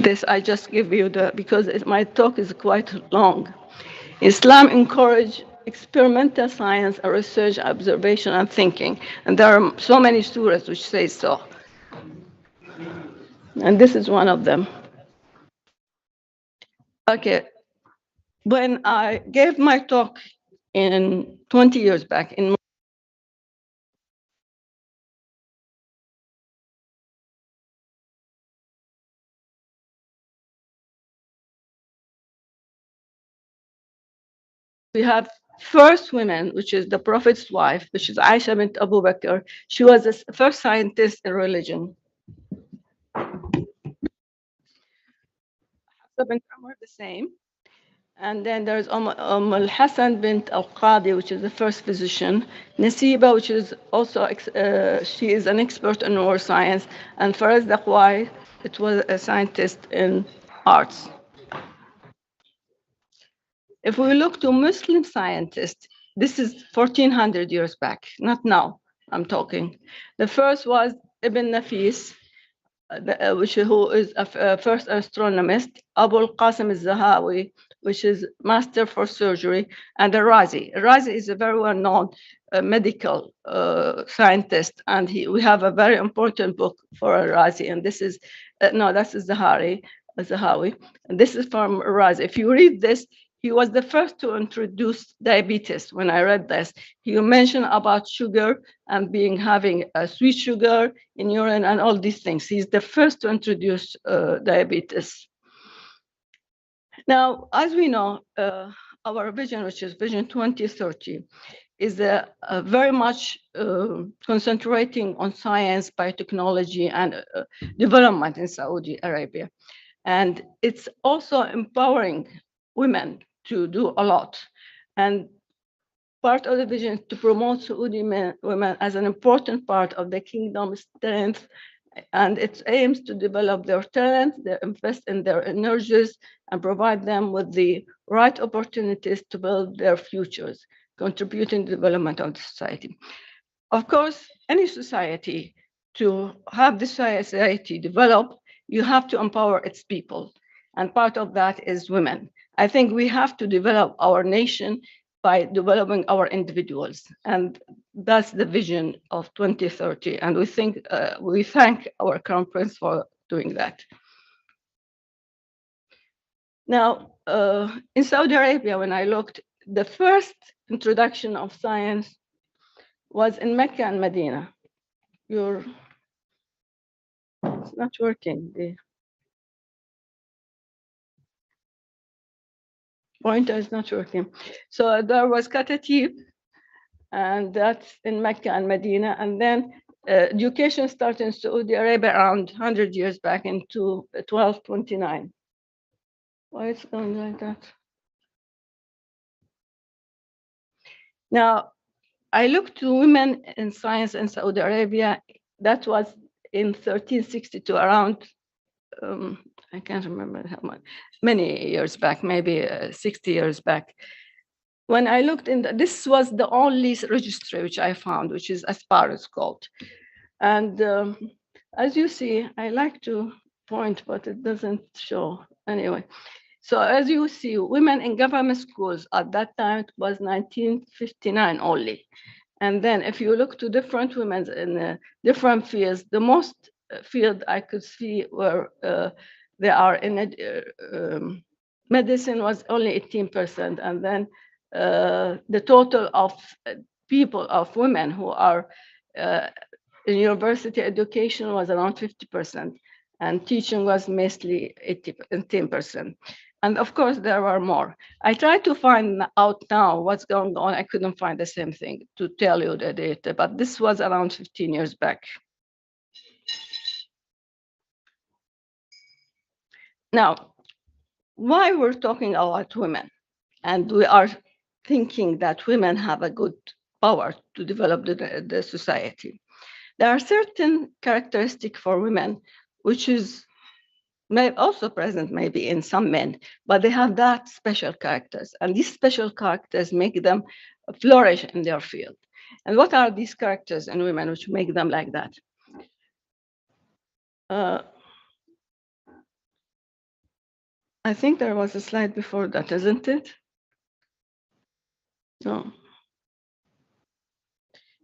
this I just give you because my talk is quite long. Islam encourage experimental science and research, observation, and thinking. And there are so many surahs which say so. And this is one of them. Okay, when I gave my talk in 20 years back, we have first women, which is the Prophet's wife, which is Aisha bint Abu Bakr. She was the first scientist in religion. Hafsa bint Umar, the same. And then there's al-Hassan bint al-Qadi, which is the first physician. Nasiba, which is also, she is an expert in neuroscience. And Faraz Daqwai, it was a scientist in arts. If we look to Muslim scientists, this is 1400 years back, not now, I'm talking. The first was Ibn Nafis, who is a first astronomist, Abu al-Qasim al-Zahawi, which is master for surgery, and Razi. Razi is a very well-known medical scientist, and we have a very important book for Razi, and this is, that's Zahawi, and this is from Razi. If you read this, he was the first to introduce diabetes. When I read this, he mentioned about sugar and having a sweet sugar in urine and all these things. He's the first to introduce diabetes. Now, as we know, our vision, which is Vision 2030, is very much concentrating on science, biotechnology, and development in Saudi Arabia. And it's also empowering women to do a lot. And part of the vision is to promote Saudi women as an important part of the kingdom's strength, and it aims to develop their talents, they invest in their energies, and provide them with the right opportunities to build their futures, contributing to the development of the society. Of course, any society, to have the society develop, you have to empower its people. And part of that is women. I think we have to develop our nation by developing our individuals. And that's the vision of 2030. And we thank our conference for doing that. Now, in Saudi Arabia, when I looked, the first introduction of science was in Mecca and Medina. It's not working. The pointer is not working. So there was Katatib, and that's in Mecca and Medina. And then education started in Saudi Arabia around 100 years back into 1229. Why it's going like that? Now, I looked to women in science in Saudi Arabia. That was in 1362, around, I can't remember how much, many years back, maybe 60 years back. When I looked this was the only registry which I found, which is Aspar it's called. And as you see, I like to point, but it doesn't show. Anyway, so as you see, women in government schools at that time, it was 1959 only. And then if you look to different women in different fields, the most field I could see where they are in medicine was only 18%. And then the total of people, of women who are in university education was around 50%. And teaching was mostly 18%. And of course, there are more. I tried to find out now what's going on. I couldn't find the same thing to tell you the data, but this was around 15 years back. Now, why we're talking about women, and we are thinking that women have a good power to develop the society. There are certain characteristics for women, which is also present maybe in some men, but they have that special characters. And these special characters make them flourish in their field. And what are these characters in women which make them like that? I think there was a slide before that, isn't it? No.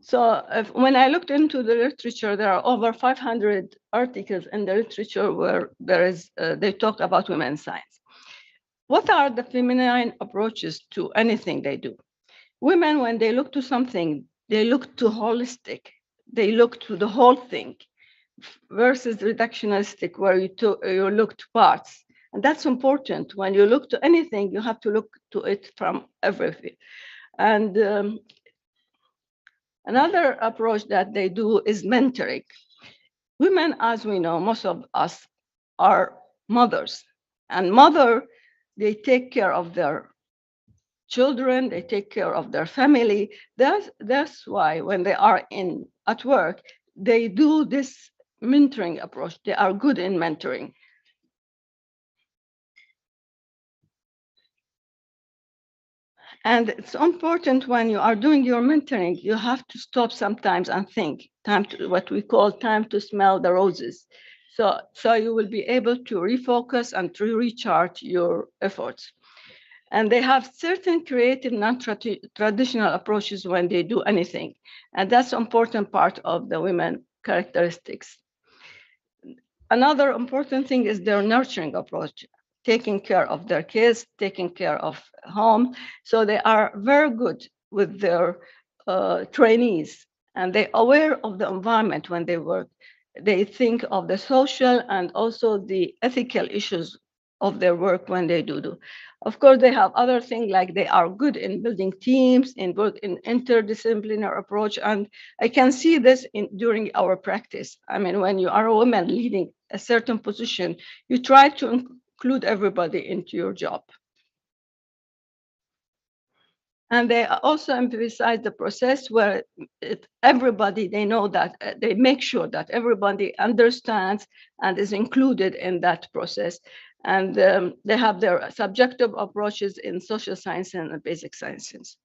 So when I looked into the literature, there are over 500 articles in the literature where they talk about women science. What are the feminine approaches to anything they do? Women, when they look to something, they look to holistic. They look to the whole thing versus reductionistic, where you look to parts. And that's important. When you look to anything, you have to look to it from everything. And another approach that they do is mentoring. Women, as we know, most of us are mothers. And they take care of their children, they take care of their family. That's why when they are at work, they do this mentoring approach. They are good in mentoring. And it's important when you are doing your mentoring, you have to stop sometimes and think, what we call time to smell the roses. So you will be able to refocus and to recharge your efforts. And they have certain creative, non-traditional approaches when they do anything. And that's an important part of the women characteristics. Another important thing is their nurturing approach, taking care of their kids, taking care of home. So they are very good with their trainees, and they're aware of the environment when they work. They think of the social and also the ethical issues of their work when they do. Of course, they have other things like they are good in building teams, in work in interdisciplinary approach, and I can see this during our practice. I mean, when you are a woman leading a certain position, you try to include everybody into your job. And they also emphasize the process where they know that they make sure that everybody understands and is included in that process. And they have their subjective approaches in social science and basic sciences.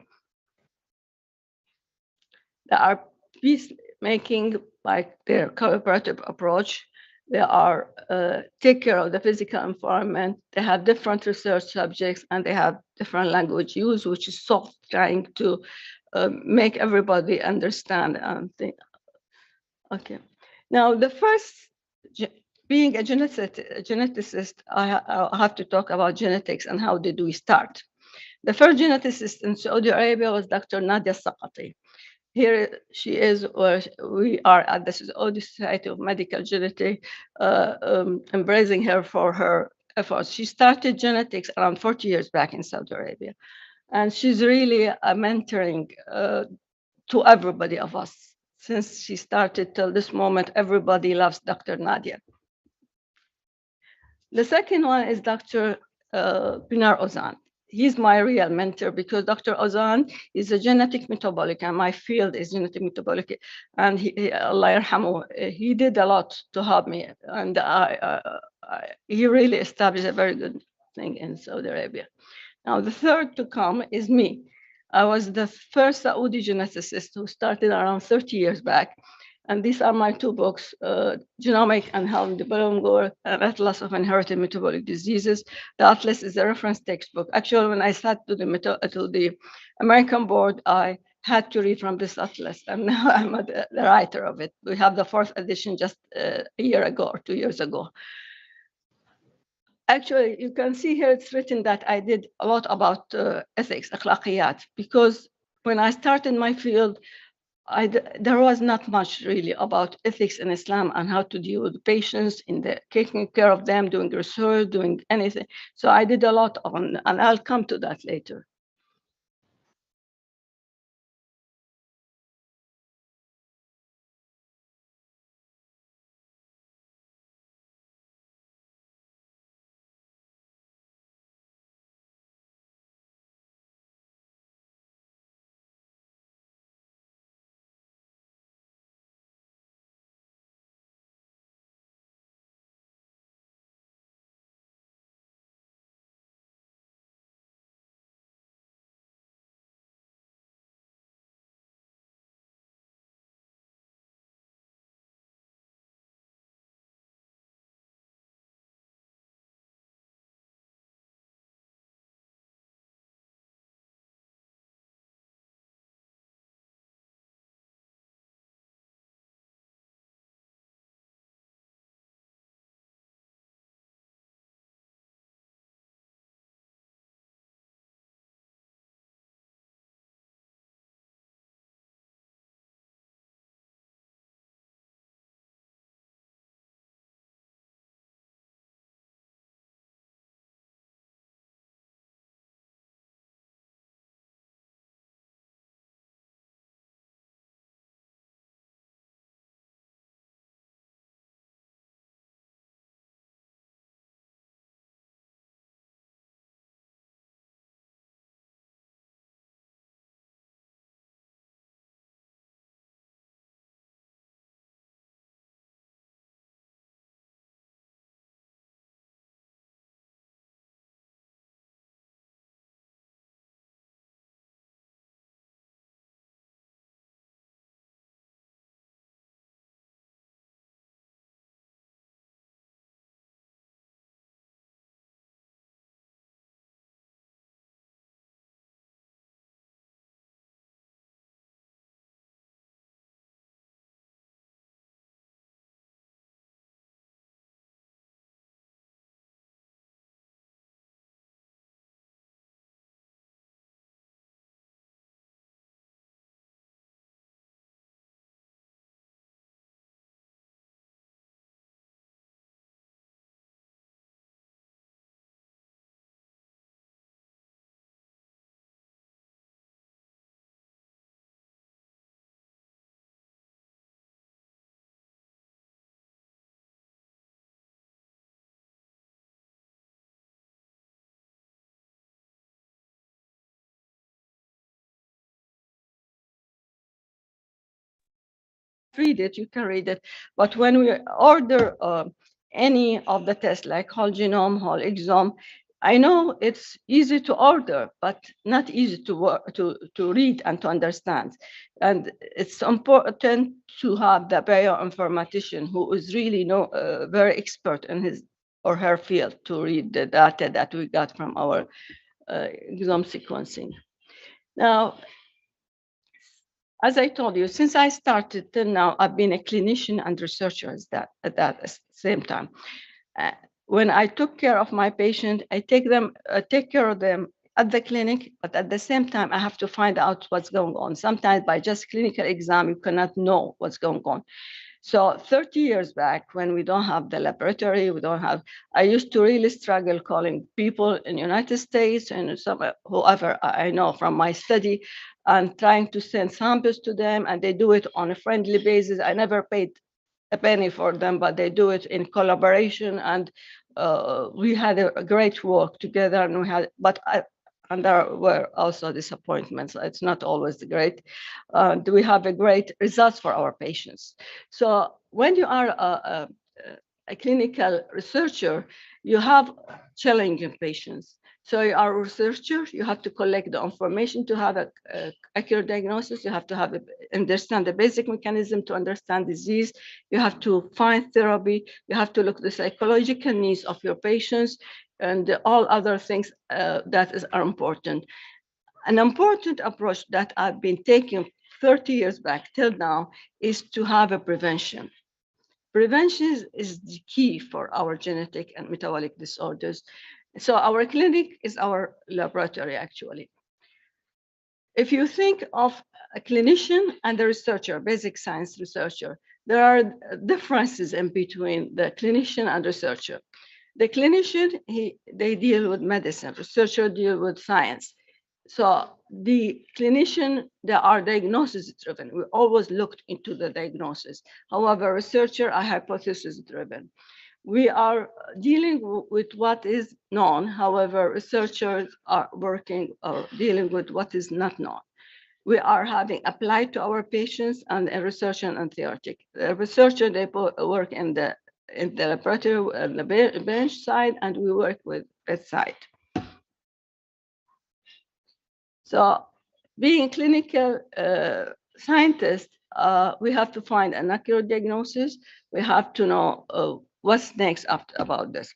They are peacemaking, like their cooperative approach. They are take care of the physical environment. They have different research subjects and they have different language use, which is soft, trying to make everybody understand and think. Okay. Now, being a geneticist, I have to talk about genetics and how did we start. The first geneticist in Saudi Arabia was Dr. Nadia Sakati. Here she is, or we are at the Saudi Society of Medical Genetics, embracing her for her efforts. She started genetics around 40 years back in Saudi Arabia, and she's really a mentoring to everybody of us. Since she started till this moment, everybody loves Dr. Nadia. The second one is Dr. Pinar Ozan. He's my real mentor because Dr. Ozan is a genetic metabolic, and my field is genetic metabolic. And Allah yarhamu, he did a lot to help me, and he really established a very good thing in Saudi Arabia. Now, the third to come is me. I was the first Saudi geneticist who started around 30 years back. And these are my two books, Genomic and Health Development Work, and Atlas of Inherited Metabolic Diseases. The Atlas is a reference textbook. Actually, when I sat to the American board, I had to read from this atlas, and now I'm the writer of it. We have the fourth edition just a year ago or 2 years ago. Actually, you can see here it's written that I did a lot about ethics, akhlaqiyat, because when I started my field, there was not much really about ethics in Islam and how to deal with patients in the taking care of them, doing research, doing anything. So I did a lot on, and I'll come to that later. read it, you can read it. But when we order any of the tests, like whole genome, whole exome, I know it's easy to order, but not easy to work, to read and to understand. And it's important to have the bioinformatician who is really very expert in his or her field to read the data that we got from our exome sequencing. Now, as I told you, since I started till now, I've been a clinician and researcher at that same time. Uh, when I took care of my patient, I take care of them at the clinic, but at the same time, I have to find out what's going on. Sometimes by just clinical exam, you cannot know what's going on. So 30 years back, when we don't have the laboratory, I used to really struggle calling people in the United States and whoever I know from my study and trying to send samples to them, and they do it on a friendly basis. I never paid a penny for them, but they do it in collaboration, and we had a great work together, and there were also disappointments. It's not always great. We have a great results for our patients. So when you are a clinical researcher, you have challenging patients. So you are a researcher, you have to collect the information to have a accurate diagnosis. You have to understand the basic mechanism to understand disease. You have to find therapy. You have to look at the psychological needs of your patients and all other things are important. An important approach that I've been taking 30 years back till now is to have a prevention. Prevention is the key for our genetic and metabolic disorders. So our clinic is our laboratory, actually. If you think of a clinician and a researcher, basic science researcher, there are differences in between the clinician and researcher. The clinician, they deal with medicine, researcher deal with science. So the clinician, they are diagnosis driven. We always looked into the diagnosis. However, researcher are hypothesis driven. We are dealing with what is known. However, researchers are working or dealing with what is not known. We are having applied to our patients and a researcher and theoretic. The researcher, they work in the laboratory, on the bench side, and we work with bedside. So being clinical scientist, we have to find an accurate diagnosis. We have to know what's next about this.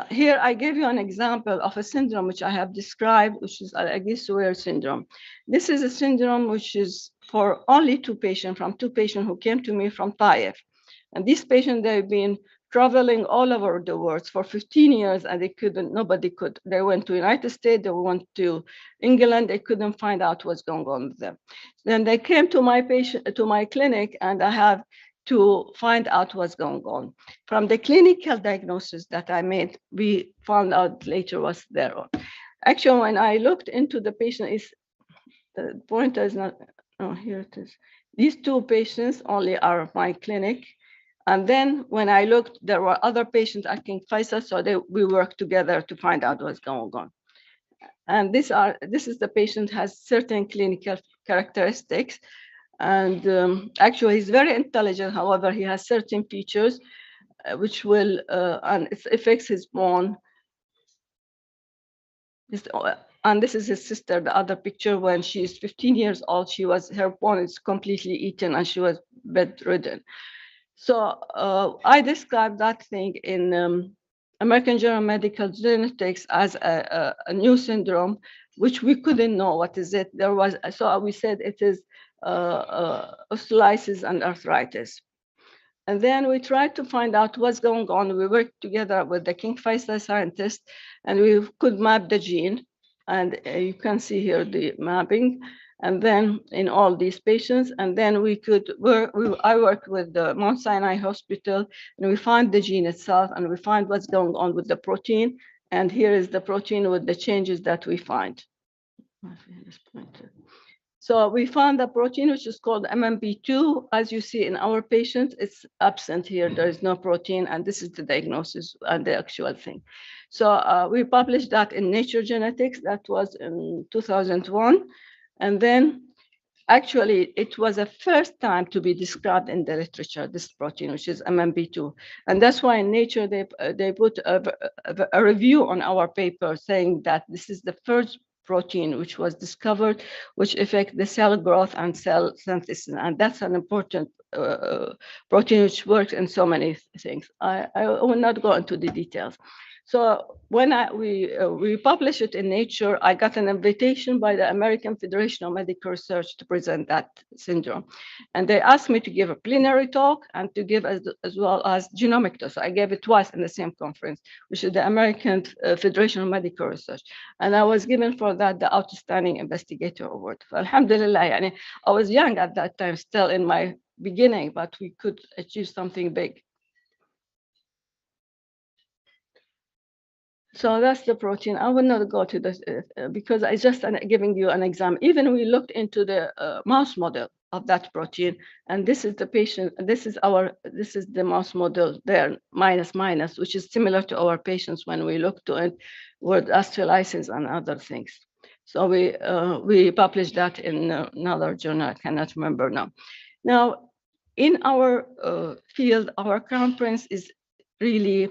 Here I give you an example of a syndrome which I have described, which is Al-Agis-Weir syndrome. This is a syndrome which is for only two patients who came to me from Taif. And these patients, they've been traveling all over the world for 15 years, and nobody could. They went to United States, they went to England, they couldn't find out what's going on with them. Then they came to my clinic, and I have to find out what's going on. From the clinical diagnosis that I made, we found out later what's there on. Actually, when I looked into the patient, the pointer is not, oh, here it is. These two patients only are my clinic. And then when I looked, there were other patients at King Faisal, so we worked together to find out what's going on. And this is the patient has certain clinical characteristics. And actually, he's very intelligent. However, he has certain features which will, and it affects his bone. And this is his sister, the other picture, when she's 15 years old, her bone is completely eaten and she was bedridden. So I described that thing in American Journal of Medical Genetics as a new syndrome, which we couldn't know what is it. So we said it is osteolysis and arthritis. And then we tried to find out what's going on. We worked together with the King Faisal scientist, and we could map the gene. And you can see here the mapping. And then in all these patients, and then I worked with the Mount Sinai Hospital, and we found the gene itself, and we find what's going on with the protein. And here is the protein with the changes that we find. So we found a protein which is called MMP2. As you see in our patients, it's absent here. There is no protein, and this is the diagnosis and the actual thing. So we published that in Nature Genetics. That was in 2001. And then Actually, it was the first time to be described in the literature, this protein, which is MMP2. And that's why in Nature, they put a review on our paper saying that this is the first protein which was discovered, which affect the cell growth and cell synthesis. And that's an important protein which works in so many things. I will not go into the details. So when we published it in Nature, I got an invitation by the American Federation of Medical Research to present that syndrome. And they asked me to give a plenary talk and to give as well as genomic talk. So I gave it twice in the same conference, which is the American Federation of Medical Research. And I was given for that the Outstanding Investigator Award. So Alhamdulillah, yani, I was young at that time, still in my beginning, but we could achieve something big. So that's the protein. I will not go to this because I just giving you an example. Even we looked into the mouse model of that protein, and this is the patient. This is the mouse model there, minus, which is similar to our patients when we look to it with astrolysis and other things. So we published that in another journal. I cannot remember now. Now, in our field, our conference is really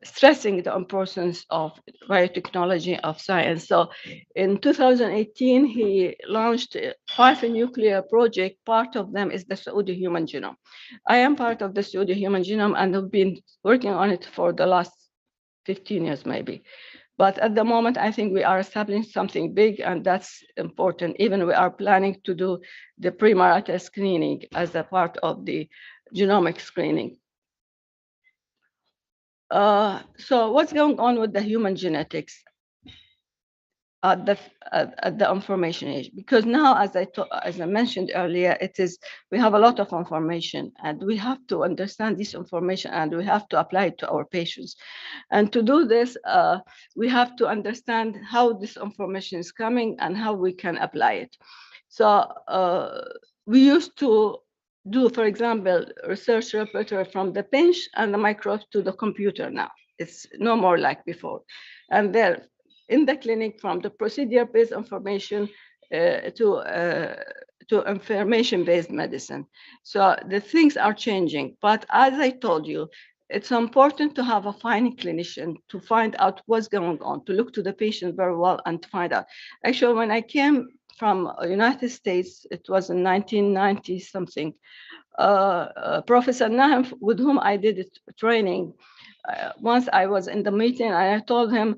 stressing the importance of biotechnology, of science. So in 2018, he launched 5 nuclear projects. Part of them is the Saudi human genome. I am part of the Saudi human genome and have been working on it for the last 15 years, maybe. But at the moment, I think we are establishing something big, and that's important. Even we are planning to do the premarital screening as a part of the genomic screening. So what's going on with the human genetics at the information age? Because now, as I mentioned earlier, we have a lot of information, and we have to understand this information, and we have to apply it to our patients. And to do this, we have to understand how this information is coming and how we can apply it. So we used to do, for example, research repertoire from the bench and the microscope to the computer now. It's no more like before. And there, in the clinic, from the procedure-based information to information-based medicine. So the things are changing. But as I told you, it's important to have a fine clinician to find out what's going on, to look to the patient very well and to find out. Actually, when I came from United States, it was in 1990 something, Professor Nahem, with whom I did training, once I was in the meeting and I told him,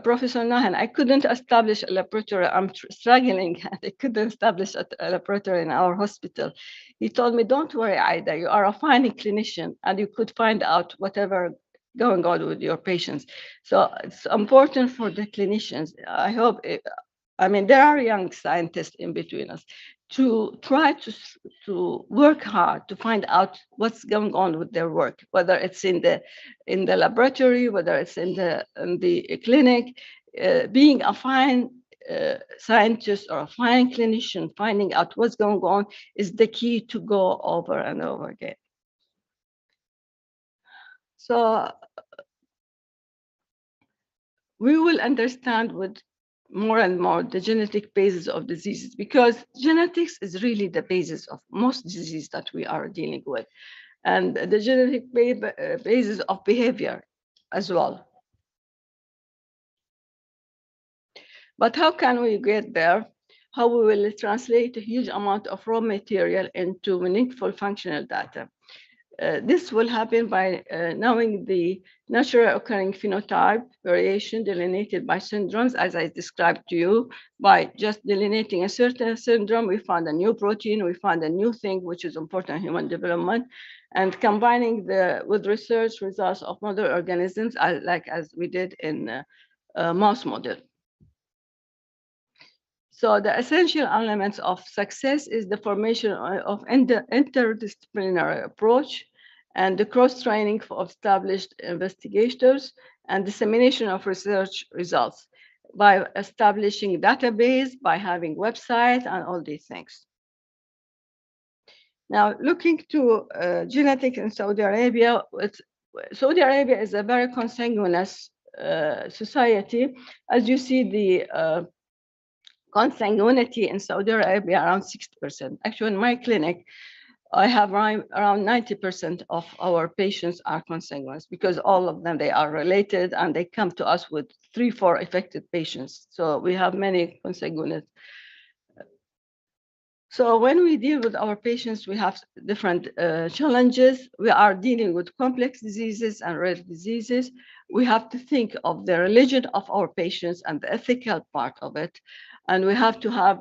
Professor Nahan, I couldn't establish a laboratory. I'm struggling. I couldn't establish a laboratory in our hospital. He told me, don't worry, Aida, you are a fine clinician and you could find out whatever going on with your patients. So it's important for the clinicians. I hope, there are young scientists in between us to try to work hard to find out what's going on with their work, whether it's in the laboratory, whether it's in the clinic. Being a fine scientist or a fine clinician, finding out what's going on is the key to go over and over again. So we will understand with more and more the genetic basis of diseases, because genetics is really the basis of most diseases that we are dealing with, and the genetic basis of behavior as well. But how can we get there? How we will translate a huge amount of raw material into meaningful functional data? This will happen by knowing the natural occurring phenotype variation delineated by syndromes, as I described to you. By just delineating a certain syndrome, we found a new protein, we found a new thing, which is important in human development, and combining with research results of other organisms, like as we did in mouse model. So the essential elements of success is the formation of interdisciplinary approach and the cross-training of established investigators and dissemination of research results by establishing database, by having websites and all these things. Now, looking to genetics in Saudi Arabia, Saudi Arabia is a very consanguineous society. As you see, the consanguinity in Saudi Arabia around 60%. Actually, in my clinic, I have around 90% of our patients are consanguineous because all of them, they are related and they come to us with 3, 4 affected patients. So we have many consanguineous. So when we deal with our patients, we have different challenges. We are dealing with complex diseases and rare diseases. We have to think of the religion of our patients and the ethical part of it. And we have to have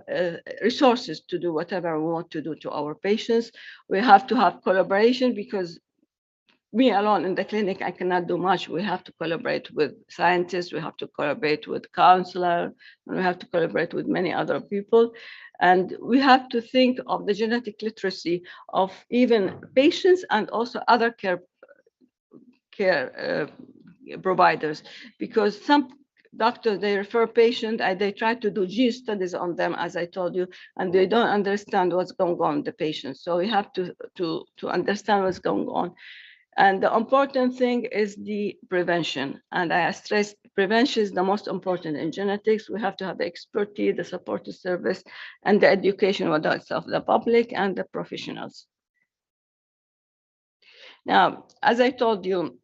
resources to do whatever we want to do to our patients. We have to have collaboration because me alone in the clinic, I cannot do much. We have to collaborate with scientists, we have to collaborate with counselors, and we have to collaborate with many other people. And we have to think of the genetic literacy of even patients and also other care providers, because some doctors, they refer patient and they try to do gene studies on them, as I told you, and they don't understand what's going on in the patient. So we have to understand what's going on. And the important thing is the prevention. And I stress prevention is the most important in genetics. We have to have the expertise, the support service, and the education of the public and the professionals. Now, as I told you,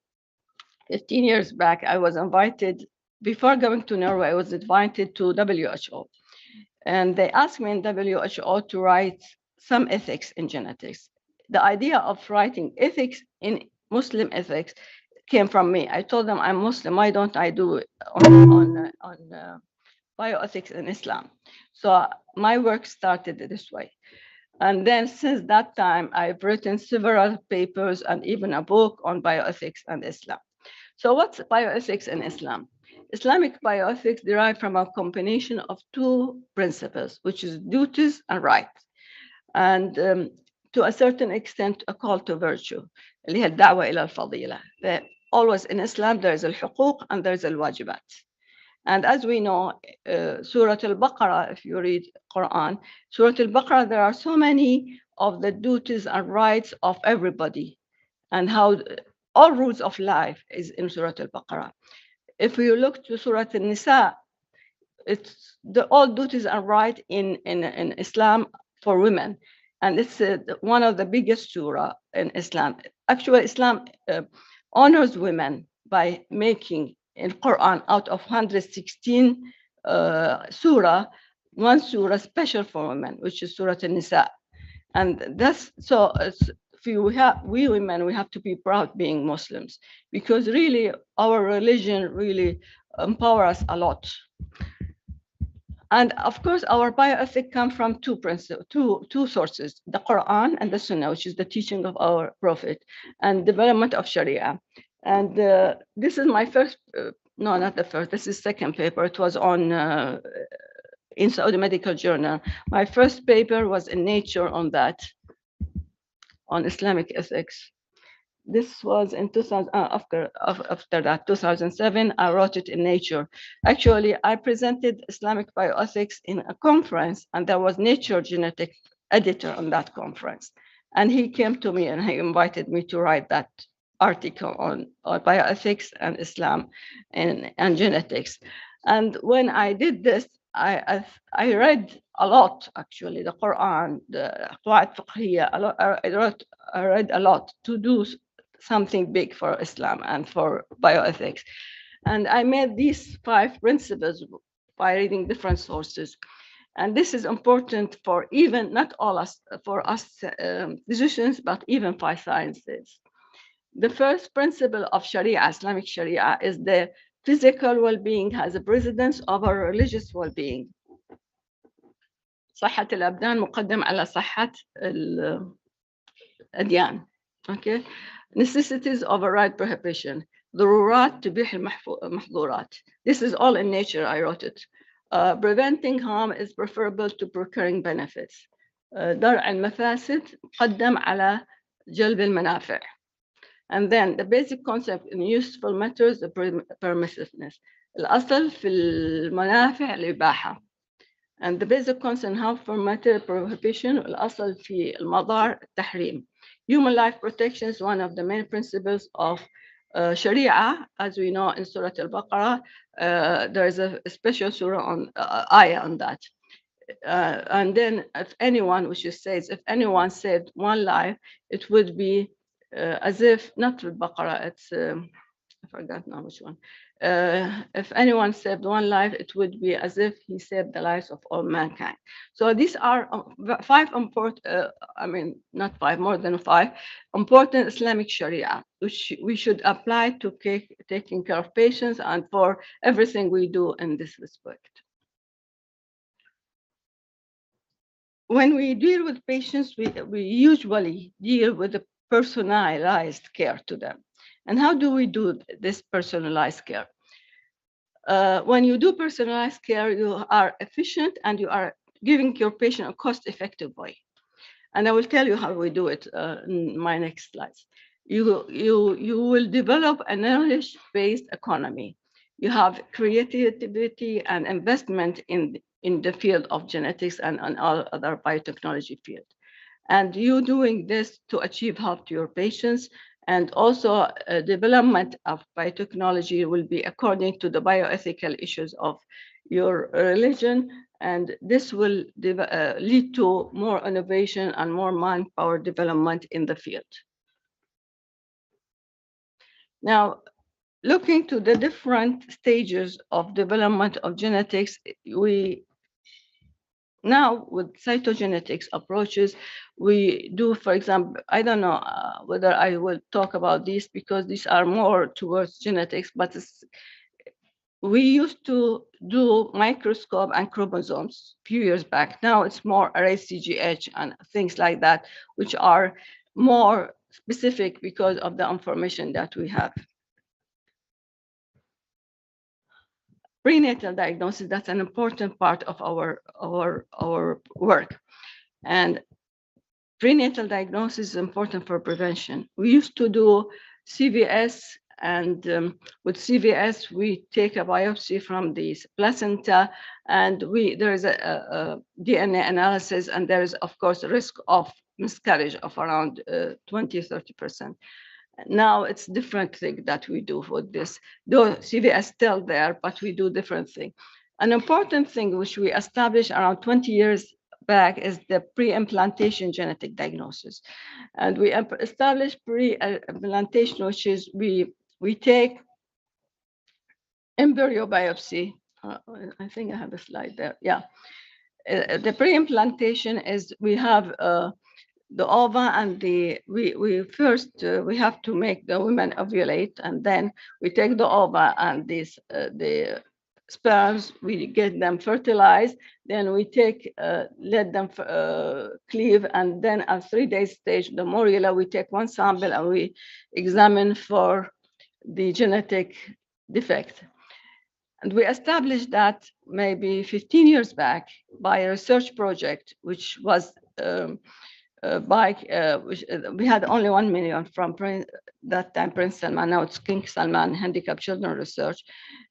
15 years back, I was invited, before going to Norway, I was invited to WHO. And they asked me in WHO to write some ethics in genetics. The idea of writing ethics in Muslim ethics came from me. I told them I'm Muslim. Why don't I do it on bioethics in Islam? So my work started this way. And then since that time, I've written several papers and even a book on bioethics and Islam. So what's bioethics in Islam? Islamic bioethics derive from a combination of 2 principles, which is duties and rights. And to a certain extent, a call to virtue, اللي هي الدعوة إلى الفضيلة. Always in Islam, there is al-huquq and there is al-wajibat. And as we know, Surah Al-Baqarah, if you read Quran, Surah Al-Baqarah, there are so many of the duties and rights of everybody and how all rules of life is in Surah Al-Baqarah. If you look to Surah Al-Nisa, it's all duties are right in Islam for women. And it's one of the biggest surah in Islam. Actually, Islam honors women by making in Quran out of 116 surah, one surah special for women, which is Surah An-Nisa. And that's so we women, we have to be proud being Muslims because really our religion really empowers us a lot. And of course, our bioethic come from two sources, the Quran and the Sunnah, which is the teaching of our Prophet, and development of Sharia. And this is my first, no, not the first, this is second paper. It was on in Saudi Medical Journal. My first paper was in Nature on that, on Islamic ethics. This was in 2000, after that, 2007, I wrote it in Nature. Actually, I presented Islamic bioethics in a conference, and there was Nature genetic editor on that conference. And he came to me and he invited me to write that article on bioethics and Islam and genetics. And when I did this, I read a lot, actually, the Quran, the Qawaid Fiqhiyya, I read a lot to do something big for Islam and for bioethics. And I made these 5 principles by reading different sources. And this is important for even, not all us, for us physicians, but even for sciences. The first principle of Sharia, Islamic Sharia, is the physical well-being has a precedence over religious well-being. صحة الأبدان مقدم على صحة الأديان. Okay. Necessities override prohibition. ضرورات تبيح المحظورات. This is all in Nature, I wrote it. Preventing harm is preferable to procuring benefits. درع المفاسد مقدم على جلب المنافع. And then the basic concept in useful matters, the permissiveness. الأصل في المنافع الإباحة. And the basic concept in harmful matter prohibition, الأصل في المضار التحريم. Human life protection is one of the main principles of Sharia. As we know in Surah Al-Baqarah, there is a special surah on ayah on that. And then if anyone, which it says, if anyone saved one life, it would be as if, not Al-Baqarah, it's, I forgot now which one. If anyone saved one life, it would be as if he saved the lives of all mankind. So these are five important, I mean, not five, more than five important Islamic Sharia, which we should apply to taking care of patients and for everything we do in this respect. When we deal with patients, we usually deal with a personalized care to them. And how do we do this personalized care? When you do personalized care, you are efficient and you are giving your patient a cost-effective way. And I will tell you how we do it in my next slides. You will develop a knowledge-based economy. You have creativity and investment in the field of genetics and all other biotechnology field. And you doing this to achieve help to your patients. And also development of biotechnology will be according to the bioethical issues of your religion. And this will lead to more innovation and more manpower development in the field. Now, looking to the different stages of development of genetics, we now with cytogenetics approaches, we do, for example, I don't know whether I will talk about these because these are more towards genetics, but we used to do microscope and chromosomes a few years back. Now it's more array CGH and things like that, which are more specific because of the information that we have. Prenatal diagnosis, that's an important part of our work. And prenatal diagnosis is important for prevention. We used to do CVS, and with CVS, we take a biopsy from the placenta, and there is a DNA analysis, and there is, of course, a risk of miscarriage of around 20-30%. Now it's different thing that we do with this. Though CVS still there, but we do different thing. An important thing which we established around 20 years back is the pre-implantation genetic diagnosis. And we established pre-implantation, which is we take embryo biopsy. I think I have a slide there. Yeah. The pre-implantation is we have the ova and we first we have to make the women ovulate, and then we take the ova and the sperms, we get them fertilized, then we take let them cleave, and then at 3 days stage, the morula, we take one sample and we examine for the genetic defect. And we established that maybe 15 years back by a research project, which was we had only 1 million from that time Prince Salman, now it's King Salman Handicapped Children Research.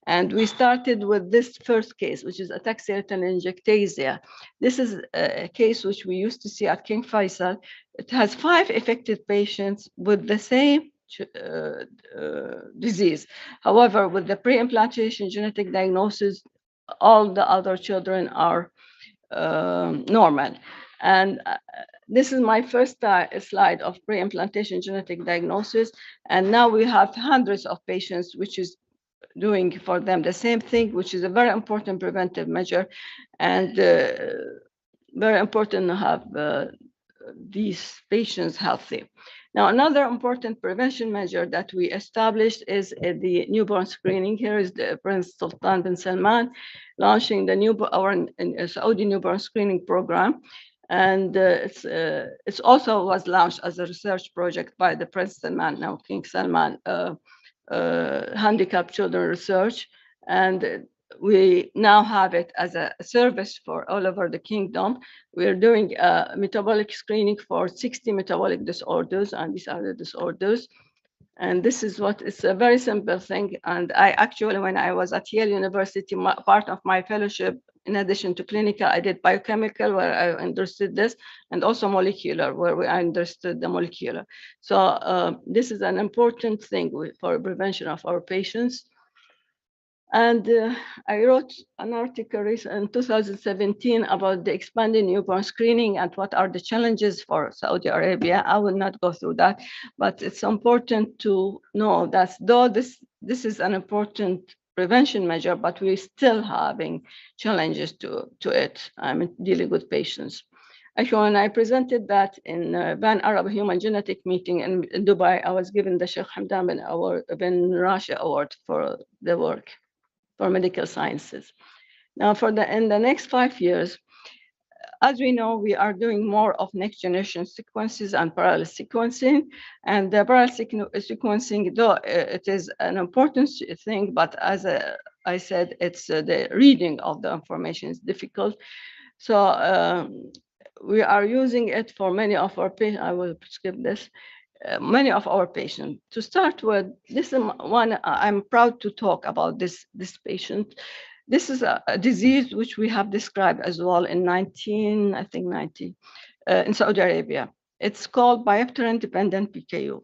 And we started with this first case, which is ataxia telangiectasia. This is a case which we used to see at King Faisal. It has 5 affected patients with the same disease. However, with the pre-implantation genetic diagnosis, all the other children are normal. And this is my first slide of pre-implantation genetic diagnosis. And now we have hundreds of patients, which is doing for them the same thing, which is a very important preventive measure, and very important to have these patients healthy. Now, another important prevention measure that we established is the newborn screening. Here is the Prince Sultan bin Salman launching our Saudi newborn screening program. And it's also was launched as a research project by the Prince Salman, now King Salman, Handicapped Children Research. And we now have it as a service for all over the kingdom. We're doing metabolic screening for 60 metabolic disorders, and these are the disorders. And this is what, it's a very simple thing. And I actually, when I was at Yale University, part of my fellowship, in addition to clinical, I did biochemical, where I understood this, and also molecular, where I understood the molecular. So this is an important thing for prevention of our patients. And I wrote an article in 2017 about the expanding newborn screening and what are the challenges for Saudi Arabia. I will not go through that, but it's important to know that though this is an important prevention measure, but we're still having challenges to it. I'm dealing with patients. Actually, when I presented that in Pan-Arab Human Genetic Meeting in Dubai, I was given the Sheikh Hamdan bin Rashid Award for the work for medical sciences. Now, in the next 5 years, as we know, we are doing more of next generation sequences and parallel sequencing. And the parallel sequencing, though it is an important thing, but as I said, it's the reading of the information is difficult. So we are using it for many of our patients. I will skip this. Many of our patients. To start with, this is one I'm proud to talk about this patient. This is a disease which we have described as well in 1990 in Saudi Arabia. It's called biopterin-dependent PKU.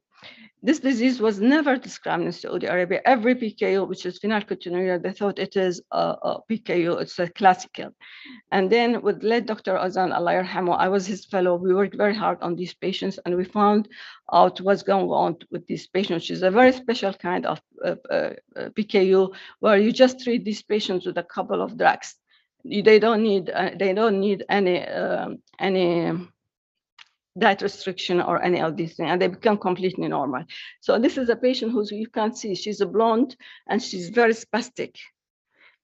This disease was never described in Saudi Arabia. Every PKU, which is phenylketonuria, they thought it is a PKU. It's a classical. And then with late Dr. Azan, Allah yarhamu, I was his fellow. We worked very hard on these patients and we found out what's going on with these patients, which is a very special kind of PKU where you just treat these patients with a couple of drugs. They don't need any diet restriction or any of these things, and they become completely normal. So this is a patient who you can't see. She's a blonde and she's very spastic.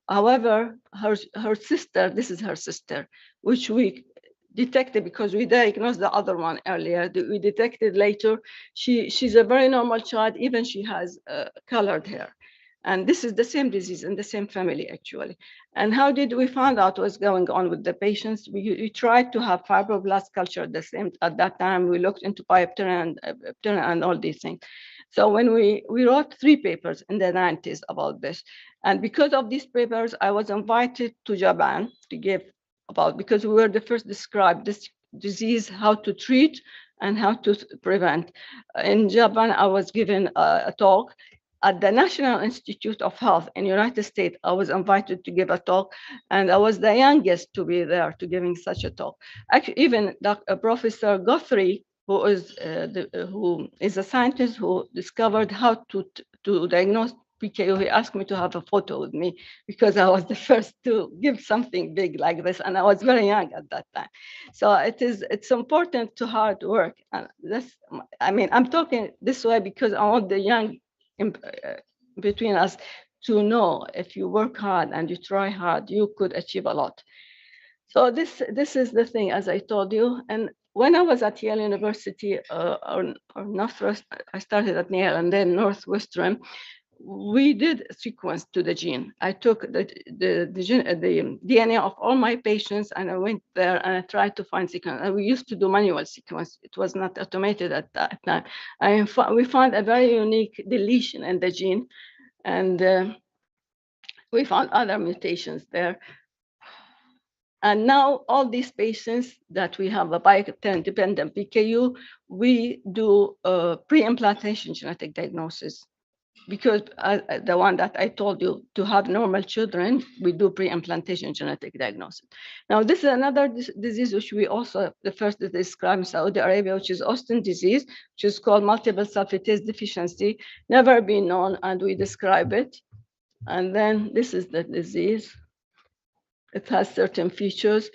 However, her sister, this is her sister, which we detected because we diagnosed the other one earlier. We detected later. She's a very normal child, even she has colored hair. And this is the same disease in the same family, actually. And how did we find out what's going on with the patients? We tried to have fibroblast culture at that time. We looked into biopterin and all these things. So when we wrote 3 papers in the 90s about this, and because of these papers, I was invited to Japan to give about, because we were the first to describe this disease, how to treat and how to prevent. In Japan, I was given a talk at the National Institute of Health in the United States. I was invited to give a talk, and I was the youngest to be there to giving such a talk. Actually, even Professor Guthrie, who is a scientist who discovered how to diagnose PKU, he asked me to have a photo with me because I was the first to give something big like this, and I was very young at that time. So it's important to hard work, and I'm talking this way because I want the young between us to know if you work hard and you try hard, you could achieve a lot. So this is the thing, as I told you. And when I was at Yale University, or Northwest, I started at Yale and then Northwestern, we did sequence to the gene. I took the DNA of all my patients and I went there and I tried to find sequence. And we used to do manual sequence. It was not automated at that time. We found a very unique deletion in the gene, and we found other mutations there. And now all these patients that we have a biopterin-dependent PKU, we do pre-implantation genetic diagnosis. Because the one that I told you, to have normal children, we do pre-implantation genetic diagnosis. Now, this is another disease which we also, the first to describe in Saudi Arabia, which is Austin disease, which is called multiple sulfatase deficiency, never been known, and we describe it. And then this is the disease. It has certain features.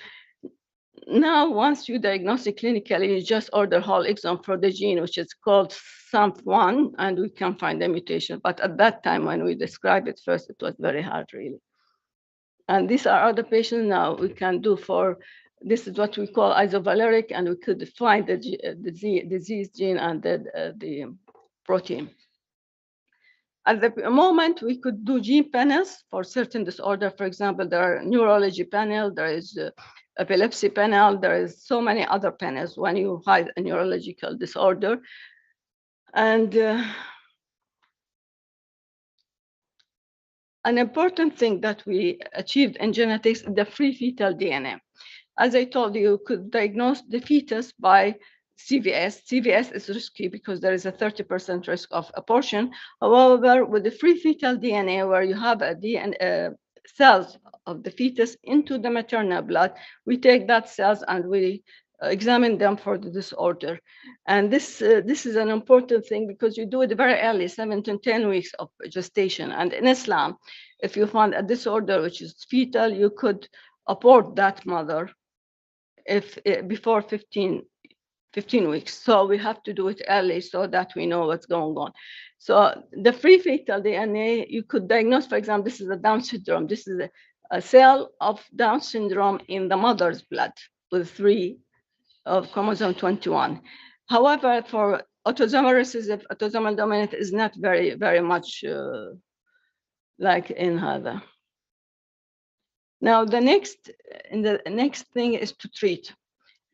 Now, once you diagnose it clinically, you just order whole exome for the gene, which is called SAMP1, and we can find the mutation. But at that time, when we described it first, it was very hard, really. And these are other patients now we can do for, this is what we call isovaleric, and we could find the disease gene and the protein. At the moment, we could do gene panels for certain disorder. For example, there are neurology panel, there is epilepsy panel, there is so many other panels when you have a neurological disorder. And an important thing that we achieved in genetics is the free fetal DNA. As I told you, you could diagnose the fetus by CVS. CVS is risky because there is a 30% risk of abortion. However, with the free fetal DNA, where you have a DNA cells of the fetus into the maternal blood, we take that cells and we examine them for the disorder. And this is an important thing because you do it very early, 7 to 10 weeks of gestation. And in Islam, if you find a disorder which is fetal, you could abort that mother if before 15 weeks. So we have to do it early so that we know what's going on. So the free fetal DNA, you could diagnose, for example, this is a Down syndrome. This is a cell of Down syndrome in the mother's blood with 3 of chromosome 21. However, for autosomal recessive, autosomal dominant is not very much like in other. Now, the next thing is to treat.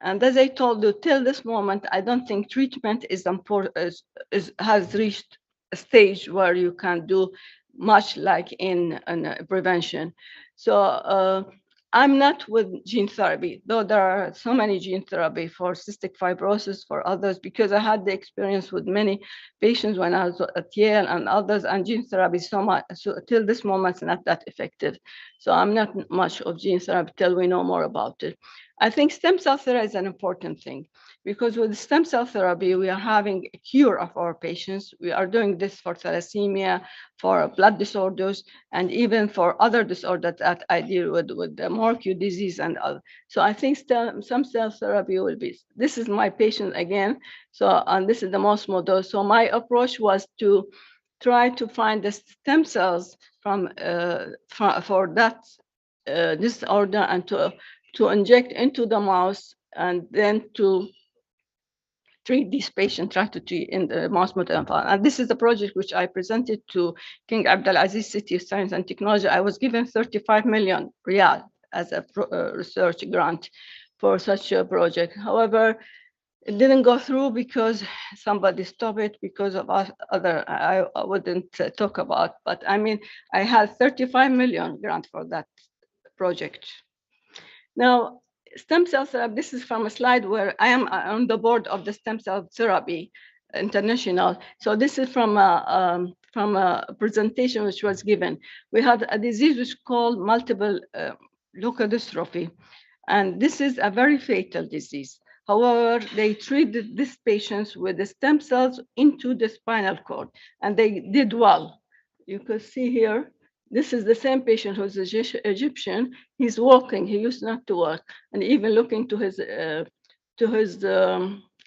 And as I told you, till this moment, I don't think treatment has reached a stage where you can do much like in prevention. So I'm not with gene therapy, though there are so many gene therapy for cystic fibrosis, for others, because I had the experience with many patients when I was at Yale and others, and gene therapy so till this moment is not that effective. So I'm not much of gene therapy till we know more about it. I think stem cell therapy is an important thing because with stem cell therapy, we are having a cure of our patients. We are doing this for thalassemia, for blood disorders, and even for other disorders that I deal with the Morquio disease and other. So I think stem cell therapy will be, this is my patient again. So, and this is the most model. So my approach was to try to find the stem cells for that disorder and to inject into the mouse and then to treat these patients, try to treat in the mouse model. And this is the project which I presented to King Abdulaziz City of Science and Technology. I was given 35 million riyal as a research grant for such a project. However, it didn't go through because somebody stopped it because of other, I wouldn't talk about, but I mean, I had 35 million grant for that project. Now, stem cell therapy, this is from a slide where I am on the board of the Stem Cell Therapy International. So this is from a presentation which was given. We had a disease which is called multiple leukodystrophy, and this is a very fatal disease. However, they treated these patients with the stem cells into the spinal cord, and they did well. You can see here, this is the same patient who's Egyptian. He's walking. He used not to walk, and even looking to his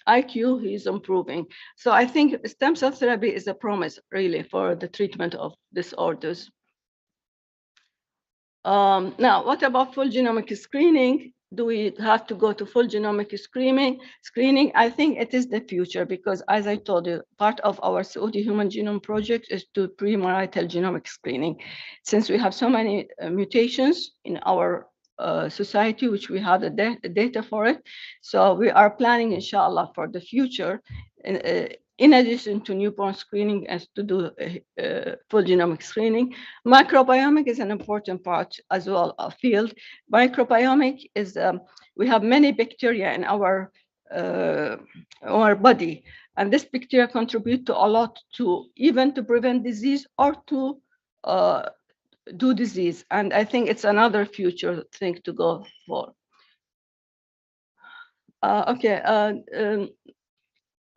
IQ, he's improving. So I think stem cell therapy is a promise, really, for the treatment of disorders. Now, what about full genomic screening? Do we have to go to full genomic screening? I think it is the future because, as I told you, part of our Saudi Human Genome Project is to premarital genomic screening. Since we have so many mutations in our society, which we have the data for it, so we are planning, inshallah, for the future, in addition to newborn screening, as to do full genomic screening. Microbiomic is an important part as well of field. Microbiomic is, we have many bacteria in our body, and this bacteria contribute to a lot to even to prevent disease or to do disease. And I think it's another future thing to go for.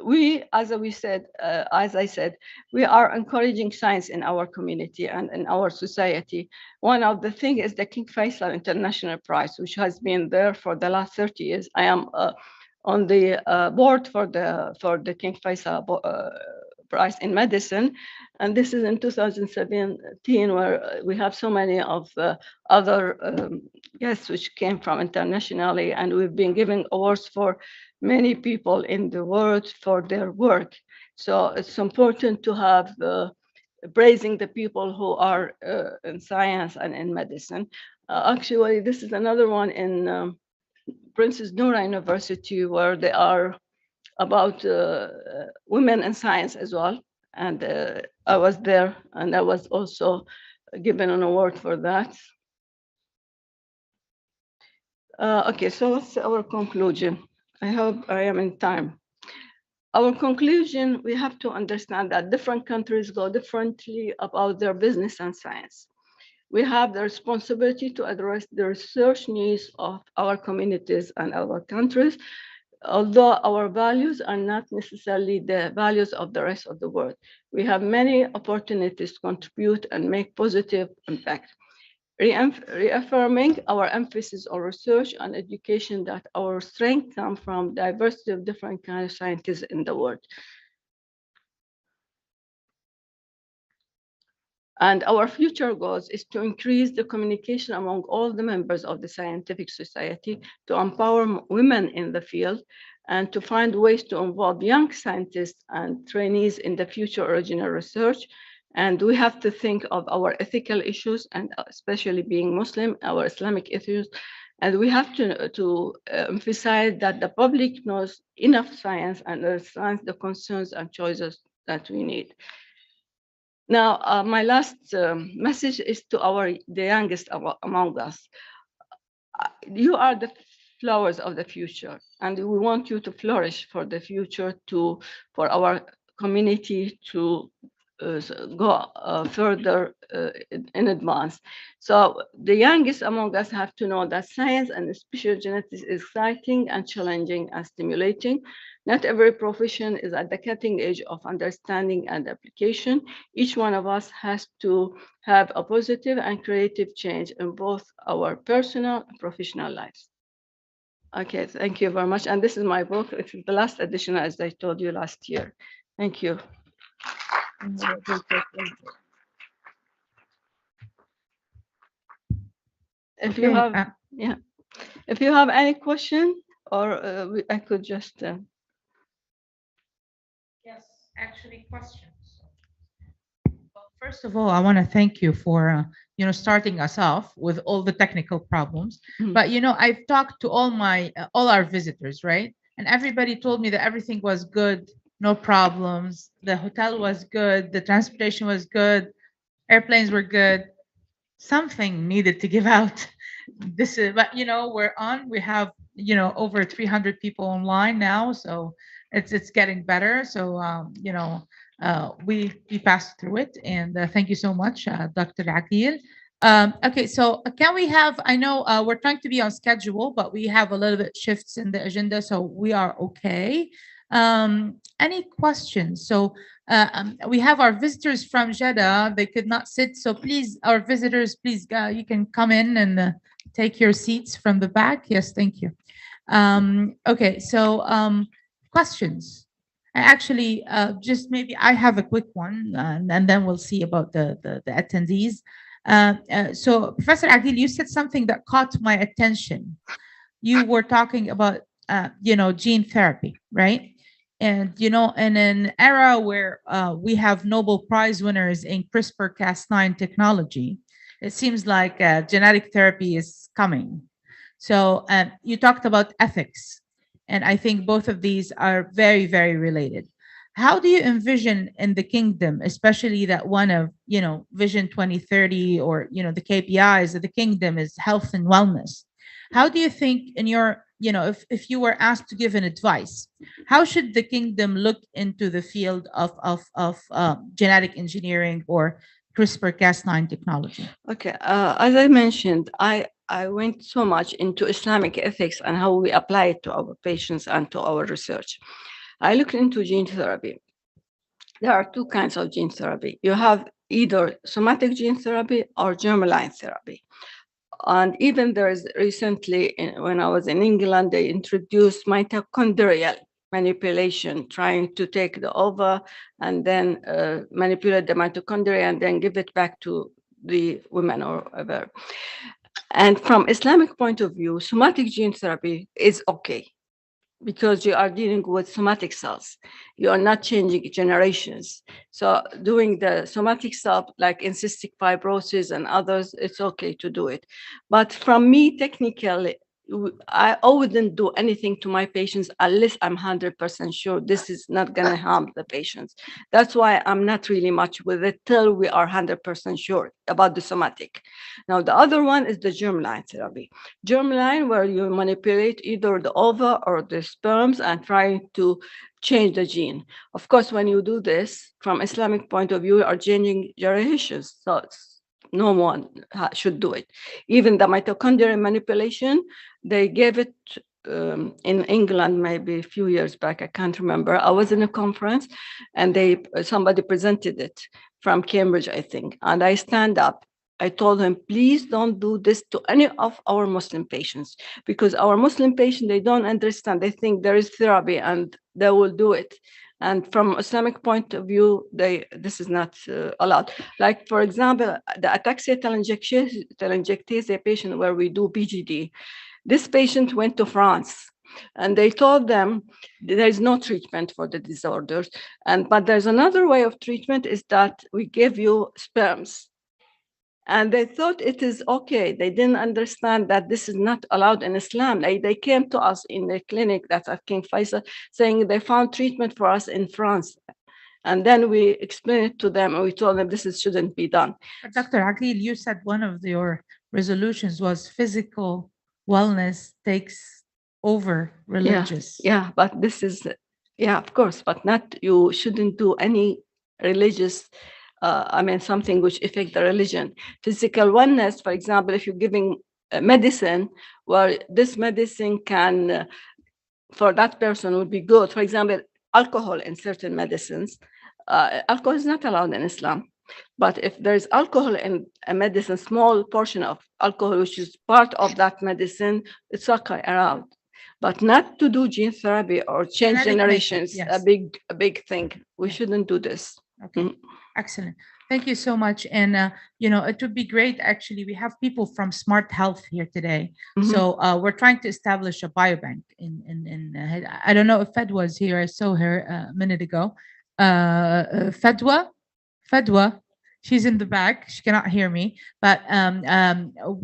We, as I said, we are encouraging science in our community and in our society. One of the things is the King Faisal International Prize, which has been there for the last 30 years. I am on the board for the King Faisal Prize in Medicine, and this is in 2017, where we have so many of other guests which came from internationally, and we've been giving awards for many people in the world for their work. So it's important to have praising the people who are in science and in medicine. Actually, this is another one in Princess Noura University, where they are about women in science as well. And I was there, and I was also given an award for that. Okay, so what's our conclusion? I hope I am in time. Our conclusion, we have to understand that different countries go differently about their business and science. We have the responsibility to address the research needs of our communities and our countries, although our values are not necessarily the values of the rest of the world. We have many opportunities to contribute and make positive impact. Reaffirming our emphasis on research and education that our strength comes from diversity of different kinds of scientists in the world. And our future goals is to increase the communication among all the members of the scientific society, to empower women in the field, and to find ways to involve young scientists and trainees in the future original research. And we have to think of our ethical issues, and especially being Muslim, our Islamic issues. And we have to emphasize that the public knows enough science and understands the concerns and choices that we need. Now, my last message is to the youngest among us. You are the flowers of the future, and we want you to flourish for the future, for our community to go further in advance. So the youngest among us have to know that science and especially genetics is exciting and challenging and stimulating. Not every profession is at the cutting edge of understanding and application. Each one of us has to have a positive and creative change in both our personal and professional lives. Okay, thank you very much. And this is my book. It is the last edition, as I told you last year. Thank you. If you have, yeah, if you have any question, or I could just. Yes, actually, questions. Well, first of all, I want to thank you for starting us off with all the technical problems. Mhm. But I've talked to all our visitors, right? And everybody told me that everything was good, no problems. The hotel was good, the transportation was good, airplanes were good. Something needed to give out. This is, but we have over 300 people online now, so it's getting better. So we passed through it, and thank you so much, Dr. Akil. Okay, so can we have? I know we're trying to be on schedule, but we have a little bit shifts in the agenda, so we are okay. Any questions? So we have our visitors from Jeddah. They could not sit, so please, our visitors, please, you can come in and take your seats from the back. Yes, thank you. Okay, so questions. Actually, just maybe I have a quick one, and then we'll see about the attendees. So, Professor Adil, you said something that caught my attention. You were talking about, gene therapy, right? And in an era where we have Nobel Prize winners in CRISPR-Cas9 technology, it seems like genetic therapy is coming. So you talked about ethics, and I think both of these are very, very related. How do you envision in the kingdom, especially that one of Vision 2030, or the KPIs of the kingdom is health and wellness? How do you think in your, if you were asked to give an advice, how should the kingdom look into the field of genetic engineering or CRISPR-Cas9 technology? Okay, as I mentioned, I went so much into Islamic ethics and how we apply it to our patients and to our research. I looked into gene therapy. There are two kinds of gene therapy. You have either somatic gene therapy or germline therapy. And even there is recently, when I was in England, they introduced mitochondrial manipulation, trying to take the ova and then manipulate the mitochondria and then give it back to the women or whatever. And from Islamic point of view, somatic gene therapy is okay because you are dealing with somatic cells. You are not changing generations. So doing the somatic cell, like in cystic fibrosis and others, it's okay to do it. But from me, technically, I wouldn't do anything to my patients unless I'm 100% sure this is not going to harm the patients. That's why I'm not really much with it till we are 100% sure about the somatic. Now, the other one is the germline therapy. Germline, where you manipulate either the ova or the sperms and try to change the gene. Of course, when you do this, from Islamic point of view, you are changing generations. So no one should do it. Even the mitochondrial manipulation, they gave it in England maybe a few years back. I can't remember. I was in a conference, and somebody presented it from Cambridge, I think, and I stand up. I told him, please don't do this to any of our Muslim patients, because our Muslim patients, they don't understand. They think there is therapy and they will do it. And from Islamic point of view, this is not allowed. Like, for example, the ataxia telangiectasia patient where we do PGD, this patient went to France, and they told them there is no treatment for the disorders. But there's another way of treatment, is that we give you sperms. And they thought it is okay. They didn't understand that this is not allowed in Islam. They came to us in the clinic that's at King Faisal, saying they found treatment for us in France. And then we explained it to them, and we told them shouldn't be done. But Dr. Aqil, you said one of your resolutions was physical wellness takes over religious. Yeah, but this is, yeah, of course, but not, you shouldn't do any religious, something which affect the religion. Physical wellness, for example, if you're giving medicine, well, this medicine can, for that person would be good. For example, alcohol in certain medicines, alcohol is not allowed in Islam. But if there's alcohol in a medicine, small portion of alcohol, which is part of that medicine, it's okay around. But not to do gene therapy or change Genetic generations, makeup, yes. a big thing. We Yeah. shouldn't do this. Okay, excellent. Thank you so much. And it would be great. Actually, we have people from Smart Health here today. So we're trying to establish a biobank I don't know if Fedwa is here. I saw her a minute ago. Fedwa, she's in the back. She cannot hear me. But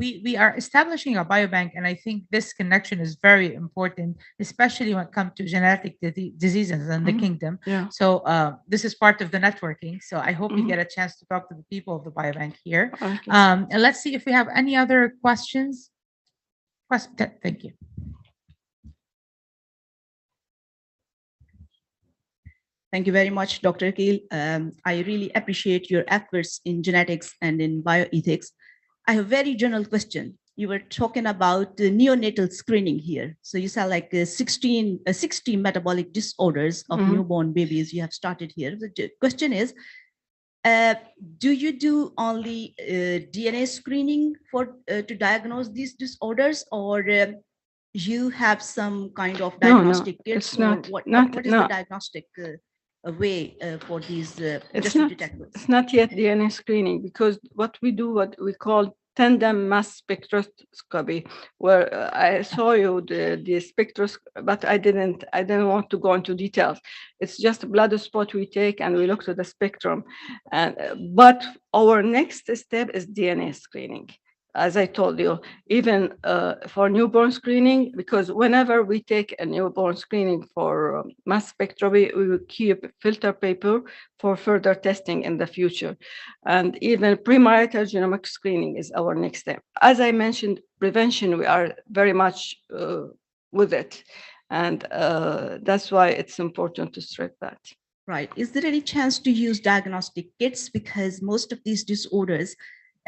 we are establishing a biobank, and I think this connection is very important, especially when it comes to genetic diseases in the kingdom. Yeah. So this is part of the networking. So I hope you get a chance to talk to the people of the biobank here. Okay. And let's see if we have any other questions. Thank you. Thank you very much, Dr. Akil. I really appreciate your efforts in genetics and in bioethics. I have a very general question. You were talking about the neonatal screening here. So you said like 60 metabolic disorders of newborn babies you have started here. The question is, do you do only DNA screening to diagnose these disorders, or you have some kind of diagnostic kits? It's not, what is no. the diagnostic way for these it's not yet DNA screening, because what we do, what we call tandem mass spectroscopy, where I saw you the spectroscopy, but I didn't want to go into details. It's just a blood spot we take and we look to the spectrum. But our next step is DNA screening. As I told you, even for newborn screening, because whenever we take a newborn screening for mass spectrometry, we will keep filter paper for further testing in the future. And even premarital genomic screening is our next step. As I mentioned, prevention, we are very much with it. And that's why it's important to stress that. Right. Is there any chance to use diagnostic kits? Because most of these disorders,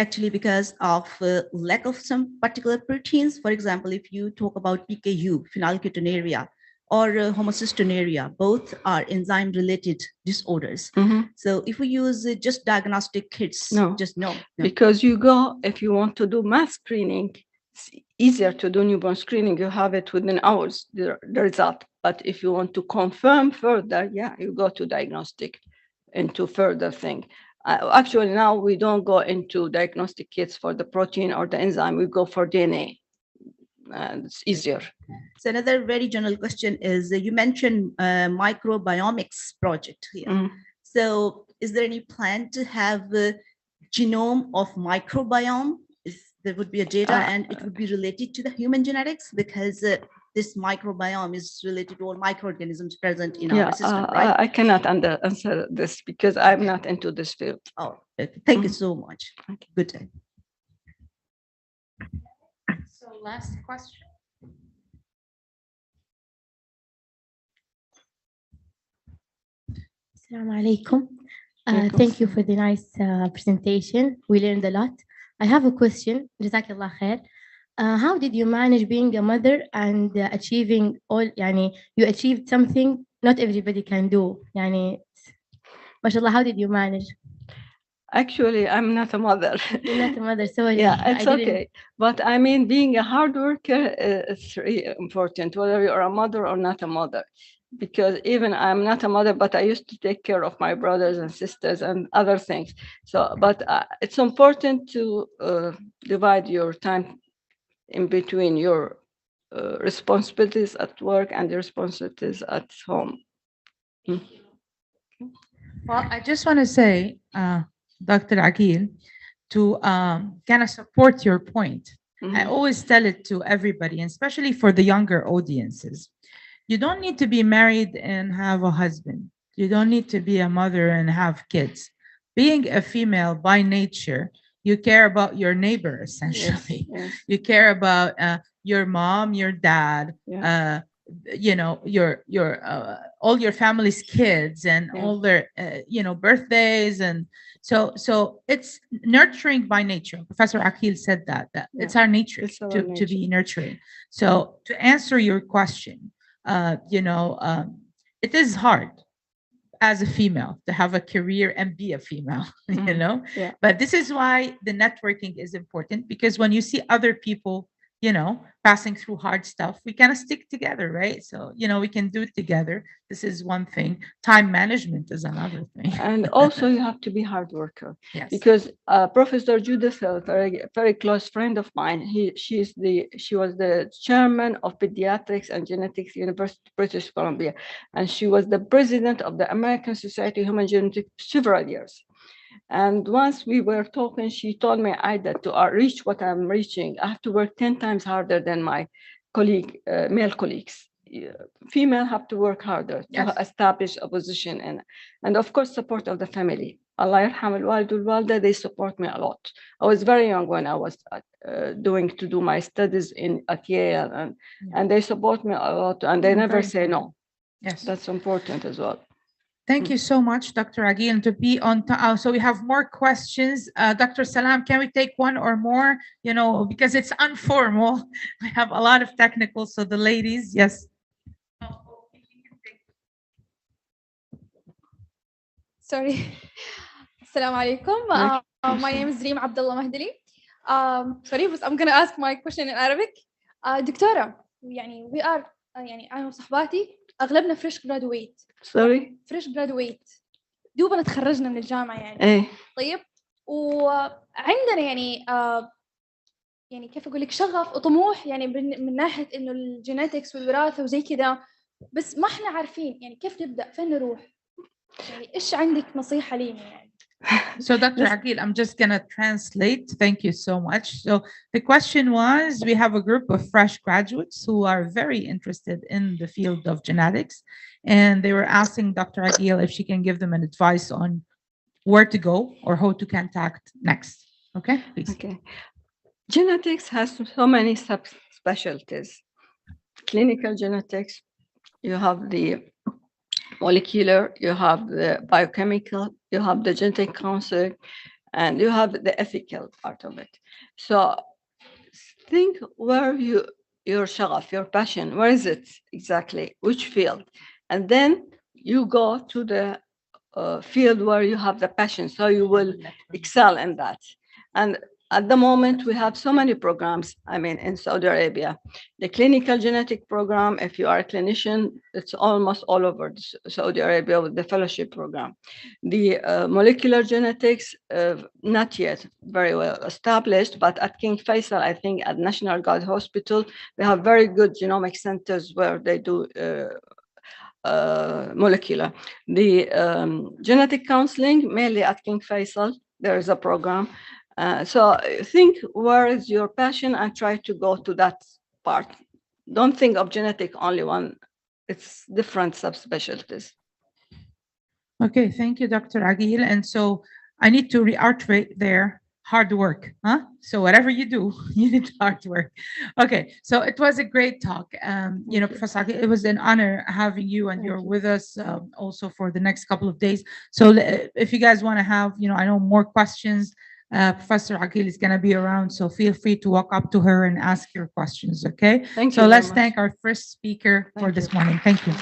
actually because of lack of some particular proteins. For example, if you talk about PKU, phenylketonuria, or homocystinuria, both are enzyme-related disorders. So if we use just diagnostic kits, no. Because if you want to do mass screening, it's easier to do newborn screening. You have it within hours, the result. But if you want to confirm further, you go to diagnostic into further thing. Actually, now we don't go into diagnostic kits for the protein or the enzyme. We go for DNA. And it's easier. So another very general question is, you mentioned microbiomics project here. So is there any plan to have a genome of microbiome? There would be a data and it would be related to the human genetics, because this microbiome is related to all microorganisms present in our system, right? I cannot answer this because I'm not into this field. Oh, okay. Thank you so much. Good day. So last question. Assalamu alaikum. Alaikum Thank you salam. for the nice presentation. We learned a lot. I have a question. Jazakallah khair. How did you manage being a mother and achieving all, yani, you achieved something not everybody can do. Yani, mashallah, how did you manage? Actually, I'm not a mother. You're not a mother, sorry. Yeah, I it's didn't. okay. But I mean, being a hard worker is really important, whether you're a mother or not a mother. Because even I'm not a mother, but I used to take care of my brothers and sisters and other things. So, but it's important to divide your time in between your responsibilities at work and your responsibilities at home. Mm. Well, I just want to say, Dr. Akil, to kind of support your point. I Mhm. always tell it to everybody, and especially for the younger audiences. You don't need to be married and have a husband. You don't need to be a mother and have kids. Being a female by nature, you care about your neighbor, Yes, essentially. yes, You care about your mom, your dad, yeah, your all your family's kids and yeah. all their birthdays, and so it's nurturing by nature. Professor Akil said that Yeah. it's our nature It's our to nature. be nurturing. So to answer your question, it is hard as a female to have a career and be a female, Mhm. Yeah. but this is why the networking is important, because when you see other people, passing through hard stuff, we kind of stick together, right? So, we can do it together. This is one thing. Time management is another thing. And also you have to be hard worker. Yes. Because Professor Judith, a very close friend of mine, she was the chairman of pediatrics and genetics, University of British Columbia, and she was the president of the American Society of Human Genetics several years. And once we were talking, she told me, Ida, to reach what I'm reaching, I have to work 10 times harder than my male colleagues. Female have to work harder to Yes. establish a position, and of course, support of the family. Allah yarham al-walid wal-walida, they support me a lot. I was very young when I was to do my studies at Yale, and they support me a lot, and they never Very say no. Yes. That's important as well. Thank you so much, Dr. Agil, and to be on time. So we have more questions. Dr. Salam, can we take one or more? Because it's informal. We have a lot of technical. So the ladies, yes. Sorry. Assalamu alaikum. My name is Reem Abdullah Mahdali. Sorry, but I'm gonna ask my question in Arabic. دكتورة, يعني we are يعني أنا وصحباتي أغلبنا fresh graduate. Sorry. Fresh graduate. دوبنا تخرجنا من الجامعة يعني. ايه. طيب وعندنا يعني كيف أقول لك شغف وطموح يعني من ناحية إنه الجينيتكس والوراثة وزي كذا، بس ما إحنا عارفين يعني كيف نبدأ، فين نروح. يعني إيش عندك نصيحة لينا يعني؟ So Dr. Akil, I'm just going to translate. Thank you so much. So the question was, we have a group of fresh graduates who are very interested in the field of genetics. And they were asking Dr. Akil if she can give them an advice on where to go or who to contact next. Okay, please. Okay. Genetics has so many subspecialties. Clinical genetics, you have the molecular, you have the biochemical, you have the genetic counseling, and you have the ethical part of it. So think where your shagaf, your passion, where is it exactly, which field? And then you go to the field where you have the passion, so you will excel in that. And at the moment, we have so many programs, in Saudi Arabia. The clinical genetic program, if you are a clinician, it's almost all over Saudi Arabia with the fellowship program. The molecular genetics, not yet very well established, but at King Faisal, I think at National Guard Hospital, they have very good genomic centers where they do molecular. The genetic counseling, mainly at King Faisal, there is a program. So think where is your passion and try to go to that part. Don't think of genetic only one. It's different subspecialties. Okay, thank you, Dr. Agil. And so I need to reiterate there hard work, huh? So whatever you do, you need hard work. Okay, so it was a great talk. You know, Thank you. Professor Akil, it was an honor having you, and Thank you're you. with us also for the next couple of days. So if you guys want to have, you know, I know more questions, Professor Akil is going to be around, so feel free to walk up to her and ask your questions. Okay. Thank So you very let's much. thank our first speaker for Thank this you. morning. Thank you.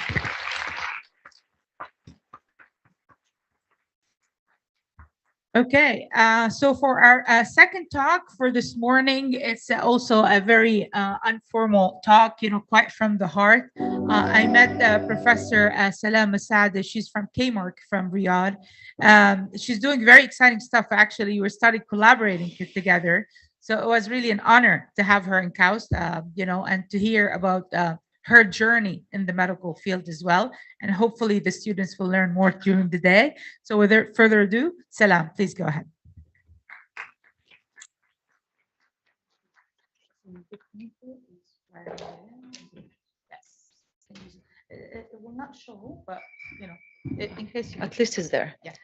Okay, so for our second talk for this morning, it's also a very informal talk, you know, quite from the heart. I met Professor Salam Masada. She's from KMARC from Riyadh. She's doing very exciting stuff. Actually, we started collaborating together. So it was really an honor to have her in KAUST, you know, and to hear about her journey in the medical field as well. And hopefully the students will learn more during the day. So without further ado, Salam, please go ahead. Yes. It will not show, but you know, in case you At least it's there. Yeah.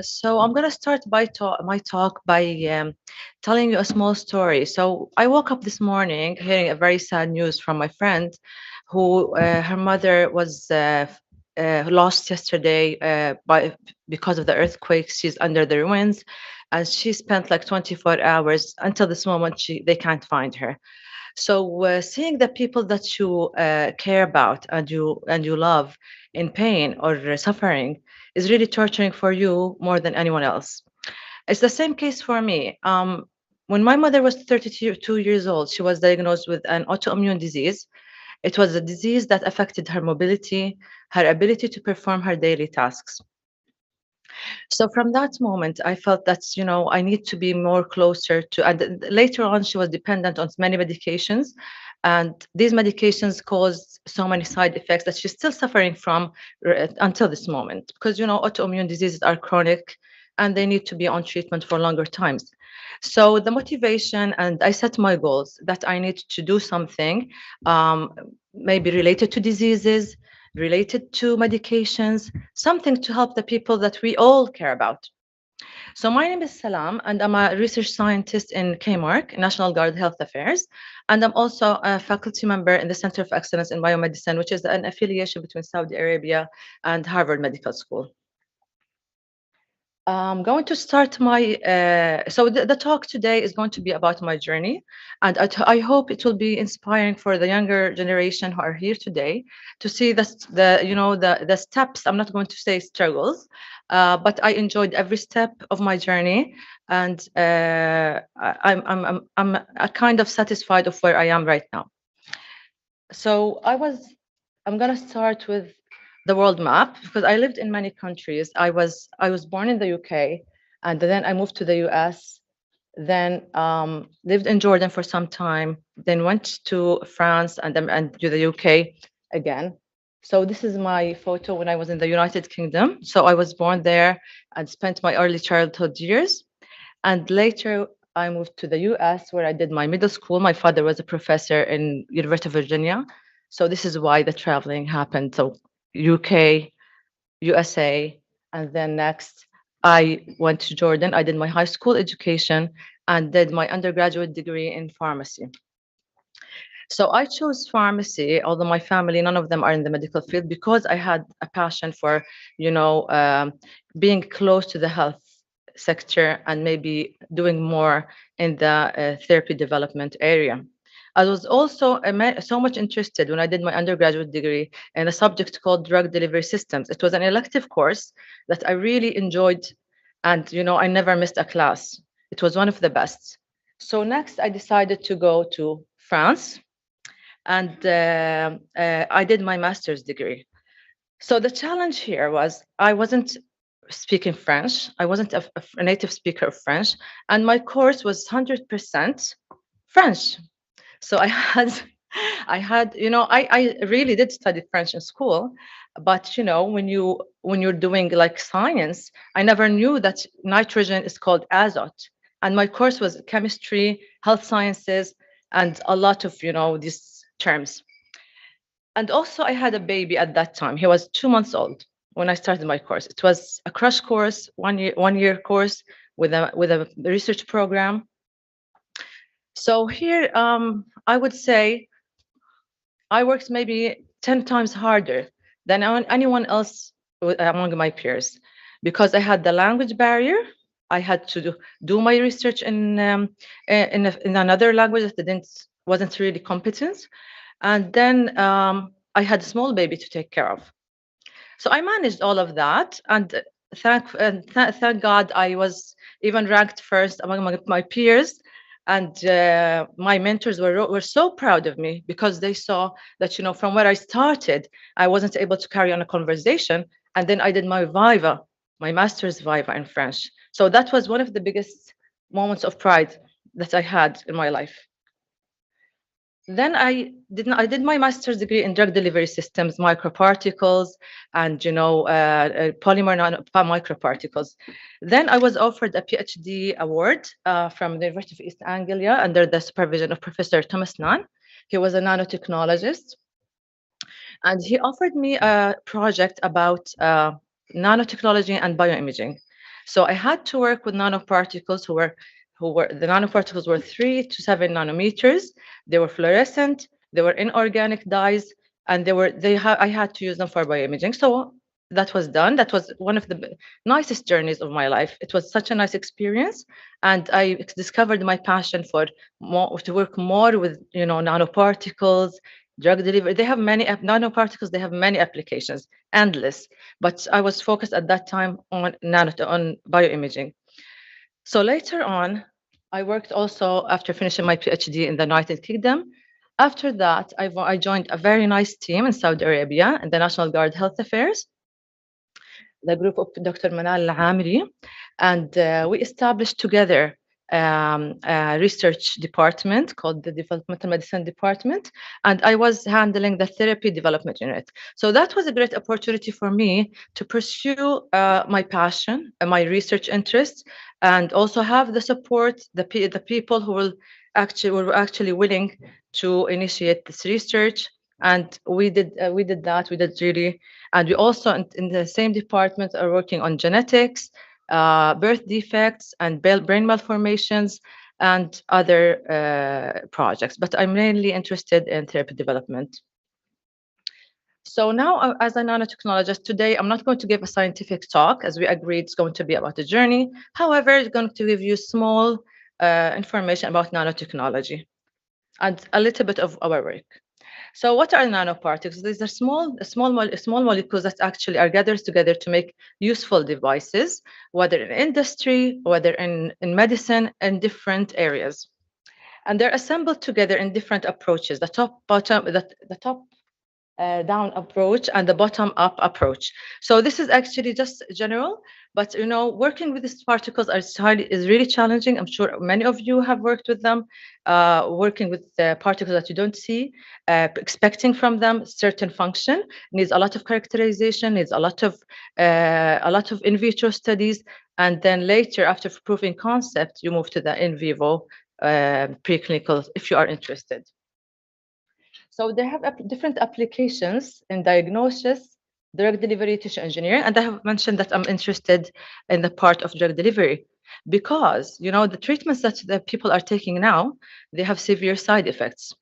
So I'm gonna start my talk by telling you a small story. So I woke up this morning hearing a very sad news from my friend, who her mother was lost yesterday because of the earthquake. She's under the ruins, and she spent like 24 hours until this moment. They can't find her. So seeing the people that you care about and you love in pain or suffering is really torturing for you more than anyone else. It's the same case for me. When my mother was 32 years old, she was diagnosed with an autoimmune disease. It was a disease that affected her mobility, her ability to perform her daily tasks. So from that moment, I felt that, you know, I need to be more closer to, and later on, she was dependent on many medications. And these medications caused so many side effects that she's still suffering from until this moment. Because, you know, autoimmune diseases are chronic and they need to be on treatment for longer times. So the motivation, and I set my goals that I need to do something, maybe related to diseases, related to medications, something to help the people that we all care about. So my name is Salam, and I'm a research scientist in KMARC, National Guard Health Affairs, and I'm also a faculty member in the Center of Excellence in Biomedicine, which is an affiliation between Saudi Arabia and Harvard Medical School. I'm going to start my, so the talk today is going to be about my journey, and I hope it will be inspiring for the younger generation who are here today to see the steps. I'm not going to say struggles, but I enjoyed every step of my journey, and I'm kind of satisfied of where I am right now. So I'm gonna start with the world map because I lived in many countries. I was born in the UK, and then I moved to the US. Then lived in Jordan for some time. Then went to France and to the UK again. So this is my photo when I was in the United Kingdom. So I was born there and spent my early childhood years. And later I moved to the US where I did my middle school. My father was a professor in University of Virginia. So this is why the traveling happened. So UK, USA, and then next I went to Jordan. I did my high school education and did my undergraduate degree in pharmacy. So I chose pharmacy, although my family, none of them are in the medical field, because I had a passion for, being close to the health sector and maybe doing more in the therapy development area. I was also so much interested when I did my undergraduate degree in a subject called drug delivery systems. It was an elective course that I really enjoyed, and I never missed a class. It was one of the best. So next, I decided to go to France, and I did my master's degree. So the challenge here was I wasn't speaking French. I wasn't a native speaker of French, and my course was 100% French. So I really did study French in school, but when you're doing like science, I never knew that nitrogen is called azote, and my course was chemistry, health sciences, and a lot of these terms. And also, I had a baby at that time. He was 2 months old when I started my course. It was a crash course, one year course with a research program. So here, I would say I worked maybe 10 times harder than anyone else among my peers, because I had the language barrier. I had to do my research in another language that wasn't really competent, and then I had a small baby to take care of. So I managed all of that, and thank God I was even ranked first among my peers, and my mentors were so proud of me, because they saw that, you know, from where I started, I wasn't able to carry on a conversation, and then I did my viva, my master's viva in French. So that was one of the biggest moments of pride that I had in my life. Then I did my master's degree in drug delivery systems, microparticles, and, you know, polymer microparticles. Then I was offered a PhD award from the University of East Anglia under the supervision of Professor Thomas Nunn. He was a nanotechnologist, and he offered me a project about nanotechnology and bioimaging. So I had to work with nanoparticles the nanoparticles were 3 to 7 nanometers. They were fluorescent, they were inorganic dyes, and I had to use them for bioimaging. So that was done. That was one of the nicest journeys of my life. It was such a nice experience, and I discovered my passion to work more with, you know, nanoparticles, drug delivery. They have many nanoparticles. They have many applications, endless. But I was focused at that time on bioimaging. So later on, I worked also after finishing my PhD in the United Kingdom. After that, I joined a very nice team in Saudi Arabia in the National Guard Health Affairs, the group of Dr. Manal Al-Amiri, and we established together a research department called the Developmental Medicine Department, and I was handling the therapy development unit. So that was a great opportunity for me to pursue my passion and my research interests, and also have the support, the people who were actually willing to initiate this research. And we did that. We did really, and we also in the same department are working on genetics, birth defects, and brain malformations, and other projects. But I'm mainly interested in therapy development. So now, as a nanotechnologist, today I'm not going to give a scientific talk, as we agreed it's going to be about the journey. However, it's going to give you small information about nanotechnology and a little bit of our work. So what are nanoparticles? These are small molecules that actually are gathered together to make useful devices, whether in industry, whether in medicine, in different areas. And they're assembled together in different approaches, the top down approach and the bottom up approach. So this is actually just general, but, you know, working with these particles is really challenging. I'm sure many of you have worked with them, working with the particles that you don't see, expecting from them certain function, needs a lot of characterization, needs a lot of in vitro studies, and then later, after proving concept, you move to the in vivo preclinical if you are interested. So they have different applications in diagnosis, drug delivery, tissue engineering, and I have mentioned that I'm interested in the part of drug delivery because, you know, the treatments that the people are taking now, they have severe side effects.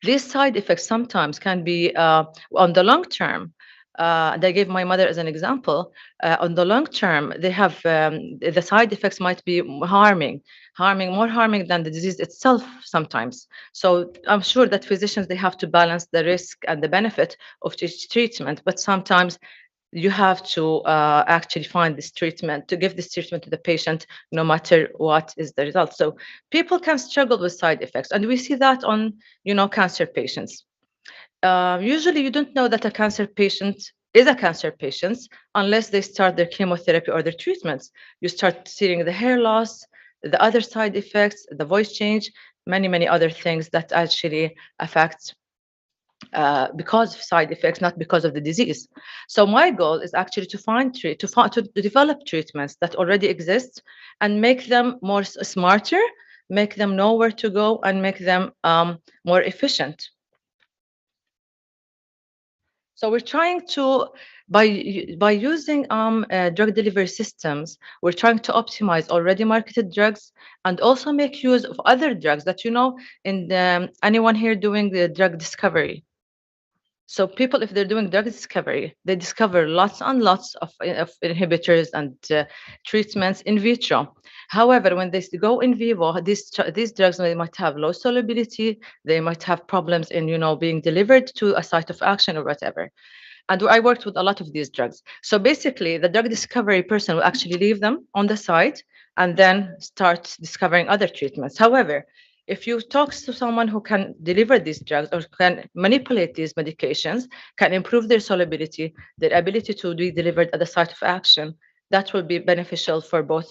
These side effects sometimes can be on the long term. And I gave my mother as an example. On the long term, they have the side effects might be more harming than the disease itself sometimes. So I'm sure that physicians, they have to balance the risk and the benefit of each treatment, but sometimes you have to actually find this treatment, to give this treatment to the patient, no matter what is the result. So people can struggle with side effects, and we see that on, you know, cancer patients. Usually you don't know that a cancer patient is a cancer patient unless they start their chemotherapy or their treatments. You start seeing the hair loss, the other side effects, the voice change, many other things that actually affect because of side effects, not because of the disease. So my goal is actually to develop treatments that already exist and make them more smarter, make them know where to go, and make them more efficient. So we're trying to By using drug delivery systems, we're trying to optimize already marketed drugs and also make use of other drugs that, in anyone here doing the drug discovery. So people, if they're doing drug discovery, they discover lots and lots of inhibitors and treatments in vitro. However, when they go in vivo, these drugs, they might have low solubility, they might have problems in, being delivered to a site of action or whatever. And I worked with a lot of these drugs. So basically, the drug discovery person will actually leave them on the site and then start discovering other treatments. However, if you talk to someone who can deliver these drugs or can manipulate these medications, can improve their solubility, their ability to be delivered at the site of action, that will be beneficial for both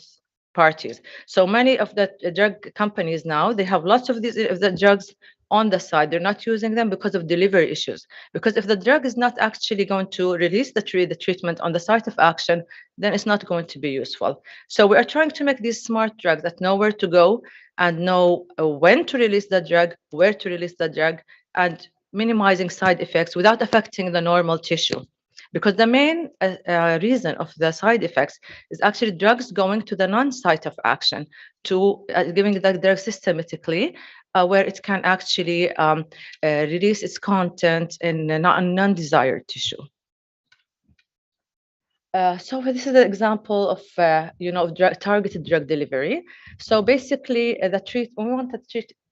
parties. So many of the drug companies now, they have lots of these of the drugs on the side. They're not using them because of delivery issues. Because if the drug is not actually going to release the treatment on the site of action, then it's not going to be useful. So we are trying to make these smart drugs that know where to go and know when to release the drug, where to release the drug, and minimizing side effects without affecting the normal tissue. Because the main reason of the side effects is actually drugs going to the non-site of action, to giving the drug systematically, where it can actually release its content in a non-desired tissue. So this is an example of, targeted drug delivery. So basically, we want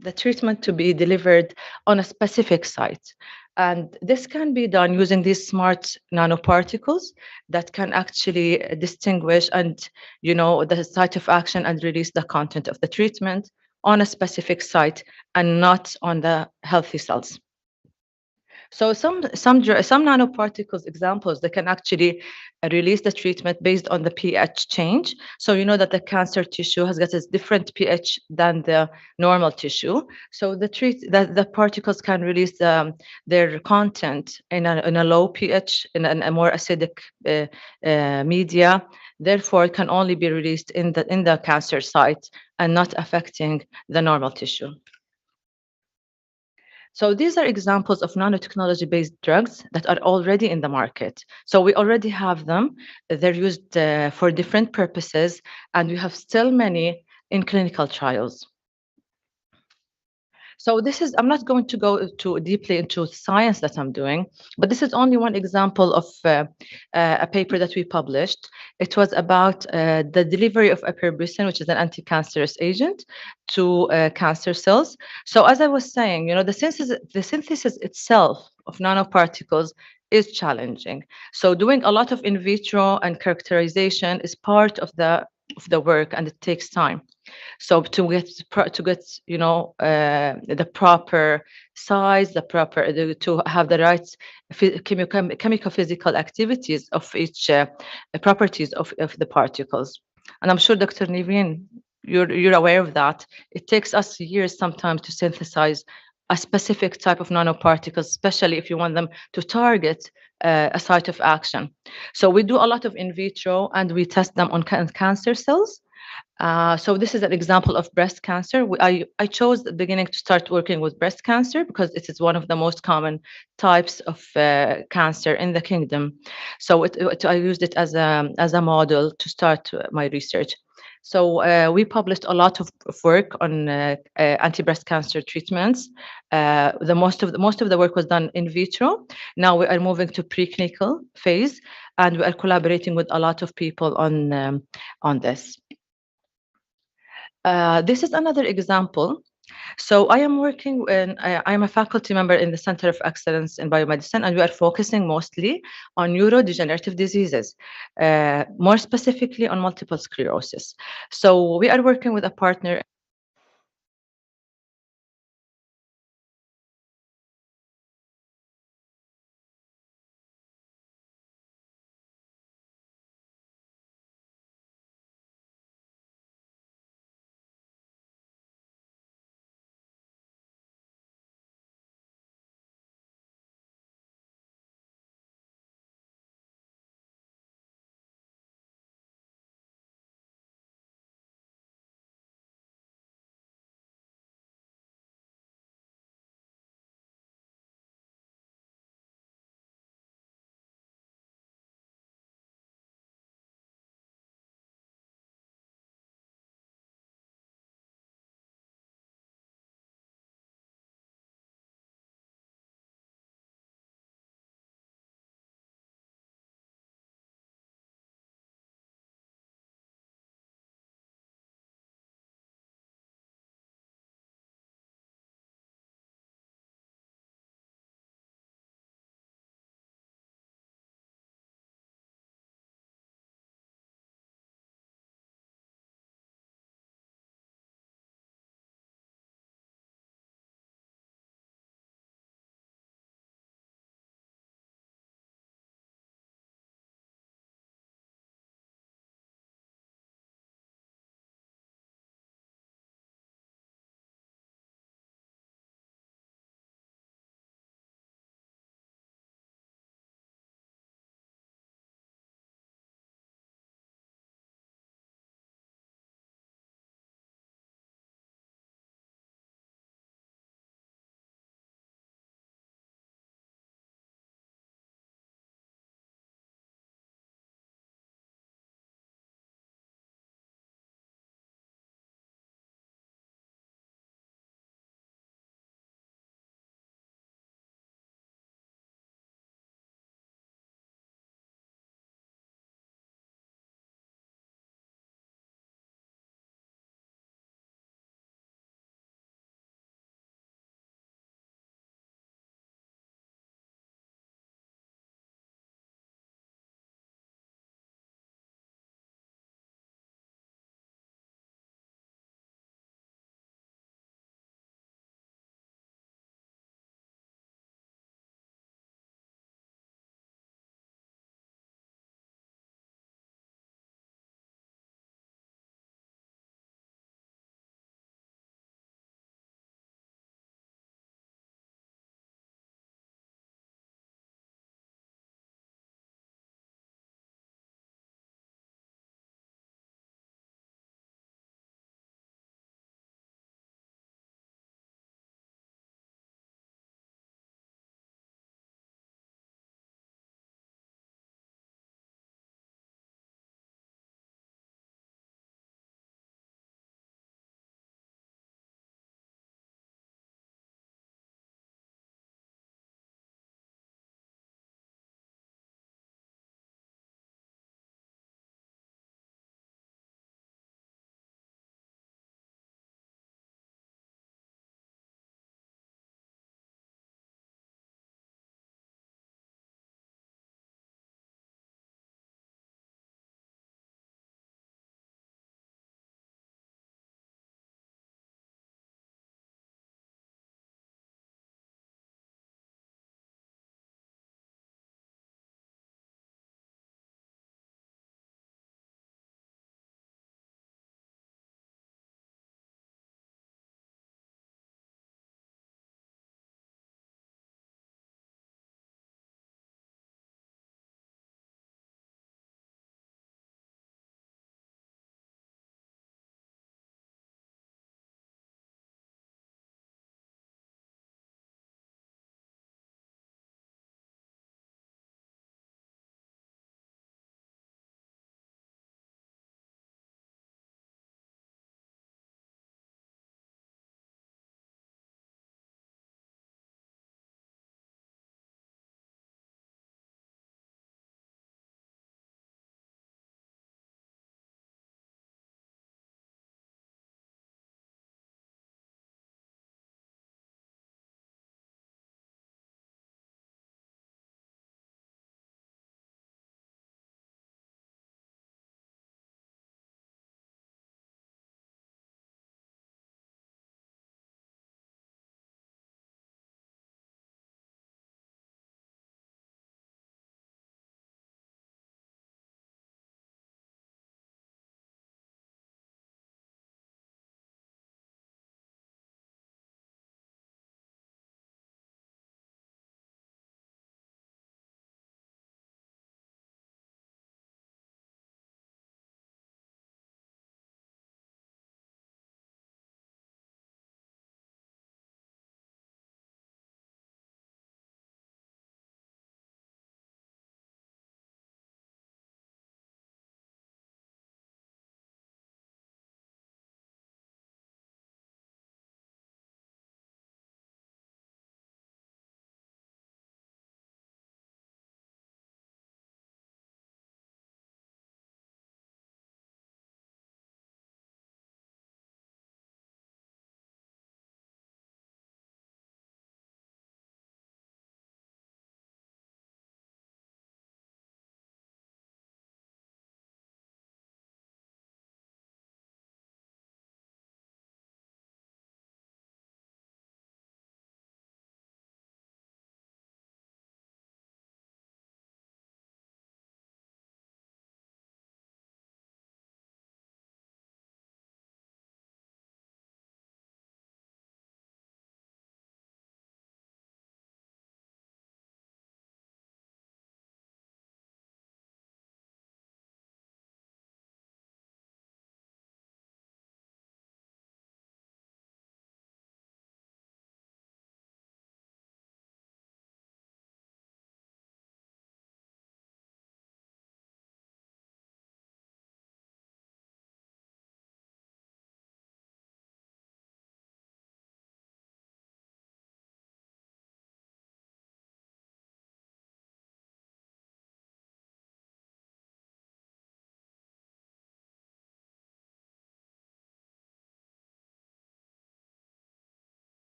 the treatment to be delivered on a specific site. And this can be done using these smart nanoparticles that can actually distinguish and, the site of action and release the content of the treatment on a specific site and not on the healthy cells. So some nanoparticles examples, they can actually release the treatment based on the pH change. So you know that the cancer tissue has got a different pH than the normal tissue. So the particles can release their content in a low pH, in a more acidic media. Therefore, it can only be released in the cancer site and not affecting the normal tissue. So these are examples of nanotechnology-based drugs that are already in the market. So we already have them. They're used for different purposes, and we have still many in clinical trials. So I'm not going to go too deeply into science that I'm doing, but this is only one example of a paper that we published. It was about the delivery of iperbrucin, which is an anti-cancerous agent, to cancer cells. So as I was saying, the synthesis itself of nanoparticles is challenging. So doing a lot of in vitro and characterization is part of the work, and it takes time. So to get the proper size, to have the right chemical physical activities of each properties of the particles. And I'm sure Dr. Niveen, you're aware of that. It takes us years sometimes to synthesize a specific type of nanoparticles, especially if you want them to target a site of action. So we do a lot of in vitro, and we test them on cancer cells. So this is an example of breast cancer. I chose at the beginning to start working with breast cancer because it is one of the most common types of cancer in the kingdom. So I used it as a model to start my research. So we published a lot of work on anti-breast cancer treatments. Most of the work was done in vitro. Now we are moving to preclinical phase, and we are collaborating with a lot of people on this. This is another example. So I am working I'm a faculty member in the Center of Excellence in Biomedicine, and we are focusing mostly on neurodegenerative diseases, more specifically on multiple sclerosis. So we are working with a partner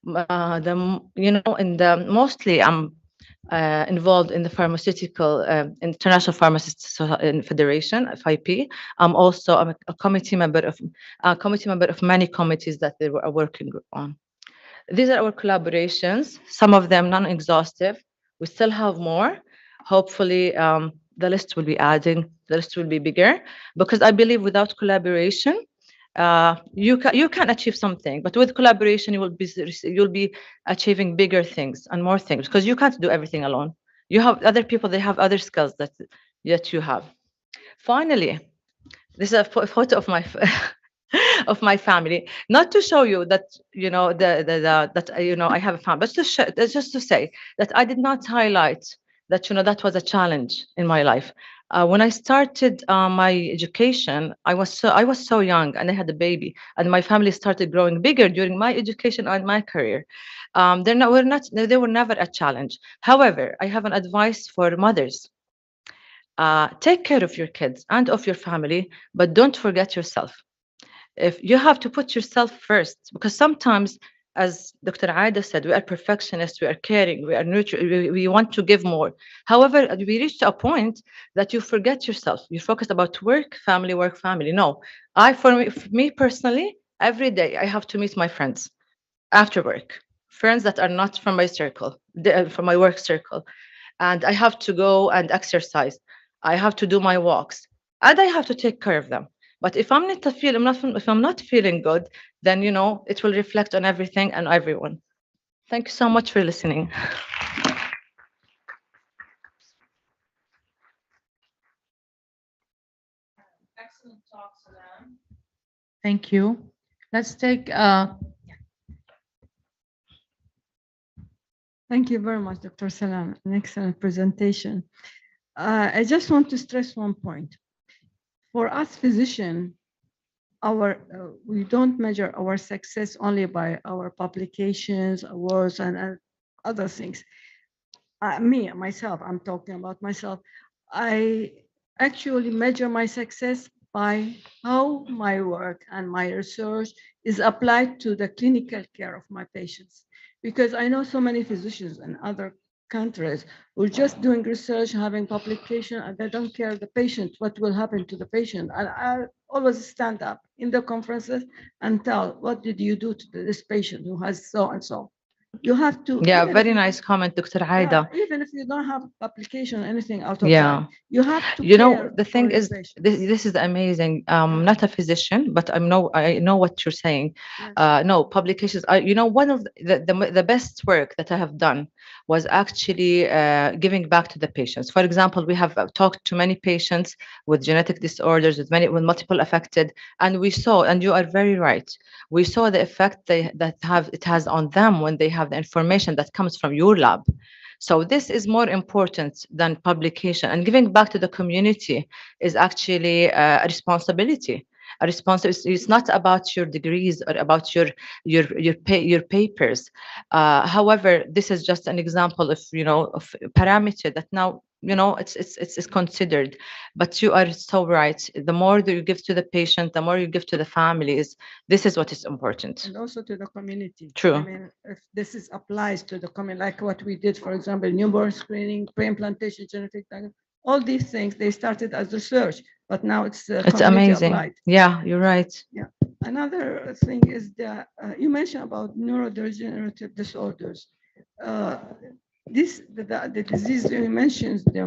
In the mostly I'm involved in the pharmaceutical International Pharmacists Federation (FIP). I'm a committee member of many committees that they were working on. These are our collaborations. Some of them non-exhaustive. We still have more. Hopefully, the list will be adding. The list will be bigger because I believe without collaboration, you can achieve something, but with collaboration you'll be achieving bigger things and more things because you can't do everything alone. You have other people, they have other skills that yet you have. Finally, this is a photo of my of my family, not to show you that that I have a family, but just to say that I did not highlight that that was a challenge in my life. When I started my education, I was so young, and I had a baby, and my family started growing bigger during my education and my career. They were never a challenge. However, I have an advice for mothers. Take care of your kids and of your family, but don't forget yourself. If you have to put yourself first, because sometimes, as Dr. Aida said, we are perfectionists, we are caring, we are we want to give more. However, we reach to a point that you forget yourself. You focus about work, family. No, for me personally, every day I have to meet my friends after work, friends that are not from my circle, from my work circle, and I have to go and exercise. I have to do my walks, and I have to take care of them. But if if I'm not feeling good, then it will reflect on everything and everyone. Thank you so much for listening. Excellent talk, Salam. Thank you. Let's take. Thank you very much, Dr. Salam. An excellent presentation. I just want to stress one point. For us physicians, we don't measure our success only by our publications, awards, and other things. Myself, I'm talking about myself. I actually measure my success by how my work and my research is applied to the clinical care of my patients. Because I know so many physicians in other countries who are just doing research, having publication, and they don't care the patient, what will happen to the patient. And I always stand up in the conferences and tell, what did you do to this patient who has so and so? You have to. Yeah, very nice comment, Dr. Aida. Even if you don't have publication, anything out of that, you have to. The thing is, this is amazing. Not a physician, but I know what you're saying. Yes. No publications. One of the best work that I have done was actually giving back to the patients. For example, we have talked to many patients with genetic disorders, with multiple affected, and we saw, and you are very right, we saw the effect it has on them when they have the information that comes from your lab. So this is more important than publication, and giving back to the community is actually a responsibility. It's not about your degrees or about your papers. However, this is just an example of of parameter that now it's considered. But you are so right. The more that you give to the patient, the more you give to the families. This is what is important. And also to the community. True. I mean, if this applies to the community, like what we did, for example, newborn screening, pre-implantation, genetic diagnosis, all these things, they started as research, but now it's amazing. Applied. Yeah, you're right. Yeah. Another thing is that you mentioned about neurodegenerative disorders. The disease you mentioned, the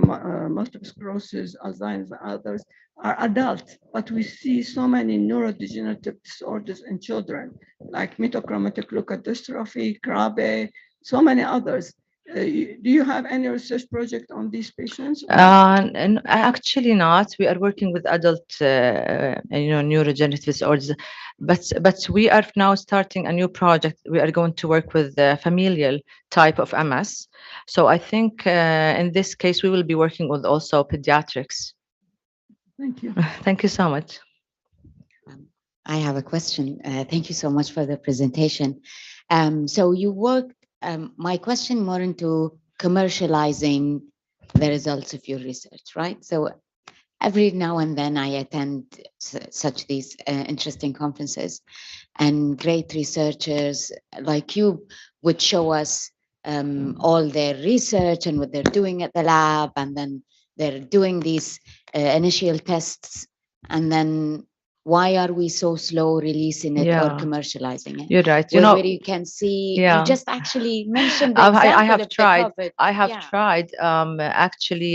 multiple sclerosis, Alzheimer's, and others are adult, but we see so many neurodegenerative disorders in children, like metachromatic leukodystrophy, Krabbe, so many others. Do you have any research project on these patients? And actually not. We are working with adult, neurodegenerative disorders, but we are now starting a new project. We are going to work with the familial type of MS. So I think in this case we will be working with also pediatrics. Thank you. Thank you so much. I have a question. Thank you so much for the presentation. So you worked. My question more into commercializing the results of your research, right? So every now and then I attend such these interesting conferences, and great researchers like you would show us all their research and what they're doing at the lab, and then they're doing these initial tests, and then why are we so slow releasing it or Yeah, commercializing it? you're right. Where you can see, you Yeah. just actually mentioned the I example have of the tried. COVID. I have Yeah. tried. Actually,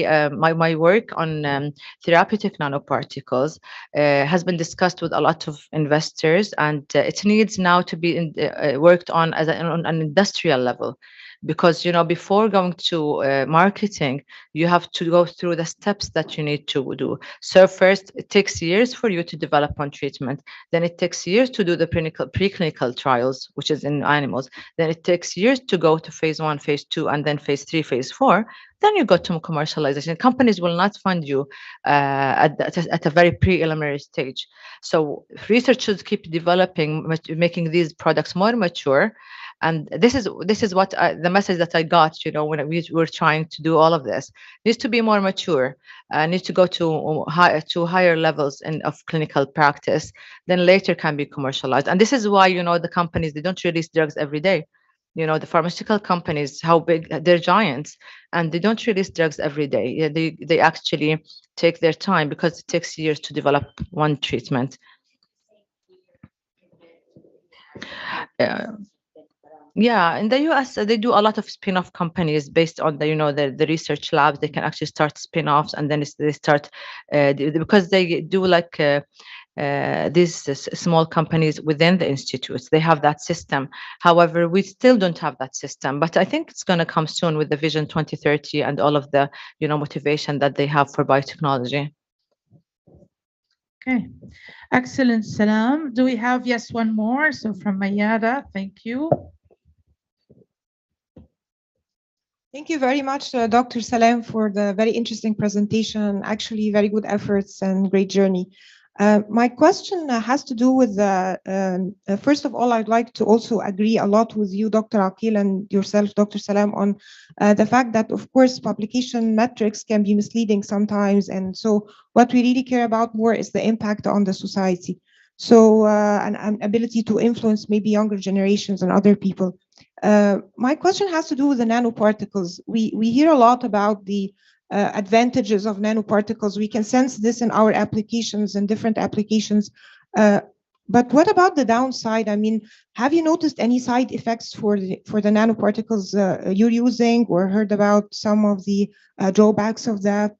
my work on therapeutic nanoparticles has been discussed with a lot of investors, and it needs now to be worked on as on an industrial level, because before going to marketing, you have to go through the steps that you need to do. So first, it takes years for you to develop one treatment. Then it takes years to do the preclinical trials, which is in animals. Then it takes years to go to phase 1, phase 2, and then phase 3, phase 4. Then you go to commercialization. Companies will not fund you at a very preliminary stage. So research should keep developing, making these products more mature. And this is what the message that I got, when we were trying to do all of this. Needs to be more mature, needs to go to higher levels of clinical practice, then later can be commercialized. And this is why, the companies, they don't release drugs every day. The pharmaceutical companies, how big they're giants, and they don't release drugs every day. Yeah, they actually take their time, because it takes years to develop one treatment. Yeah, in the US, they do a lot of spin-off companies based on the research labs. They can actually start spin-offs, and then they start because they do like these small companies within the institutes. They have that system. However, we still don't have that system, but I think it's going to come soon with the Vision 2030 and all of the motivation that they have for biotechnology. Okay, excellent, Salam. Do we have, yes, one more? So from Mayada, thank you. Thank you very much, Dr. Salam, for the very interesting presentation. Actually, very good efforts and great journey. My question has to do with, first of all, I'd like to also agree a lot with you, Dr. Aqil, and yourself, Dr. Salam, on the fact that, of course, publication metrics can be misleading sometimes. And so what we really care about more is the impact on the society. So an ability to influence maybe younger generations and other people. My question has to do with the nanoparticles. We hear a lot about the advantages of nanoparticles. We can sense this in our applications and different applications. But what about the downside? I mean, have you noticed any side effects for the nanoparticles you're using, or heard about some of the drawbacks of that?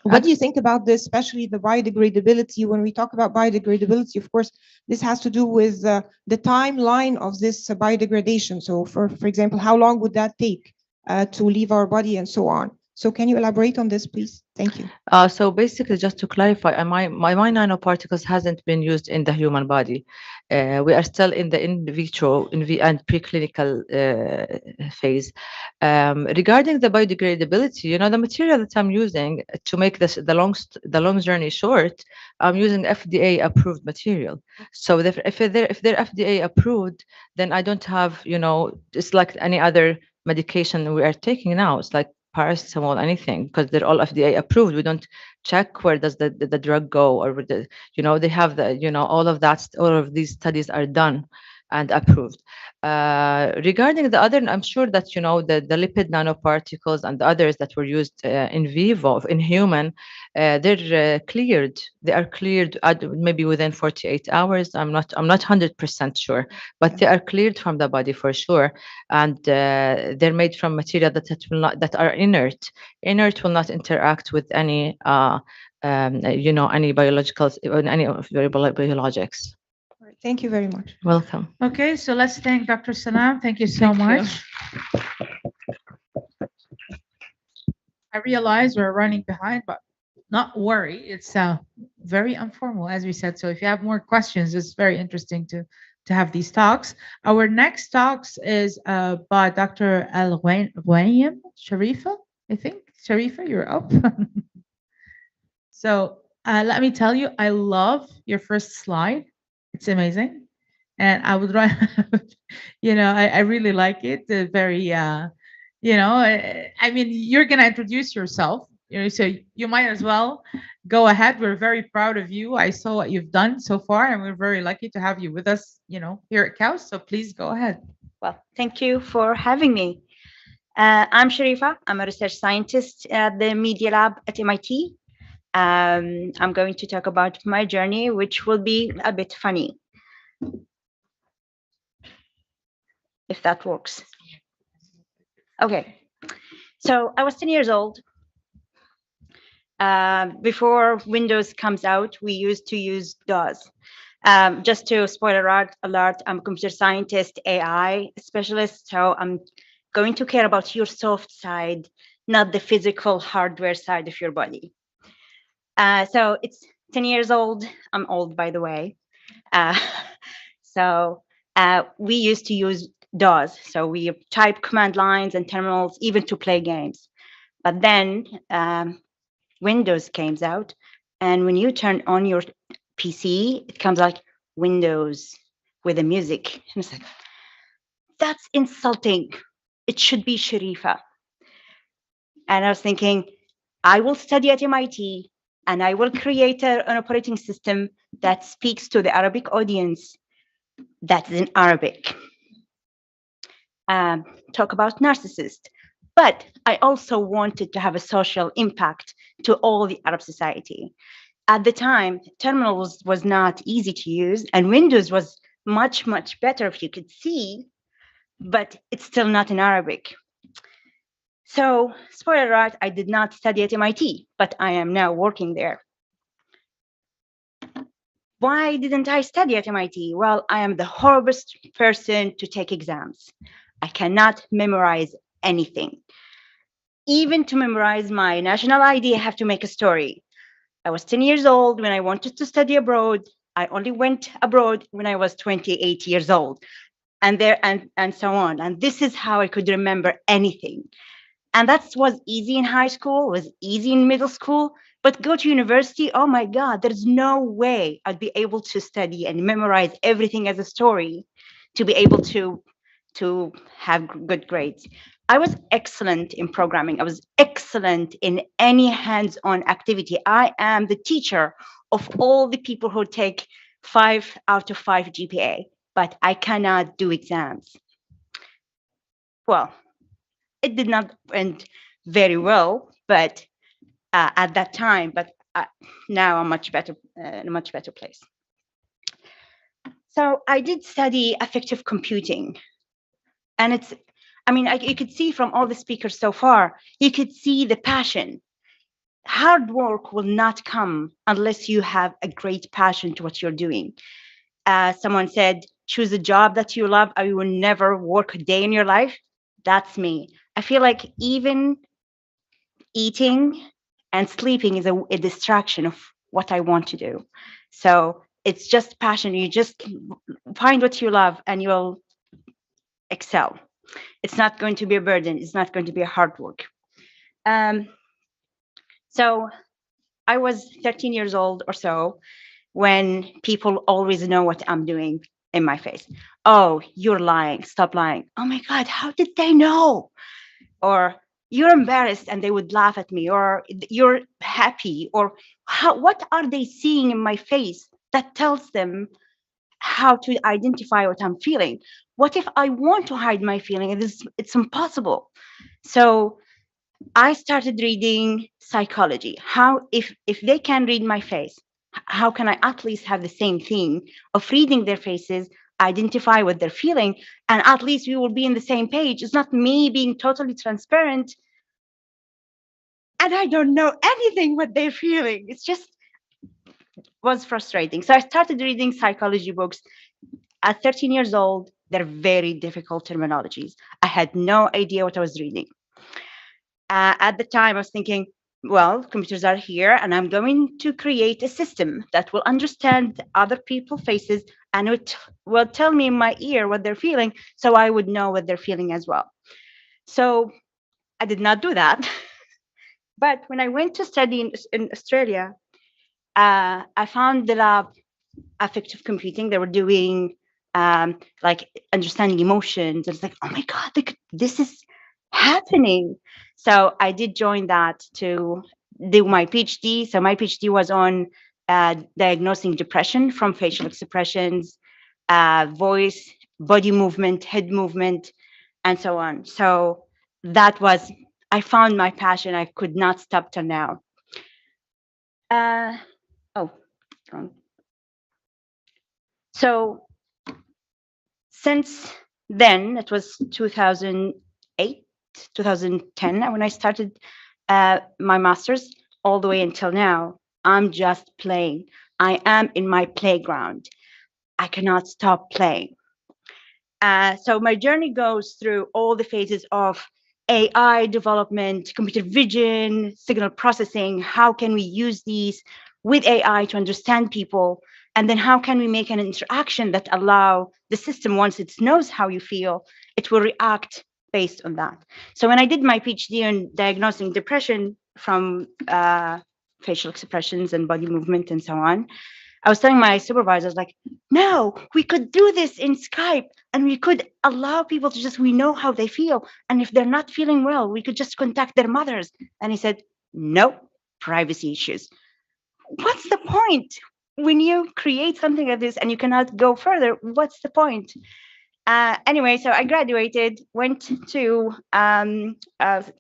What do you think about this, especially the biodegradability? When we talk about biodegradability, of course, this has to do with the timeline of this biodegradation. So for example, how long would that take to leave our body and so on? So can you elaborate on this, please? Thank you. So basically, just to clarify, my nanoparticles hasn't been used in the human body. We are still in the in vitro and preclinical phase. Regarding the biodegradability, the material that I'm using to make the long journey short, I'm using FDA approved material. So if they're FDA approved, then I don't have, it's like any other medication we are taking now. It's like paracetamol, anything, because they're all FDA approved. We don't check where does the drug go, or they have the all of that. All of these studies are done and approved. Regarding the other, I'm sure that the lipid nanoparticles and the others that were used in vivo in human, they're cleared. They are cleared maybe within 48 hours. I'm not 100% sure, but they are cleared from the body for sure, and they're made from material that are inert. Inert will not interact with any any biologicals, any biologics. Thank you very much. Welcome. Okay, so let's thank Dr. Salam. Thank you so much. I realize we're running behind, but not worry. It's very informal, as we said. So if you have more questions, it's very interesting to have these talks. Our next talks is by Dr. Al-Ghwanim Sharifa, I think. Sharifa, you're up. So let me tell you, I love your first slide. It's amazing. And I would write, I really like it. Very, I mean, you're going to introduce yourself. So you might as well go ahead. We're very proud of you. I saw what you've done so far, and we're very lucky to have you with us, here at KAUST. So please go ahead. Well, thank you for having me. I'm Sharifa. I'm a research scientist at the Media Lab at MIT. I'm going to talk about my journey, which will be a bit funny, if that works. Okay, so I was 10 years old. Before Windows comes out, we used to use DOS. Just to spoiler alert, I'm a computer scientist, AI specialist, so I'm going to care about your soft side, not the physical hardware side of your body. So it's 10 years old. I'm old, by the way. So we used to use DOS. So we type command lines and terminals, even to play games. But then Windows came out. And when you turn on your PC, it comes like Windows with the music. And it's like, that's insulting. It should be Sharifa. And I was thinking, I will study at MIT and I will create an operating system that speaks to the Arabic audience that's in Arabic. Talk about narcissist. But I also wanted to have a social impact to all the Arab society. At the time, terminal was not easy to use, and Windows was much, much better if you could see, but it's still not in Arabic. So, spoiler alert, I did not study at MIT, but I am now working there. Why didn't I study at MIT? Well, I am the horriblest person to take exams. I cannot memorize anything. Even to memorize my national ID, I have to make a story. I was 10 years old when I wanted to study abroad. I only went abroad when I was 28 years old, and so on. And this is how I could remember anything. And that was easy in high school, was easy in middle school, but go to university, oh my God, there's no way I'd be able to study and memorize everything as a story to be able to have good grades. I was excellent in programming. I was excellent in any hands-on activity. I am the teacher of all the people who take 5 out of 5 GPA, but I cannot do exams. Well, it did not end very well, but at that time, but now I'm much better, in a much better place. So I did study affective computing. And it's, I mean, you could see from all the speakers so far, you could see the passion. Hard work will not come unless you have a great passion to what you're doing. Someone said, choose a job that you love or you will never work a day in your life. That's me. I feel like even eating and sleeping is a distraction of what I want to do. So it's just passion. You just find what you love and you'll excel. It's not going to be a burden. It's not going to be a hard work. So I was 13 years old or so when people always know what I'm doing in my face. Oh, you're lying. Stop lying. Oh my God, how did they know? Or you're embarrassed and they would laugh at me, or you're happy, or what are they seeing in my face that tells them how to identify what I'm feeling? What if I want to hide my feeling? It's impossible. So I started reading psychology. How, if they can read my face, how can I at least have the same thing of reading their faces, identify what they're feeling, and at least we will be in the same page. It's not me being totally transparent and I don't know anything what they're feeling. It's just was frustrating. So I started reading psychology books. At 13 years old, they're very difficult terminologies. I had no idea what I was reading. At the time, I was thinking, well, computers are here, and I'm going to create a system that will understand other people's faces, and it will tell me in my ear what they're feeling, so I would know what they're feeling as well. So I did not do that. But when I went to study in Australia, I found the lab affective computing. They were doing like understanding emotions. It's like, oh my God, this is happening. So I did join that to do my PhD. So my PhD was on diagnosing depression from facial expressions, voice, body movement, head movement, and so on. So that was, I found my passion. I could not stop till now. Oh, wrong. So since then, it was 2008, 2010 when I started my master's, all the way until now, I'm just playing. I am in my playground. I cannot stop playing. So my journey goes through all the phases of AI development, computer vision, signal processing. How can we use these with AI to understand people? And then how can we make an interaction that allow the system, once it knows how you feel, it will react based on that. So when I did my PhD on diagnosing depression from facial expressions and body movement and so on, I was telling my supervisors, like, no, we could do this in Skype and we could allow people to just, we know how they feel. And if they're not feeling well, we could just contact their mothers. And he said, no, privacy issues. What's the point? When you create something like this and you cannot go further, what's the point? Anyway, so I graduated, went to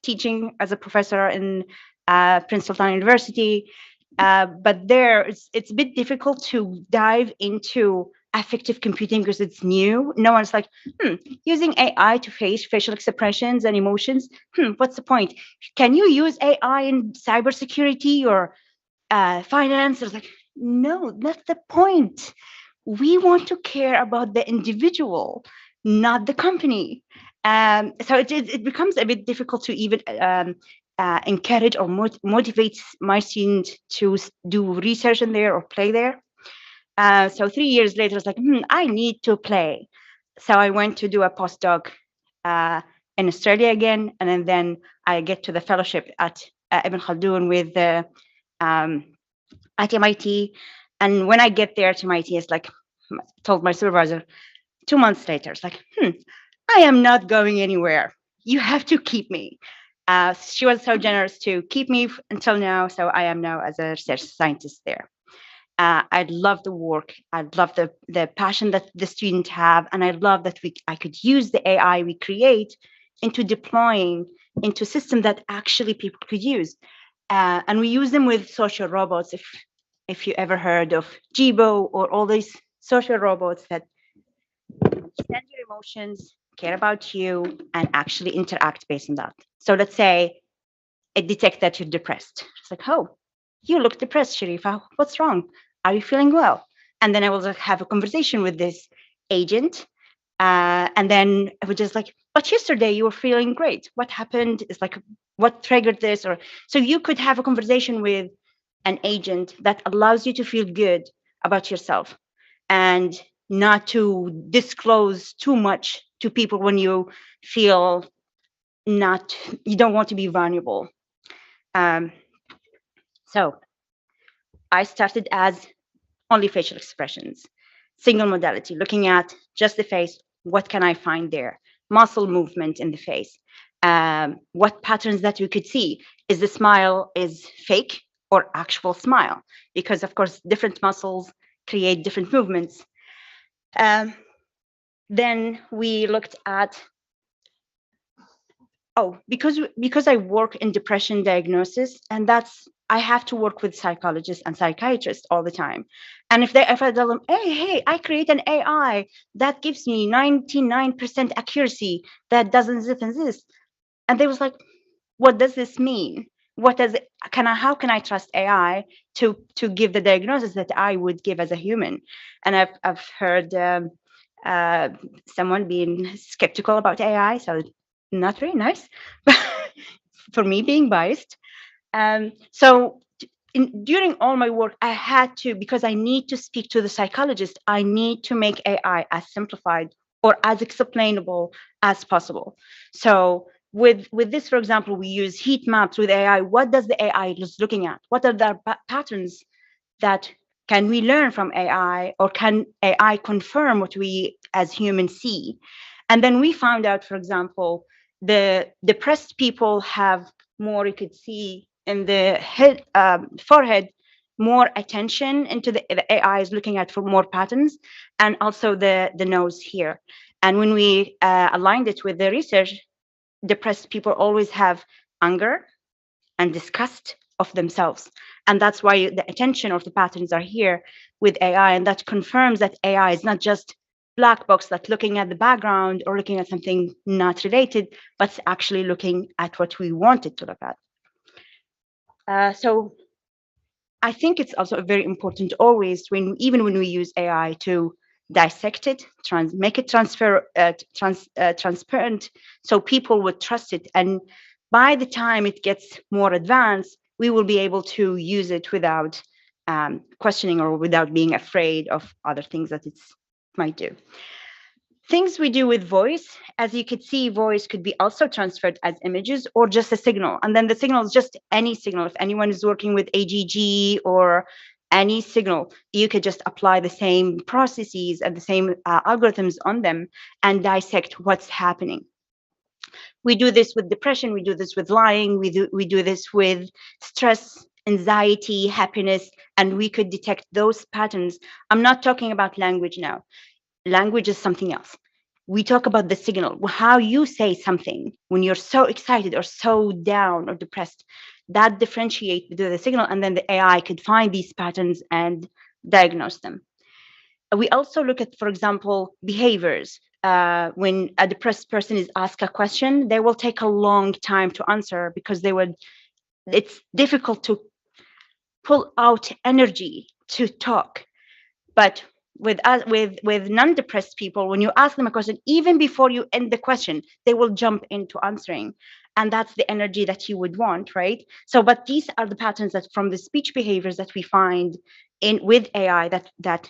teaching as a professor in Princeton University. But there, it's a bit difficult to dive into affective computing because it's new. No one's like, using AI to face facial expressions and emotions. What's the point? Can you use AI in cybersecurity or finance? It's like, no, that's the point. We want to care about the individual, not the company. So it becomes a bit difficult to even encourage or motivate my students to do research in there or play there. So 3 years later, I was like, I need to play. So I went to do a postdoc in Australia again, and then I get to the fellowship at Ibn Khaldun with at MIT. And when I get there to MIT, it's like, told my supervisor 2 months later, it's like, I am not going anywhere. You have to keep me. She was so generous to keep me until now. So I am now as a research scientist there. I love the work. I love the passion that the students have. And I love that I could use the AI we create into deploying into systems that actually people could use. And we use them with social robots. If you ever heard of Jibo or all these social robots that understand your emotions, care about you, and actually interact based on that. So let's say it detects that you're depressed. It's like, oh, you look depressed, Sharifa. What's wrong? Are you feeling well? And then I will have a conversation with this agent. And then I would just like, but yesterday you were feeling great. What happened? It's like, what triggered this? Or so you could have a conversation with an agent that allows you to feel good about yourself and not to disclose too much to people when you feel you don't want to be vulnerable. So I started as only facial expressions, single modality, looking at just the face. What can I find there? Muscle movement in the face. What patterns that we could see? Is the smile is fake or actual smile? Because of course, different muscles create different movements. Then we looked at, because I work in depression diagnosis, and I have to work with psychologists and psychiatrists all the time. And if I tell them, hey, I create an AI that gives me 99% accuracy that doesn't exist, and they was like, what does this mean? How can I trust AI to give the diagnosis that I would give as a human? And I've heard someone being skeptical about AI, so not very nice for me being biased. So during all my work, I had to, because I need to speak to the psychologist, I need to make AI as simplified or as explainable as possible. So with this, for example, we use heat maps with AI. What does the AI is looking at? What are the patterns that can we learn from AI, or can AI confirm what we as humans see? And then we found out, for example, the depressed people have more, you could see in the head, forehead, more attention into the AI is looking at for more patterns, and also the nose here. And when we aligned it with the research, depressed people always have anger and disgust of themselves. And that's why the attention of the patterns are here with AI. And that confirms that AI is not just black box that's looking at the background or looking at something not related, but actually looking at what we want it to look at. So I think it's also very important always even when we use AI to dissect it, make it transparent, so people would trust it. And by the time it gets more advanced, we will be able to use it without questioning or without being afraid of other things that it might do. Things we do with voice, as you could see, voice could be also transferred as images or just a signal. And then the signal is just any signal. If anyone is working with AGG or any signal, you could just apply the same processes and the same algorithms on them and dissect what's happening. We do this with depression, we do this with lying, we do this with stress, anxiety, happiness, and we could detect those patterns. I'm not talking about language now. Language is something else. We talk about the signal, how you say something when you're so excited or so down or depressed. That differentiates the signal, and then the AI could find these patterns and diagnose them. We also look at, for example, behaviors. When a depressed person is asked a question, they will take a long time to answer because it's difficult to pull out energy to talk. But with non-depressed people, when you ask them a question, even before you end the question, they will jump into answering. And that's the energy that you would want, right? So, but these are the patterns that from the speech behaviors that we find with AI that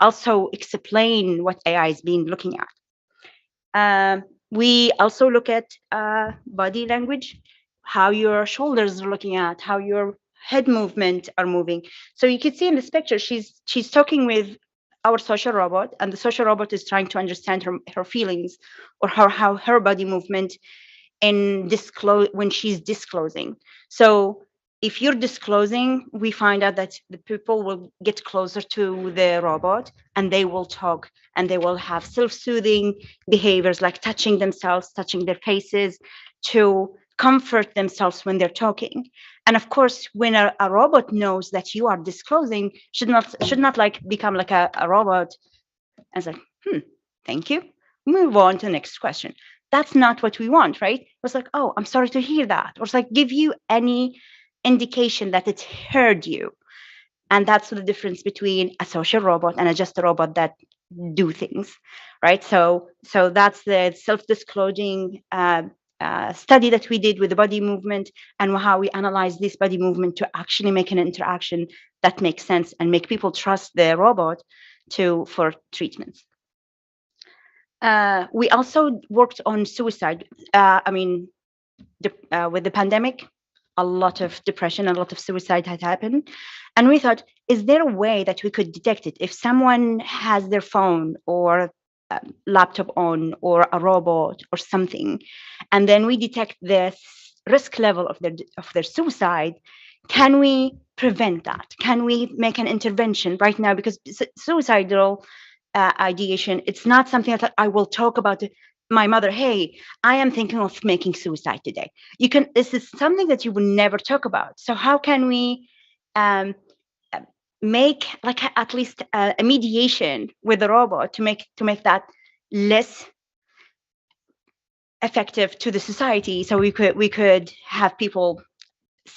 also explain what AI is being looking at. We also look at body language, how your shoulders are looking at, how your head movement are moving. So you can see in this picture, she's talking with our social robot, and the social robot is trying to understand her feelings or how her body movement when she's disclosing. So if you're disclosing, we find out that the people will get closer to the robot and they will talk and they will have self-soothing behaviors like touching themselves, touching their faces to comfort themselves when they're talking. And of course, when a robot knows that you are disclosing, should not like become like a robot and say, thank you, move on to the next question. That's not what we want, right? It was like, oh, I'm sorry to hear that. Or it's like give you any indication that it's heard you. And that's the difference between a social robot and just a robot that do things, right? So that's the self-disclosing study that we did with the body movement and how we analyze this body movement to actually make an interaction that makes sense and make people trust the robot for treatments. We also worked on suicide. With the pandemic, a lot of depression, a lot of suicide had happened. And we thought, is there a way that we could detect it? If someone has their phone or a laptop on or a robot or something, and then we detect the risk level of their suicide, can we prevent that? Can we make an intervention right now? Because suicidal ideation, it's not something that I will talk about my mother, hey, I am thinking of making suicide today. This is something that you will never talk about. So how can we make like at least a mediation with the robot to make that less effective to the society, so we could have people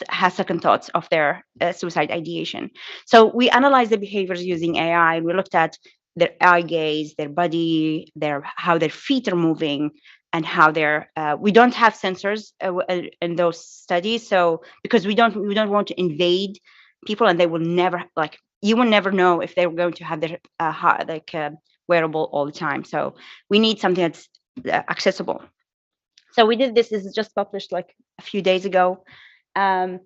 have second thoughts of their suicide ideation. So we analyzed the behaviors using AI, and we looked at their eye gaze, their body, how their feet are moving, and how we don't have sensors in those studies. So because we don't want to invade people, and they will never you will never know if they're going to have their wearable all the time. So we need something that's accessible. So we did this. This is just published like a few days ago. And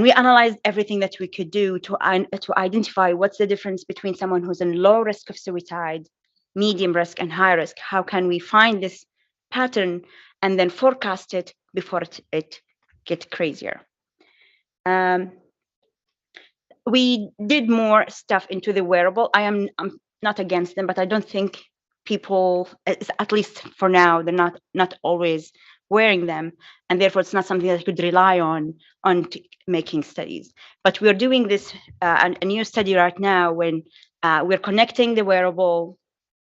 we analyzed everything that we could do to identify what's the difference between someone who's in low risk of suicide, medium risk, and high risk. How can we find this pattern and then forecast it before it gets crazier? Um, we did more stuff into the wearable. I'm not against them, but I don't think people, at least for now, they're not always wearing them, and therefore it's not something that you could rely on making studies. But we're doing this a new study right now when we're connecting the wearable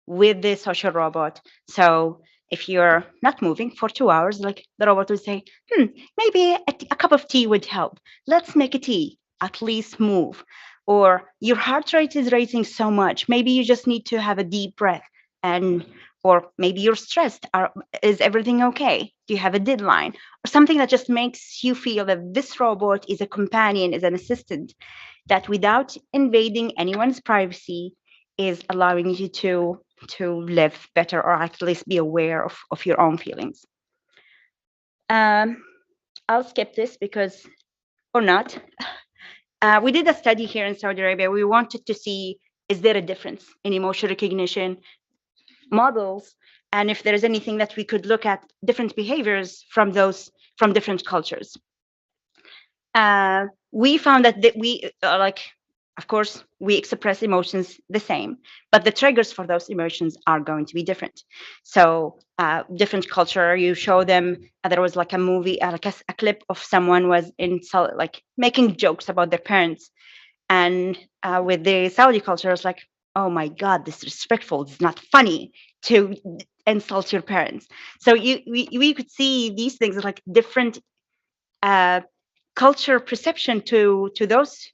with the social robot. So if you're not moving for 2 hours, like the robot would say, maybe a cup of tea would help. Let's make a tea, at least move. Or your heart rate is racing so much. Maybe you just need to have a deep breath. Or maybe you're stressed. Is everything okay? Do you have a deadline? Or something that just makes you feel that this robot is a companion, is an assistant, that without invading anyone's privacy is allowing you to live better, or at least be aware of your own feelings. I'll skip this because, or not. We did a study here in Saudi Arabia. We wanted to see, is there a difference in emotion recognition models, and if there's anything that we could look at different behaviors from different cultures. We found that we of course, we express emotions the same, but the triggers for those emotions are going to be different. So different culture, you show them, there was like a movie, like a clip of someone was making jokes about their parents. And with the Saudi culture, it's like, oh my God, disrespectful, it's not funny to insult your parents. So we could see these things like different culture perception to those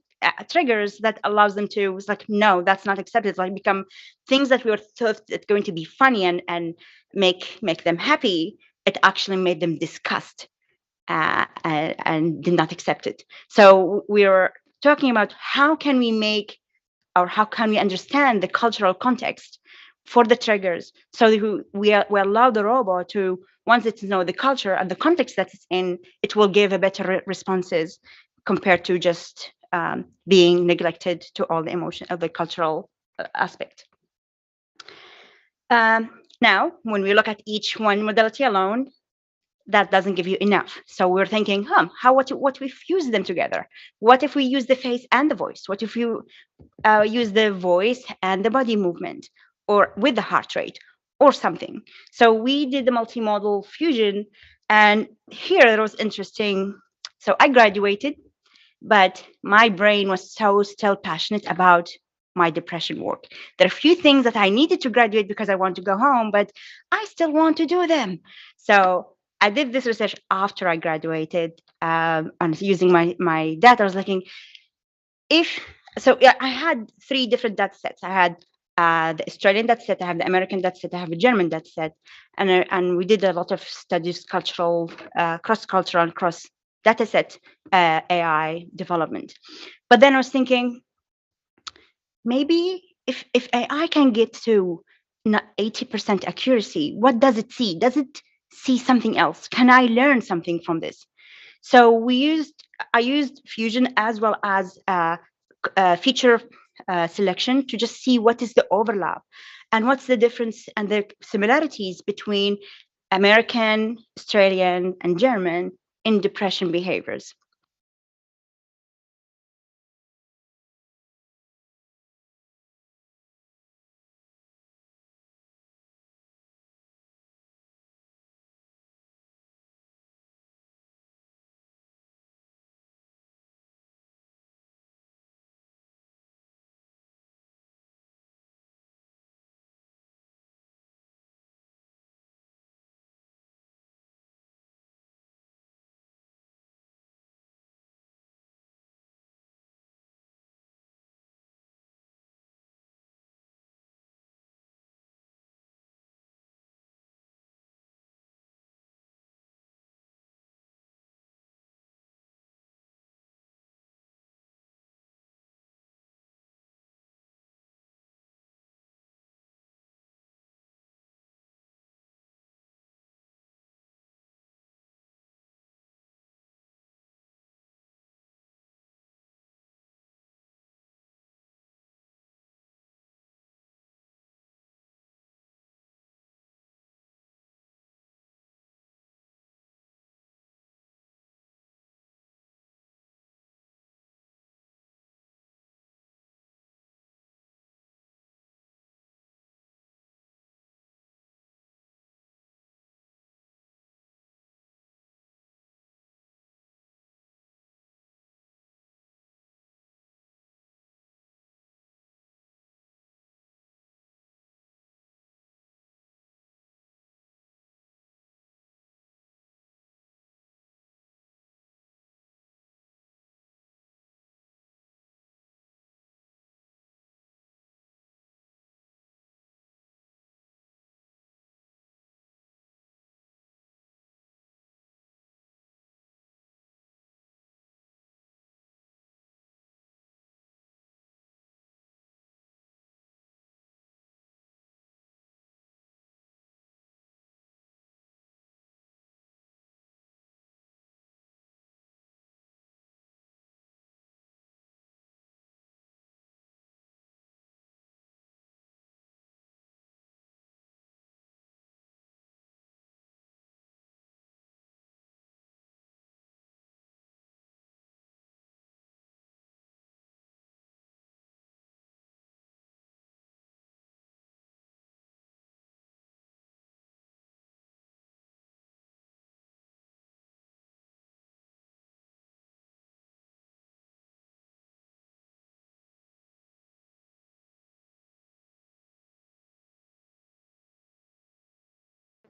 triggers that allows them to, it's like, no, that's not accepted. It's like become things that we were thought it's going to be funny and make them happy. It actually made them disgust and did not accept it. So we're talking about how can we make, or how can we understand the cultural context for the triggers, so that we allow the robot to, once it knows the culture and the context that it's in, it will give a better responses compared to just being neglected to all the emotion of the cultural aspect. Now, when we look at each one modality alone, that doesn't give you enough. So we're thinking, what if we fuse them together? What if we use the face and the voice? What if you use the voice and the body movement, or with the heart rate or something? So we did the multimodal fusion, and here it was interesting. So I graduated, but my brain was so still passionate about my depression work. There are a few things that I needed to graduate because I want to go home, but I still want to do them. So I did this research after I graduated, and using my data. I was looking, I had 3 different data sets. I had the Australian data set, I have the American data set, I have a German data set, and we did a lot of studies, cultural, cross-cultural, cross data set AI development. But then I was thinking, maybe if AI can get to 80% accuracy, what does it see? Does it see something else? Can I learn something from this? So I used Fusion as well as feature selection to just see what is the overlap and what's the difference and the similarities between American, Australian, and German in depression behaviors.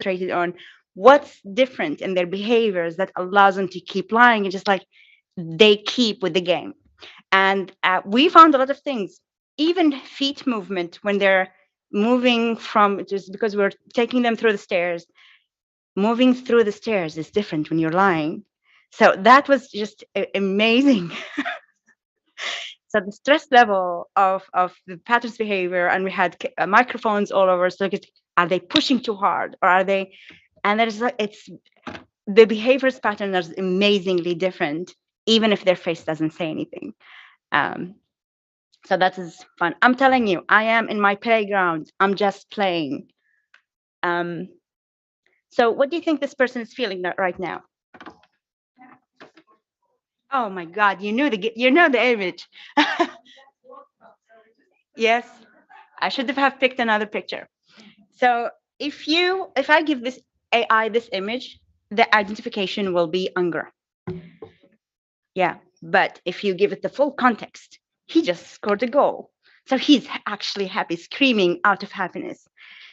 concentrated on what's different in their behaviors that allows them to keep lying, and just like they keep with the game. And we found a lot of things, even feet movement when they're moving from, just because we're taking them through the stairs, moving through the stairs is different when you're lying. So that was just amazing. So the stress level of the patterns behavior, and we had microphones all over. So are they pushing too hard, or are they? And there's like, it's the behaviors pattern is amazingly different, even if their face doesn't say anything. So that is fun. I'm telling you, I am in my playground. I'm just playing. So what do you think this person is feeling right now? Oh my God, you know the image. Yes, I should have picked another picture. So if I give this AI this image, the identification will be anger. Yeah, but if you give it the full context, he just scored a goal. So he's actually happy, screaming out of happiness.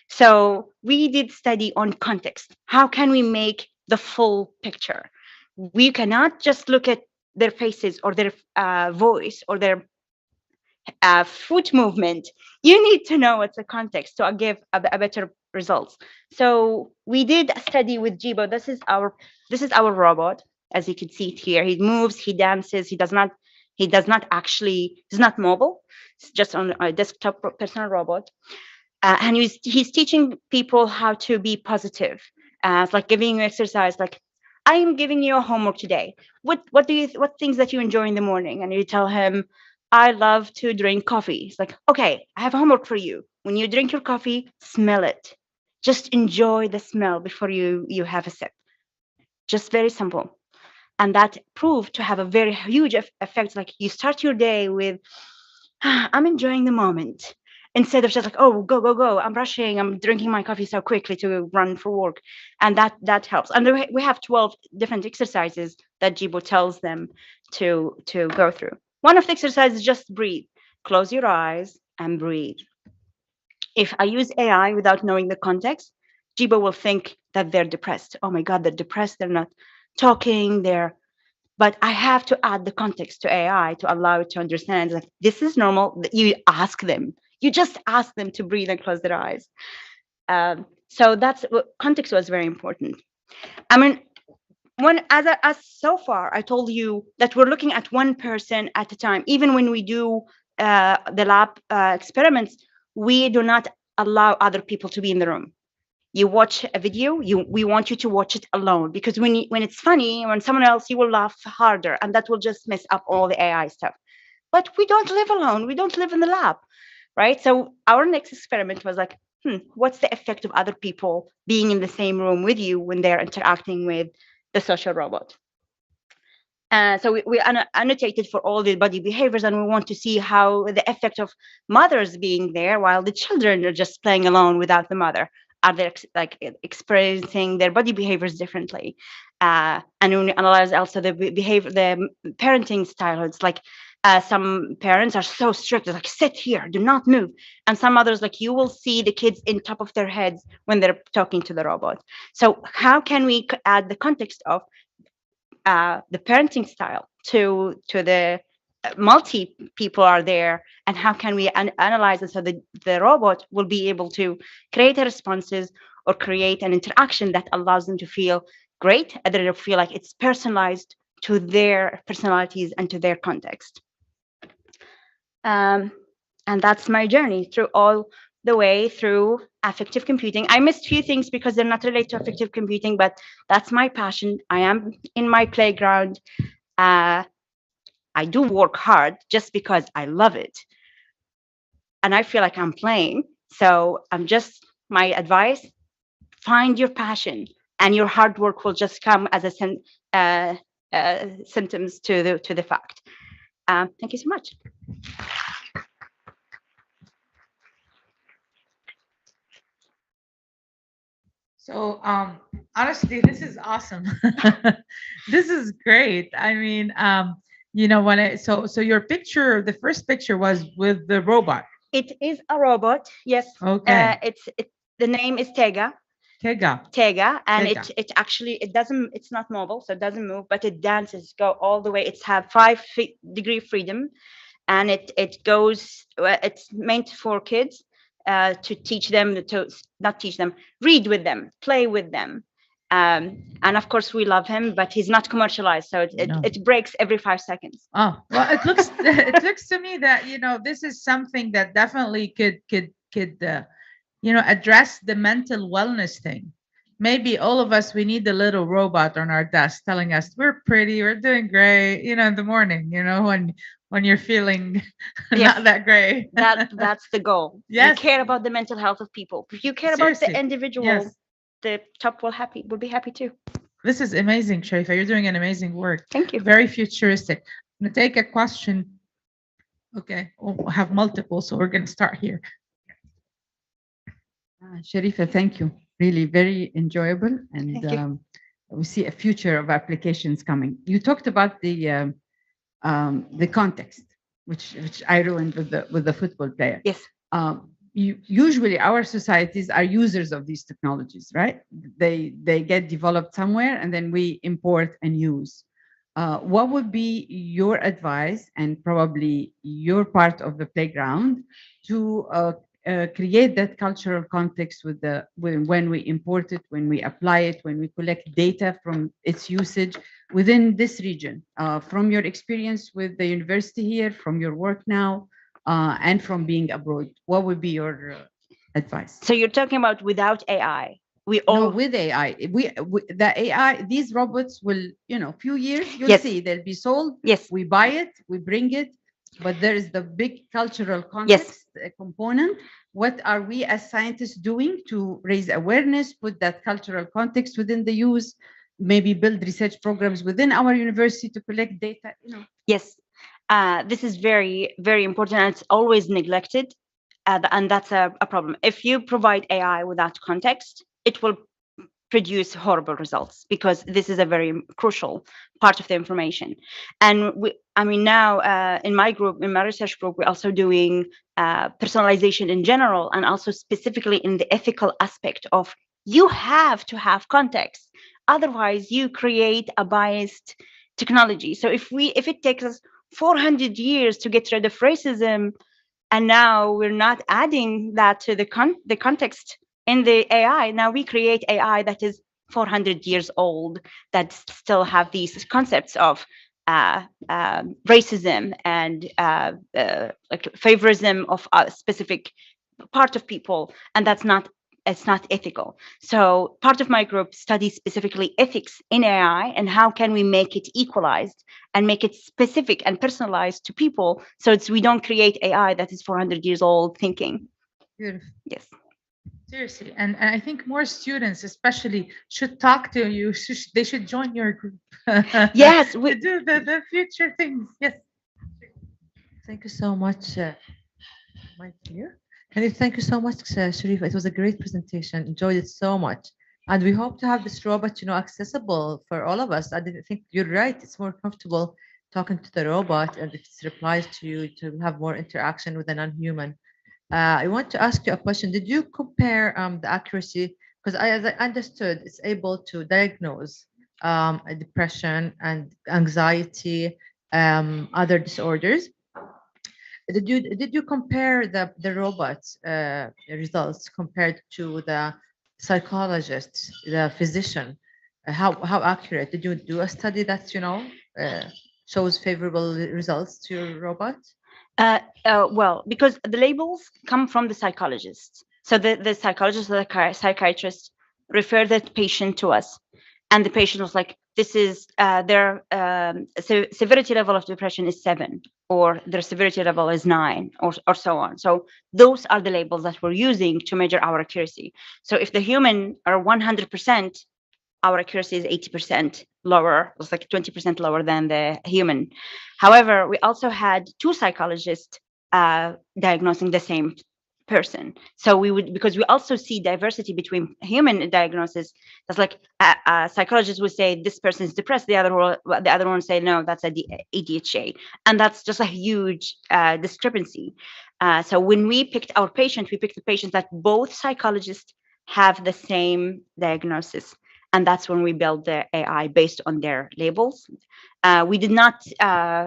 So we did study on context. How can we make the full picture? We cannot just look at their faces or their voice or their foot movement. You need to know what's the context to give a better results. So we did a study with Jibo. This is our robot. As you can see it here, he moves, he dances. He's not mobile. It's just on a desktop personal robot. And he's teaching people how to be positive. It's like giving you exercise, like, I am giving you a homework today. What things that you enjoy in the morning? And you tell him, I love to drink coffee. It's like, okay, I have homework for you. When you drink your coffee, smell it. Just enjoy the smell before you have a sip. Just very simple. And that proved to have a very huge effect. Like, you start your day with, I'm enjoying the moment, instead of just like, oh, go, I'm rushing, I'm drinking my coffee so quickly to run for work. And that helps. And we have 12 different exercises that Jibo tells them to go through. One of the exercises is just breathe. Close your eyes and breathe. If I use AI without knowing the context, Jibo will think that they're depressed. Oh my God, they're depressed, they're not talking, but I have to add the context to AI to allow it to understand that this is normal. You ask them. You just ask them to breathe and close their eyes. So that's what context was very important. I mean, as so far, I told you that we're looking at one person at a time. Even when we do the lab experiments, we do not allow other people to be in the room. You watch a video, we want you to watch it alone, because when it's funny, when someone else, you will laugh harder, and that will just mess up all the AI stuff. But we don't live alone. We don't live in the lab, right? So our next experiment was like, what's the effect of other people being in the same room with you when they're interacting with the social robot? So we annotated for all the body behaviors, and we want to see how the effect of mothers being there while the children are just playing alone without the mother. Are they like experiencing their body behaviors differently? And we analyze also the behavior, the parenting style. It's like some parents are so strict, like, sit here, do not move. And some others, like, you will see the kids in top of their heads when they're talking to the robot. So how can we add the context of the parenting style to the multi people are there, and how can we analyze it so the robot will be able to create responses or create an interaction that allows them to feel great, and then feel like it's personalized to their personalities and to their context. And that's my journey through all the way through affective computing. I missed a few things because they're not related to affective computing, but that's my passion. I am in my playground. I do work hard just because I love it. And I feel like I'm playing. So my advice, find your passion, and your hard work will just come as a symptoms to the fact. Thank you so much. So honestly, this is awesome. This is great. I mean, so your picture, the first picture was with the robot. It is a robot, yes. Okay. The name is Tega. Tega, and Tega. it actually it's not mobile, so it doesn't move, but it dances, go all the way. It's have 5 degree freedom, and it goes. It's meant for kids to teach them to not teach them, read with them, play with them. And of course we love him, but he's not commercialized, so it breaks every 5 seconds. Oh, well, it looks it looks to me that this is something that definitely could address the mental wellness thing. Maybe all of us, we need a little robot on our desk telling us we're pretty, we're doing great, in the morning, when you're feeling Yes. not that great. That's the goal. Yes. You care about the mental health of people. If you care about Seriously. the individual, Yes. the top will be happy too. This is amazing, Sharifa. You're doing an amazing work. Thank you. Very futuristic. I'm going to take a question. Okay. We'll have multiple, so we're going to start here. Sharifa, thank you. Really very enjoyable. Thank you. And we see a future of applications coming. You talked about the context, which I ruined with the football player. Yes. Usually our societies are users of these technologies, right? They get developed somewhere and then we import and use. What would be your advice and probably your part of the playground to create that cultural context when we import it, when we apply it, when we collect data from its usage within this region, from your experience with the university here, from your work now, and from being abroad? What would be your advice? So you're talking about without AI? No, with AI. The AI, these robots will, few years, you'll Yes. see they'll be sold. Yes. We buy it, we bring it, but there is the big cultural context component. What are we as scientists doing to raise awareness, put that cultural context within the use, maybe build research programs within our university to collect data? Yes. This is very, very important, and it's always neglected, and that's a problem. If you provide AI without context, it will produce horrible results, because this is a very crucial part of the information. And now in my group, in my research group, we're also doing personalization in general, and also specifically in the ethical aspect of you have to have context, otherwise you create a biased technology. So if it takes us 400 years to get rid of racism, and now we're not adding that to the context in the AI, now we create AI that is 400 years old, that still have these concepts of racism and like favorism of a specific part of people, and it's not ethical. So part of my group studies specifically ethics in AI, and how can we make it equalized and make it specific and personalized to people, so we don't create AI that is 400 years old thinking. Beautiful. Yes. Seriously, and I think more students, especially, should talk to you. They should join your group. Yes, we do the future things. Yes. Thank you so much. My dear, and thank you so much, Sharifa. It was a great presentation. Enjoyed it so much, and we hope to have this robot, accessible for all of us. I think you're right. It's more comfortable talking to the robot, and if it replies to you, to have more interaction with a non-human. I want to ask you a question. Did you compare the accuracy? Because as I understood, it's able to diagnose depression and anxiety, other disorders. Did you compare the robot's results compared to the psychologist, the physician? How accurate? Did you do a study that shows favorable results to your robot? Well, because the labels come from the psychologists. So the psychologist or the psychiatrist referred the patient to us, and the patient was like, this is their severity level of depression is 7, or their severity level is 9, or so on. So those are the labels that we're using to measure our accuracy. So if the human are 100%, our accuracy is 80% lower. It's like 20% lower than the human. However, we also had 2 psychologists diagnosing the same person. So because we also see diversity between human diagnosis. That's like a psychologist would say this person is depressed. The other one say no, that's a ADHD, and that's just a huge discrepancy. So when we picked our patient, we picked the patient that both psychologists have the same diagnosis. And that's when we built the AI based on their labels. We did not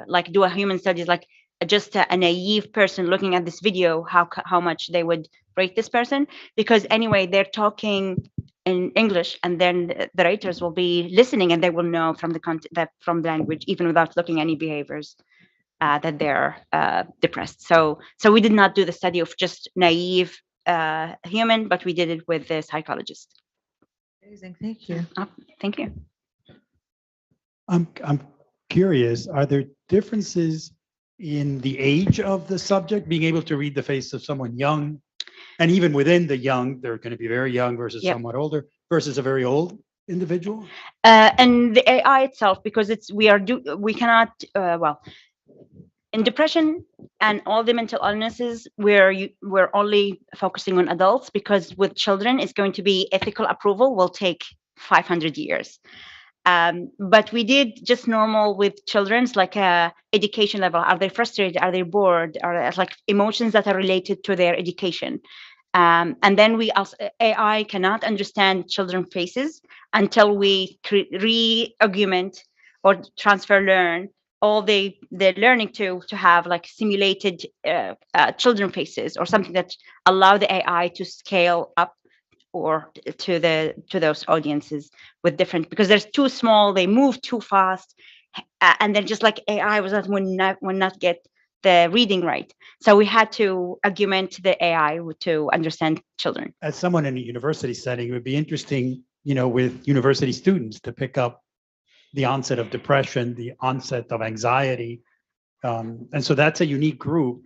like do a human studies, like just a naive person looking at this video, how much they would rate this person, because anyway, they're talking in English, and then the raters will be listening, and they will know from the content, that from the language, even without looking any behaviors, that they're depressed. So we did not do the study of just naive human, but we did it with the psychologist. Amazing. Thank you. Thank you. I'm curious, are there differences in the age of the subject, being able to read the face of someone young, and even within the young, they're going to be very young versus Yep. somewhat older versus a very old individual? And the AI itself, because we cannot, well, in depression and all the mental illnesses, we're only focusing on adults, because with children, it's going to be ethical approval will take 500 years. But we did just normal with children's, like education level. Are they frustrated? Are they bored? Are like emotions that are related to their education? And then we also, AI cannot understand children's faces until we re-augment or transfer learn all they're learning to have like simulated children faces, or something that allow the AI to scale up or to those audiences with different, because they're too small, they move too fast, and then just like AI would not get the reading right. So we had to augment the AI to understand children. As someone in a university setting, it would be interesting, with university students to pick up the onset of depression, the onset of anxiety. And so that's a unique group.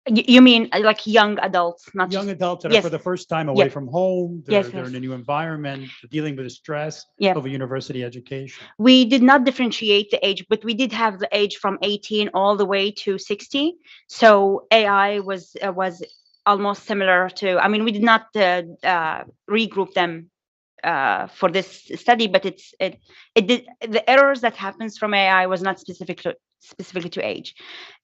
You mean like young adults, not Young just adults that yes. are for the first time away Yep. from home, Yes, they're yes. in a new environment, dealing with the stress Yep. of a university education. We did not differentiate the age, but we did have the age from 18 all the way to 60. So AI was almost similar to, I mean, we did not regroup them for this study, but it did, the errors that happens from AI was not specifically to age.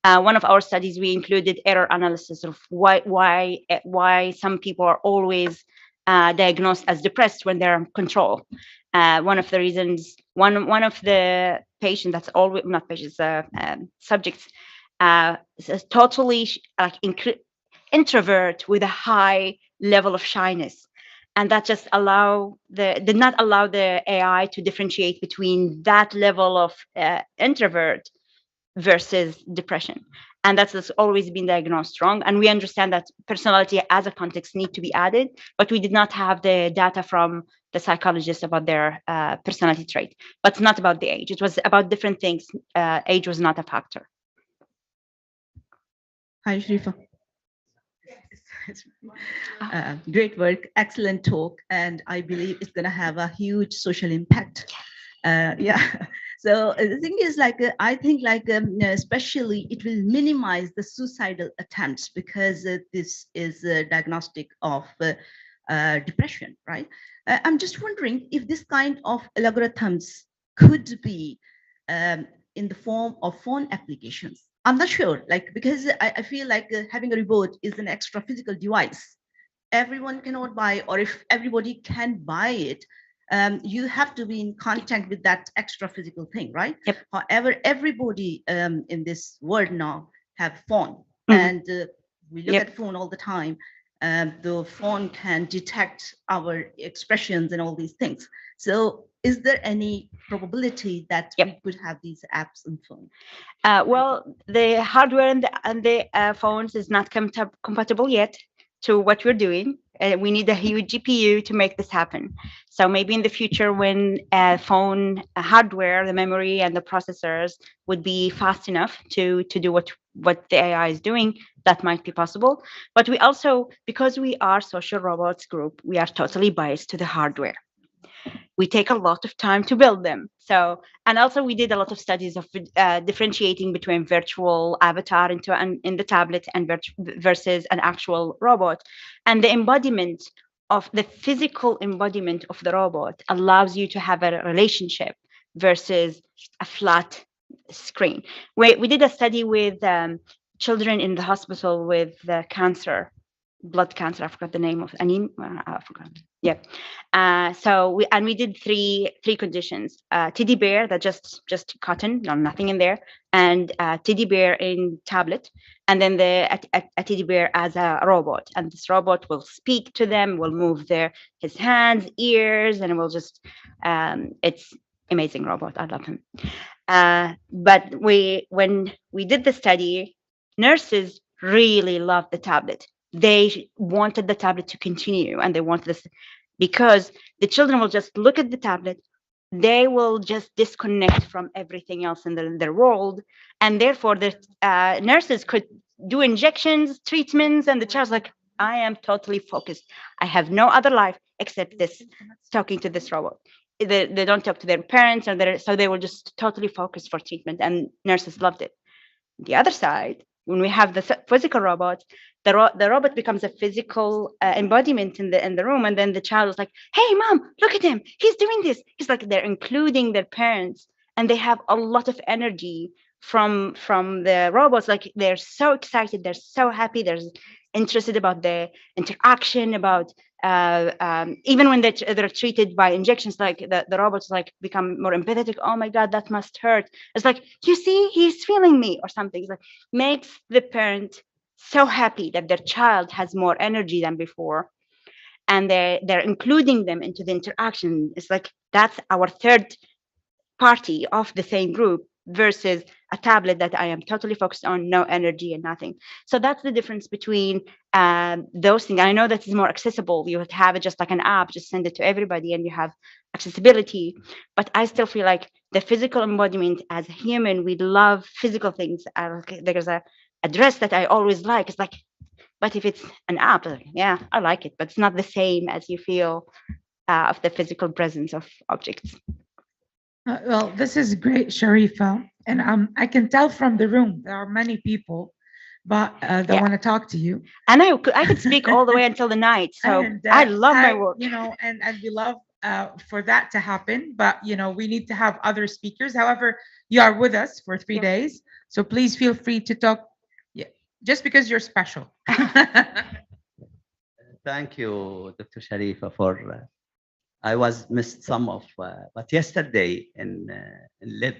One of our studies, we included error analysis of why some people are always diagnosed as depressed when they're in control. One of the reasons, one of the patients, that's always not patients, subjects, is totally like introvert with a high level of shyness. And that just did not allow the AI to differentiate between that level of introvert versus depression. And that's always been diagnosed wrong. And we understand that personality as a context need to be added, but we did not have the data from the psychologist about their personality trait. But it's not about the age. It was about different things. Age was not a factor. Hi, Sharifa. Great work, excellent talk, and I believe it's going to have a huge social impact. Yeah. So the thing is, like, I think, like, especially it will minimize the suicidal attempts, because this is a diagnostic of depression, right? I'm just wondering if this kind of algorithms could be in the form of phone applications. I'm not sure, like, because I feel like having a remote is an extra physical device. Everyone cannot buy, or if everybody can buy it, you have to be in contact with that extra physical thing, right? Yep. However, everybody in this world now have phone, Mm-hmm. and we look Yep. at phone all the time. The phone can detect our expressions and all these things. So is there any probability that Yep. we could have these apps on phone? Well, the hardware and the phones is not compatible yet to what we're doing. We need a huge GPU to make this happen. So maybe in the future, when phone hardware, the memory and the processors would be fast enough to do what the AI is doing, that might be possible. But we also, because we are social robots group, we are totally biased to the hardware. We take a lot of time to build them. So, and also we did a lot of studies of differentiating between virtual avatar in the tablet and versus an actual robot. And the embodiment of the physical embodiment of the robot allows you to have a relationship versus a flat screen. We did a study with children in the hospital with cancer. blood cancer. I forgot the name of anemia. I forgot. Yeah. So we did three conditions. Teddy bear that just cotton, no, nothing in there, and teddy bear in tablet, and then a teddy bear as a robot, and this robot will speak to them, will move his hands, ears, and it will just it's amazing robot. I love him. But when we did the study, nurses really loved the tablet. They wanted the tablet to continue, and they wanted this because the children will just look at the tablet. They will just disconnect from everything else in their world, and therefore the nurses could do injections, treatments, and the child's like, I am totally focused. I have no other life except this, talking to this robot. They don't talk to their parents, so they were just totally focused for treatment, and nurses loved it. The other side, when we have the physical robot, the robot becomes a physical embodiment in the room, and then the child is like, "Hey, mom, look at him. He's doing this." It's like they're including their parents, and they have a lot of energy from the robots. Like they're so excited, they're so happy, they're interested about the interaction, about even when they're treated by injections, like the robots like become more empathetic. Oh my God, that must hurt. It's like, you see, he's feeling me or something. It's like makes the parent so happy that their child has more energy than before, and they're including them into the interaction. It's like that's our third party of the same group versus a tablet that I am totally focused on, no energy and nothing. So that's the difference between those things. I know that is more accessible. You would have it just like an app, just send it to everybody and you have accessibility. But I still feel like the physical embodiment as a human, we love physical things. There's a dress that I always like. It's like, but if it's an app, yeah, I like it, but it's not the same as you feel of the physical presence of objects. Well, this is great, Sharifa. And I can tell from the room there are many people but that want to talk to you. And I could speak all the way until the night. So And, I love my work. You know, and we love for that to happen. But, you know, we need to have other speakers. However, you are with us for 3 days. So please feel free to talk just because you're special. Thank you, Dr. Sharifa, for I was missed some of, but yesterday in Lib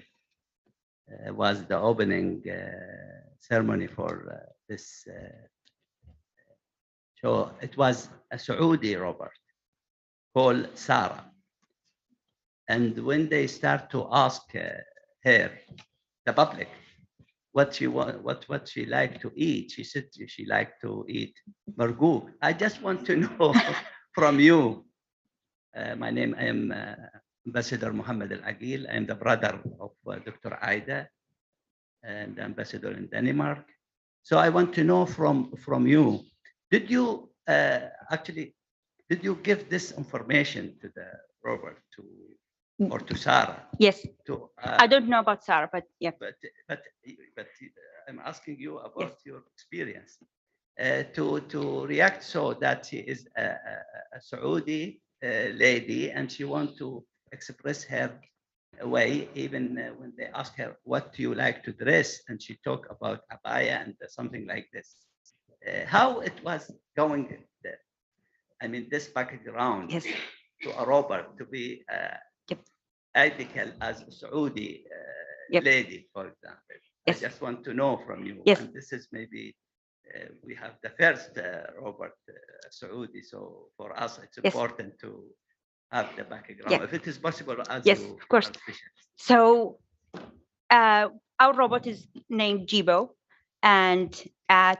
was the opening ceremony for this show. It was a Saudi robot called Sarah, and when they start to ask her, the public, what she want, what she like to eat, she said she like to eat margouk. I just want to know from you. My name, I am Ambassador Mohammed Al-Aqil. I am the brother of Dr. Aida and Ambassador in Denmark. So I want to know from you, did you did you give this information to the Robert or to Sarah? Yes. To, I don't know about Sarah, but yeah. But I'm asking you about your experience to react so that she is a Saudi lady and she wants to express her way, even when they ask her what do you like to dress, and she talk about abaya and something like this. How it was going there? I mean, this background to a robot to be ethical as a Saudi lady, for example. I just want to know from you. And this is maybe we have the first robot Saudi, so for us it's important to have the background, if it is possible. As yes, of course. So our robot is named Jibo, and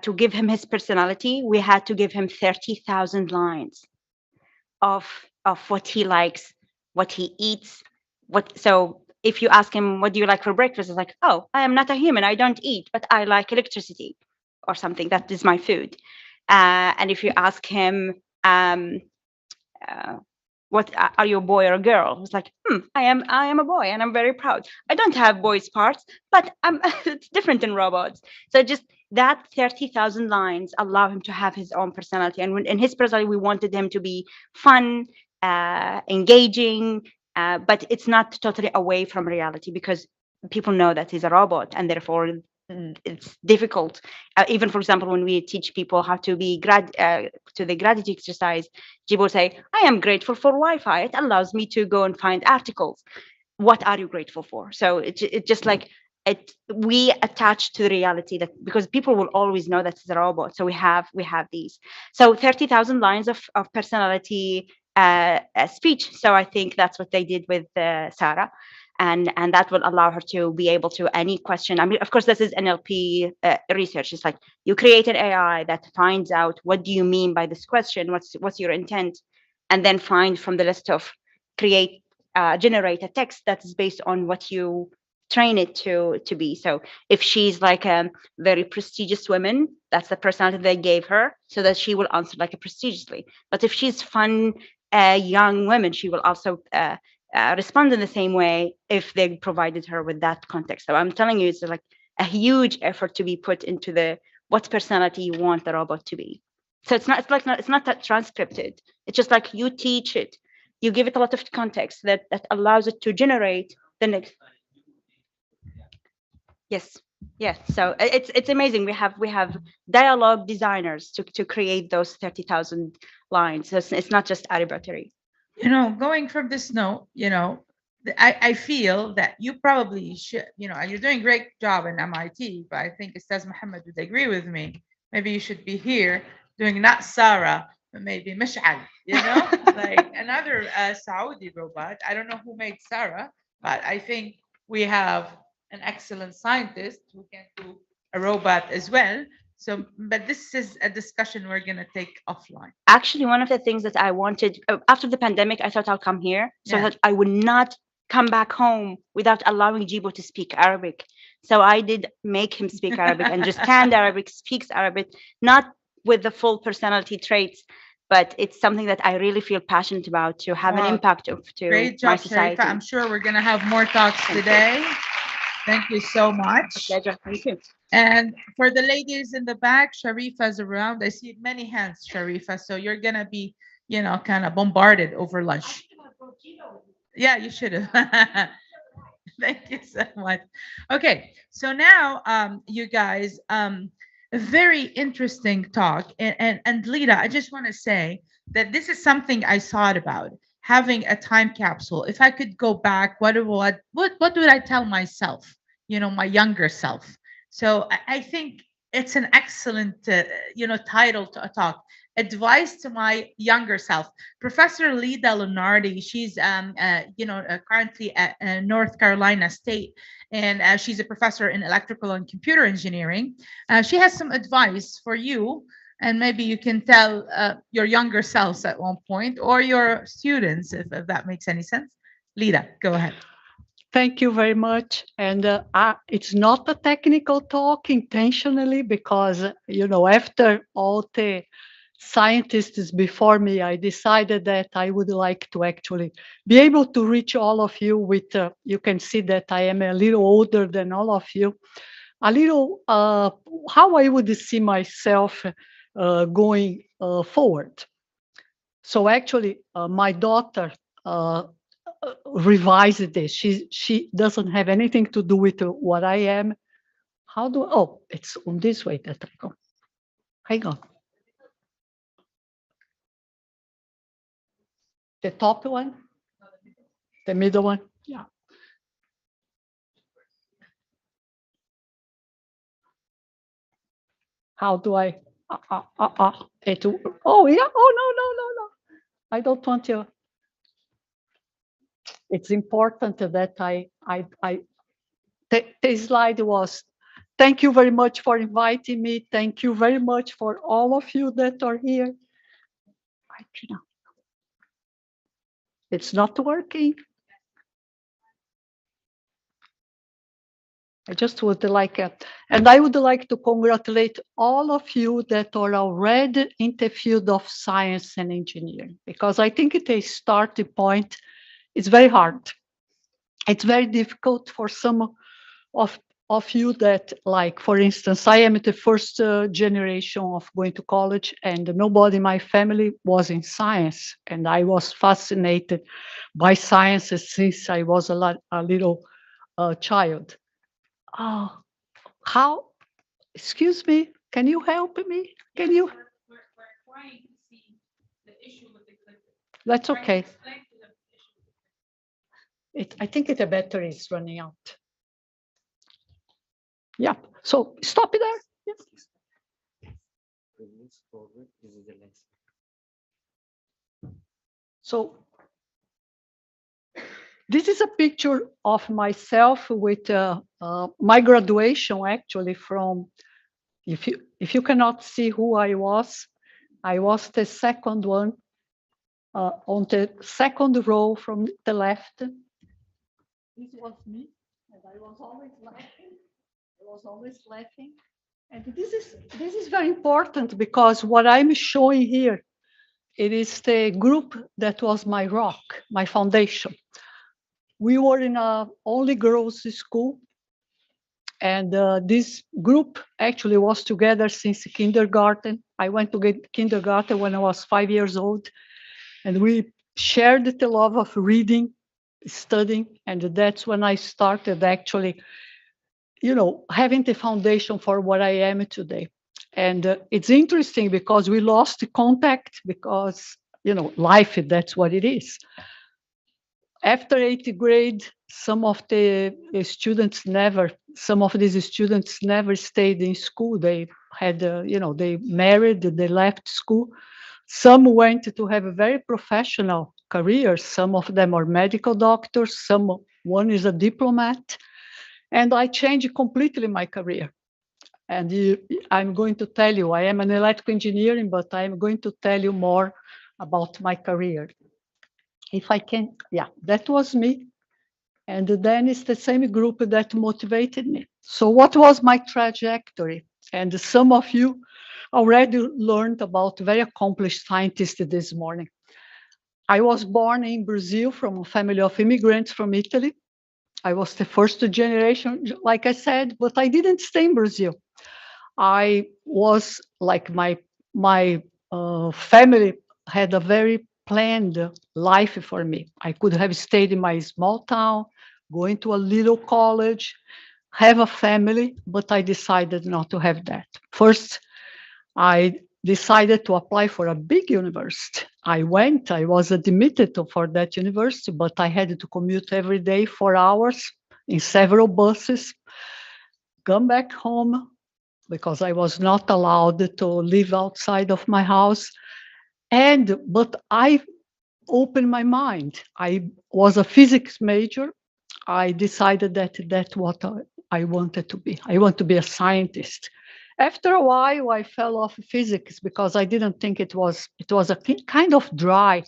to give him his personality, we had to give him 30,000 lines of what he likes, what he eats, so if you ask him, what do you like for breakfast? It's like, oh, I am not a human. I don't eat, but I like electricity or something. That is my food. And if you ask him, what are you, a boy or a girl? It's like, I am a boy and I'm very proud. I don't have boys' parts, but it's different in robots. So just that 30,000 lines allow him to have his own personality. And in his personality, we wanted him to be fun, engaging, but it's not totally away from reality because people know that he's a robot and therefore it's difficult. Even for example, when we teach people how to be to the gratitude exercise, people say, I am grateful for Wi-Fi. It allows me to go and find articles. What are you grateful for? So it just like we attach to the reality that because people will always know that it's a robot. So we have these. So 30,000 lines of personality speech. So I think that's what they did with Sarah. And that will allow her to be able to any question. I mean, of course, this is NLP research. It's like you create an AI that finds out what do you mean by this question, what's your intent, and then find from the list of generate a text that is based on what you train it to be. So if she's like a very prestigious woman, that's the personality they gave her, so that she will answer like a prestigiously. But if she's fun young woman, she will also respond in the same way if they provided her with that context. So I'm telling you, it's like a huge effort to be put into the what personality you want the robot to be. So it's not that transcripted. It's just like you teach it, you give it a lot of context that allows it to generate the next. Yes. Yeah. So it's amazing. We have dialogue designers to create those 30,000 lines. So it's not just arbitrary. Going from this note, I feel that you probably should, you're doing a great job in MIT, but I think Ustaz Muhammad would agree with me. Maybe you should be here doing not Sarah, but maybe Mish'al, like another Saudi robot. I don't know who made Sarah, but I think we have an excellent scientist who can do a robot as well. So, but this is a discussion we're going to take offline. Actually, one of the things that I wanted after the pandemic, I thought I'll come here so that I would not come back home without allowing Jibo to speak Arabic. So I did make him speak Arabic and just canned Arabic, speaks Arabic, not with the full personality traits, but it's something that I really feel passionate about to have an impact to great job, my society. Sharifa. I'm sure we're going to have more talks today. Thank you so much. Pleasure. Thank you. And for the ladies in the back, Sharifa's around. I see many hands, Sharifa. So you're going to be, kind of bombarded over lunch. Yeah, you should have. Thank you so much. Okay, so now, you guys, a very interesting talk. And Lita, I just want to say that this is something I thought about, having a time capsule. If I could go back, what would I tell myself, my younger self? So I think it's an excellent, title to a talk. Advice to my younger self. Professor Lida Lunardi, she's, currently at North Carolina State, and she's a professor in electrical and computer engineering. She has some advice for you, and maybe you can tell your younger selves at one point, or your students, if that makes any sense. Lida, go ahead. Thank you very much. And it's not a technical talk intentionally because, after all the scientists before me, I decided that I would like to actually be able to reach all of you with, you can see that I am a little older than all of you, a little how I would see myself going forward. So actually, my daughter revised this. She doesn't have anything to do with what I am. It's on this way that I go. Hang on. The top one? The middle one? Yeah. How do I? Oh, yeah. Oh, no. I don't want to. It's important that the slide was, thank you very much for inviting me. Thank you very much for all of you that are here. It's not working. I just would like, and I would like to congratulate all of you that are already in the field of science and engineering, because I think it's a starting point. It's very hard. It's very difficult for some of you that, like, for instance, I am the first generation of going to college, and nobody in my family was in science. And I was fascinated by science since I was a little child. Oh, how, excuse me, can you help me? Can you? That's okay. I think the battery is running out. Yeah, so stop it there. Yes. So this is a picture of myself with my graduation, actually, from, if you cannot see who I was the second one on the second row from the left. This was me, and I was always laughing. And this is very important, because what I'm showing here, it is the group that was my rock, my foundation. We were in a only girls school, and this group actually was together since kindergarten. I went to kindergarten when I was 5 years old, and we shared the love of reading, studying, and that's when I started actually, having the foundation for what I am today. And it's interesting because we lost the contact because, life, that's what it is. After 8th grade, some of these students never stayed in school. They had, they married, they left school. Some went to have a very professional career. Some of them are medical doctors. One is a diplomat. And I changed completely my career. And I'm going to tell you, I am an electrical engineering, but I'm going to tell you more about my career. If I can, yeah, that was me. And then it's the same group that motivated me. So what was my trajectory? And some of you already learned about very accomplished scientists this morning. I was born in Brazil from a family of immigrants from Italy. I was the first generation, like I said, but I didn't stay in Brazil. I was like my family had a very planned life for me. I could have stayed in my small town, going to a little college, have a family, but I decided not to have that. First, I decided to apply for a big university. I was admitted for that university, but I had to commute every day 4 hours in several buses, come back home, because I was not allowed to live outside of my house. But I opened my mind. I was a physics major. I decided that that's what I wanted to be. I want to be a scientist. After a while, I fell off physics because I didn't think it was a kind of dry.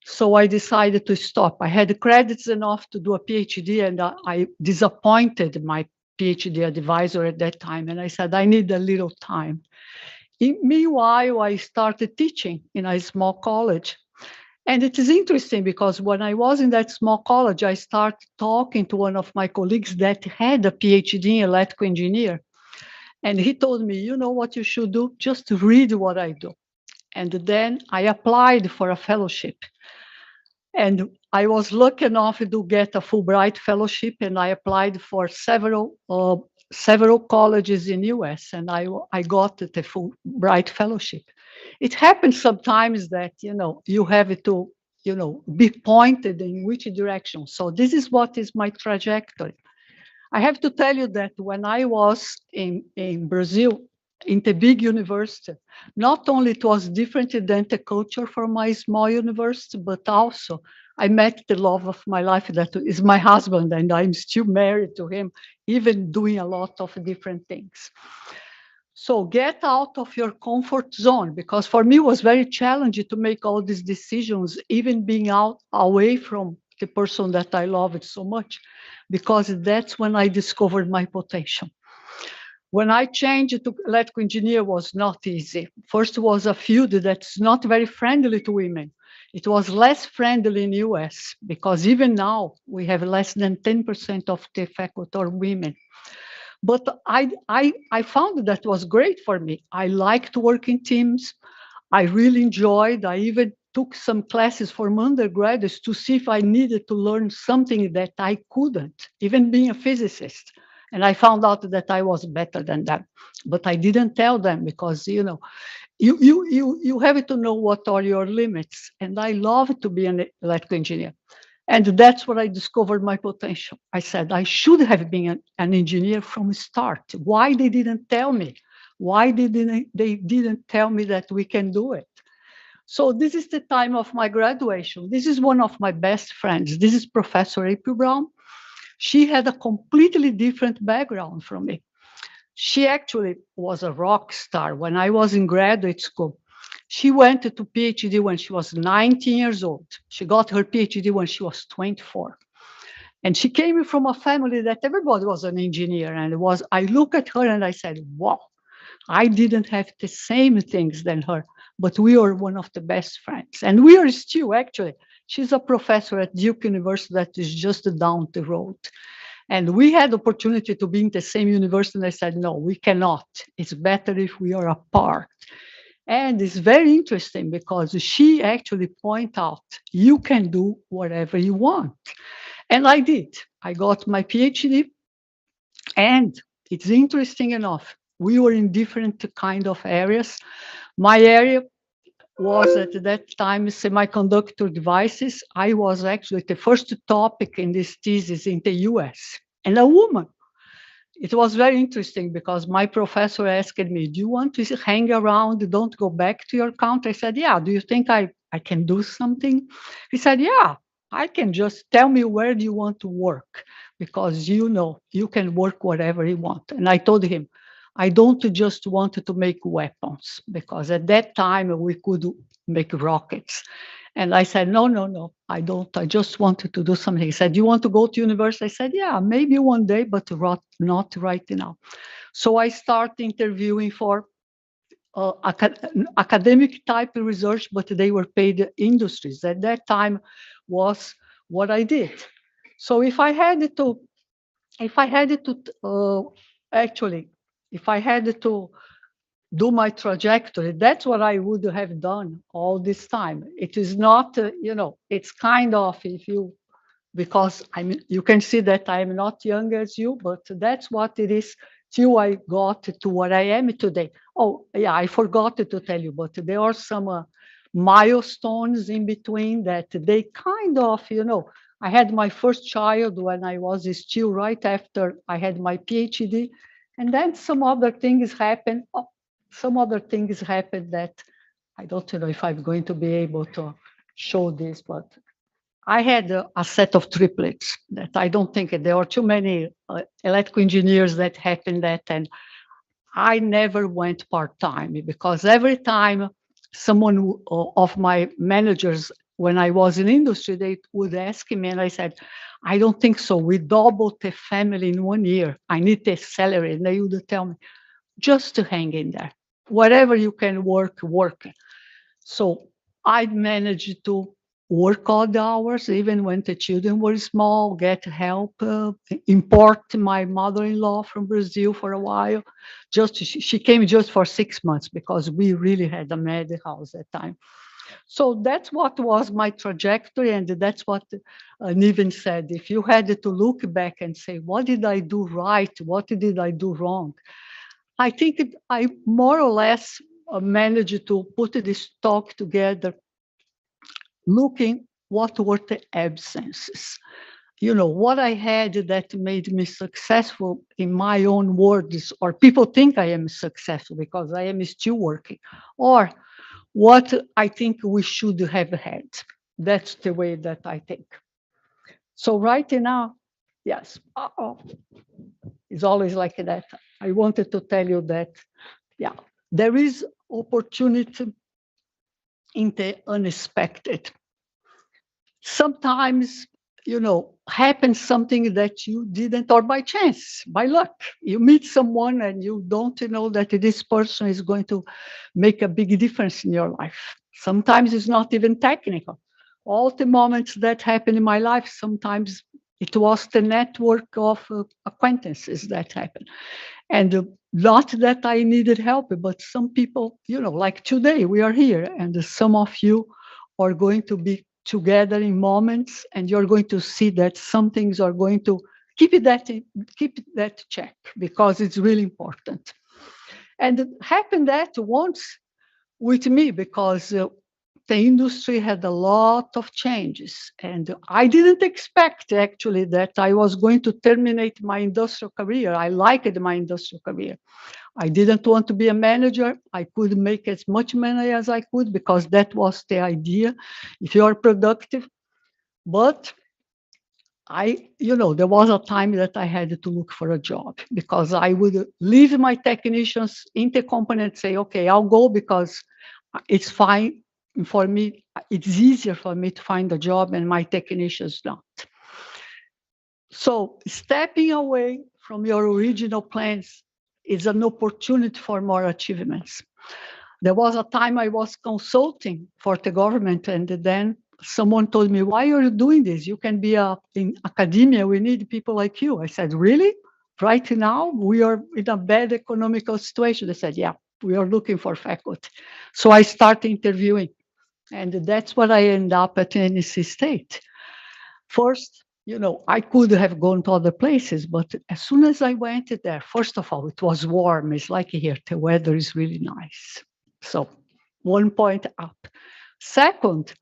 So I decided to stop. I had credits enough to do a PhD, and I disappointed my PhD advisor at that time. And I said, I need a little time. Meanwhile, I started teaching in a small college. And it is interesting because when I was in that small college, I started talking to one of my colleagues that had a PhD in electrical engineer. And he told me, you know what you should do? Just read what I do. And then I applied for a fellowship. And I was lucky enough to get a Fulbright fellowship, and I applied for several colleges in US, and I got the Fulbright fellowship. It happens sometimes that, you have to, be pointed in which direction. So this is what is my trajectory. I have to tell you that when I was in Brazil, in the big university, not only it was different than the culture from my small university, but also I met the love of my life, that is my husband, and I'm still married to him, even doing a lot of different things. So get out of your comfort zone, because for me it was very challenging to make all these decisions, even being away from the person that I loved so much, because that's when I discovered my potential. When I changed to electrical engineer, was not easy. First, it was a field that's not very friendly to women. It was less friendly in the US, because even now we have less than 10% of the faculty are women. But I found that was great for me. I liked working teams. I really enjoyed. I even took some classes from undergraduates to see if I needed to learn something that I couldn't, even being a physicist. And I found out that I was better than them. But I didn't tell them because, you have to know what are your limits. And I love to be an electrical engineer. And that's where I discovered my potential. I said, I should have been an engineer from the start. Why they didn't tell me? Why they didn't tell me that we can do it? So this is the time of my graduation. This is one of my best friends. This is Professor April Brown. She had a completely different background from me. She actually was a rock star when I was in graduate school. She went to PhD when she was 19 years old. She got her PhD when she was 24. And she came from a family that everybody was an engineer. And I look at her and I said, wow, I didn't have the same things than her, but we are one of the best friends. And we are still, actually. She's a professor at Duke University that is just down the road. And we had the opportunity to be in the same university. And I said, no, we cannot. It's better if we are apart. And it's very interesting because she actually pointed out, you can do whatever you want. And I did. I got my PhD. And it's interesting enough, we were in different kind of areas. My area was at that time semiconductor devices. I was actually the first topic in this thesis in the US, and a woman. It was very interesting because my professor asked me, do you want to hang around, don't go back to your country? I said, yeah, do you think I can do something? He said, yeah, I can, just tell me where do you want to work? Because you can work whatever you want. And I told him, I don't just want to make weapons, because at that time we could make rockets. And I said, no, I don't. I just wanted to do something. He said, you want to go to university? I said, yeah, maybe one day, but not right now. So I started interviewing for academic type of research, but they were paid industries. At that time was what I did. So if I had to do my trajectory, that's what I would have done all this time. It is not, it's kind of, because you can see that I'm not young as you, but that's what it is till I got to what I am today. Oh, yeah, I forgot to tell you, but there are some milestones in between that they kind of, I had my first child when I was still right after I had my PhD. And then some other things happened. That I don't know if I'm going to be able to show this, but I had a set of triplets that I don't think there are too many electrical engineers that happened that. And I never went part-time because every time someone of my managers, when I was in industry, they would ask me, and I said, I don't think so. We doubled the family in 1 year. I need the salary. And they would tell me, just to hang in there. Whatever you can work. So I managed to work odd hours, even when the children were small, get help, import my mother-in-law from Brazil for a while. She came just for 6 months because we really had a mad house at that time. So that's what was my trajectory, and that's what Niven said. If you had to look back and say, what did I do right? What did I do wrong? I think I more or less managed to put this talk together, looking what were the absences. What I had that made me successful in my own words, or people think I am successful because I am still working, or what I think we should have had. That's the way that I think. So right now, yes, it's always like that. I wanted to tell you that, yeah, there is opportunity in the unexpected. Sometimes, happens something that you didn't, or by chance, by luck. You meet someone and you don't know that this person is going to make a big difference in your life. Sometimes it's not even technical. All the moments that happen in my life, sometimes it was the network of acquaintances that happened. And not that I needed help, but some people, like today, we are here, and some of you are going to be together in moments, and you're going to see that some things are going to keep that check, because it's really important. And it happened that once with me, because the industry had a lot of changes. And I didn't expect actually that I was going to terminate my industrial career. I liked my industrial career. I didn't want to be a manager. I could make as much money as I could, because that was the idea, if you are productive. But there was a time that I had to look for a job, because I would leave my technicians in the company and say, okay, I'll go because it's fine for me. It's easier for me to find a job, and my technicians not. So stepping away from your original plans is an opportunity for more achievements. There was a time I was consulting for the government, and then someone told me, why are you doing this? You can be in academia. We need people like you. I said, really? Right now, we are in a bad economical situation. They said, yeah, we are looking for faculty. So I started interviewing, and that's what I ended up at NC State. First, I could have gone to other places, but as soon as I went there, first of all, it was warm. It's like here, the weather is really nice. So 1 point up. Second,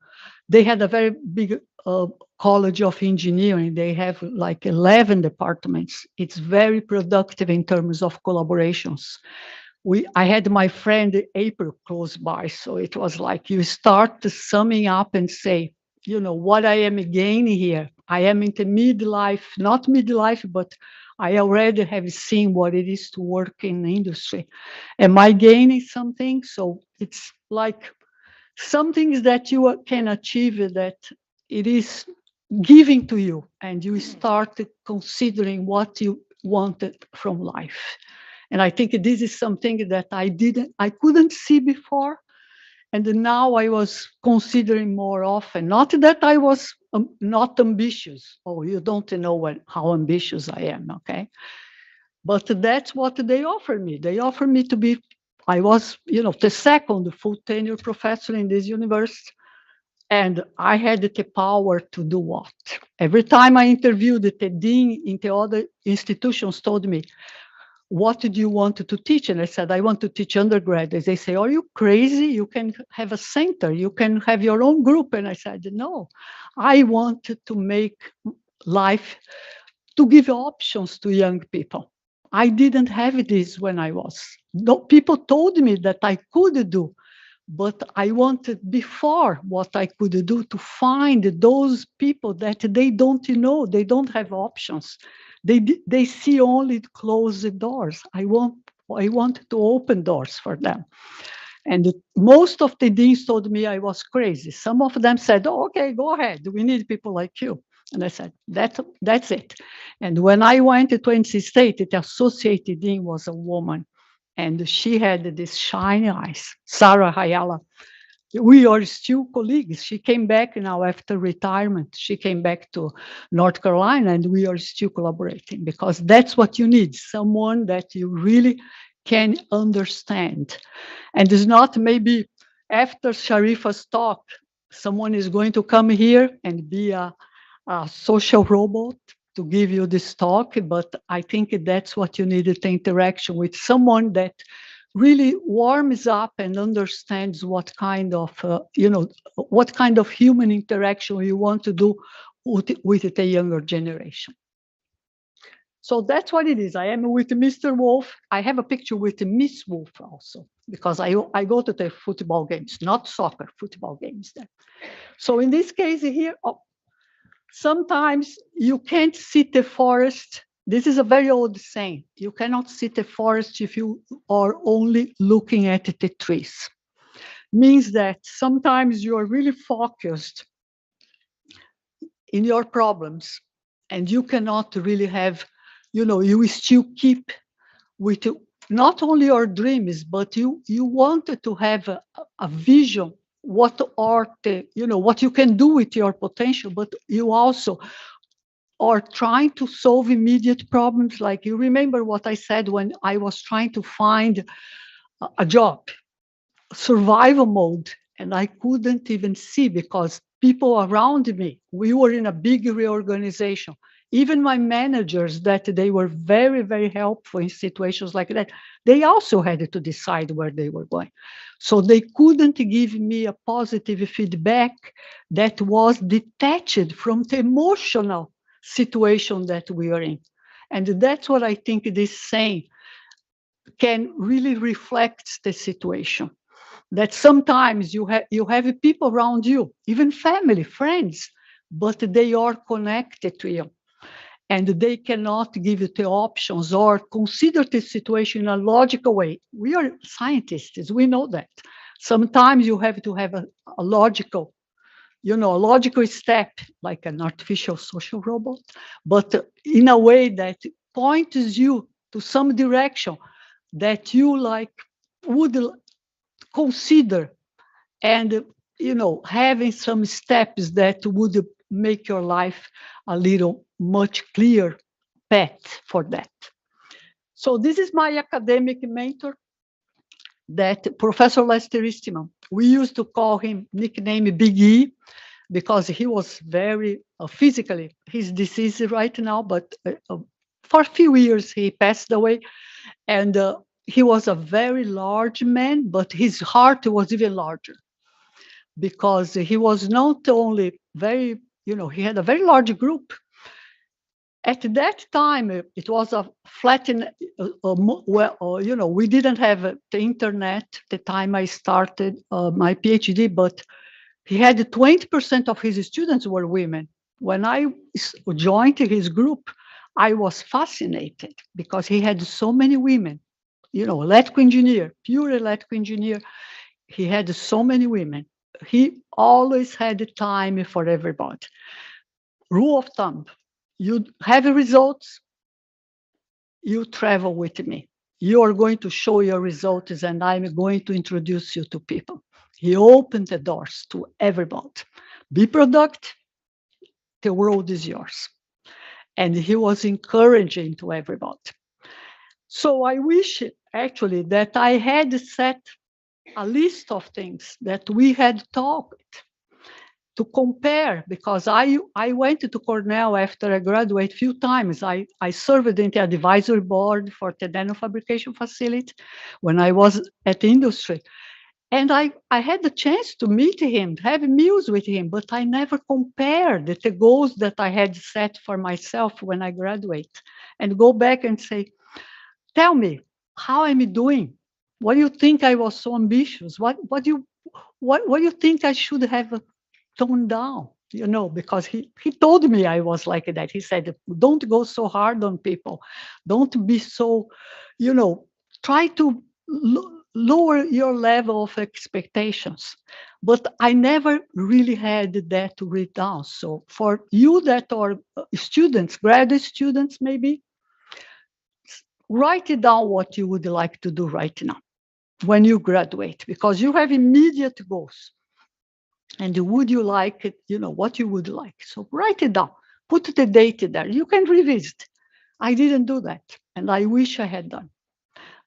they had a very big college of engineering. They have like 11 departments. It's very productive in terms of collaborations. I had my friend April close by, so it was like you start summing up and say, what I am gaining here. I am in the midlife, not midlife, but I already have seen what it is to work in the industry. Am I gaining something? So it's like some things that you can achieve that it is giving to you, and you start considering what you wanted from life. And I think this is something that I couldn't see before. And now I was considering more often. Not that I was not ambitious. Oh, you don't know how ambitious I am, okay? But that's what they offered me. They offered me to be, I was, the second full tenure professor in this university. And I had the power to do what? Every time I interviewed, the dean in the other institutions told me, what did you want to teach? And I said, I want to teach undergraduates. They say, are you crazy? You can have a center. You can have your own group. And I said, no, I wanted to make life, to give options to young people. I didn't have this when I was. No, people told me that I could do, but I wanted before what I could do to find those people that they don't know, they don't have options. They see only closed doors. I want to open doors for them. And most of the deans told me I was crazy. Some of them said, oh, okay, go ahead. We need people like you. And I said, that's it. And when I went to NC State, the associate dean was a woman. And she had these shiny eyes, Sarah Hayala. We are still colleagues. She came back now after retirement. She came back to North Carolina, and we are still collaborating, because that's what you need, someone that you really can understand. And it's not maybe after Sharifa's talk, someone is going to come here and be a social robot to give you this talk, but I think that's what you need, the interaction with someone that really warms up and understands what kind of, what kind of human interaction you want to do with the younger generation. So that's what it is. I am with Mr. Wolf. I have a picture with Miss Wolf also, because I go to the football games, not soccer, football games there. So in this case here, sometimes you can't see the forest. This is a very old saying. You cannot see the forest if you are only looking at the trees. Means that sometimes you are really focused in your problems, and you cannot really have, you still keep with not only your dreams, but you wanted to have a vision, what are the, what you can do with your potential, but you also are trying to solve immediate problems. Like, you remember what I said when I was trying to find a job, survival mode, and I couldn't even see because people around me, we were in a big reorganization. Even my managers, that they were very, very helpful in situations like that, they also had to decide where they were going. So they couldn't give me a positive feedback that was detached from the emotional situation that we are in. And that's what I think this saying can really reflect the situation. That sometimes you have people around you, even family, friends, but they are connected to you. And they cannot give you the options or consider the situation in a logical way. We are scientists, we know that. Sometimes you have to have a logical, a logical step, like an artificial social robot, but in a way that points you to some direction that you would consider, and having some steps that would make your life a little much clearer path for that. So this is my academic mentor, that Professor Lester Eastman. We used to call him nickname Big E, because he was very physically, he's deceased right now, but for a few years he passed away. And he was a very large man, but his heart was even larger, because he was not only very, he had a very large group. At that time, it was a flattened, we didn't have the internet the time I started my PhD, but he had 20% of his students were women. When I joined his group, I was fascinated because he had so many women, electrical engineer, pure electrical engineer. He had so many women. He always had time for everybody. Rule of thumb, you have results, you travel with me. You are going to show your results and I'm going to introduce you to people. He opened the doors to everybody. Be productive, the world is yours. And he was encouraging to everybody. So I wish actually that I had set a list of things that we had talked to compare, because I went to Cornell after I graduated a few times. I served in the advisory board for the nanofabrication facility when I was at the industry. And I had the chance to meet him, have meals with him, but I never compared the goals that I had set for myself when I graduate and go back and say, tell me, how am I doing? What do you think I was so ambitious? What do you think I should have toned down? Because he told me I was like that. He said, don't go so hard on people. Don't be so, try to lower your level of expectations. But I never really had that to read down. So for you that are students, graduate students maybe, write it down what you would like to do right now when you graduate, because you have immediate goals. And would you like it, what you would like. So write it down, put the date there. You can revisit. I didn't do that. And I wish I had done,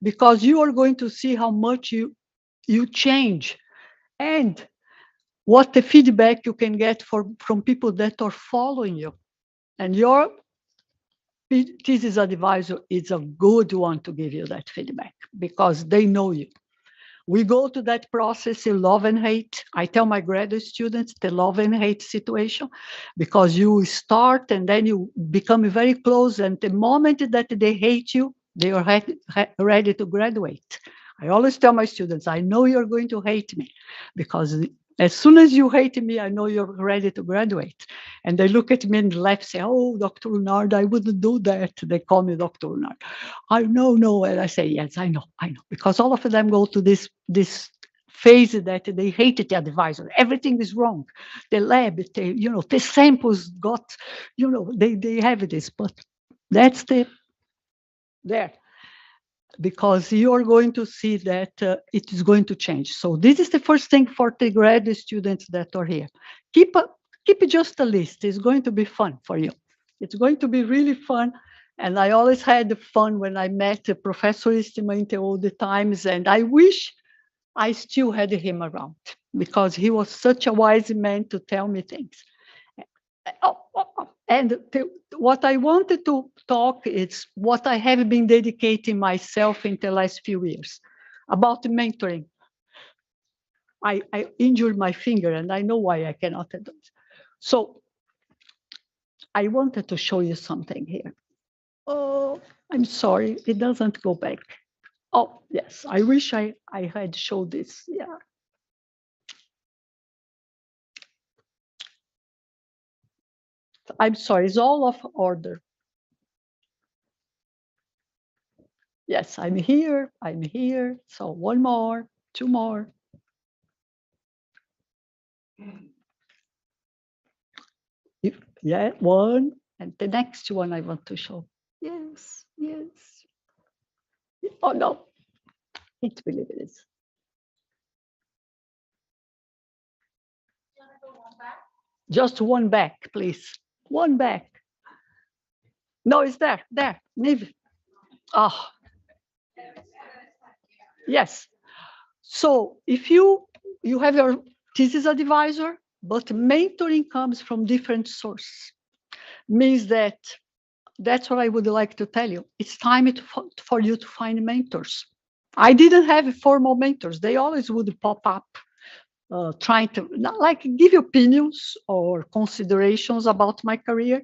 because you are going to see how much you change and what the feedback you can get from people that are following you. And your thesis advisor is a good one to give you that feedback, because they know you. We go to that process in love and hate. I tell my graduate students the love and hate situation, because you start and then you become very close. And the moment that they hate you, they are ready to graduate. I always tell my students, I know you're going to hate me, because as soon as you hate me, I know you're ready to graduate. And they look at me and laugh, say, oh, Dr. Leonard, I wouldn't do that. They call me Dr. Leonard. I know, no. And I say, yes, I know. Because all of them go to this phase that they hated the advisor. Everything is wrong. The lab, the samples got, they have this, but that's there. Because you're going to see that it is going to change. So this is the first thing for the graduate students that are here. Keep just a list. It's going to be fun for you. It's going to be really fun. And I always had fun when I met Professor Eastman all the times. And I wish I still had him around, because he was such a wise man to tell me things. And what I wanted to talk is what I have been dedicating myself in the last few years about mentoring. I injured my finger and I know why I cannot do it. So I wanted to show you something here. Oh, I'm sorry, it doesn't go back. Oh, yes, I wish I had showed this, yeah. I'm sorry, it's all off order. Yes, I'm here. So one more, two more. Yeah, one, and the next one I want to show. Yes, yes. Oh no, it really is. Just one back, please. One back. No, it's there, Niv. Ah, yes. So if you have your thesis advisor, but mentoring comes from different sources, means that that's what I would like to tell you. It's time for you to find mentors. I didn't have formal mentors. They always would pop up, trying to not like give opinions or considerations about my career.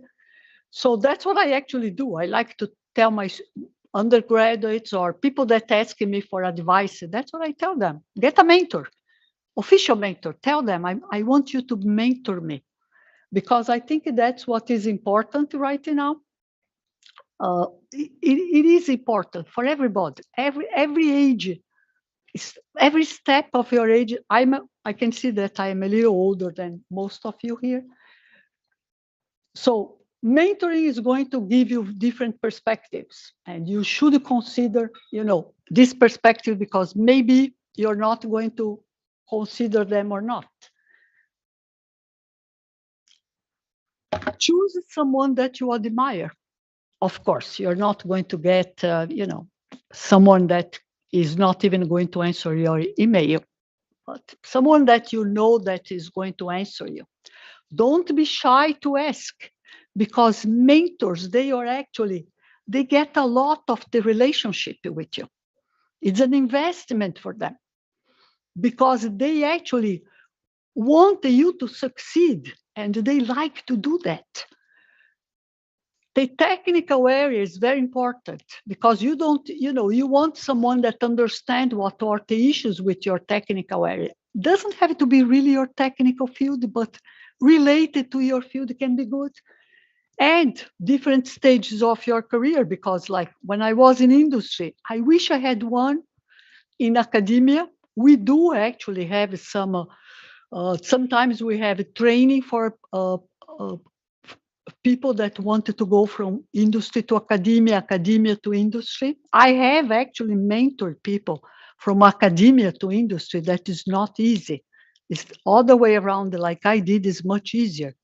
So that's what I actually do. I like to tell my undergraduates or people that ask me for advice. That's what I tell them. Get a mentor, official mentor. Tell them, I want you to mentor me, because I think that's what is important right now. It is important for everybody, every age, every step of your age. I can see that I am a little older than most of you here. So mentoring is going to give you different perspectives, and you should consider, this perspective, because maybe you're not going to consider them or not. Choose someone that you admire. Of course, you're not going to get, someone that is not even going to answer your email, but someone that you know that is going to answer you. Don't be shy to ask, because mentors, they get a lot of the relationship with you. It's an investment for them, because they actually want you to succeed, and they like to do that. The technical area is very important, because you want someone that understands what are the issues with your technical area. It doesn't have to be really your technical field, but related to your field can be good. And different stages of your career, because like when I was in industry, I wish I had one in academia. We do actually have sometimes we have training for people that wanted to go from industry to academia, academia to industry. I have actually mentored people from academia to industry. That is not easy. It's all the way around, like I did, is much easier.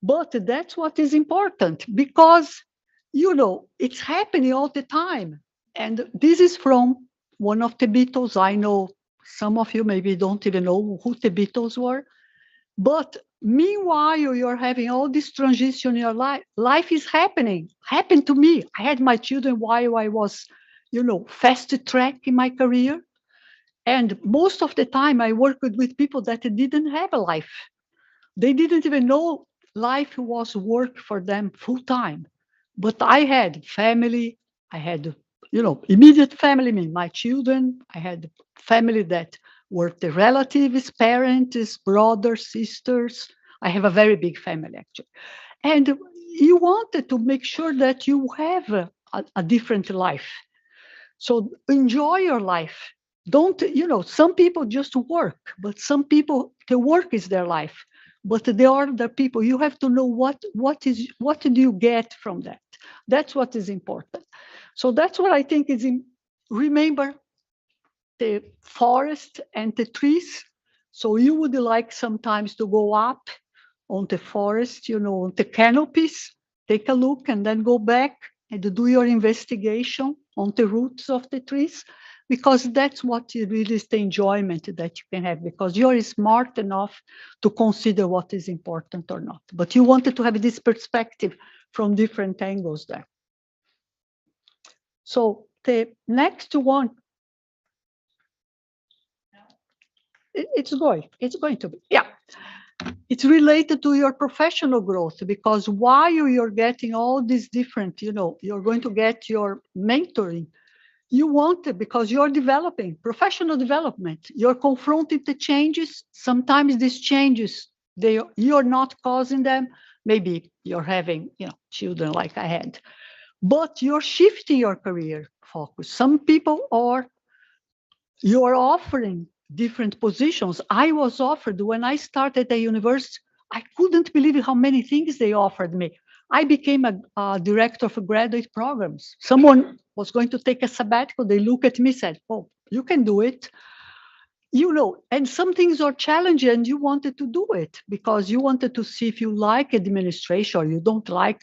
But that's what is important, because, it's happening all the time. And this is from one of the Beatles. I know some of you maybe don't even know who the Beatles were. But meanwhile, you're having all this transition in your life. Life is happened to me. I had my children while I was, fast track in my career. And most of the time I worked with people that didn't have a life. They didn't even know life was work for them full time. But I had family. I had, immediate family, I mean, my children. I had family that were the relatives, parents, brothers, sisters. I have a very big family, actually. And you wanted to make sure that you have a different life. So enjoy your life. Don't, some people just work, but some people, the work is their life. But there are other people, you have to know what do you get from that? That's what is important. So that's what I think is remember the forest and the trees. So you would like sometimes to go up on the forest, on the canopies, take a look and then go back and do your investigation on the roots of the trees, because that's what really is the enjoyment that you can have, because you're smart enough to consider what is important or not. But you wanted to have this perspective from different angles there. So the next one, it's going to be, yeah. It's related to your professional growth, because while you're getting all these different, you're going to get your mentoring. You want it because you're developing professional development. You're confronting the changes. Sometimes these changes, you're not causing them. Maybe you're having, children like I had, but you're shifting your career focus. Some people are, you're offering different positions. I was offered when I started at university. I couldn't believe how many things they offered me. I became a director of graduate programs. Someone was going to take a sabbatical. They look at me and said, "Oh, you can do it." And some things are challenging and you wanted to do it because you wanted to see if you like administration or you don't like.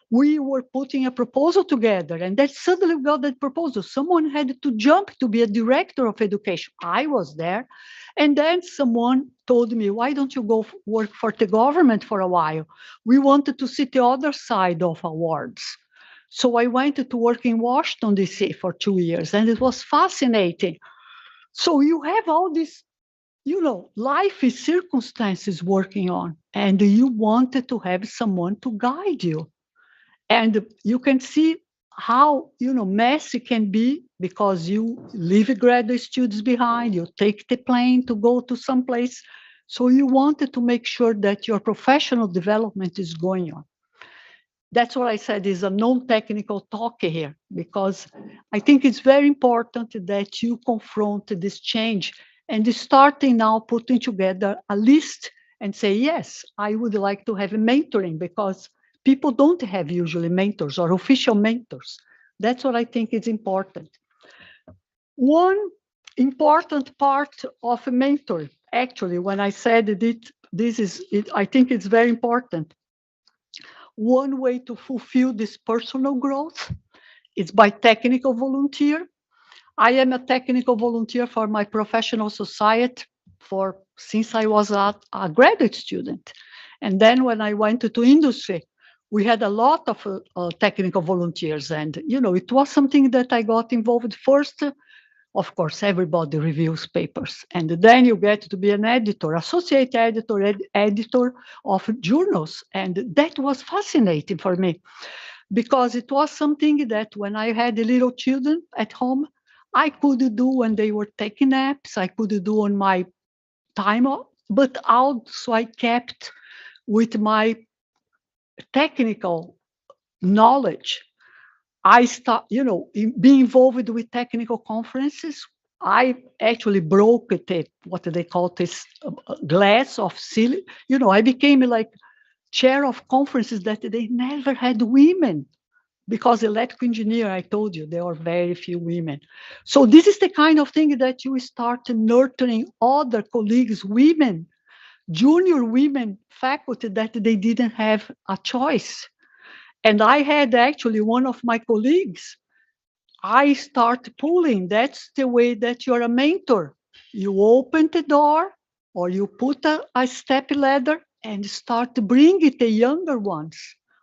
We were putting a proposal together and then suddenly we got that proposal. Someone had to jump to be a director of education. I was there. And then someone told me, why don't you go work for the government for a while? We wanted to see the other side of awards. So I went to work in Washington, D.C. for 2 years, and it was fascinating. So you have all this, life is circumstances working on, and you wanted to have someone to guide you. And you can see how, messy can be because you leave graduate students behind, you take the plane to go to some place. So you wanted to make sure that your professional development is going on. That's what I said is a non-technical talk here, because I think it's very important that you confront this change and starting now putting together a list and say, yes, I would like to have a mentoring, because people don't have usually mentors or official mentors. That's what I think is important. One important part of a mentor, actually, when I said it, I think it's very important. One way to fulfill this personal growth is by technical volunteer. I am a technical volunteer for my professional society since I was a graduate student. And then when I went to industry, we had a lot of technical volunteers. And, it was something that I got involved first. Of course, everybody reviews papers. And then you get to be an editor, associate editor, editor of journals. And that was fascinating for me because it was something that when I had little children at home, I could do when they were taking naps, I could do on my time off, but also I kept with my technical knowledge. I being involved with technical conferences. I actually broke what they call this glass of silly. I became like chair of conferences that they never had women, because electrical engineer, I told you, there are very few women. So this is the kind of thing that you start nurturing other colleagues, women, junior women faculty that they didn't have a choice. And I had actually one of my colleagues, I start pulling. That's the way that you're a mentor. You open the door or you put a step ladder and start bringing the younger ones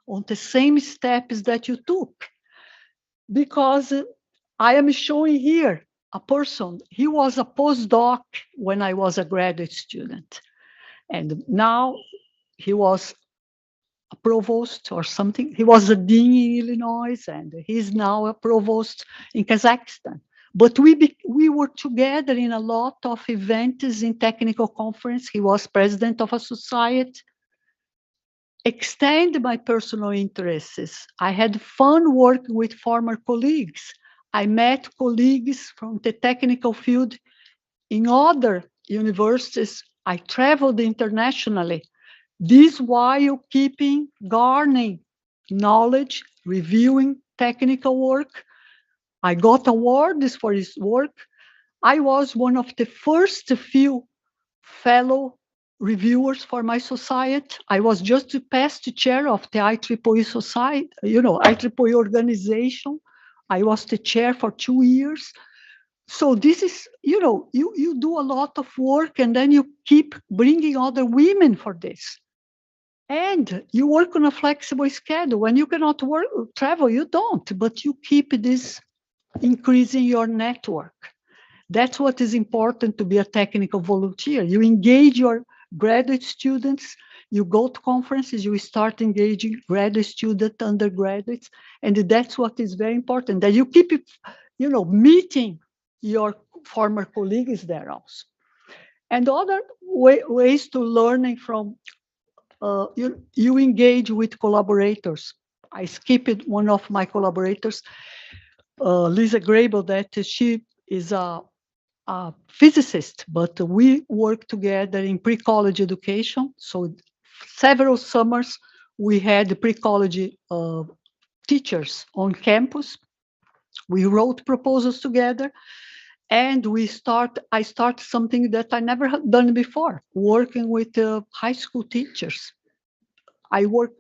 on the same steps that you took. Because I am showing here a person, he was a postdoc when I was a graduate student. And now he was a provost or something. He was a dean in Illinois, and he's now a provost in Kazakhstan. But we were together in a lot of events in technical conference. He was president of a society. Extend my personal interests. I had fun working with former colleagues. I met colleagues from the technical field in other universities. I traveled internationally. This while garnering knowledge, reviewing technical work. I got awards for his work. I was one of the first few fellow reviewers for my society. I was just the past chair of the IEEE society, IEEE organization. I was the chair for 2 years. So this is, you do a lot of work and then you keep bringing other women for this. And you work on a flexible schedule. When you cannot travel, you don't, but you keep this increasing your network. That's what is important to be a technical volunteer. You engage your graduate students, you go to conferences, you start engaging graduate students, undergraduates, and that's what is very important, that you keep, meeting your former colleagues there also. And other ways to learning from, you engage with collaborators. I skipped one of my collaborators, Lisa Grable, that she is a physicist, but we work together in pre-college education. So several summers we had pre-college teachers on campus. We wrote proposals together, and I start something that I never had done before, working with high school teachers. I work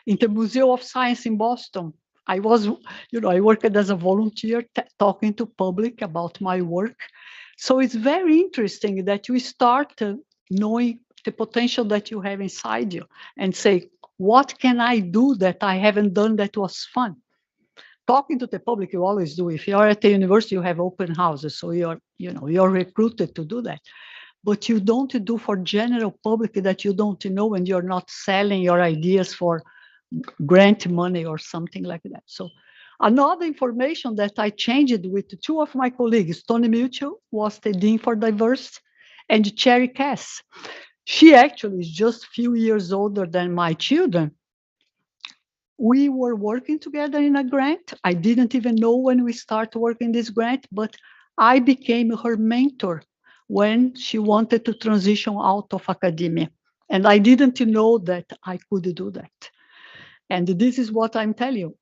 in the Museum of Science in Boston. I worked as a volunteer talking to public about my work. So it's very interesting that you start knowing the potential that you have inside you and say, what can I do that I haven't done that was fun? Talking to the public, you always do. If you're at the university, you have open houses, so you're recruited to do that. But you don't do for general public that you don't know, and you're not selling your ideas for grant money or something like that. So another information that I changed with two of my colleagues, Tony Mitchell was the Dean for Diversity, and Cherry Cass. She actually is just a few years older than my children. We were working together in a grant. I didn't even know when we started working this grant, but I became her mentor when she wanted to transition out of academia. And I didn't know that I could do that. And this is what I'm telling you.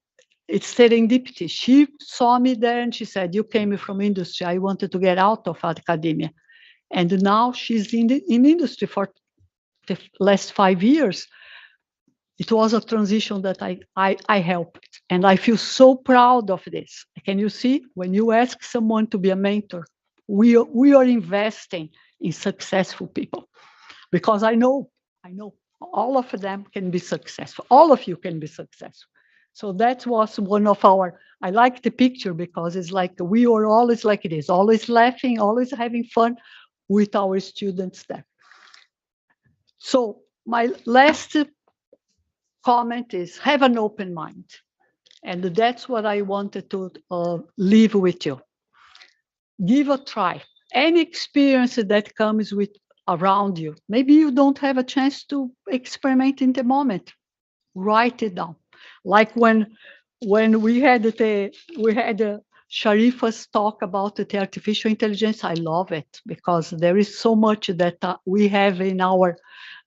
It's serendipity. She saw me there and she said, you came from industry. I wanted to get out of academia. And now she's in industry for the last 5 years. It was a transition that I helped. And I feel so proud of this. Can you see? When you ask someone to be a mentor, we are investing in successful people. Because I know all of them can be successful. All of you can be successful. So that was one of our, I like the picture because it's like we are always like it is, always laughing, always having fun with our students there. So my last comment is have an open mind. And that's what I wanted to leave with you. Give a try. Any experience that comes with around you, maybe you don't have a chance to experiment in the moment. Write it down. Like when we had Sharifa's talk about the artificial intelligence, I love it because there is so much that we have in our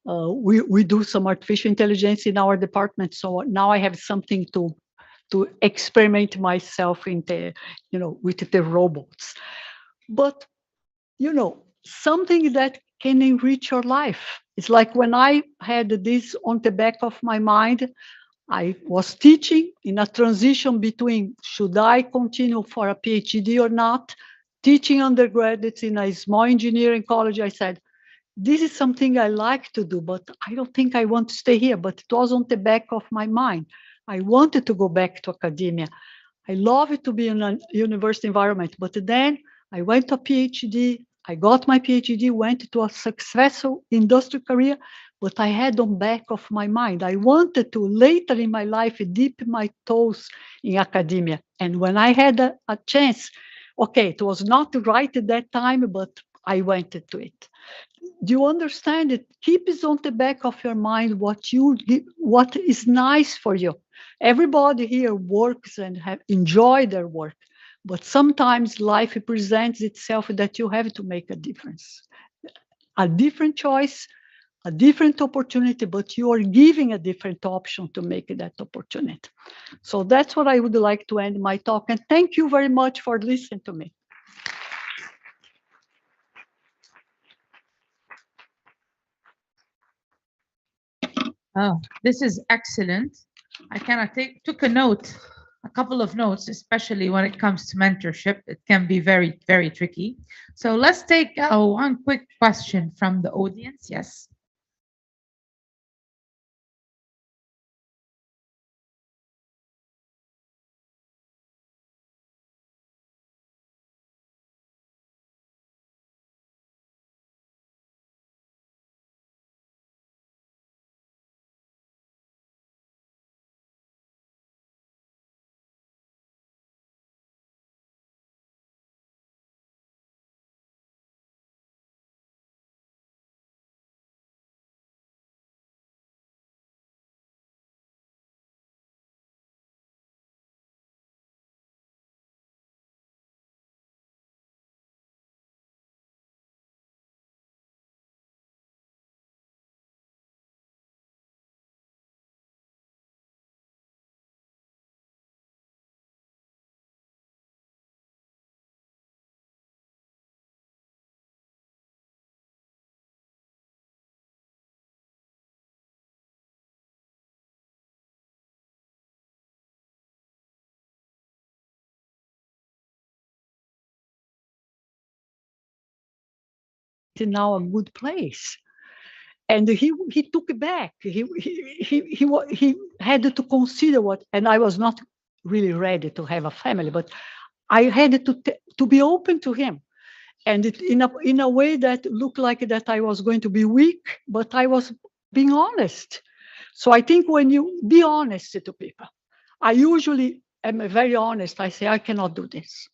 we do some artificial intelligence in our department. So now I have something to experiment myself in the, with the robots. But, something that can enrich your life. It's like when I had this on the back of my mind, I was teaching in a transition between should I continue for a PhD or not, teaching undergraduates in a small engineering college. I said, this is something I like to do, but I don't think I want to stay here. But it was on the back of my mind. I wanted to go back to academia. I love it to be in a university environment. But then I went to a PhD. I got my PhD, went to a successful industrial career, but I had on back of my mind. I wanted to later in my life dip my toes in academia. And when I had a chance, okay, it was not right at that time, but I went to it. Do you understand it? Keep it on the back of your mind what is nice for you. Everybody here works and enjoy their work, but sometimes life presents itself that you have to make a difference. A different choice, a different opportunity, but you are giving a different option to make that opportunity. So that's what I would like to end my talk. And thank you very much for listening to me. Oh, this is excellent. I kind of took a note a couple of notes, especially when it comes to mentorship. It can be very, very tricky. So let's take one quick question from the audience. Yes. Now a good place. And he took it back. He had to consider what, and I was not really ready to have a family, but I had to be open to him, and in a way that looked like that I was going to be weak, but I was being honest. So I think when you be honest to people, I usually am very honest. I say I cannot do this.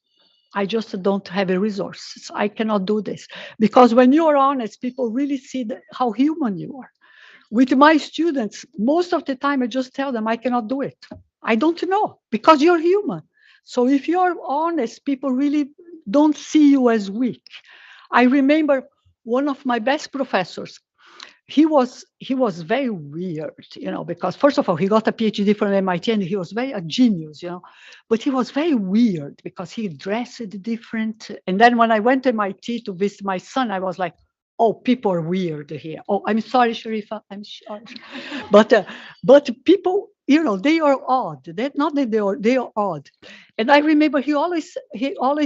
I just don't have the resources. I cannot do this. Because when you're honest, people really see how human you are. With my students, most of the time I just tell them I cannot do it. I don't know, because you're human. So if you're honest, people really don't see you as weak. I remember one of my best professors. He was very weird, because first of all, he got a PhD from MIT and he was very a genius, but he was very weird because he dressed different. And then when I went to MIT to visit my son, I was like, oh, people are weird here. Oh, I'm sorry, Sharifa, I'm sorry. But people, they are odd. That not that they are odd. And I remember he always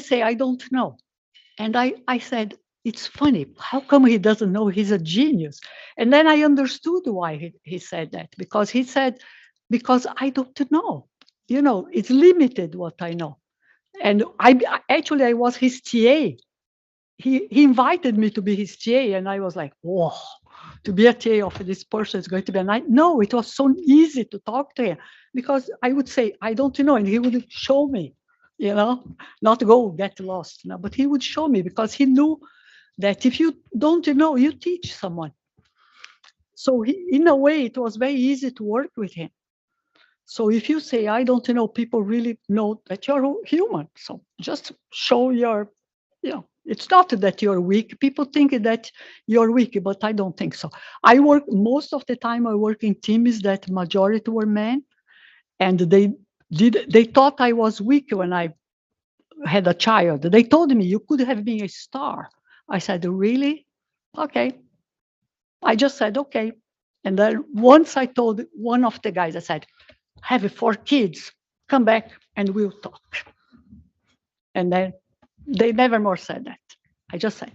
say, I don't know. And I said, it's funny. How come he doesn't know he's a genius? And then I understood why he said that, because he said, because I don't know. It's limited what I know. And I was his TA. He invited me to be his TA, and I was like, whoa, to be a TA of this person is going to be a night. No, it was so easy to talk to him, because I would say, I don't know, and he would show me, not go get lost. But he would show me, because he knew that if you don't know, you teach someone. So in a way, it was very easy to work with him. So if you say, I don't know, people really know that you're human. So just show your, it's not that you're weak. People think that you're weak, but I don't think so. Most of the time I work in teams that majority were men, and they thought I was weak when I had a child. They told me, you could have been a star. I said, really? Okay. I just said, okay. And then once I told one of the guys, I said, have 4 kids, come back and we'll talk. And then they never more said that. I just said,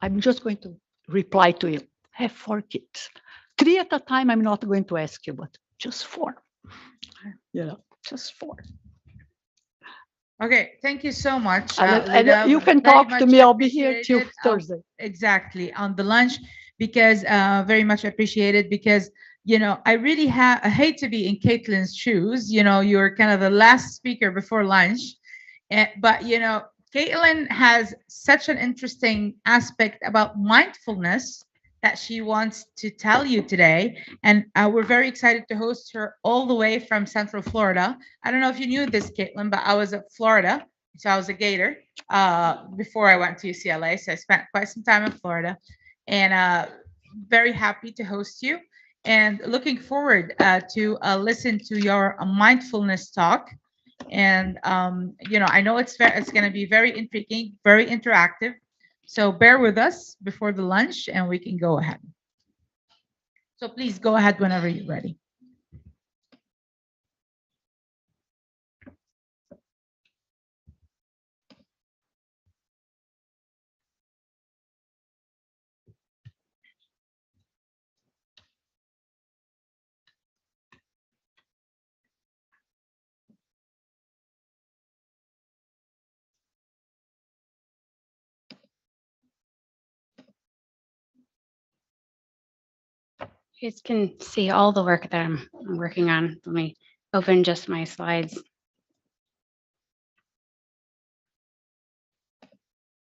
I'm just going to reply to you, have 4 kids. 3 at a time, I'm not going to ask you, but just 4. Just 4. Okay, thank you so much. And you can talk to me. I'll be here till Thursday. Exactly, on the lunch, because very much appreciated, because I really I hate to be in Caitlin's shoes. You're kind of the last speaker before lunch, but Caitlin has such an interesting aspect about mindfulness that she wants to tell you today. And we're very excited to host her all the way from Central Florida. I don't know if you knew this, Caitlin, but I was at Florida. So I was a Gator before I went to UCLA. So I spent quite some time in Florida, and very happy to host you, and looking forward to listen to your mindfulness talk. And I know it's going to be very intriguing, very interactive. So bear with us before the lunch and we can go ahead. So please go ahead whenever you're ready. You guys can see all the work that I'm working on. Let me open just my slides.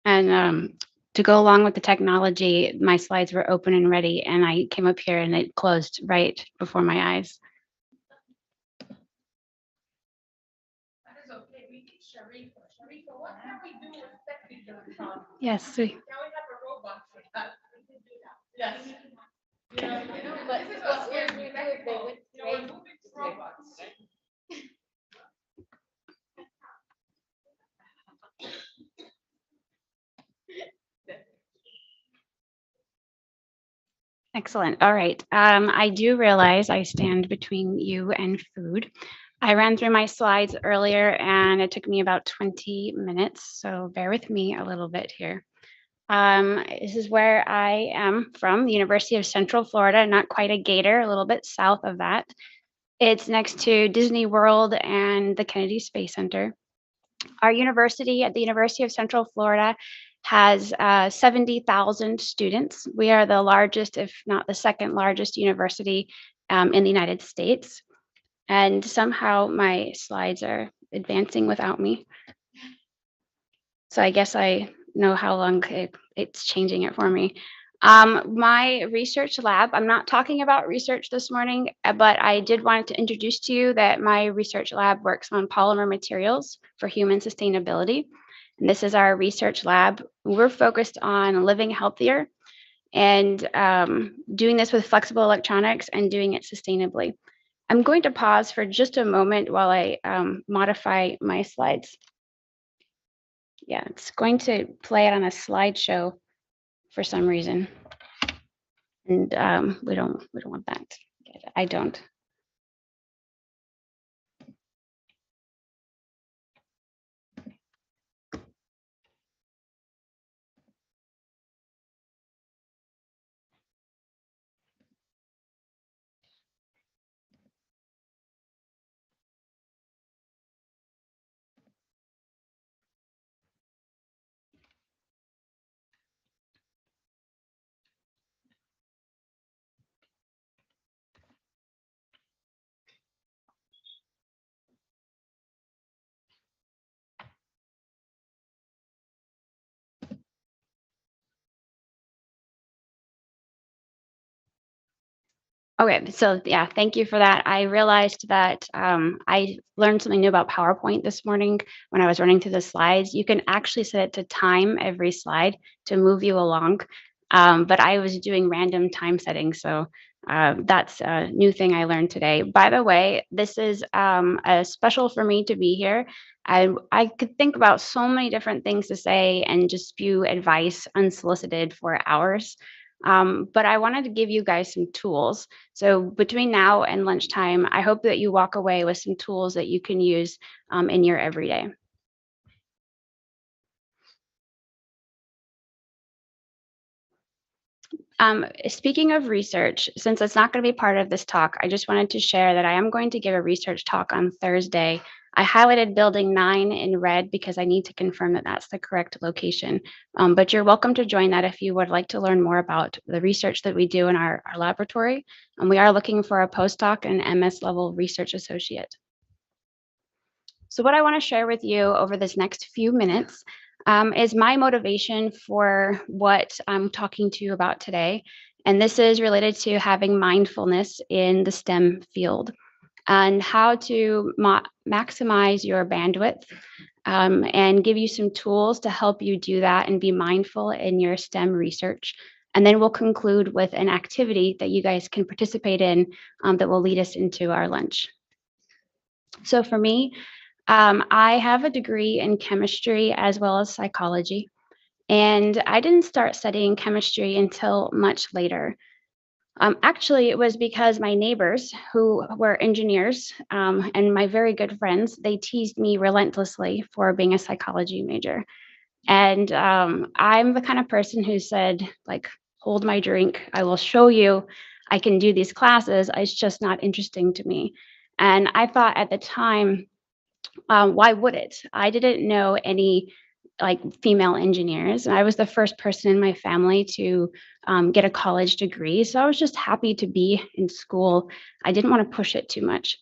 And to go along with the technology, my slides were open and ready, and I came up here and it closed right before my eyes. Yes, we. Yes. Excellent. All right. I do realize I stand between you and food. I ran through my slides earlier and it took me about 20 minutes, so bear with me a little bit here. This is where I am from, the University of Central Florida, not quite a gator, a little bit south of that. It's next to Disney World and the Kennedy Space Center. Our university at the University of Central Florida has 70,000 students. We are the largest, if not the second largest university in the United States. And somehow my slides are advancing without me. So I guess I know how long it's changing it for me. My research lab, I'm not talking about research this morning, but I did want to introduce to you that my research lab works on polymer materials for human sustainability. And this is our research lab. We're focused on living healthier and doing this with flexible electronics and doing it sustainably. I'm going to pause for just a moment while I modify my slides. Yeah, it's going to play it on a slideshow for some reason. And we don't want that. I don't. Okay, so yeah, thank you for that. I realized that I learned something new about PowerPoint this morning when I was running through the slides. You can actually set it to time every slide to move you along, but I was doing random time settings, so that's a new thing I learned today. By the way, this is a special for me to be here. I could think about so many different things to say and just spew advice unsolicited for hours. But I wanted to give you guys some tools. So between now and lunchtime, I hope that you walk away with some tools that you can use in your everyday. Speaking of research, since it's not going to be part of this talk, I just wanted to share that I am going to give a research talk on Thursday. I highlighted building 9 in red because I need to confirm that that's the correct location. But you're welcome to join that if you would like to learn more about the research that we do in our laboratory. And we are looking for a postdoc and MS level research associate. So what I want to share with you over this next few minutes is my motivation for what I'm talking to you about today. And this is related to having mindfulness in the STEM field and how to maximize your bandwidth and give you some tools to help you do that and be mindful in your STEM research. And then we'll conclude with an activity that you guys can participate in that will lead us into our lunch. So for me, I have a degree in chemistry as well as psychology, and I didn't start studying chemistry until much later. Actually, it was because my neighbors, who were engineers and my very good friends, they teased me relentlessly for being a psychology major. And I'm the kind of person who said, like, hold my drink. I will show you I can do these classes. It's just not interesting to me. And I thought at the time, why would it? I didn't know any like female engineers. And I was the first person in my family to get a college degree. So I was just happy to be in school. I didn't want to push it too much.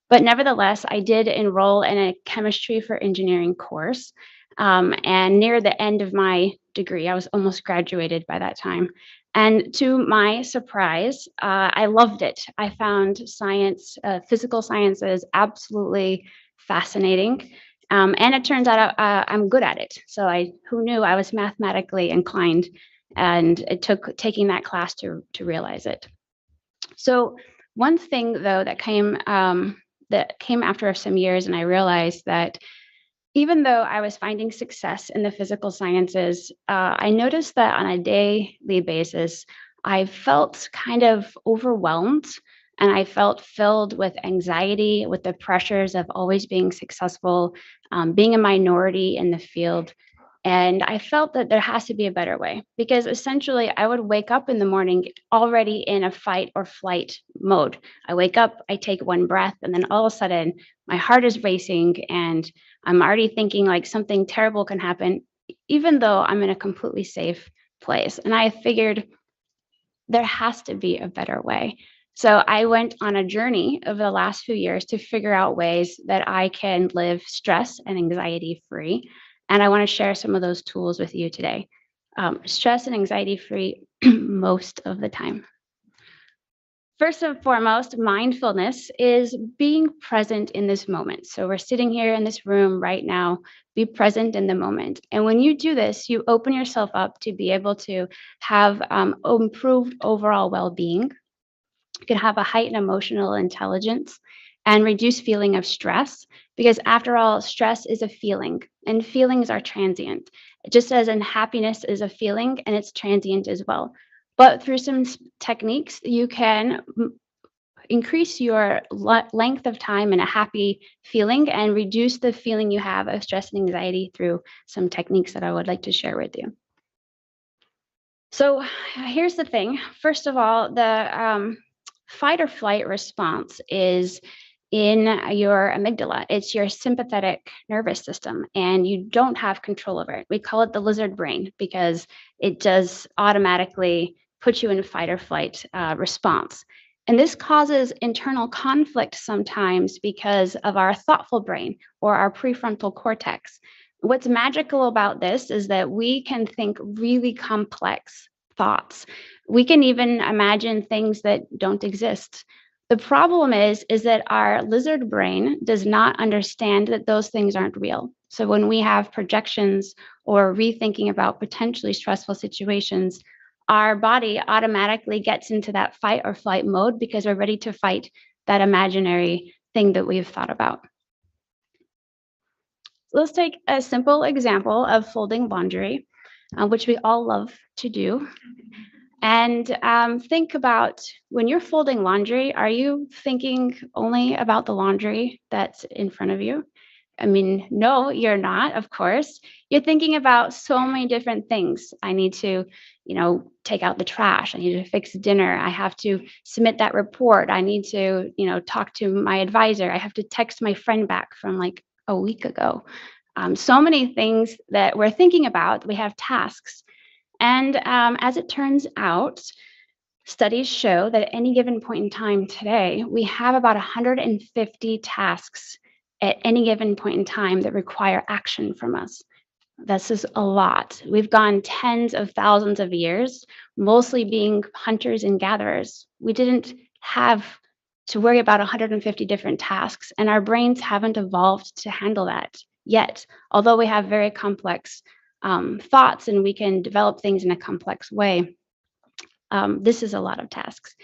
But nevertheless, I did enroll in a chemistry for engineering course. And near the end of my degree, I was almost graduated by that time. And to my surprise, I loved it. I found science, physical sciences, absolutely fascinating. And it turns out I'm good at it. So who knew I was mathematically inclined, and it took taking that class to realize it. So one thing though that came after some years, and I realized that even though I was finding success in the physical sciences, I noticed that on a daily basis, I felt kind of overwhelmed, and I felt filled with anxiety, with the pressures of always being successful, being a minority in the field. And I felt that there has to be a better way, because essentially I would wake up in the morning already in a fight or flight mode. I wake up, I take one breath, and then all of a sudden my heart is racing and I'm already thinking like something terrible can happen, even though I'm in a completely safe place. And I figured there has to be a better way. So I went on a journey over the last few years to figure out ways that I can live stress and anxiety free. And I want to share some of those tools with you today. Stress and anxiety free most of the time. First and foremost, mindfulness is being present in this moment. So we're sitting here in this room right now, be present in the moment. And when you do this, you open yourself up to be able to have improved overall well-being. You can have a heightened emotional intelligence and reduce feeling of stress, because after all, stress is a feeling and feelings are transient, just as in happiness is a feeling and it's transient as well. But through some techniques, you can increase your length of time in a happy feeling and reduce the feeling you have of stress and anxiety through some techniques that I would like to share with you. So here's the thing. First of all, the fight or flight response is in your amygdala. It's your sympathetic nervous system, and you don't have control over it. We call it the lizard brain because it does automatically put you in a fight or flight response. And this causes internal conflict sometimes because of our thoughtful brain or our prefrontal cortex. What's magical about this is that we can think really complex thoughts. We can even imagine things that don't exist. The problem is that our lizard brain does not understand that those things aren't real. So when we have projections or rethinking about potentially stressful situations, our body automatically gets into that fight or flight mode because we're ready to fight that imaginary thing that we've thought about. Let's take a simple example of folding laundry, which we all love to do. And think about when you're folding laundry, are you thinking only about the laundry that's in front of you? I mean, no, you're not, of course. You're thinking about so many different things. I need to, take out the trash. I need to fix dinner. I have to submit that report. I need to, talk to my advisor. I have to text my friend back from like a week ago. So many things that we're thinking about. We have tasks. And as it turns out, studies show that at any given point in time today, we have about 150 tasks at any given point in time that require action from us. This is a lot. We've gone tens of thousands of years, mostly being hunters and gatherers. We didn't have to worry about 150 different tasks, and our brains haven't evolved to handle that yet, although we have very complex thoughts and we can develop things in a complex way. This is a lot of tasks.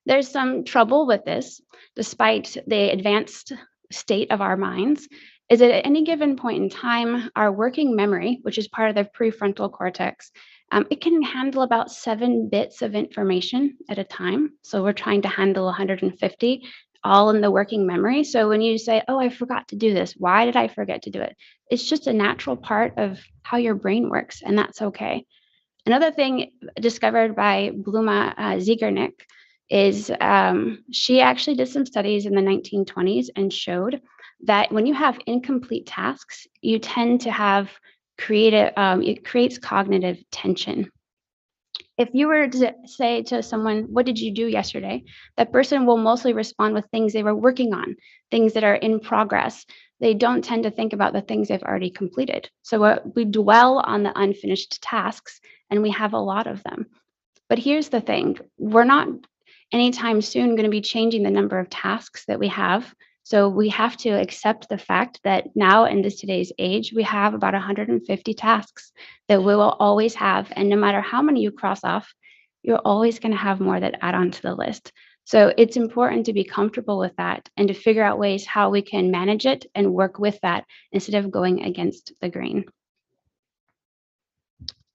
There's some trouble with this, despite the advanced state of our minds, is that at any given point in time, our working memory, which is part of the prefrontal cortex, it can handle about 7 bits of information at a time. So we're trying to handle 150, all in the working memory. So when you say, oh, I forgot to do this, why did I forget to do it? It's just a natural part of how your brain works, and that's okay. Another thing discovered by Bluma Ziegernick is she actually did some studies in the 1920s and showed that when you have incomplete tasks, you tend to have it creates cognitive tension. If you were to say to someone, what did you do yesterday? That person will mostly respond with things they were working on, things that are in progress. They don't tend to think about the things they've already completed. So we dwell on the unfinished tasks, and we have a lot of them. But here's the thing, we're not anytime soon going to be changing the number of tasks that we have. So we have to accept the fact that now in today's age, we have about 150 tasks that we will always have. And no matter how many you cross off, you're always going to have more that add on to the list. So it's important to be comfortable with that and to figure out ways how we can manage it and work with that instead of going against the grain.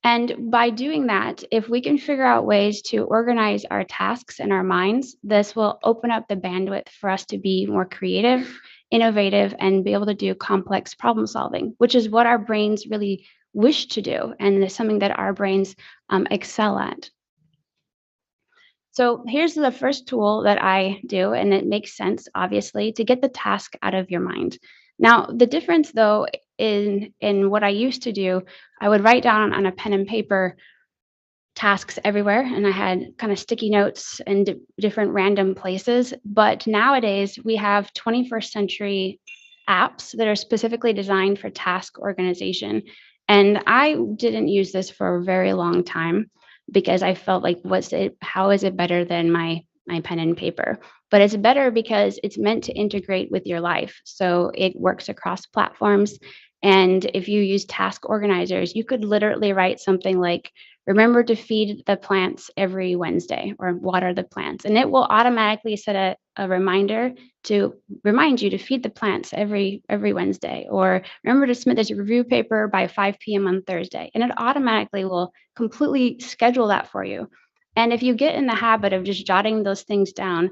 And by doing that, if we can figure out ways to organize our tasks in our minds, this will open up the bandwidth for us to be more creative, innovative, and be able to do complex problem solving, which is what our brains really wish to do, and it's something that our brains excel at. So here's the first tool that I do, and it makes sense, obviously, to get the task out of your mind. Now, the difference, though, in what I used to do, I would write down on a pen and paper tasks everywhere, and I had kind of sticky notes in different random places. But nowadays, we have 21st century apps that are specifically designed for task organization. And I didn't use this for a very long time because I felt like, how is it better than my pen and paper? But it's better because it's meant to integrate with your life. So it works across platforms. And if you use task organizers, you could literally write something like, remember to feed the plants every Wednesday, or water the plants. And it will automatically set a reminder to remind you to feed the plants every Wednesday, or remember to submit this review paper by 5 p.m. on Thursday. And it automatically will completely schedule that for you. And if you get in the habit of just jotting those things down,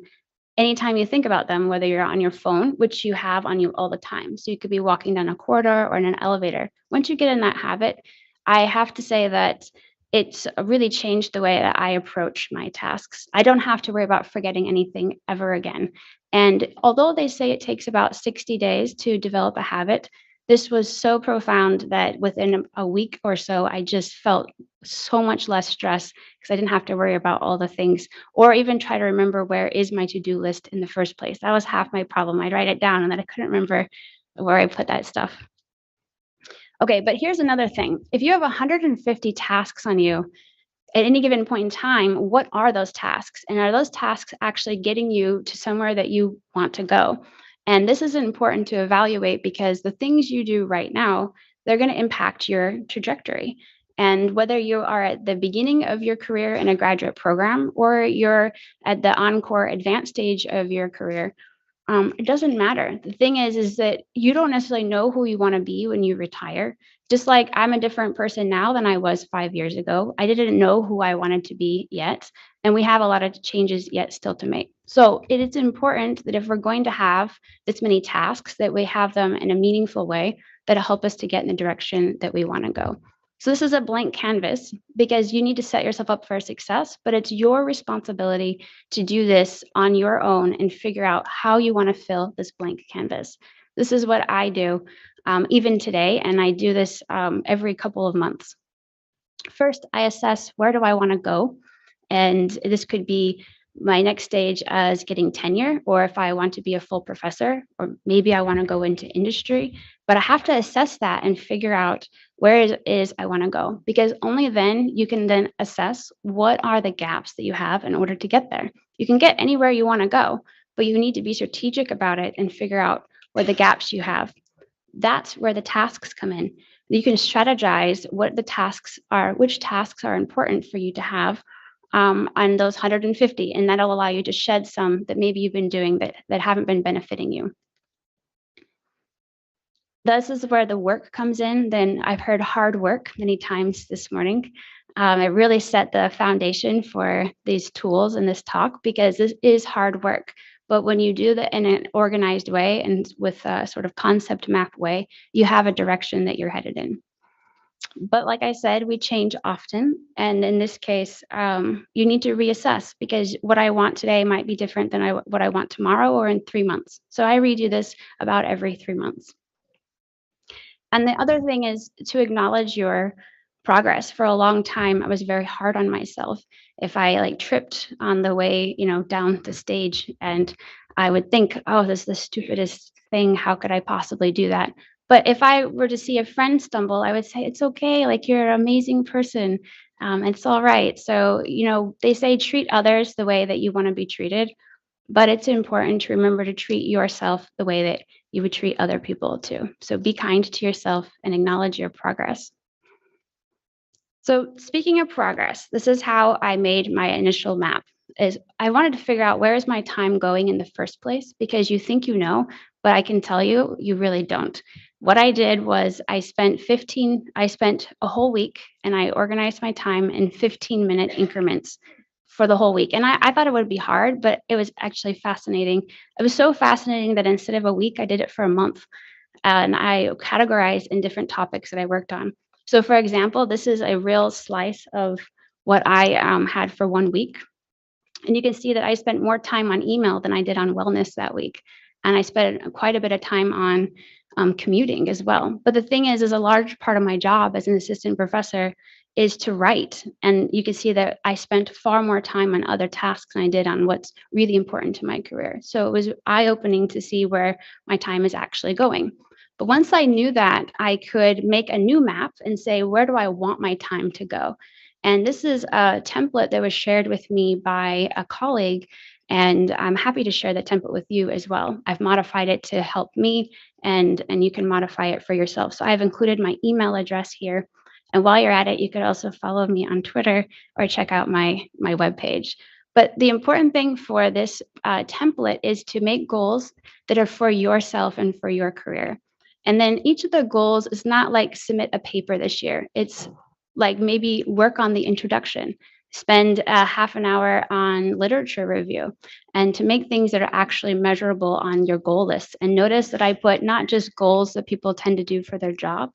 anytime you think about them, whether you're on your phone, which you have on you all the time, so you could be walking down a corridor or in an elevator. Once you get in that habit, I have to say that it's really changed the way that I approach my tasks. I don't have to worry about forgetting anything ever again. And although they say it takes about 60 days to develop a habit, this was so profound that within a week or so, I just felt so much less stress because I didn't have to worry about all the things or even try to remember where is my to-do list in the first place. That was half my problem. I'd write it down and then I couldn't remember where I put that stuff. Okay, but here's another thing. If you have 150 tasks on you at any given point in time, what are those tasks? And are those tasks actually getting you to somewhere that you want to go? And this is important to evaluate because the things you do right now, they're going to impact your trajectory. And whether you are at the beginning of your career in a graduate program or you're at the encore advanced stage of your career, it doesn't matter. The thing is that you don't necessarily know who you want to be when you retire. Just like I'm a different person now than I was 5 years ago. I didn't know who I wanted to be yet. And we have a lot of changes yet still to make. So it is important that if we're going to have this many tasks, that we have them in a meaningful way that'll help us to get in the direction that we want to go. So this is a blank canvas because you need to set yourself up for success, but it's your responsibility to do this on your own and figure out how you want to fill this blank canvas. This is what I do even today, and I do this every couple of months. First, I assess where do I want to go, and this could be my next stage as getting tenure, or if I want to be a full professor, or maybe I want to go into industry. But I have to assess that and figure out where it is I want to go, because only then you can then assess what are the gaps that you have in order to get there. You can get anywhere you want to go, but you need to be strategic about it and figure out where the gaps you have. That's where the tasks come in. You can strategize what the tasks are, which tasks are important for you to have on those 150, and that'll allow you to shed some that maybe you've been doing that haven't been benefiting you. This is where the work comes in. Then I've heard hard work many times this morning. It really set the foundation for these tools in this talk because this is hard work. But when you do that in an organized way and with a sort of concept map way, you have a direction that you're headed in. But like I said, we change often. And in this case, you need to reassess because what I want today might be different than what I want tomorrow or in 3 months. So I redo this about every 3 months. And the other thing is to acknowledge your progress. For a long time, I was very hard on myself. If I like tripped on the way, down the stage, and I would think, oh, this is the stupidest thing. How could I possibly do that? But if I were to see a friend stumble, I would say, it's okay. Like, you're an amazing person. It's all right. So, they say treat others the way that you want to be treated, but it's important to remember to treat yourself the way that you would treat other people too. So be kind to yourself and acknowledge your progress. So speaking of progress, this is how I made my initial map. Is I wanted to figure out where is my time going in the first place, because you think you know, but I can tell you, you really don't. What I did was I spent a whole week and I organized my time in 15-minute increments for the whole week. And I thought it would be hard, but it was actually fascinating. It was so fascinating that instead of a week, I did it for a month. And I categorized in different topics that I worked on. So for example, this is a real slice of what I had for 1 week. And you can see that I spent more time on email than I did on wellness that week. And I spent quite a bit of time on commuting as well. But the thing is a large part of my job as an assistant professor is to write. And you can see that I spent far more time on other tasks than I did on what's really important to my career. So it was eye-opening to see where my time is actually going. But once I knew that, I could make a new map and say, where do I want my time to go? And this is a template that was shared with me by a colleague, and I'm happy to share the template with you as well. I've modified it to help me, and you can modify it for yourself. So I've included my email address here. And while you're at it, you could also follow me on Twitter or check out my webpage. But the important thing for this template is to make goals that are for yourself and for your career. And then each of the goals is not like submit a paper this year. It's like maybe work on the introduction, spend a half an hour on literature review, and to make things that are actually measurable on your goal list. And notice that I put not just goals that people tend to do for their job,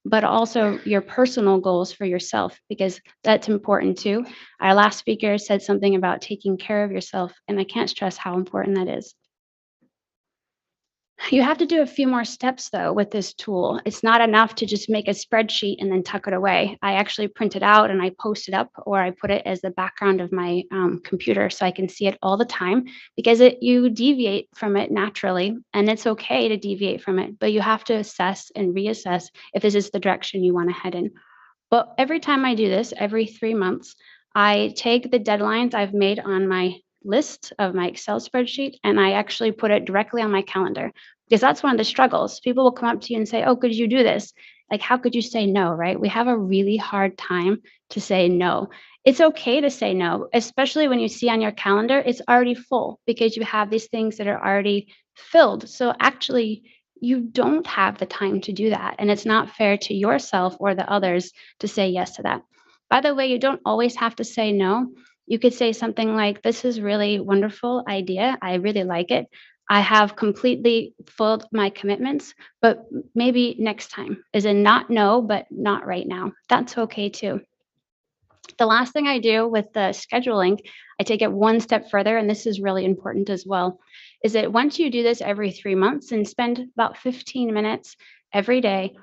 but also your personal goals for yourself, because that's important too. Our last speaker said something about taking care of yourself, and I can't stress how important that is. You have to do a few more steps though with this tool. It's not enough to just make a spreadsheet and then tuck it away. I actually print it out and I post it up, or I put it as the background of my computer so I can see it all the time, because you deviate from it naturally, and it's okay to deviate from it, but you have to assess and reassess if this is the direction you want to head in. But every time I do this, every 3 months, I take the deadlines I've made on my list of my Excel spreadsheet, and I actually put it directly on my calendar, because that's one of the struggles. People will come up to you and say, oh, could you do this? Like, how could you say no, right? We have a really hard time to say no. It's okay to say no, especially when you see on your calendar, it's already full because you have these things that are already filled. So actually, you don't have the time to do that. And it's not fair to yourself or the others to say yes to that. By the way, you don't always have to say no. You could say something like, this is really wonderful idea. I really like it. I have completely filled my commitments, but maybe next time, as in not no, but not right now. That's okay too. The last thing I do with the scheduling, I take it one step further, and this is really important as well, is that once you do this every 3 months and spend about 15 minutes every day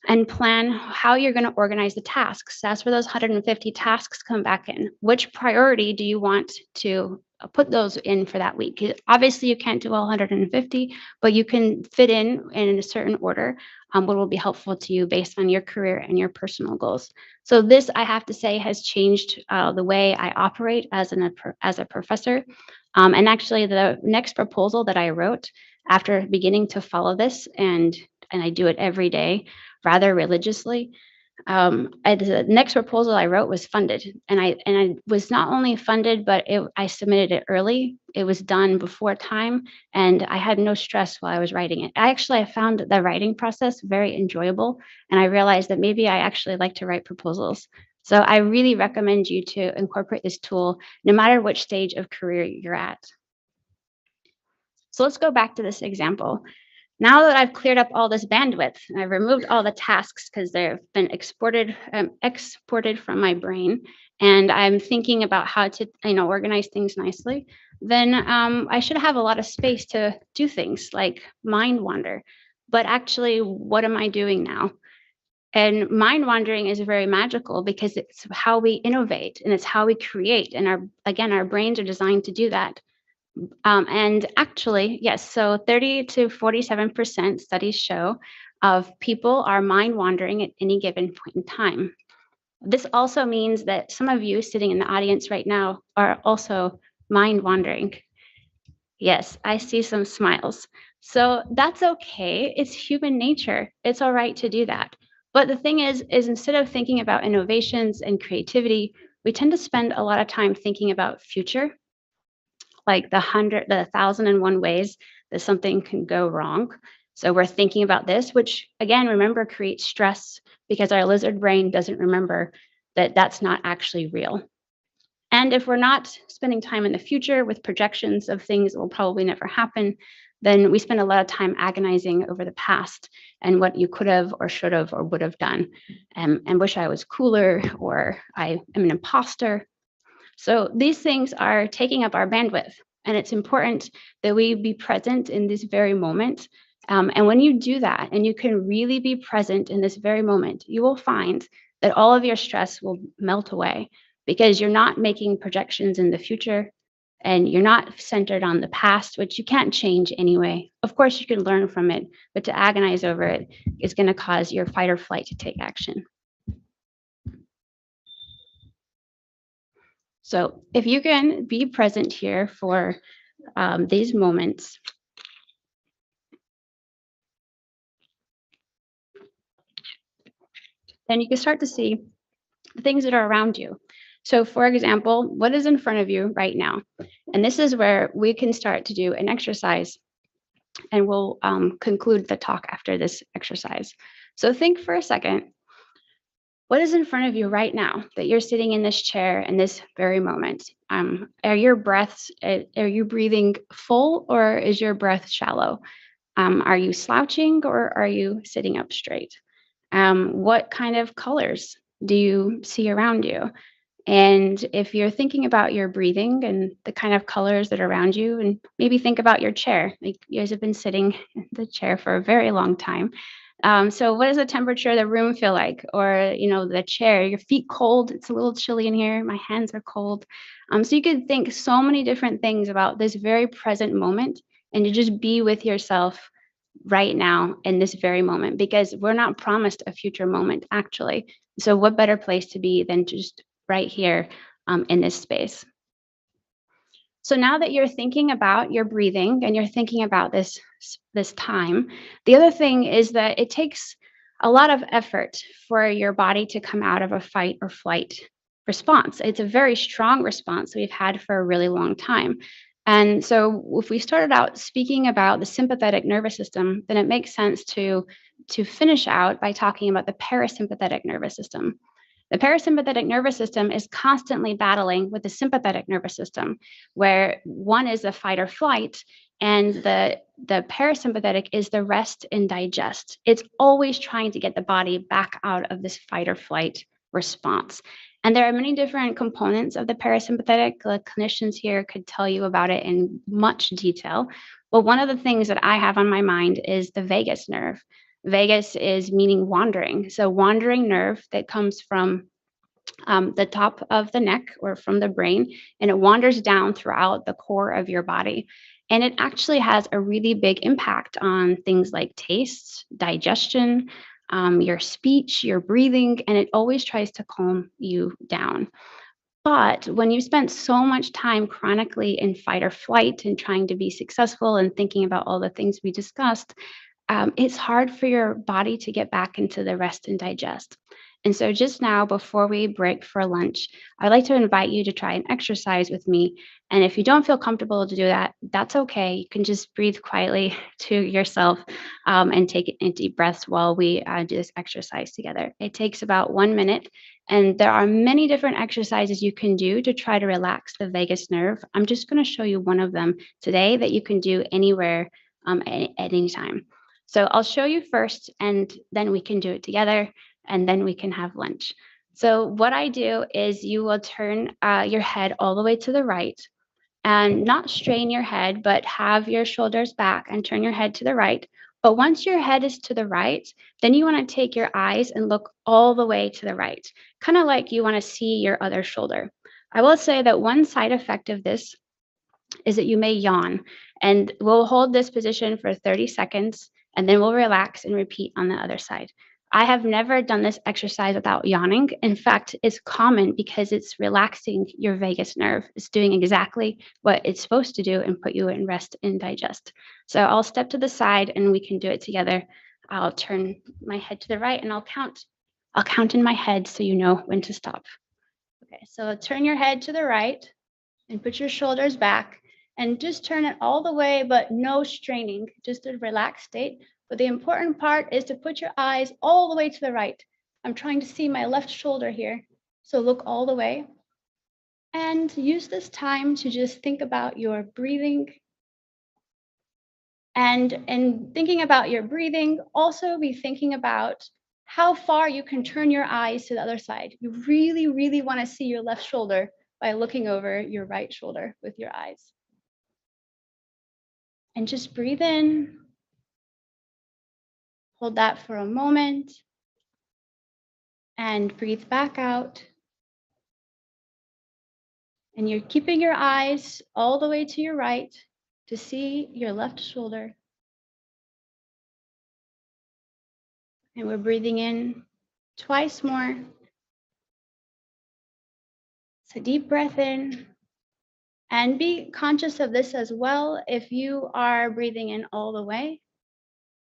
and plan how you're going to organize the tasks. That's where those 150 tasks come back in. Which priority do you want to put those in for that week? Obviously, you can't do all 150, but you can fit in a certain order what will be helpful to you based on your career and your personal goals. So this, I have to say, has changed the way I operate as a professor. And actually, the next proposal that I wrote after beginning to follow this, and I do it every day, rather religiously. The next proposal I wrote was funded, and I was not only funded, but I submitted it early. It was done before time, and I had no stress while I was writing it. I found the writing process very enjoyable, and I realized that maybe I actually like to write proposals. So I really recommend you to incorporate this tool, no matter which stage of career you're at. So let's go back to this example. Now that I've cleared up all this bandwidth and I've removed all the tasks because they've been exported from my brain, and I'm thinking about how to organize things nicely, then I should have a lot of space to do things like mind wander. but actually, what am I doing now? And mind wandering is very magical because it's how we innovate and it's how we create. And our brains are designed to do that. And actually, yes, so 30 to 47% studies show of people are mind wandering at any given point in time. This also means that some of you sitting in the audience right now are also mind wandering. Yes, I see some smiles. So that's okay. It's human nature. It's all right to do that. But the thing is instead of thinking about innovations and creativity, we tend to spend a lot of time thinking about future, like the 1,001 ways that something can go wrong. So we're thinking about this, which again, remember, creates stress because our lizard brain doesn't remember that that's not actually real. And if we're not spending time in the future with projections of things that will probably never happen, then we spend a lot of time agonizing over the past and what you could have or should have or would have done, and wish I was cooler or I am an imposter. So these things are taking up our bandwidth, and it's important that we be present in this very moment. And when you do that, and you can really be present in this very moment, you will find that all of your stress will melt away because you're not making projections in the future and you're not centered on the past, which you can't change anyway. Of course, you can learn from it, but to agonize over it is going to cause your fight or flight to take action. So if you can be present here for these moments, then you can start to see the things that are around you. So for example, what is in front of you right now? And this is where we can start to do an exercise, and we'll conclude the talk after this exercise. So think for a second, what is in front of you right now that you're sitting in this chair in this very moment? Are your breaths, are you breathing full or is your breath shallow? Are you slouching or are you sitting up straight? What kind of colors do you see around you? And if you're thinking about your breathing and the kind of colors that are around you, and maybe think about your chair, like you guys have been sitting in the chair for a very long time. So what does the temperature of the room feel like? Or, the chair, your feet cold, it's a little chilly in here, my hands are cold. So you could think so many different things about this very present moment and to just be with yourself right now in this very moment, because we're not promised a future moment actually. So what better place to be than just right here in this space. So now that you're thinking about your breathing and you're thinking about this time, the other thing is that it takes a lot of effort for your body to come out of a fight or flight response. It's a very strong response we've had for a really long time. And so if we started out speaking about the sympathetic nervous system, then it makes sense to finish out by talking about the parasympathetic nervous system. The parasympathetic nervous system is constantly battling with the sympathetic nervous system, where one is the fight or flight, and the parasympathetic is the rest and digest. It's always trying to get the body back out of this fight or flight response. And there are many different components of the parasympathetic. The clinicians here could tell you about it in much detail. But one of the things that I have on my mind is the vagus nerve. Vagus is meaning wandering. So wandering nerve that comes from the top of the neck or from the brain, and it wanders down throughout the core of your body. And it actually has a really big impact on things like taste, digestion, your speech, your breathing, and it always tries to calm you down. But when you spend so much time chronically in fight or flight and trying to be successful and thinking about all the things we discussed, it's hard for your body to get back into the rest and digest. And so just now, before we break for lunch, I'd like to invite you to try an exercise with me. And if you don't feel comfortable to do that, that's okay. You can just breathe quietly to yourself and take deep breaths while we do this exercise together. It takes about 1 minute. And there are many different exercises you can do to try to relax the vagus nerve. I'm just going to show you one of them today that you can do anywhere at any time. So I'll show you first, and then we can do it together, and then we can have lunch. So what I do is you will turn your head all the way to the right and not strain your head, but have your shoulders back and turn your head to the right But once your head is to the right, then you want to take your eyes and look all the way to the right, kind of like you want to see your other shoulder. I will say that one side effect of this is that you may yawn, and we'll hold this position for 30 seconds and then we'll relax and repeat on the other side. I have never done this exercise without yawning. In fact, it's common because it's relaxing your vagus nerve. It's doing exactly what it's supposed to do and put you in rest and digest. So I'll step to the side and we can do it together. I'll turn my head to the right and I'll count. I'll count in my head so you know when to stop. Okay, so turn your head to the right and put your shoulders back and just turn it all the way, but no straining, just a relaxed state. But the important part is to put your eyes all the way to the right. I'm trying to see my left shoulder here. So look all the way and use this time to just think about your breathing. And in thinking about your breathing, also be thinking about how far you can turn your eyes to the other side. You really, really want to see your left shoulder by looking over your right shoulder with your eyes. And just breathe in. Hold that for a moment. And breathe back out. And you're keeping your eyes all the way to your right to see your left shoulder. And we're breathing in twice more. So deep breath in. And be conscious of this as well if you are breathing in all the way.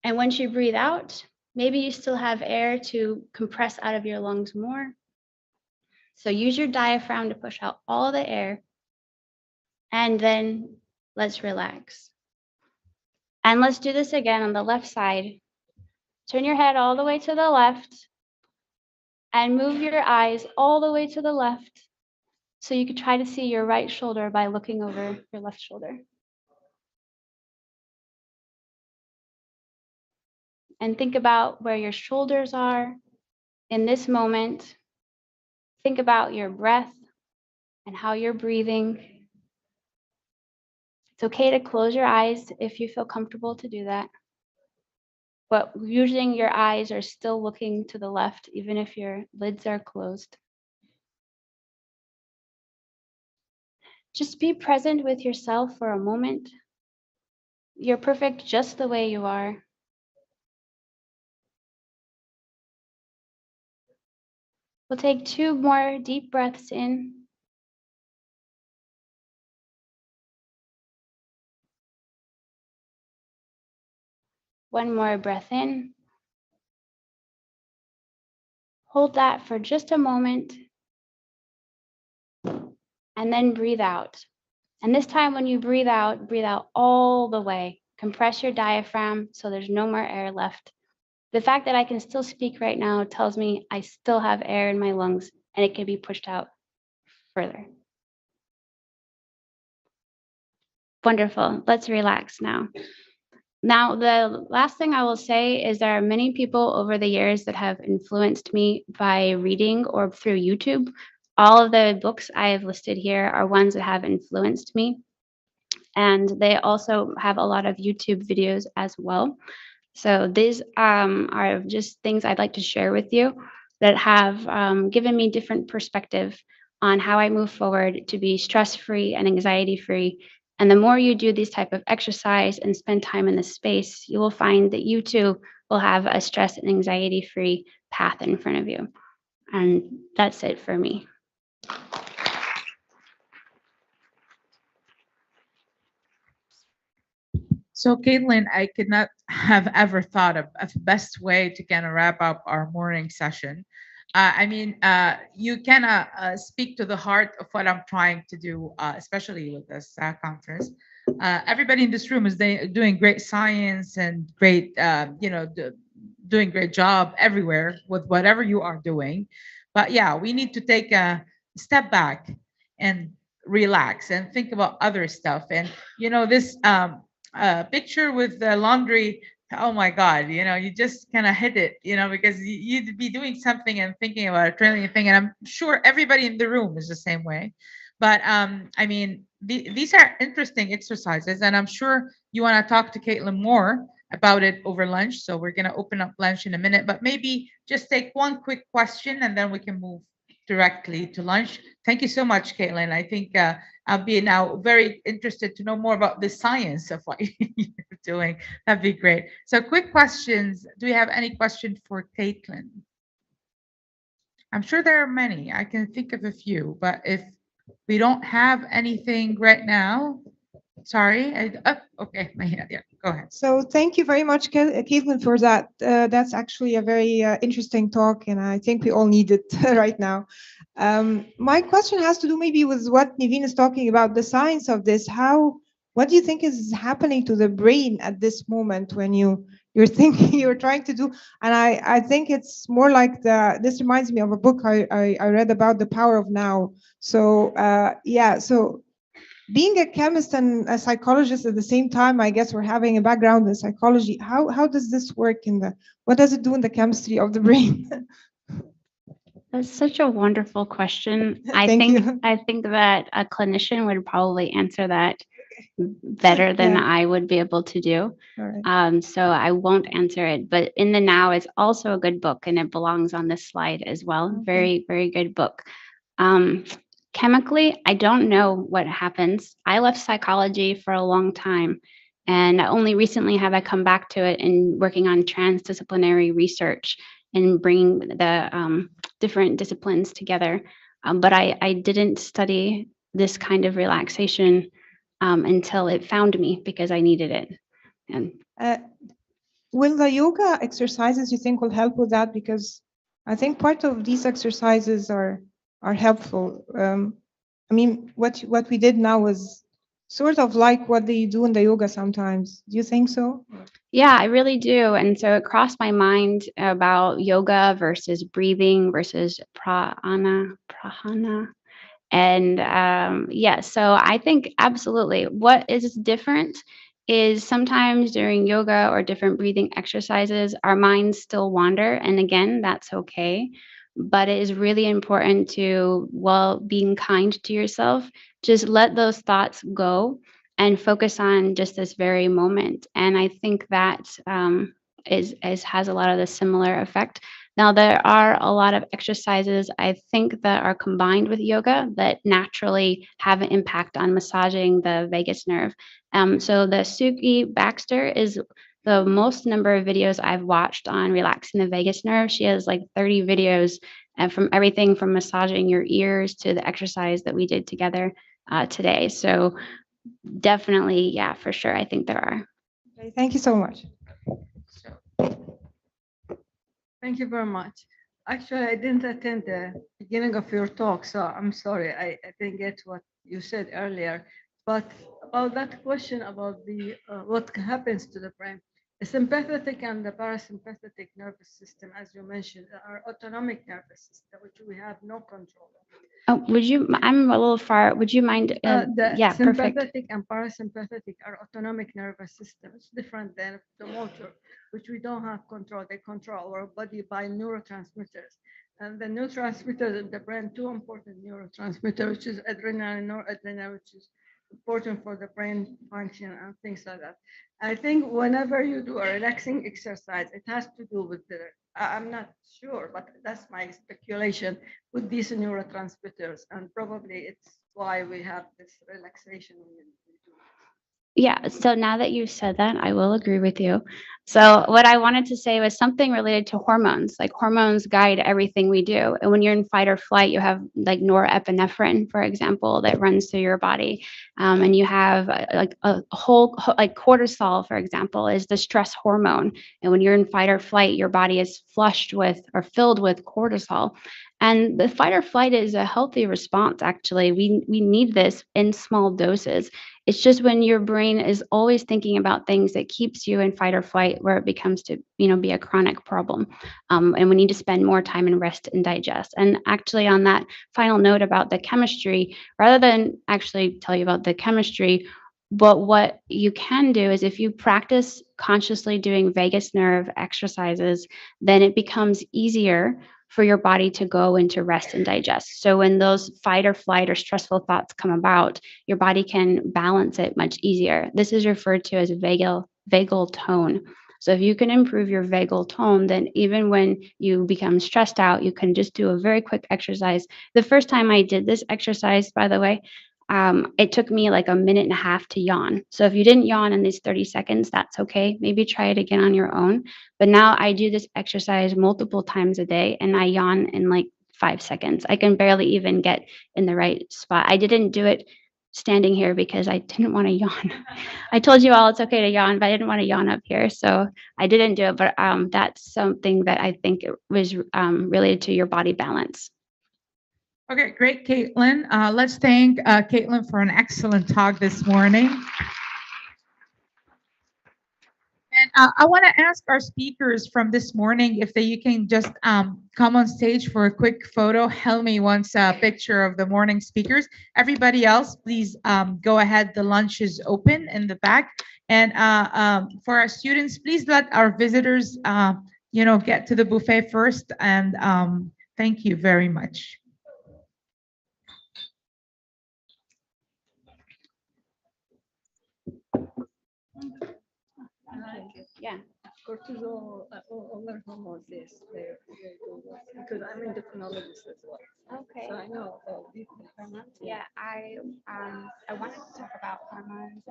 And once you breathe out, maybe you still have air to compress out of your lungs more. So use your diaphragm to push out all the air. And then let's relax. And let's do this again on the left side. Turn your head all the way to the left and move your eyes all the way to the left. So you could try to see your right shoulder by looking over your left shoulder. And think about where your shoulders are in this moment. Think about your breath and how you're breathing. It's okay to close your eyes if you feel comfortable to do that. But usually your eyes are still looking to the left, even if your lids are closed. Just be present with yourself for a moment. You're perfect just the way you are. We'll take 2 more deep breaths in. One more breath in. Hold that for just a moment. And then breathe out. And this time when you breathe out all the way. Compress your diaphragm so there's no more air left. The fact that I can still speak right now tells me I still have air in my lungs and it can be pushed out further. Wonderful. Let's relax now. Now, the last thing I will say is there are many people over the years that have influenced me by reading or through YouTube. All of the books I have listed here are ones that have influenced me. And they also have a lot of YouTube videos as well. So these are just things I'd like to share with you that have given me different perspective on how I move forward to be stress-free and anxiety-free. And the more you do these type of exercise and spend time in this space, you will find that you too will have a stress and anxiety-free path in front of you. And that's it for me. So, Caitlin, I could not have ever thought of a best way to kind of wrap up our morning session. You can speak to the heart of what I'm trying to do, especially with this conference. Everybody in this room is doing great science and great, doing great job everywhere with whatever you are doing. But yeah, we need to take a step back and relax and think about other stuff. And this picture with the laundry, oh my God, you just kind of hit it, because you'd be doing something and thinking about a trailing thing. And I'm sure everybody in the room is the same way. But these are interesting exercises, and I'm sure you want to talk to Caitlin more about it over lunch. So we're going to open up lunch in a minute, but maybe just take one quick question and then we can move directly to lunch. Thank you so much, Caitlin. I think I'll be now very interested to know more about the science of what you're doing. That'd be great. So quick questions. Do we have any question for Caitlin? I'm sure there are many. I can think of a few, but if we don't have anything right now, sorry. Okay, my hand. Yeah, go ahead. So thank you very much, Caitlin, for that. That's actually a very interesting talk, and I think we all need it right now. My question has to do maybe with what Niveen is talking about, the science of this. What do you think is happening to the brain at this moment when you're thinking, you're trying to do? And I think it's more like this reminds me of a book I read about, The Power of Now. So yeah, so being a chemist and a psychologist at the same time, I guess we're having a background in psychology. How does this work what does it do in the chemistry of the brain? That's such a wonderful question. Thank you. I think that a clinician would probably answer that better than Yeah. I would be able to do. All right. So I won't answer it. But In the Now is also a good book, and it belongs on this slide as well. Okay. Very, very good book. Chemically, I don't know what happens. I left psychology for a long time, and only recently have I come back to it and working on transdisciplinary research and bringing the different disciplines together. But I didn't study this kind of relaxation until it found me because I needed it. And Will the yoga exercises you think will help with that? Because I think part of these exercises are helpful. I mean, what we did now was sort of like what they do in the yoga sometimes. Do you think so? yeah, I really do. And so it crossed my mind about yoga versus breathing versus prana. And yeah, so I think absolutely what is different is sometimes during yoga or different breathing exercises, our minds still wander. And again, that's okay. But it is really important to, while being kind to yourself, just let those thoughts go and focus on just this very moment. And I think that has a lot of the similar effect. Now, there are a lot of exercises I think that are combined with yoga that naturally have an impact on massaging the vagus nerve. So the Suki Baxter is the most number of videos I've watched on relaxing the vagus nerve. She has like 30 videos from everything from massaging your ears to the exercise that we did together today. So definitely, yeah, for sure. I think there are. Okay, thank you so much. Thank you very much. Actually, I didn't attend the beginning of your talk, so I'm sorry. I didn't get what you said earlier. But about that question about the what happens to the brain, the sympathetic and the parasympathetic nervous system, as you mentioned, are autonomic nervous system, which we have no control of. Oh, I'm a little far. Would you mind? The Yeah, perfect. sympathetic and parasympathetic are autonomic nervous systems, different than the motor, which we don't have control. They control our body by neurotransmitters. And the neurotransmitters in the brain, two important neurotransmitters, which is adrenaline and noradrenaline, which is important for the brain function and things like that. I think whenever you do a relaxing exercise, it has to do with I'm not sure, but that's my speculation, with these neurotransmitters, and probably it's why we have this relaxation when we do. Yeah, so now that you said that, I will agree with you. So what I wanted to say was something related to hormones. Like hormones guide everything we do. And when you're in fight or flight, you have like norepinephrine, for example, that runs through your body. And you have like a whole, like cortisol, for example, is the stress hormone. And when you're in fight or flight, your body is flushed with or filled with cortisol. And the fight or flight is a healthy response, actually. We need this in small doses. It's just when your brain is always thinking about things that keeps you in fight or flight where it becomes to, be a chronic problem. And we need to spend more time in rest and digest. And actually on that final note about the chemistry, rather than actually tell you about the chemistry, but what you can do is if you practice consciously doing vagus nerve exercises, then it becomes easier for your body to go into rest and digest. So when those fight or flight or stressful thoughts come about, your body can balance it much easier. This is referred to as vagal tone. So if you can improve your vagal tone, then even when you become stressed out, you can just do a very quick exercise. The first time I did this exercise, by the way, it took me like a minute and a half to yawn. So if you didn't yawn in these 30 seconds, that's okay. Maybe try it again on your own. But now I do this exercise multiple times a day and I yawn in like 5 seconds. I can barely even get in the right spot. I didn't do it standing here because I didn't want to yawn. I told you all it's okay to yawn, but I didn't want to yawn up here. So I didn't do it. But that's something that I think was related to your body balance. Okay, great, Caitlin. Let's thank Caitlin for an excellent talk this morning. And I want to ask our speakers from this morning if you can just come on stage for a quick photo. Helmi wants a picture of the morning speakers. Everybody else, please go ahead. The lunch is open in the back. And for our students, please let our visitors, get to the buffet first. And thank you very much. Yeah. Cortisol over hormones, because I'm endocrinologist as well. Okay. So I know different hormones. Yeah, I wanted to talk about hormones,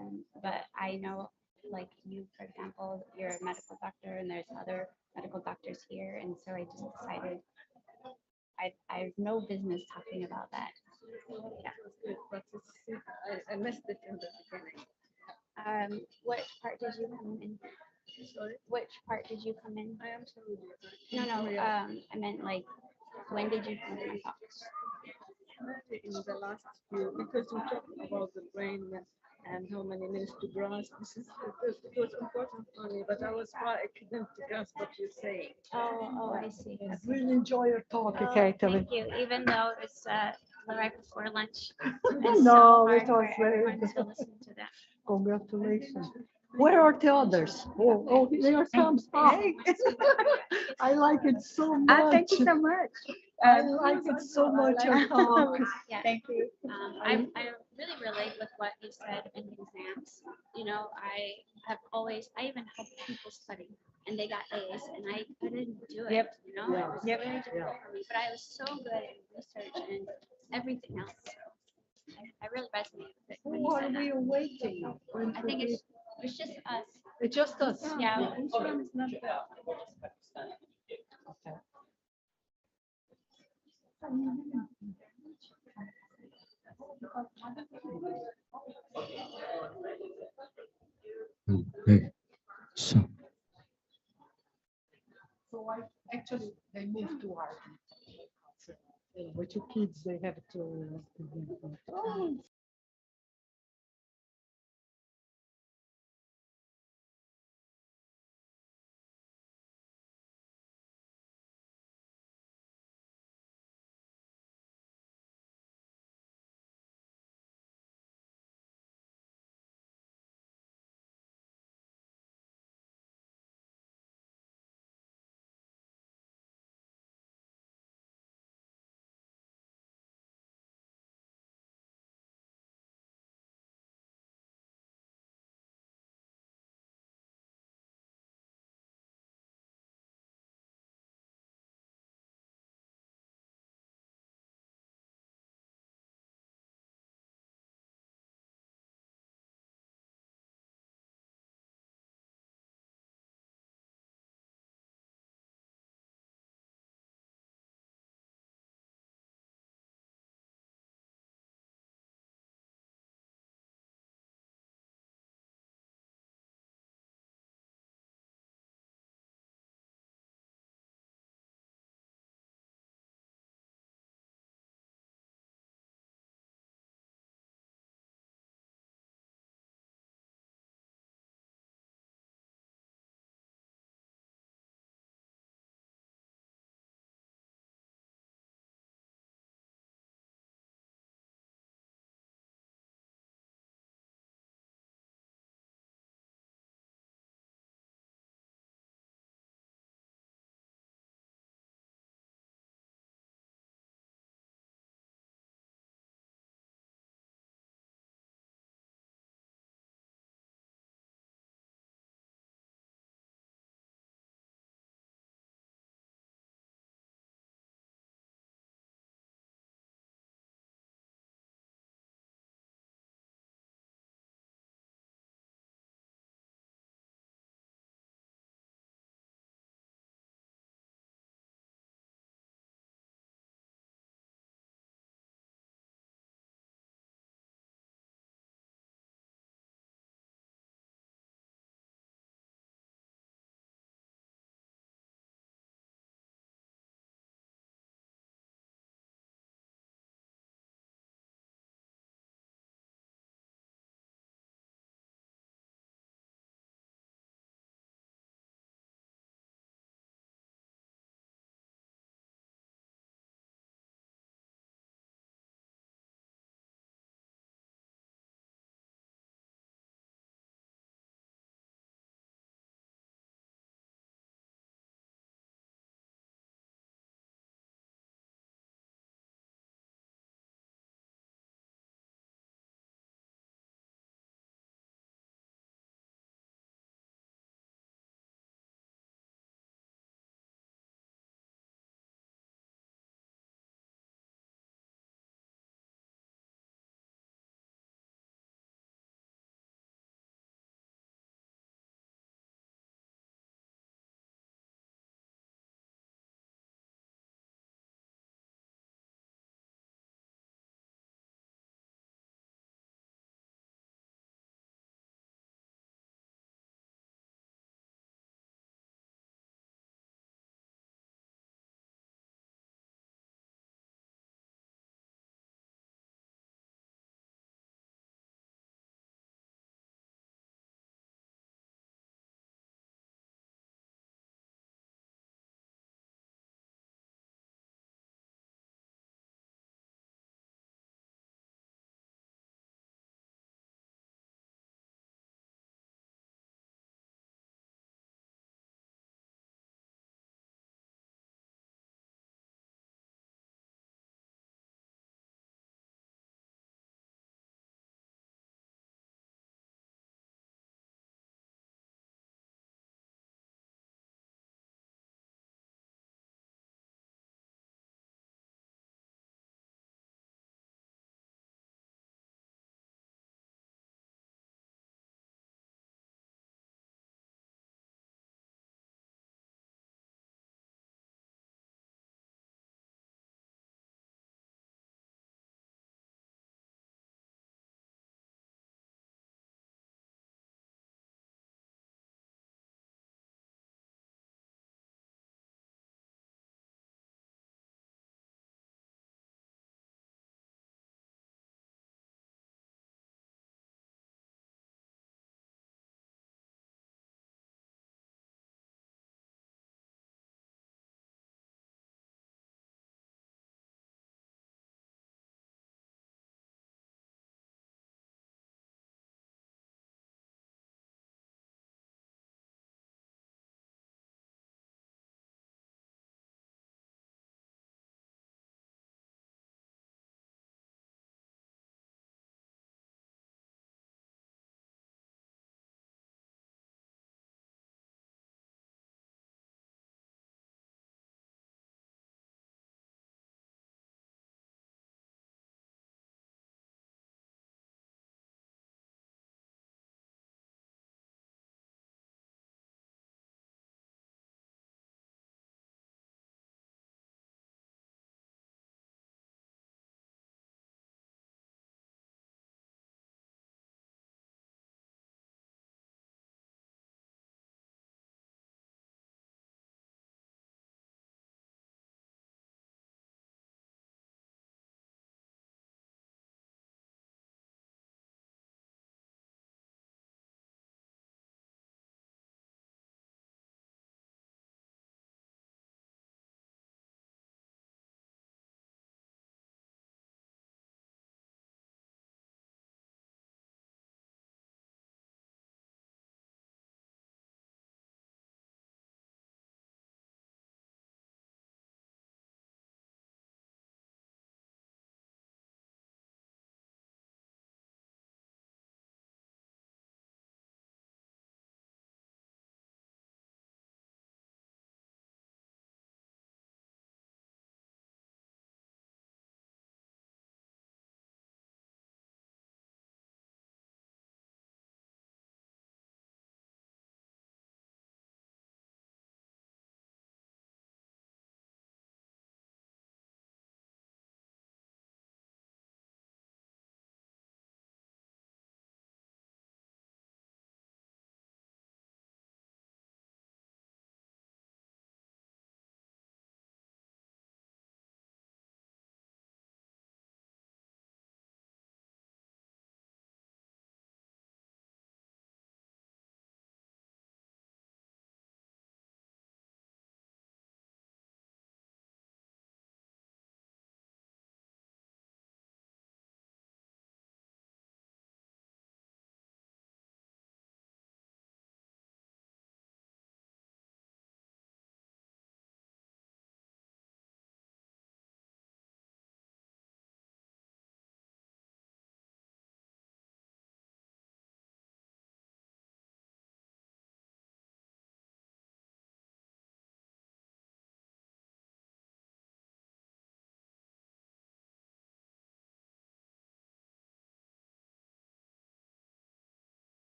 but I know, like you, for example, you're a medical doctor, and there's other medical doctors here, and so I just decided I have no business talking about that. Yeah. But I missed it in the beginning. What part did you come in? Sorry? Which part did you come in? I am sorry. No, I meant like, when did you come in? In the last few, because we talked about the brain and how many minutes to grasp. It was important for me, but I couldn't grasp what you're saying. Oh, I see. I really enjoy your talk, Oh, Caitlin. thank you. Even though it's right before lunch, No, it's so hard it for was very everyone good. to listen to that. Congratulations. Where are the others? Oh, there comes. Hi. I like it so much. Thank you so much. I like it so much, your talk. Yeah, thank you. I really relate with what you said in exams. I have always, I even helped people study and they got A's and I couldn't do it. Yep. It was Yep. very difficult for me, but I was so good in research and everything else. I really resonate with it when Who you are said we that. awaiting? I think it's just us. It's just us. Yeah. Insurance is not there. Okay. So, Actually, they moved to our. With your kids, they have to. Oh,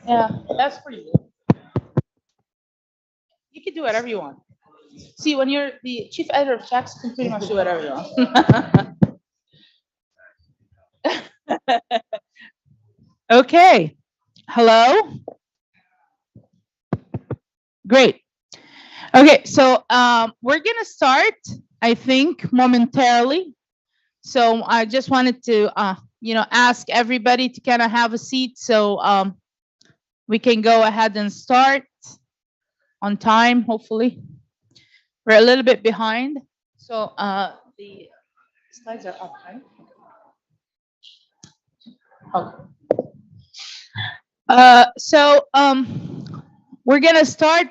Yeah, that's for you. You can do whatever you want. See, when you're the chief editor of checks, you can pretty much do whatever you want. Okay. Hello? Great. Okay, so we're gonna start, I think, momentarily. So I just wanted to, ask everybody to kind of have a seat so we can go ahead and start on time, hopefully. We're a little bit behind. So the slides are up, right? Okay. We're gonna start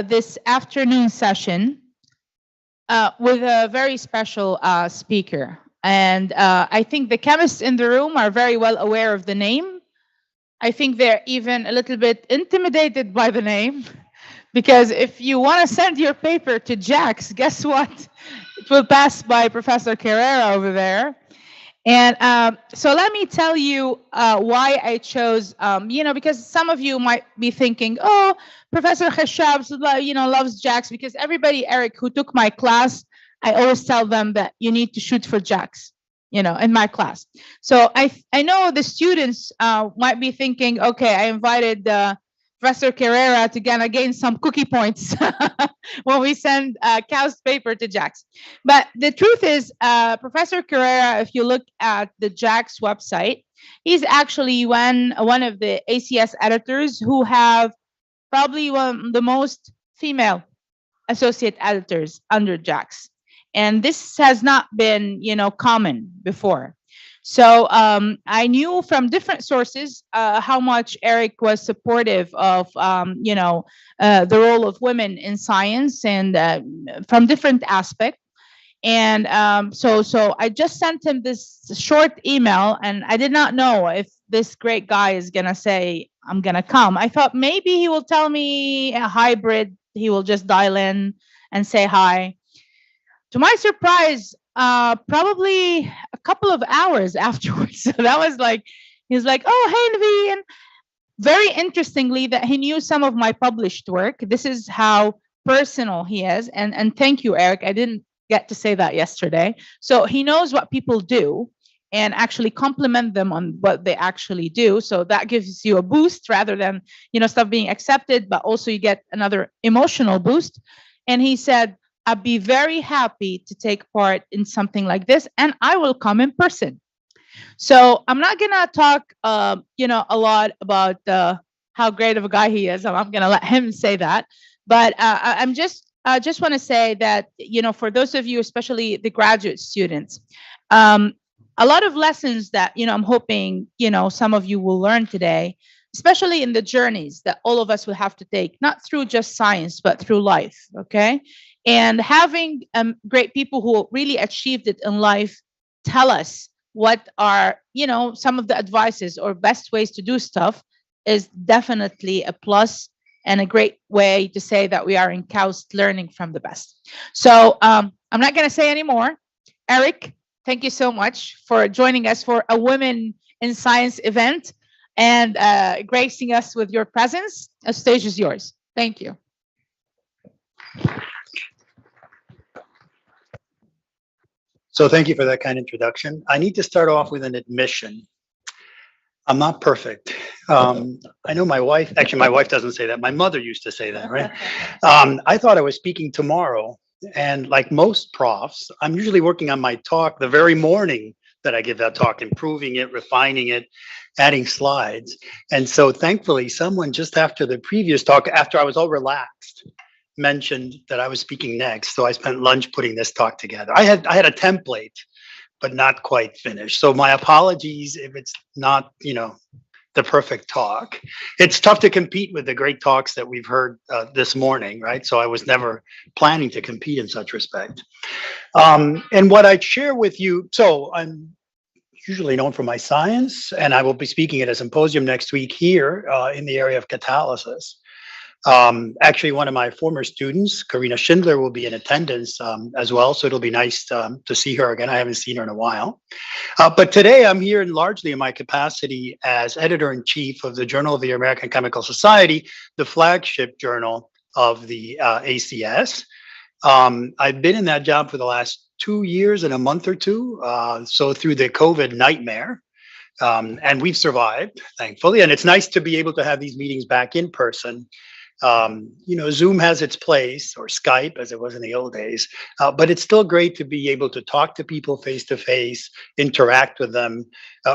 this afternoon session with a very special speaker. And I think the chemists in the room are very well aware of the name. I think they're even a little bit intimidated by the name, because if you want to send your paper to JAX, guess what? It will pass by Professor Carrera over there. And so let me tell you why I chose, because some of you might be thinking, oh, Professor Khashab, loves JAX, because everybody, Eric, who took my class, I always tell them that you need to shoot for JAX, in my class. So I know the students might be thinking, okay, I invited Professor Carrera to gain some cookie points when we send KAUST paper to JAX. But the truth is, Professor Carrera, if you look at the JAX website, he's actually one of the ACS editors who have probably one of the most female associate editors under JAX. And this has not been, common before. So I knew from different sources how much Eric was supportive of, the role of women in science and from different aspects. And so I just sent him this short email, and I did not know if this great guy is gonna say I'm gonna come. I thought maybe he will tell me a hybrid. He will just dial in and say hi. To my surprise, probably a couple of hours afterwards. So that was like, he was like, "Oh, hey, Naveen." Very interestingly, that he knew some of my published work. This is how personal he is. And thank you, Eric. I didn't get to say that yesterday. So he knows what people do and actually compliment them on what they actually do. So that gives you a boost rather than, stuff being accepted, but also you get another emotional boost. And he said, "I'd be very happy to take part in something like this, and I will come in person." So I'm not gonna talk, a lot about how great of a guy he is. I'm gonna let him say that. But I'm just want to say that, for those of you, especially the graduate students, a lot of lessons that, I'm hoping, some of you will learn today, especially in the journeys that all of us will have to take, not through just science, but through life. Okay. And having great people who really achieved it in life tell us what are, some of the advices or best ways to do stuff is definitely a plus and a great way to say that we are in KAUST learning from the best. So I'm not going to say any more. Eric, thank you so much for joining us for a Women in Science event and gracing us with your presence. The stage is yours. Thank you. So thank you for that kind introduction. I need to start off with an admission. I'm not perfect. I know my wife, actually my wife doesn't say that. My mother used to say that, right? I thought I was speaking tomorrow. And like most profs, I'm usually working on my talk the very morning that I give that talk, improving it, refining it, adding slides. And so thankfully, someone just after the previous talk, after I was all relaxed, mentioned that I was speaking next. So I spent lunch putting this talk together. I had a template, but not quite finished. So my apologies if it's not, the perfect talk. It's tough to compete with the great talks that we've heard this morning, right? So I was never planning to compete in such respect. And what I'd share with you, so I'm usually known for my science, and I will be speaking at a symposium next week here in the area of catalysis. Actually, one of my former students, Karina Schindler, will be in attendance as well. So it'll be nice to see her again. I haven't seen her in a while. But today I'm here largely in my capacity as editor-in-chief of the Journal of the American Chemical Society, the flagship journal of the ACS. I've been in that job for the last 2 years and a month or two. So through the COVID nightmare. And we've survived, thankfully. And it's nice to be able to have these meetings back in person. Zoom has its place, or Skype as it was in the old days, but it's still great to be able to talk to people face to face, interact with them,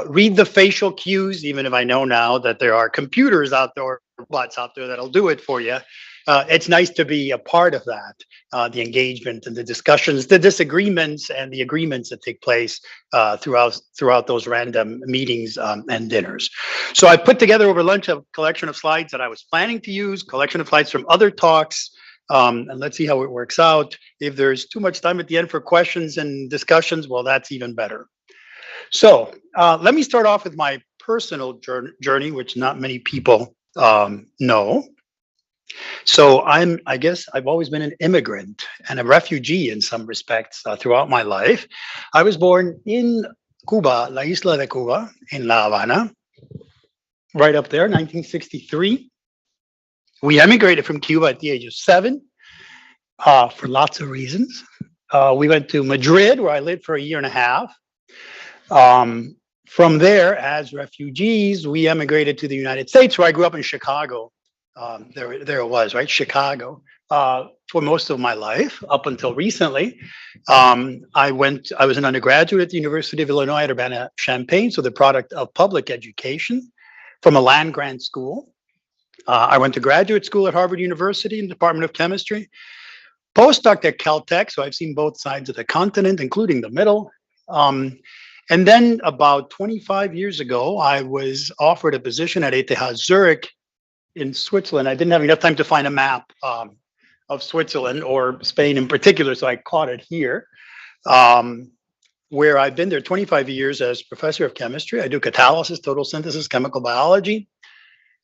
read the facial cues, even if I know now that there are computers out there, bots out there that'll do it for you. It's nice to be a part of that, the engagement and the discussions, the disagreements and the agreements that take place throughout those random meetings and dinners. So I put together over lunch a collection of slides that I was planning to use, collection of slides from other talks, and let's see how it works out. If there's too much time at the end for questions and discussions, well, that's even better. So let me start off with my personal journey, which not many people know. So I guess I've always been an immigrant and a refugee in some respects throughout my life. I was born in Cuba, La Isla de Cuba, in La Habana, right up there, 1963. We emigrated from Cuba at the age of 7 for lots of reasons. We went to Madrid, where I lived for a year and a half. From there, as refugees, we emigrated to the United States, where I grew up in Chicago. there it was, right? Chicago. For most of my life, up until recently, I was an undergraduate at the University of Illinois at Urbana-Champaign, so the product of public education from a land grant school. I went to graduate school at Harvard University in the Department of Chemistry, postdoc at Caltech, so I've seen both sides of the continent, including the middle. And then about 25 years ago, I was offered a position at ETH Zurich in Switzerland. I didn't have enough time to find a map of Switzerland or Spain in particular, so I caught it here, where I've been there 25 years as professor of chemistry. I do catalysis, total synthesis, chemical biology,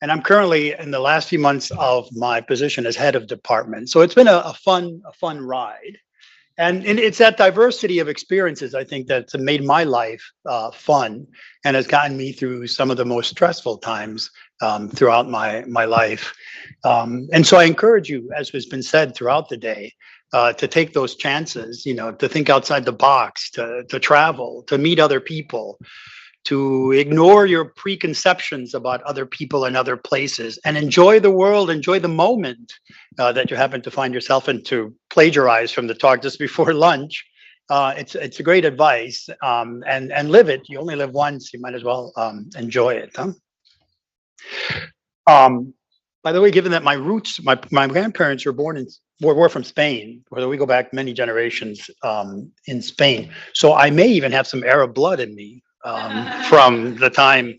and I'm currently in the last few months of my position as head of department. So it's been a fun ride. And it's that diversity of experiences, I think, that's made my life fun and has gotten me through some of the most stressful times throughout my life. And so I encourage you, as has been said throughout the day, to take those chances, to think outside the box, to travel, to meet other people, to ignore your preconceptions about other people and other places, and enjoy the world, enjoy the moment that you happen to find yourself in. To plagiarize from the talk just before lunch, it's a great advice, and live it. You only live once, you might as well enjoy it. By the way, given that my roots, my grandparents were from Spain, where we go back many generations in Spain, so I may even have some Arab blood in me. From the time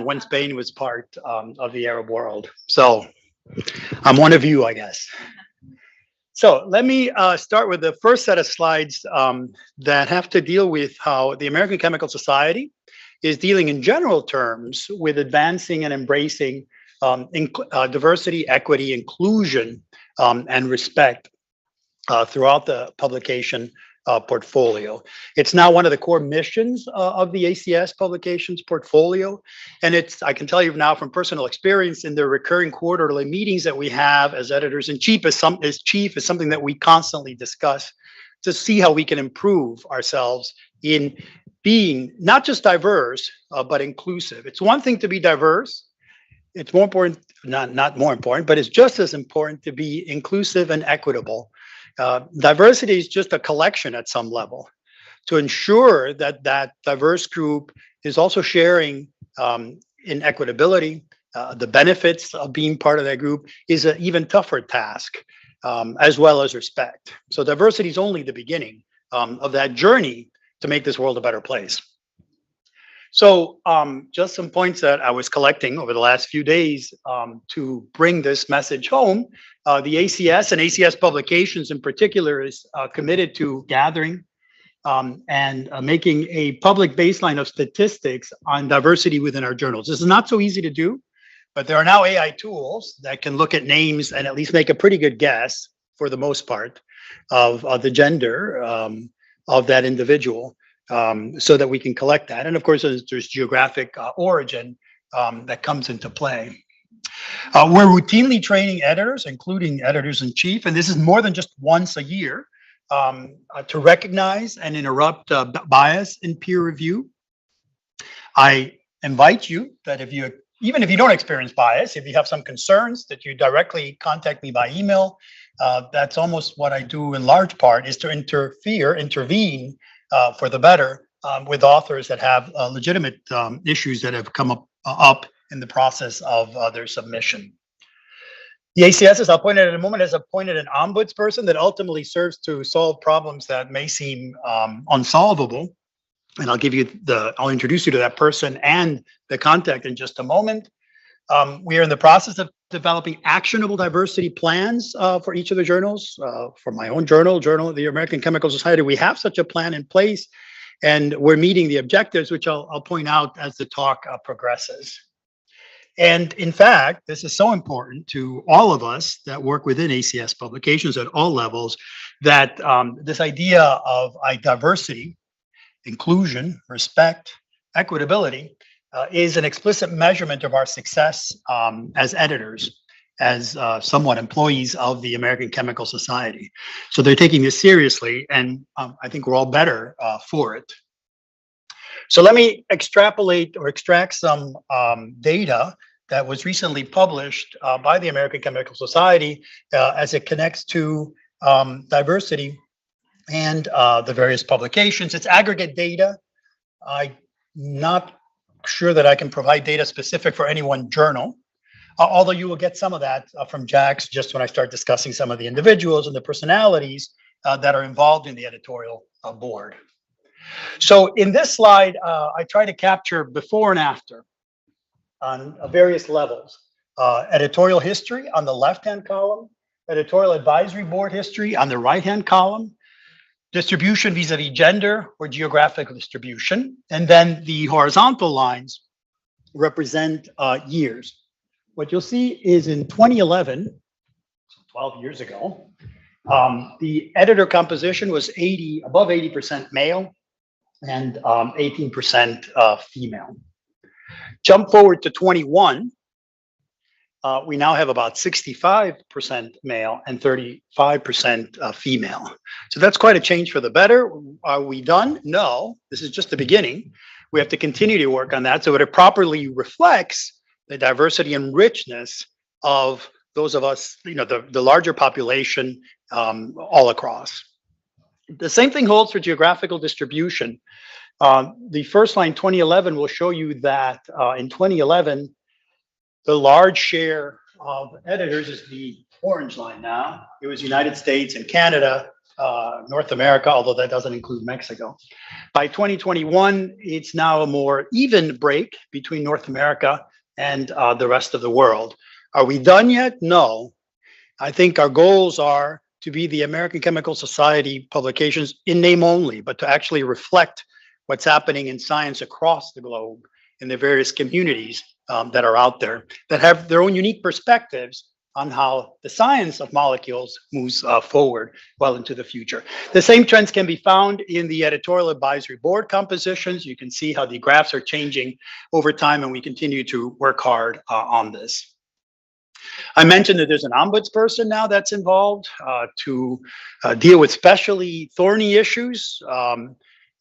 when Spain was part of the Arab world. So I'm one of you, I guess. So let me start with the first set of slides that have to deal with how the American Chemical Society is dealing in general terms with advancing and embracing diversity, equity, inclusion, and respect throughout the publication portfolio. It's now one of the core missions of the ACS publications portfolio. And I can tell you now from personal experience, in the recurring quarterly meetings that we have as editors-in-chief is something that we constantly discuss to see how we can improve ourselves in being not just diverse, but inclusive. It's one thing to be diverse. It's more important, not more important, but it's just as important to be inclusive and equitable. Diversity is just a collection at some level to ensure that that diverse group is also sharing in equitability. The benefits of being part of that group is an even tougher task, as well as respect. So diversity is only the beginning of that journey to make this world a better place. So just some points that I was collecting over the last few days to bring this message home. The ACS and ACS Publications in particular is committed to gathering and making a public baseline of statistics on diversity within our journals. This is not so easy to do, but there are now AI tools that can look at names and at least make a pretty good guess, for the most part, of the gender of that individual. So that we can collect that. And of course, there's geographic origin that comes into play. We're routinely training editors, including editors-in-chief, and this is more than just once a year, to recognize and interrupt bias in peer review. I invite you that even if you don't experience bias, if you have some concerns, that you directly contact me by email. That's almost what I do in large part, is to intervene for the better with authors that have legitimate issues that have come up in the process of their submission. The ACS, as I'll point out in a moment, has appointed an ombudsperson that ultimately serves to solve problems that may seem unsolvable. And I'll introduce you to that person and the contact in just a moment. We are in the process of developing actionable diversity plans for each of the journals. For my own journal of the American Chemical Society, we have such a plan in place, and we're meeting the objectives, which I'll point out as the talk progresses. And in fact, this is so important to all of us that work within ACS Publications at all levels, that this idea of diversity, inclusion, respect, equitability, is an explicit measurement of our success as editors, as somewhat employees of the American Chemical Society. So they're taking this seriously, and I think we're all better for it. So let me extrapolate or extract some data that was recently published by the American Chemical Society as it connects to diversity and the various publications. It's aggregate data. I'm not sure that I can provide data specific for any one journal, although you will get some of that from JAX just when I start discussing some of the individuals and the personalities that are involved in the editorial board. So in this slide, I try to capture before and after on various levels. Editorial history on the left-hand column, editorial advisory board history on the right-hand column, distribution vis-a-vis gender or geographical distribution, and then the horizontal lines represent years. What you'll see is in 2011, 12 years ago, the editor composition was above 80% male and 18% female. Jump forward to 21, we now have about 65% male and 35% female. So that's quite a change for the better. Are we done? No, this is just the beginning. We have to continue to work on that so that it properly reflects the diversity and richness of those of us, the larger population all across. The same thing holds for geographical distribution. The first line, 2011, will show you that in 2011, the large share of editors is the orange line now. It was United States and Canada, North America, although that doesn't include Mexico. By 2021, it's now a more even break between North America and the rest of the world. Are we done yet? No. I think our goals are to be the American Chemical Society publications in name only, but to actually reflect what's happening in science across the globe in the various communities that are out there that have their own unique perspectives on how the science of molecules moves forward well into the future. The same trends can be found in the editorial advisory board compositions. You can see how the graphs are changing over time, and we continue to work hard on this. I mentioned that there's an ombudsperson now that's involved to deal with especially thorny issues.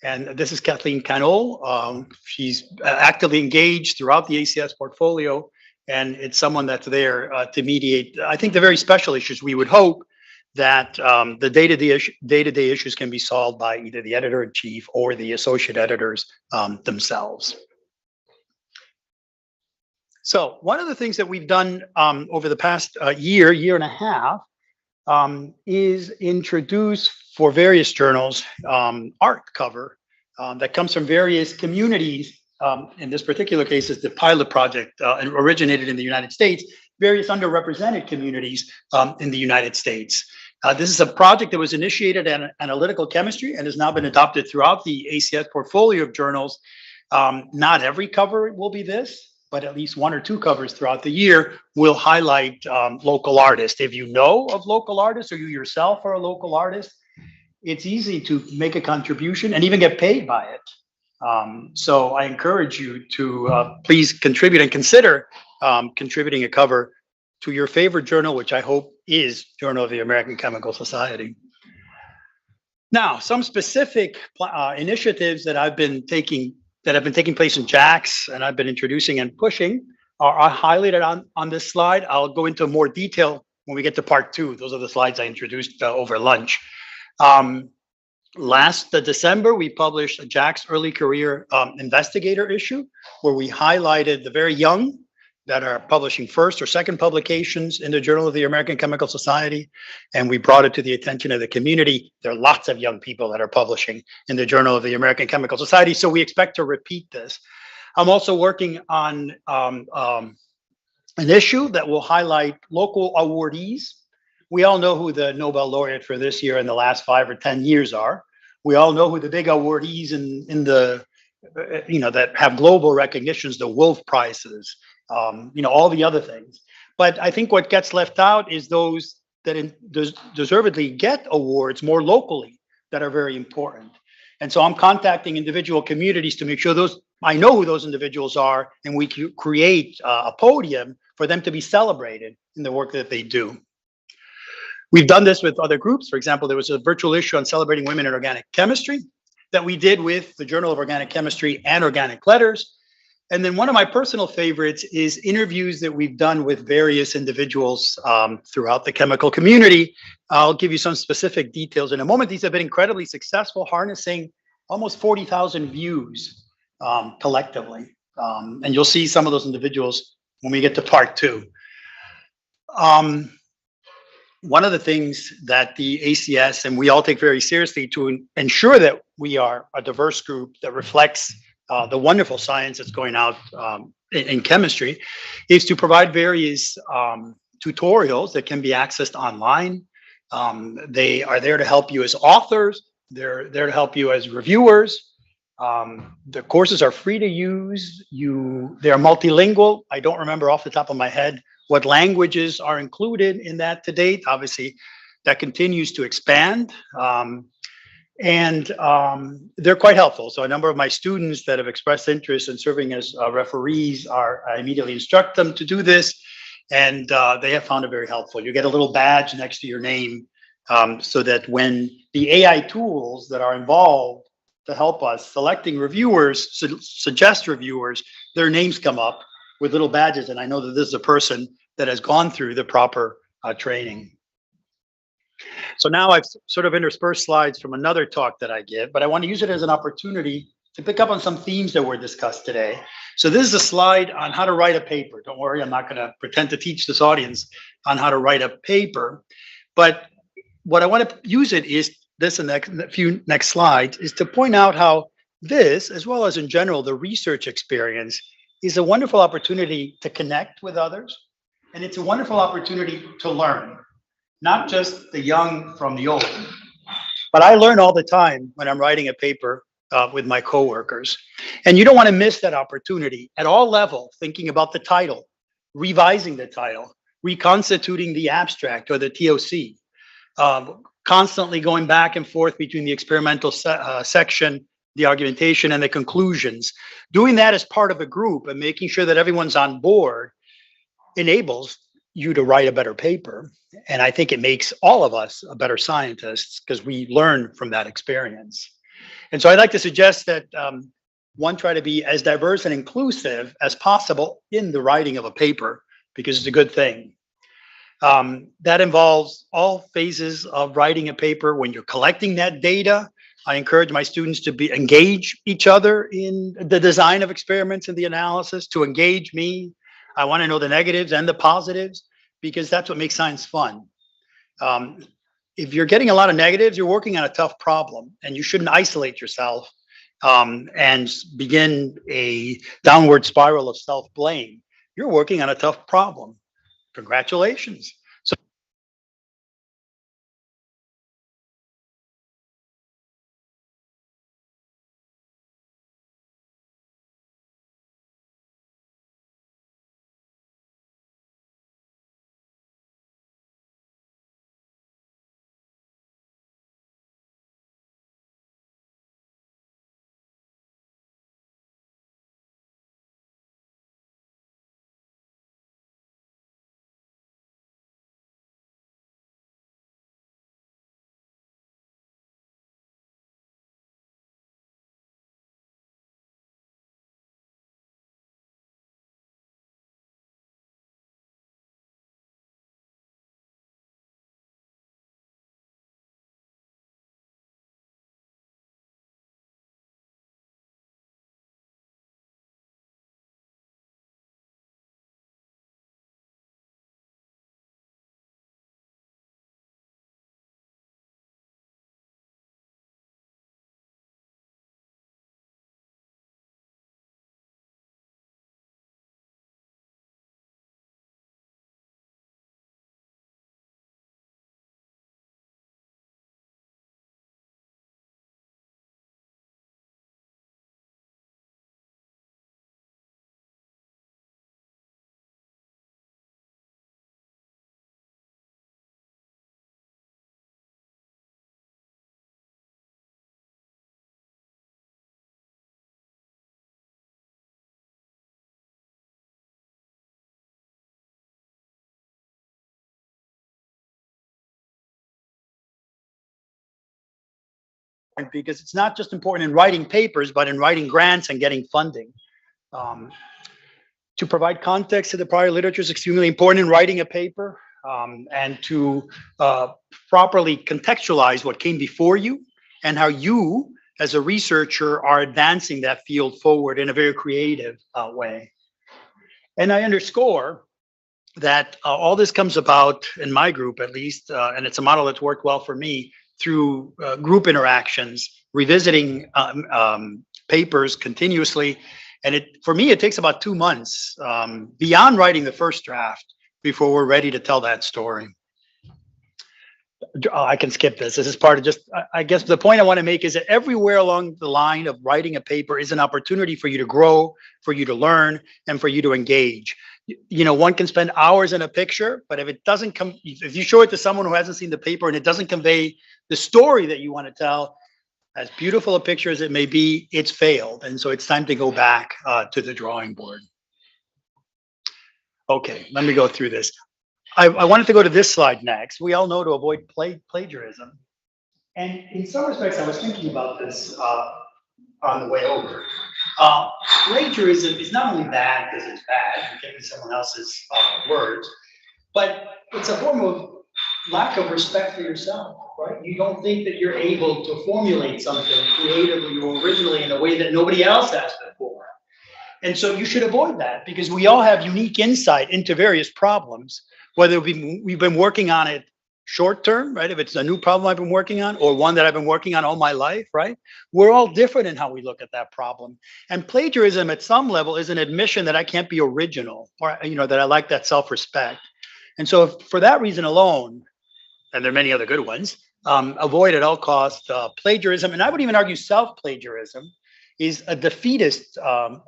And this is Kathleen Canol. She's actively engaged throughout the ACS portfolio, and it's someone that's there to mediate, I think, the very special issues. We would hope that the day-to-day issues can be solved by either the editor-in-chief or the associate editors themselves. So one of the things that we've done over the past year and a half is introduce for various journals art cover that comes from various communities. In this particular case, is the pilot project originated in the United States, various underrepresented communities in the United States. This is a project that was initiated in analytical chemistry and has now been adopted throughout the ACS portfolio of journals. Not every cover will be this, but at least one or two covers throughout the year will highlight local artists. If you know of local artists or you yourself are a local artist, it's easy to make a contribution and even get paid by it. So I encourage you to please contribute and consider contributing a cover to your favorite journal, which I hope is Journal of the American Chemical Society. Now, some specific initiatives that have been taking place in JAX and I've been introducing and pushing are highlighted on this slide. I'll go into more detail when we get to part two. Those are the slides I introduced over lunch. Last December, we published a JAX Early Career Investigator issue where we highlighted the very young that are publishing first or second publications in the Journal of the American Chemical Society, and we brought it to the attention of the community. There are lots of young people that are publishing in the Journal of the American Chemical Society, so we expect to repeat this. I'm also working on an issue that will highlight local awardees. We all know who the Nobel laureate for this year and the last 5 or 10 years are. We all know who the big awardees in the, that have global recognitions, the Wolf Prizes, all the other things. But I think what gets left out is those that deservedly get awards more locally that are very important. And so I'm contacting individual communities to make sure I know who those individuals are, and we create a podium for them to be celebrated in the work that they do. We've done this with other groups. For example, there was a virtual issue on celebrating women in organic chemistry that we did with the Journal of Organic Chemistry and Organic Letters. And then one of my personal favorites is interviews that we've done with various individuals throughout the chemical community. I'll give you some specific details in a moment. These have been incredibly successful, harnessing almost 40,000 views collectively. And you'll see some of those individuals when we get to part two. One of the things that the ACS and we all take very seriously to ensure that we are a diverse group that reflects the wonderful science that's going out in chemistry is to provide various tutorials that can be accessed online. They are there to help you as authors. They're there to help you as reviewers. The courses are free to use. They're multilingual. I don't remember off the top of my head what languages are included in that to date. Obviously, that continues to expand. And they're quite helpful. So a number of my students that have expressed interest in serving as referees I immediately instruct them to do this. And they have found it very helpful. You get a little badge next to your name so that when the AI tools that are involved to help us selecting reviewers, suggest reviewers, their names come up with little badges. And I know that this is a person that has gone through the proper training. So now I've sort of interspersed slides from another talk that I give, but I want to use it as an opportunity to pick up on some themes that were discussed today. So this is a slide on how to write a paper. Don't worry, I'm not going to pretend to teach this audience on how to write a paper. But what I want to use it is this and the few next slides is to point out how this, as well as in general, the research experience is a wonderful opportunity to connect with others. And it's a wonderful opportunity to learn, not just the young from the old. But I learn all the time when I'm writing a paper with my coworkers. And you don't want to miss that opportunity at all levels, thinking about the title, revising the title, reconstituting the abstract or the TOC, constantly going back and forth between the experimental section, the argumentation, and the conclusions. Doing that as part of a group and making sure that everyone's on board enables you to write a better paper. And I think it makes all of us a better scientists because we learn from that experience. And so I'd like to suggest that one, try to be as diverse and inclusive as possible in the writing of a paper because it's a good thing. That involves all phases of writing a paper. When you're collecting that data, I encourage my students to engage each other in the design of experiments and the analysis, to engage me. I want to know the negatives and the positives because that's what makes science fun. If you're getting a lot of negatives, you're working on a tough problem and you shouldn't isolate yourself and begin a downward spiral of self-blame. You're working on a tough problem. Congratulations. So because it's not just important in writing papers, but in writing grants and getting funding. Um, to provide context to the prior literature is extremely important in writing a paper, and to properly contextualize what came before you and how you, as a researcher, are advancing that field forward in a very creative way. And I underscore that all this comes about in my group, at least, and it's a model that's worked well for me through group interactions, revisiting papers continuously. And for me, it takes about 2 months beyond writing the first draft before we're ready to tell that story. I can skip this. This is part of just, I guess the point I want to make is that everywhere along the line of writing a paper is an opportunity for you to grow, for you to learn, and for you to engage. You know, one can spend hours in a picture, but if it doesn't come, if you show it to someone who hasn't seen the paper and it doesn't convey the story that you want to tell, as beautiful a picture as it may be, it's failed. And so it's time to go back to the drawing board. Okay, let me go through this. I wanted to go to this slide next. We all know to avoid plagiarism. And in some respects, I was thinking about this on the way over. Plagiarism is not only bad because it's bad, you're taking someone else's words, but it's a form of lack of respect for yourself, right? You don't think that you're able to formulate something creatively or originally in a way that nobody else has before. And so you should avoid that because we all have unique insight into various problems, whether we've been working on it short term, right? If it's a new problem I've been working on or one that I've been working on all my life, right? We're all different in how we look at that problem. And plagiarism at some level is an admission that I can't be original or, you know, that I lack that self-respect. And so for that reason alone, and there are many other good ones, avoid at all costs plagiarism. And I would even argue self-plagiarism is a defeatist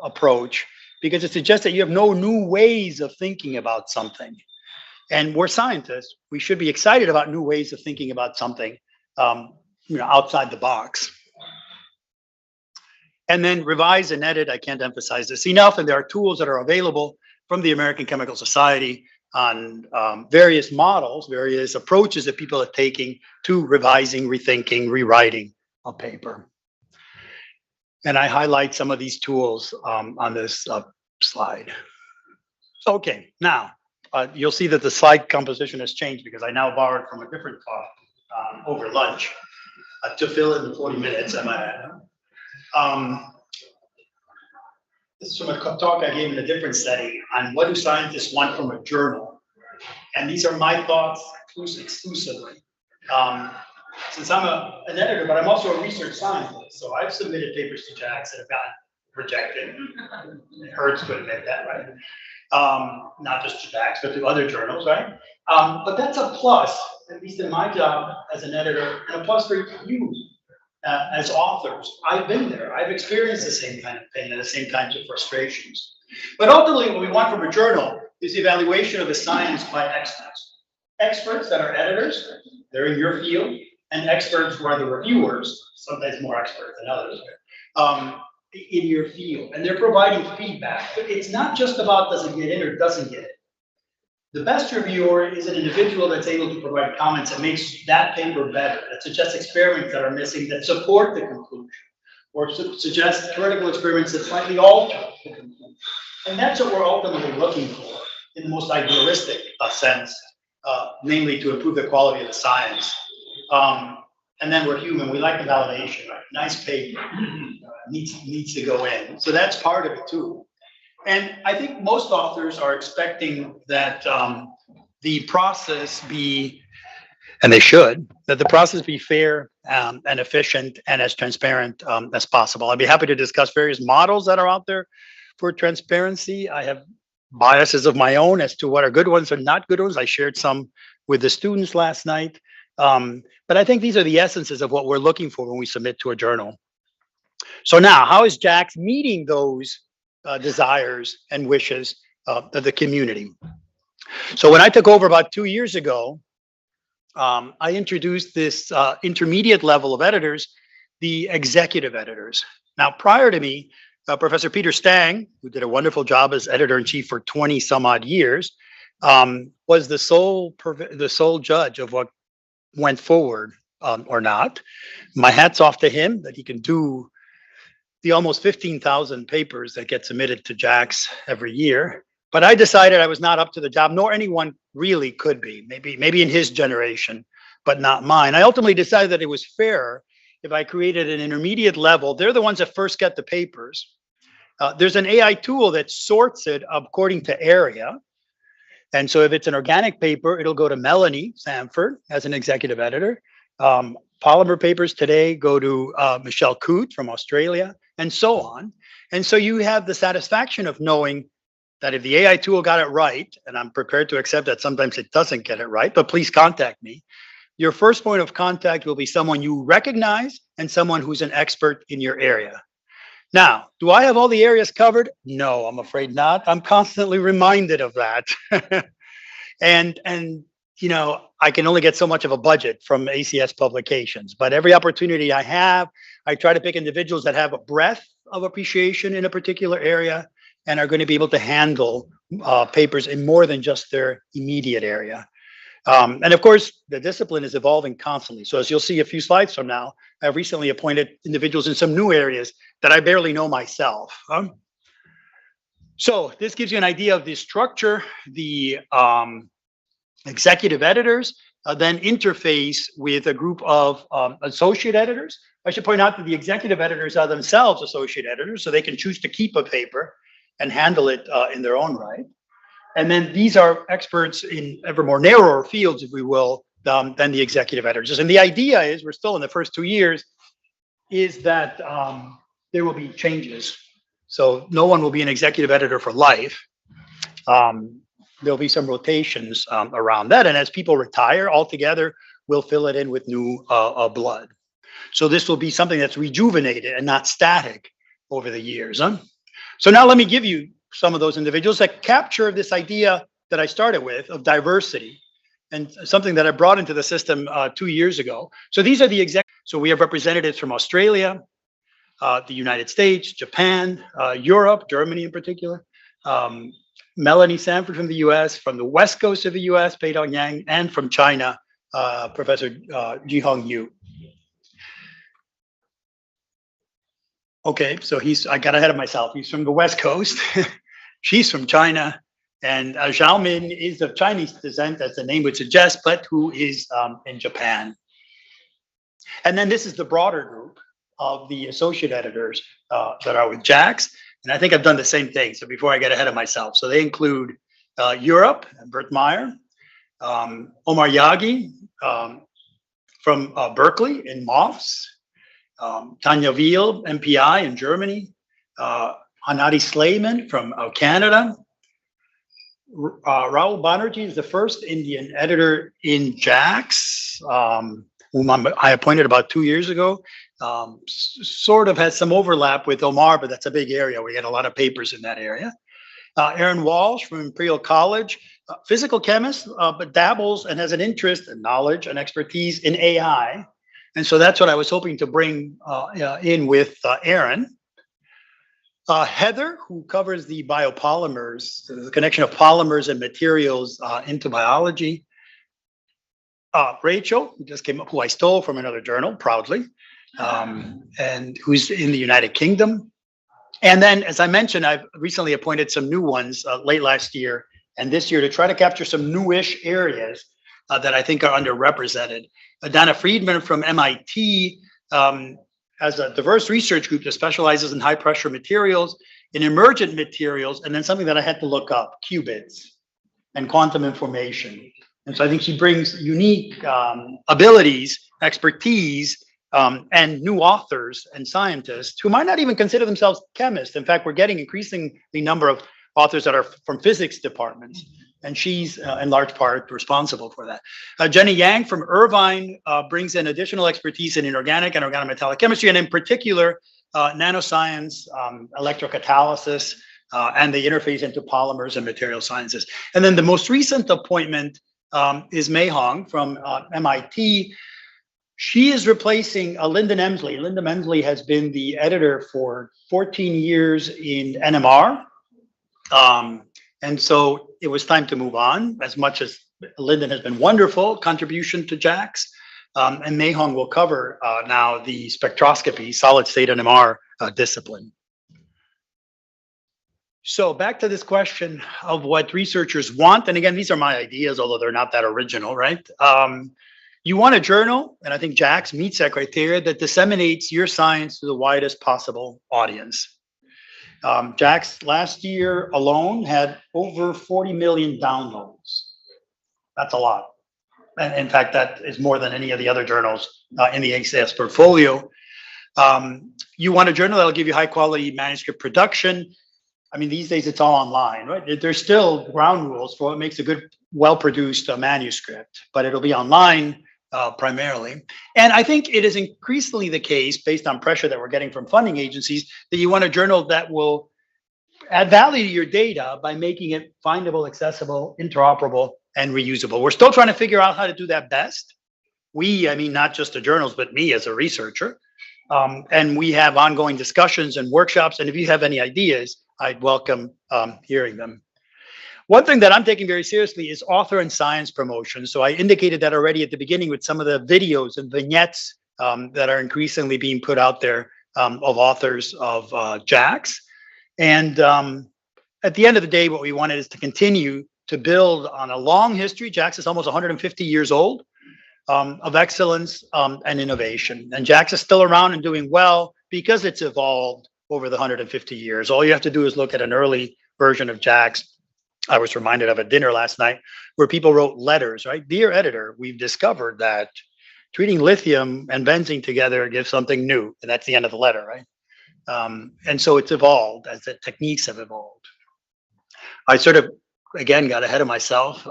approach because it suggests that you have no new ways of thinking about something. And we're scientists. We should be excited about new ways of thinking about something, you know, outside the box. And then revise and edit. I can't emphasize this enough. And there are tools that are available from the American Chemical Society on various models, various approaches that people are taking to revising, rethinking, rewriting a paper. And I highlight some of these tools on this slide. Okay, now you'll see that the slide composition has changed because I now borrowed from a different talk over lunch to fill in the 40 minutes, I might add. This is from a talk I gave in a different setting on what do scientists want from a journal. And these are my thoughts exclusively. Since I'm an editor, but I'm also a research scientist, so I've submitted papers to JACS that have gotten rejected. It hurts to admit that, right? Not just to JACS, but to other journals, right? But that's a plus, at least in my job as an editor, and a plus for you as authors. I've been there. I've experienced the same kind of pain and the same kinds of frustrations. But ultimately, what we want from a journal is the evaluation of the science by experts. Experts that are editors, they're in your field, and experts who are the reviewers, sometimes more experts than others, in your field. And they're providing feedback. But it's not just about does it get in or doesn't get in. The best reviewer is an individual that's able to provide comments that makes that paper better, that suggests experiments that are missing, that support the conclusion, or suggest critical experiments that slightly alter the conclusion. And that's what we're ultimately looking for in the most idealistic sense, namely to improve the quality of the science. And then we're human, we like the validation, right? Nice paper, needs to go in. So that's part of it too. And I think most authors are expecting that the process be, and they should, that the process be fair and efficient and as transparent as possible. I'd be happy to discuss various models that are out there for transparency. I have biases of my own as to what are good ones and not good ones. I shared some with the students last night. But I think these are the essences of what we're looking for when we submit to a journal. So now, how is JACS meeting those desires and wishes of the community? So when I took over about 2 years ago, I introduced this intermediate level of editors, the executive editors. Now, prior to me, Professor Peter Stang, who did a wonderful job as editor-in-chief for 20 some odd years, was the sole judge of what went forward or not. My hat's off to him that he can do the almost 15,000 papers that get submitted to JAX every year. But I decided I was not up to the job, nor anyone really could be, maybe in his generation, but not mine. I ultimately decided that it was fair if I created an intermediate level. They're the ones that first get the papers. There's an AI tool that sorts it according to area. And so if it's an organic paper, it'll go to Melanie Sanford as an executive editor. Polymer papers today go to Michelle Coote from Australia, and so on. And so you have the satisfaction of knowing that if the AI tool got it right, and I'm prepared to accept that sometimes it doesn't get it right, but please contact me. Your first point of contact will be someone you recognize and someone who's an expert in your area. Now, do I have all the areas covered? No, I'm afraid not. I'm constantly reminded of that. and you know, I can only get so much of a budget from ACS publications, but every opportunity I have, I try to pick individuals that have a breadth of appreciation in a particular area and are going to be able to handle papers in more than just their immediate area. And of course, the discipline is evolving constantly. So as you'll see a few slides from now, I've recently appointed individuals in some new areas that I barely know myself. So this gives you an idea of the structure. The executive editors then interface with a group of associate editors. I should point out that the executive editors are themselves associate editors, so they can choose to keep a paper and handle it in their own right. And then these are experts in ever more narrower fields, if we will, than the executive editors. And the idea is, we're still in the first 2 years, is that there will be changes. So no one will be an executive editor for life. There'll be some rotations around that. And as people retire altogether, we'll fill it in with new blood. So this will be something that's rejuvenated and not static over the years. So now let me give you some of those individuals that capture this idea that I started with of diversity, and something that I brought into the system 2 years ago. So these are the so we have representatives from Australia, the United States, Japan, Europe, Germany in particular, Melanie Sanford from the US, from the West Coast of the US, Peidong Yang, and from China, Professor Jihong Yu. Okay, so I got ahead of myself. He's from the West Coast. She's from China. And Zhao Min is of Chinese descent, as the name would suggest, but who is in Japan. And then this is the broader group of the associate editors that are with JAX. And I think I've done the same thing. So before I get ahead of myself, so they include Europe, Bert Meyer, Omar Yagi from Berkeley in MOFS, Tanya Veal, MPI in Germany, Hanadi Slayman from Canada. Rahul Banerjee is the first Indian editor in JAX, whom I appointed about 2 years ago. Sort of has some overlap with Omar, but that's a big area. We get a lot of papers in that area. Aaron Walsh from Imperial College, physical chemist, but dabbles and has an interest and knowledge and expertise in AI. And so that's what I was hoping to bring in with Aaron. Heather, who covers the biopolymers, the connection of polymers and materials into biology. Rachel, who just came up, who I stole from another journal, proudly, and who's in the United Kingdom. And then, as I mentioned, I've recently appointed some new ones late last year and this year to try to capture some newish areas that I think are underrepresented. Dana Friedman from MIT has a diverse research group that specializes in high pressure materials, in emergent materials, and then something that I had to look up, qubits and quantum information. And so I think she brings unique abilities, expertise, and new authors and scientists who might not even consider themselves chemists. In fact, we're getting increasingly number of authors that are from physics departments, and she's in large part responsible for that. Jenny Yang from Irvine brings in additional expertise in inorganic and organometallic chemistry, and in particular, nanoscience, electrocatalysis, and the interface into polymers and material sciences. And then the most recent appointment is Mei Hong from MIT. She is replacing Lyndon Emsley. Lyndon Emsley has been the editor for 14 years in NMR. And so it was time to move on, as much as Lyndon has been wonderful contribution to JAX. And Mei Hong will cover now the spectroscopy, solid state NMR discipline. So back to this question of what researchers want. And again, these are my ideas, although they're not that original, right? You want a journal, and I think JAX meets that criteria, that disseminates your science to the widest possible audience. JAX last year alone had over 40 million downloads. That's a lot. And in fact, that is more than any of the other journals in the ACS portfolio. You want a journal that'll give you high quality manuscript production. I mean, these days it's all online, right? There's still ground rules for what makes a good, well-produced manuscript, but it'll be online primarily. And I think it is increasingly the case, based on pressure that we're getting from funding agencies, that you want a journal that will add value to your data by making it findable, accessible, interoperable, and reusable. We're still trying to figure out how to do that best. I mean, not just the journals, but me as a researcher. And we have ongoing discussions and workshops. And if you have any ideas, I'd welcome hearing them. One thing that I'm taking very seriously is author and science promotion. So I indicated that already at the beginning with some of the videos and vignettes that are increasingly being put out there of authors of JAX. And at the end of the day, what we wanted is to continue to build on a long history. JAX is almost 150 years old of excellence and innovation. And JAX is still around and doing well because it's evolved over the 150 years. All you have to do is look at an early version of JAX. I was reminded of a dinner last night where people wrote letters, right? Dear editor, we've discovered that treating lithium and benzene together gives something new. And that's the end of the letter, right? And so it's evolved as the techniques have evolved. I sort of, again, got ahead of myself.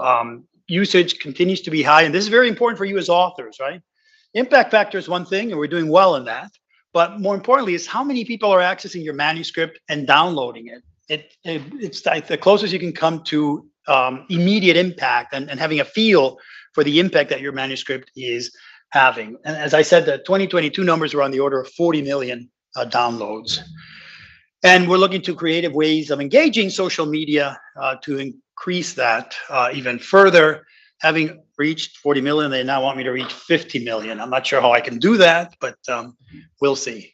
Usage continues to be high, and this is very important for you as authors, right? Impact factor is one thing, and we're doing well in that. But more importantly, is how many people are accessing your manuscript and downloading it. It's like the closest you can come to immediate impact and having a feel for the impact that your manuscript is having. And as I said, the 2022 numbers were on the order of 40 million downloads. And we're looking to creative ways of engaging social media to increase that even further. Having reached 40 million, they now want me to reach 50 million. I'm not sure how I can do that, but we'll see.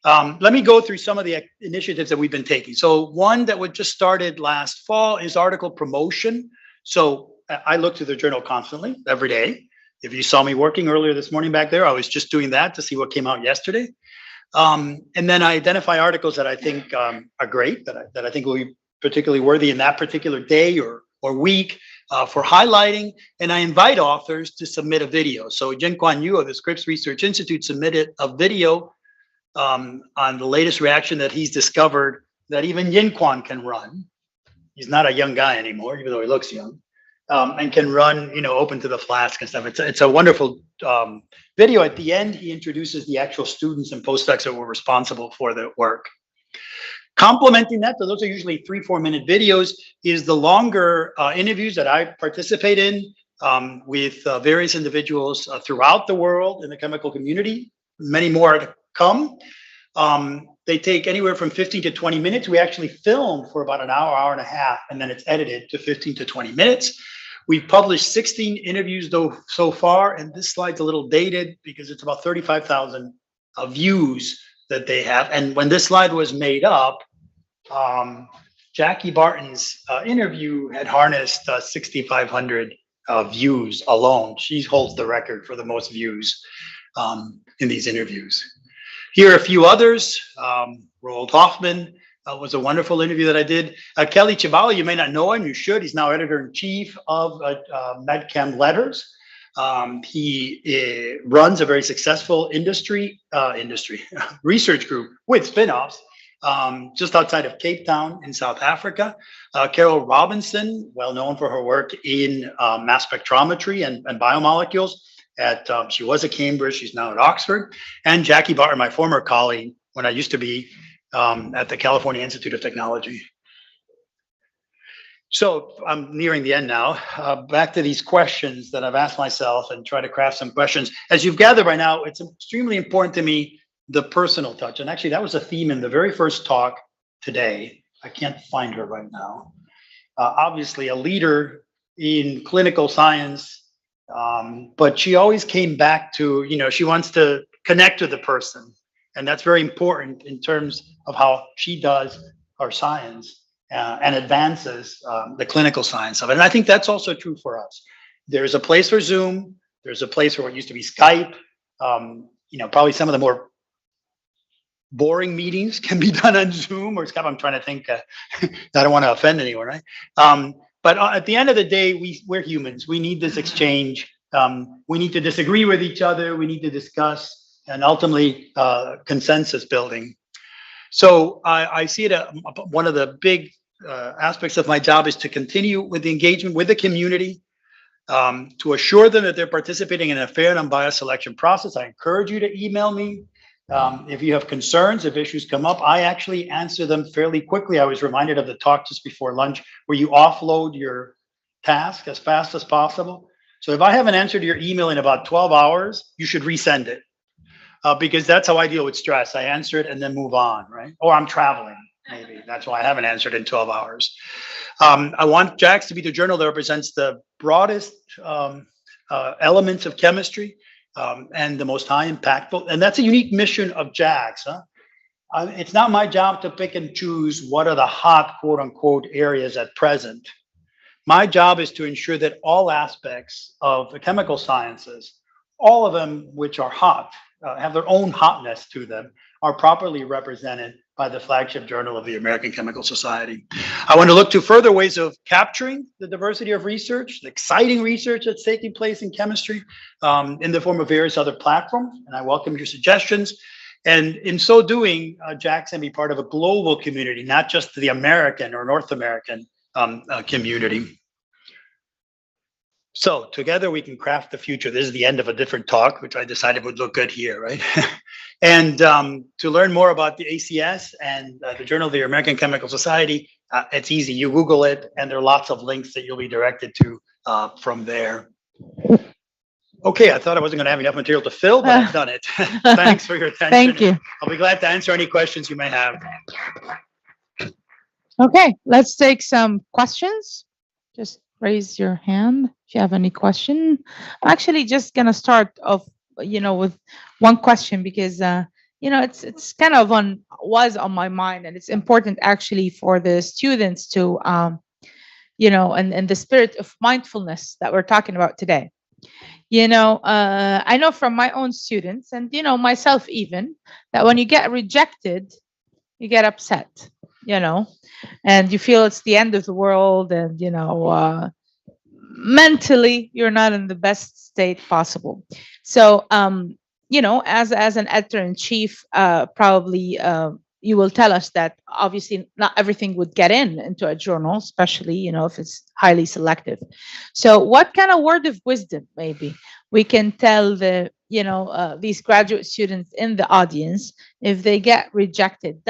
Let me go through some of the initiatives that we've been taking. So one that we just started last fall is article promotion. So I look to the journal constantly, every day. If you saw me working earlier this morning back there, I was just doing that to see what came out yesterday. And then I identify articles that I think are great, that I think will be particularly worthy in that particular day or week for highlighting. And I invite authors to submit a video. So Jin Kwan Yu of the Scripps Research Institute submitted a video on the latest reaction that he's discovered that even Yin Kwan can run. He's not a young guy anymore, even though he looks young, and can run, open to the flask and stuff. It's a wonderful video. At the end, he introduces the actual students and postdocs that were responsible for the work. Complementing that, so those are usually 3-4 minute videos, is the longer interviews that I participate in with various individuals throughout the world in the chemical community. Many more to come. They take anywhere from 15 to 20 minutes. We actually film for about an hour, hour and a half, and then it's edited to 15 to 20 minutes. We've published 16 interviews though so far, and this slide's a little dated because it's about 35,000 views that they have. And when this slide was made up, Jackie Barton's interview had harnessed 6,500 views alone. She holds the record for the most views in these interviews. Here are a few others. Roald Hoffman was a wonderful interview that I did. Kelly Chibala, you may not know him, you should. He's now editor-in-chief of MedChem Letters. He runs a very successful research group with spin-offs just outside of Cape Town in South Africa. Carol Robinson, well known for her work in mass spectrometry and biomolecules. She was at Cambridge, she's now at Oxford. And Jackie Barton, my former colleague, when I used to be at the California Institute of Technology. So I'm nearing the end now. Back to these questions that I've asked myself and try to craft some questions. As you've gathered by now, it's extremely important to me, the personal touch. And actually that was a theme in the very first talk today. I can't find her right now. Obviously a leader in clinical science, but she always came back to, she wants to connect with the person And that's very important in terms of how she does her science and advances the clinical science of it. And I think that's also true for us. There's a place for Zoom. There's a place for what used to be Skype. Probably some of the more boring meetings can be done on Zoom or Skype. I'm trying to think. I don't want to offend anyone, right? But at the end of the day, we're humans. We need this exchange. We need to disagree with each other. We need to discuss and ultimately consensus building. So I see it. One of the big aspects of my job is to continue with the engagement with the community, to assure them that they're participating in a fair and unbiased selection process. I encourage you to email me. If you have concerns, if issues come up, I actually answer them fairly quickly. I was reminded of the talk just before lunch where you offload your task as fast as possible. So if I haven't answered your email in about 12 hours, you should resend it because that's how I deal with stress. I answer it and then move on, right? Or I'm traveling, maybe. That's why I haven't answered in 12 hours. I want JAX to be the journal that represents the broadest elements of chemistry. And the most high impactful, and that's a unique mission of JAX. It's not my job to pick and choose what are the hot quote unquote areas at present. My job is to ensure that all aspects of the chemical sciences, all of them which are hot, have their own hotness to them, are properly represented by the flagship journal of the American Chemical Society. I want to look to further ways of capturing the diversity of research, the exciting research that's taking place in chemistry in the form of various other platforms. And I welcome your suggestions. And in so doing, JAX can be part of a global community, not just the American or North American community. So together we can craft the future. This is the end of a different talk, which I decided would look good here, right? And to learn more about the ACS and the Journal of the American Chemical Society, it's easy. You Google it, and there are lots of links that you'll be directed to from there. Okay, I thought I wasn't going to have enough material to fill, but I've done it. Thanks for your attention. Thank you. I'll be glad to answer any questions you may have. Okay, let's take some questions. Just raise your hand if you have any question. I'm actually just gonna start off, with one question because it's kind of was on my mind, and it's important actually for the students to and the spirit of mindfulness that we're talking about today. I know from my own students and myself even that when you get rejected, you get upset, and you feel it's the end of the world, and mentally you're not in the best state possible. So as an editor-in-chief, probably you will tell us that obviously not everything would get into a journal, especially if it's highly selective. So what kind of word of wisdom maybe we can tell the these graduate students in the audience if they get rejected?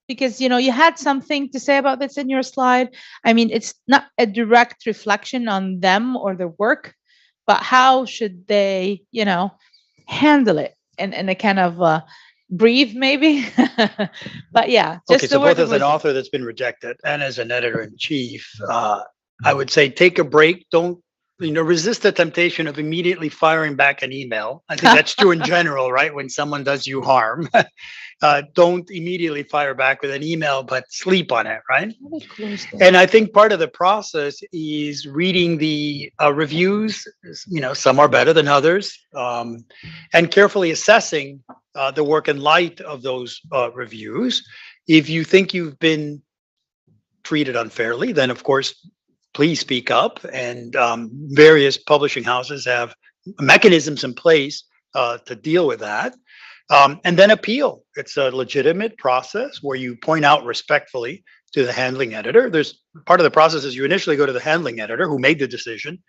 Because you had something to say about this in your slide. I mean, it's not a direct reflection on them or their work, but how should they handle it in a kind of breathe maybe. But yeah, just okay, so both as an author that's been rejected and as an editor-in-chief, I would say take a break. Don't resist the temptation of immediately firing back an email. I think that's true in general, right? When someone does you harm, don't immediately fire back with an email, but sleep on it, right? And I think part of the process is reading the reviews. Some are better than others, and carefully assessing the work in light of those reviews. If you think you've been treated unfairly, then of course, please speak up, and various publishing houses have mechanisms in place to deal with that. And then appeal. It's a legitimate process where you point out respectfully to the handling editor. There's part of the process is you initially go to the handling editor who made the decision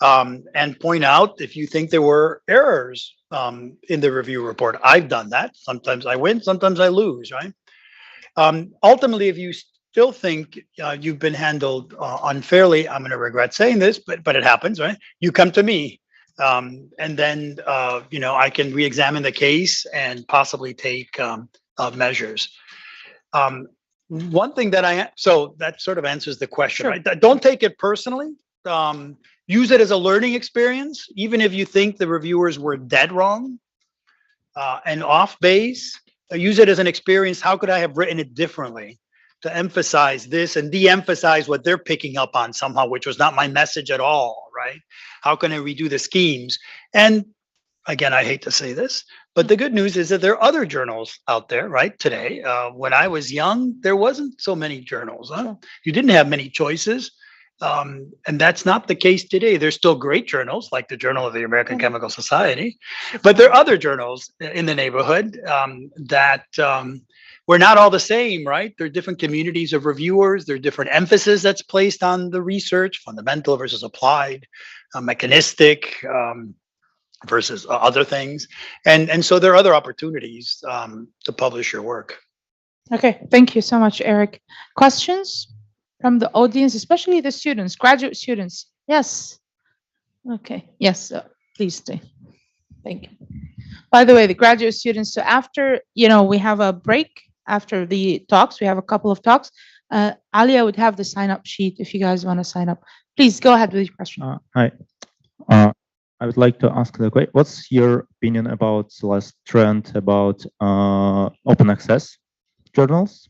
and point out if you think there were errors in the review report. I've done that. Sometimes I win, sometimes I lose, right? Ultimately, if you still think you've been handled unfairly, I'm going to regret saying this, but it happens, right? You come to me, and then I can re-examine the case and possibly take measures. One thing that so that sort of answers the question, sure. Right? Don't take it personally. Use it as a learning experience, even if you think the reviewers were dead wrong. and off base. Use it as an experience. How could I have written it differently to emphasize this and de-emphasize what they're picking up on somehow, which was not my message at all, right? How can I redo the schemes? And again, I hate to say this, but the good news is that there are other journals out there, right? Today, when I was young, there wasn't so many journals. Huh? You didn't have many choices. And that's not the case today. There's still great journals like the Journal of the American Chemical Society, but there are other journals in the neighborhood that we're not all the same, right? There are different communities of reviewers. There are different emphasis that's placed on the research, fundamental versus applied, mechanistic versus other things. And so there are other opportunities to publish your work. Okay, thank you so much, Eric. Questions from the audience, especially the students, graduate students? Yes. Okay, yes, please stay. Thank you. By the way, the graduate students, so after, we have a break after the talks, we have a couple of talks. Alia would have the sign-up sheet if you guys want to sign up. Please go ahead with your question. Hi. I would like to ask the question, what's your opinion about the last trend about open access journals?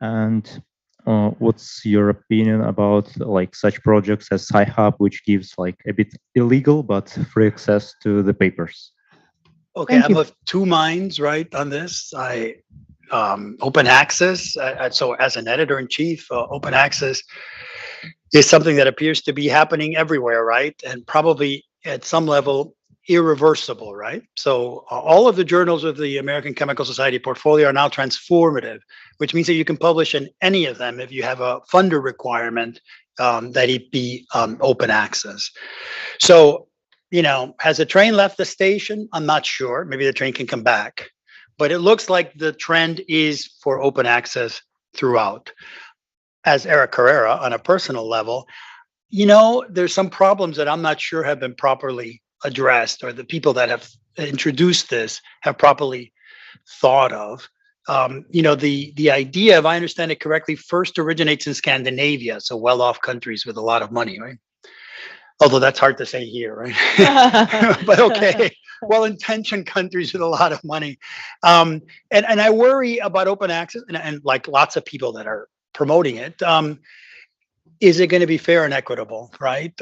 And what's your opinion about like such projects as Sci-Hub, which gives like a bit illegal but free access to the papers? Okay, I'm of two minds, right, on this. Open access, so as an editor-in-chief, open access is something that appears to be happening everywhere, right? And probably at some level irreversible, right? So all of the journals of the American Chemical Society portfolio are now transformative, which means that you can publish in any of them if you have a funder requirement that it be open access. So, has the train left the station? I'm not sure. Maybe the train can come back. But it looks like the trend is for open access throughout. As Eric Carrera, on a personal level, there's some problems that I'm not sure have been properly addressed, or the people that have introduced this have properly thought of. The idea, if I understand it correctly, first originates in Scandinavia, so well-off countries with a lot of money, right? Although that's hard to say here, right? But okay, well-intentioned countries with a lot of money. And I worry about open access, and like lots of people that are promoting it. Is it going to be fair and equitable, right?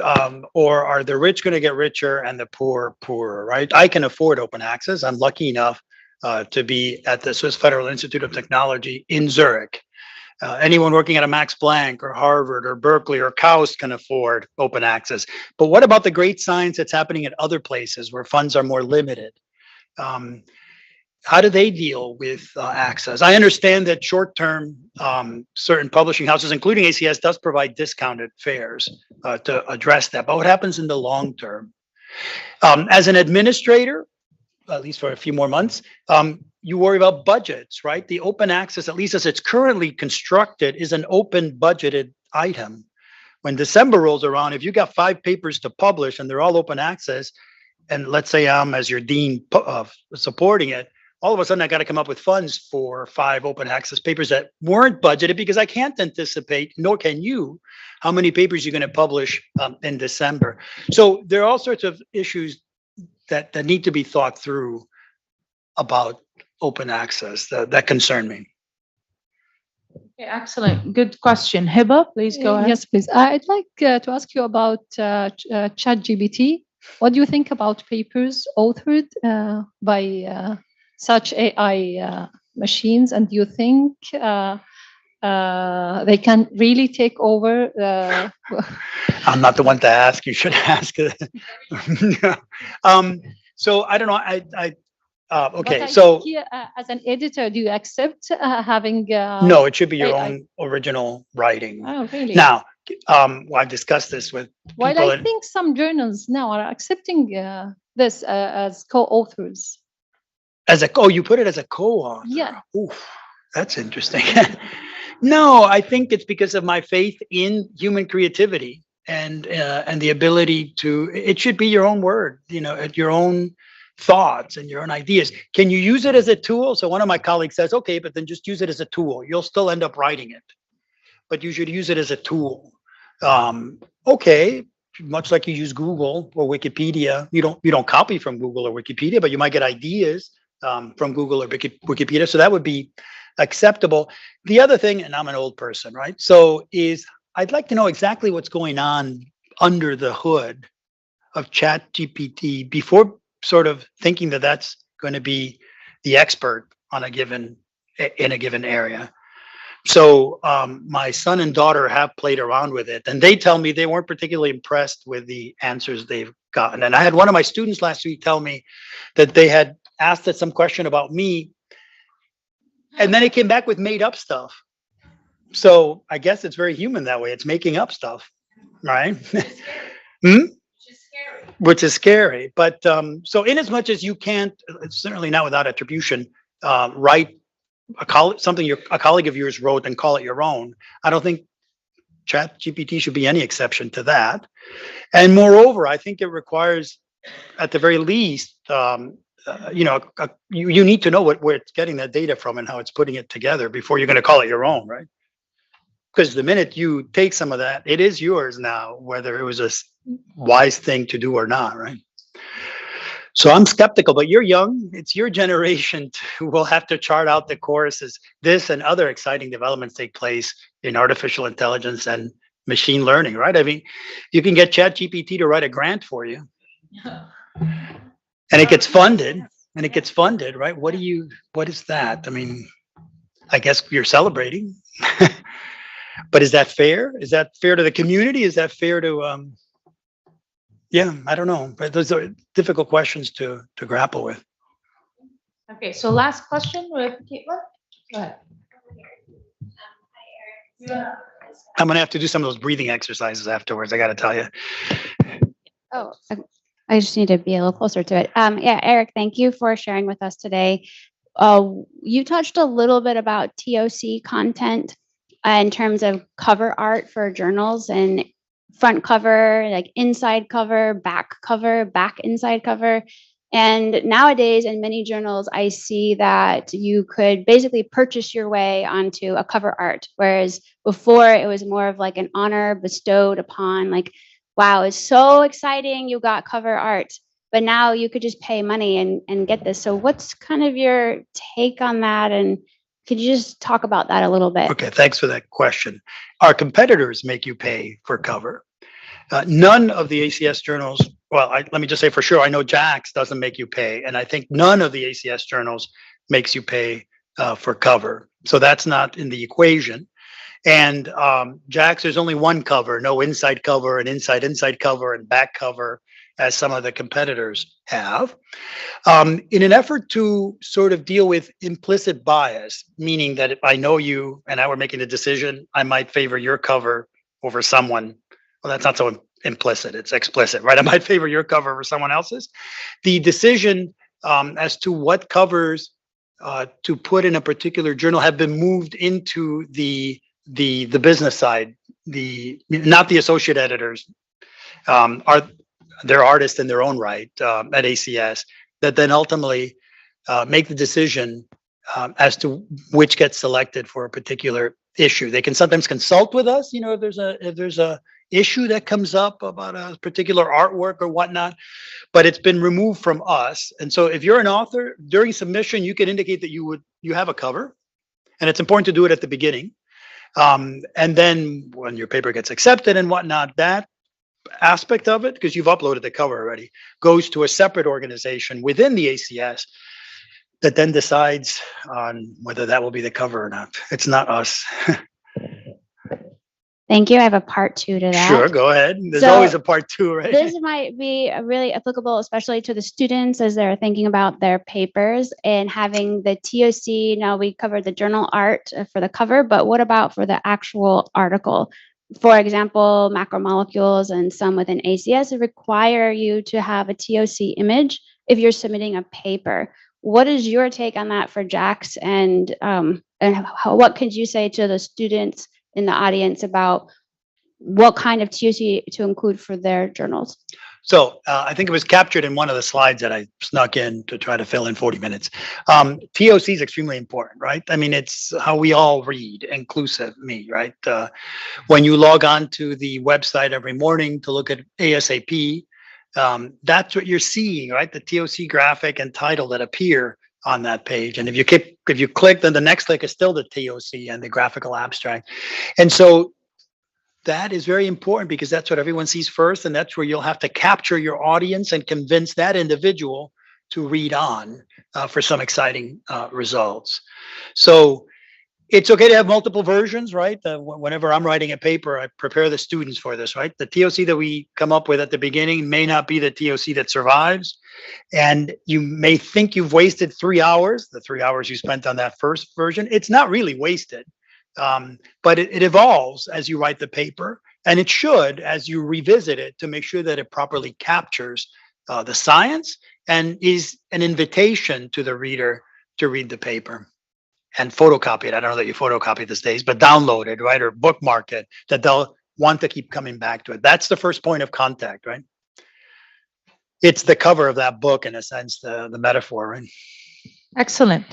Or are the rich going to get richer and the poor poorer, right? I can afford open access. I'm lucky enough to be at the Swiss Federal Institute of Technology in Zurich. Anyone working at a Max Planck or Harvard or Berkeley or KAUST can afford open access. But what about the great science that's happening at other places where funds are more limited? How do they deal with access? I understand that short-term, certain publishing houses, including ACS, does provide discounted fares to address that. But what happens in the long term? As an administrator, at least for a few more months, you worry about budgets, right? The open access, at least as it's currently constructed, is an open budgeted item. When December rolls around, if you got 5 papers to publish and they're all open access, and let's say I'm as your dean supporting it, all of a sudden I got to come up with funds for 5 open access papers that weren't budgeted because I can't anticipate, nor can you, how many papers you're going to publish in December. So there are all sorts of issues that need to be thought through about open access that concern me. Okay, excellent. Good question. Hiba, please go ahead. Yes, please. I'd like to ask you about ChatGPT. What do you think about papers authored by such AI machines? And do you think they can really take over? I'm not the one to ask. You should ask. So I don't know. Okay, so here, as an editor, do you accept having? No, it should be your own original writing. Oh, really? Now, I've discussed this with While people. I think some journals now are accepting this as co-authors. You put it as a co-author. Yeah. Oof, that's interesting. No, I think it's because of my faith in human creativity and the ability to. It should be your own word, your own thoughts and your own ideas. Can you use it as a tool? So one of my colleagues says, okay, but then just use it as a tool. You'll still end up writing it, but you should use it as a tool. Okay, much like you use Google or Wikipedia, you don't copy from Google or Wikipedia, but you might get ideas from Google or Wikipedia. So that would be acceptable. The other thing, and I'm an old person, right? So is I'd like to know exactly what's going on under the hood of ChatGPT before sort of thinking that that's going to be the expert on a given in a given area. So my son and daughter have played around with it, and they tell me they weren't particularly impressed with the answers they've gotten. And I had one of my students last week tell me that they had asked it some question about me, and then it came back with made up stuff. So I guess it's very human that way. It's making up stuff, right? Which is scary. But so in as much as you can't, certainly not without attribution, write something a colleague of yours wrote and call it your own, I don't think ChatGPT should be any exception to that. And moreover, I think it requires, at the very least, you need to know where it's getting that data from and how it's putting it together before you're going to call it your own, right? Because the minute you take some of that, it is yours now, whether it was a wise thing to do or not, right? So I'm skeptical, but you're young. It's your generation who will have to chart out the course as this and other exciting developments take place in artificial intelligence and machine learning, right? I mean, you can get ChatGPT to write a grant for you. And it gets funded, right? What is that? I mean, I guess you're celebrating. But is that fair? Is that fair to the community? Is that fair to yeah, I don't know. But those are difficult questions to grapple with. Okay, so last question with Caitlin. Go ahead. I'm gonna have to do some of those breathing exercises afterwards, I gotta tell you. Oh, I just need to be a little closer to it. Yeah, Eric, thank you for sharing with us today. You touched a little bit about TOC content in terms of cover art for journals and front cover, like inside cover, back inside cover. And nowadays in many journals, I see that you could basically purchase your way onto a cover art. Whereas before it was more of like an honor bestowed upon, like, wow, it's so exciting, you got cover art. But now you could just pay money and get this. So what's kind of your take on that? And could you just talk about that a little bit? Okay, thanks for that question. Our competitors make you pay for cover. None of the ACS journals, well, let me just say for sure, I know JAX doesn't make you pay, and I think none of the ACS journals makes you pay for cover. So that's not in the equation. And JAX, there's only one cover, no inside cover and inside cover and back cover, as some of the competitors have. In an effort to sort of deal with implicit bias, meaning that if I know you and I were making a decision, I might favor your cover over someone. Well, that's not so implicit, it's explicit, right? I might favor your cover over someone else's. The decision as to what covers to put in a particular journal have been moved into the business side. Not the associate editors they're artists in their own right at ACS that then ultimately make the decision as to which gets selected for a particular issue. They can sometimes consult with us, if there's a issue that comes up about a particular artwork or whatnot, but it's been removed from us. And so if you're an author, during submission, you can indicate that you have a cover, and it's important to do it at the beginning. And then when your paper gets accepted and whatnot, that aspect of it, because you've uploaded the cover already, goes to a separate organization within the ACS that then decides on whether that will be the cover or not. It's not us. Thank you. I have a part 2 to that. Sure, go ahead. There's always a part 2, right? This might be really applicable, especially to the students as they're thinking about their papers and having the TOC. Now we covered the journal art for the cover, but what about for the actual article? For example, macromolecules and some within ACS require you to have a TOC image if you're submitting a paper. What is your take on that for JAX, and what could you say to the students in the audience about what kind of TOC to include for their journals? So I think it was captured in one of the slides that I snuck in to try to fill in 40 minutes. TOC is extremely important, right? I mean, it's how we all read, inclusive me, right? When you log on to the website every morning to look at ASAP, that's what you're seeing, right? The TOC graphic and title that appear on that page. And if you click, then the next link is still the TOC and the graphical abstract. And so that is very important because that's what everyone sees first, and that's where you'll have to capture your audience and convince that individual to read on for some exciting results. So it's okay to have multiple versions, right? Whenever I'm writing a paper, I prepare the students for this, right? The TOC that we come up with at the beginning may not be the TOC that survives. And you may think you've wasted 3 hours, the 3 hours you spent on that first version. It's not really wasted, but it evolves as you write the paper. And it should as you revisit it to make sure that it properly captures the science and is an invitation to the reader to read the paper. And photocopy it. I don't know that you photocopy it these days, but download it, right? Or bookmark it, that they'll want to keep coming back to it. That's the first point of contact, right? It's the cover of that book, in a sense, the metaphor, right? Excellent.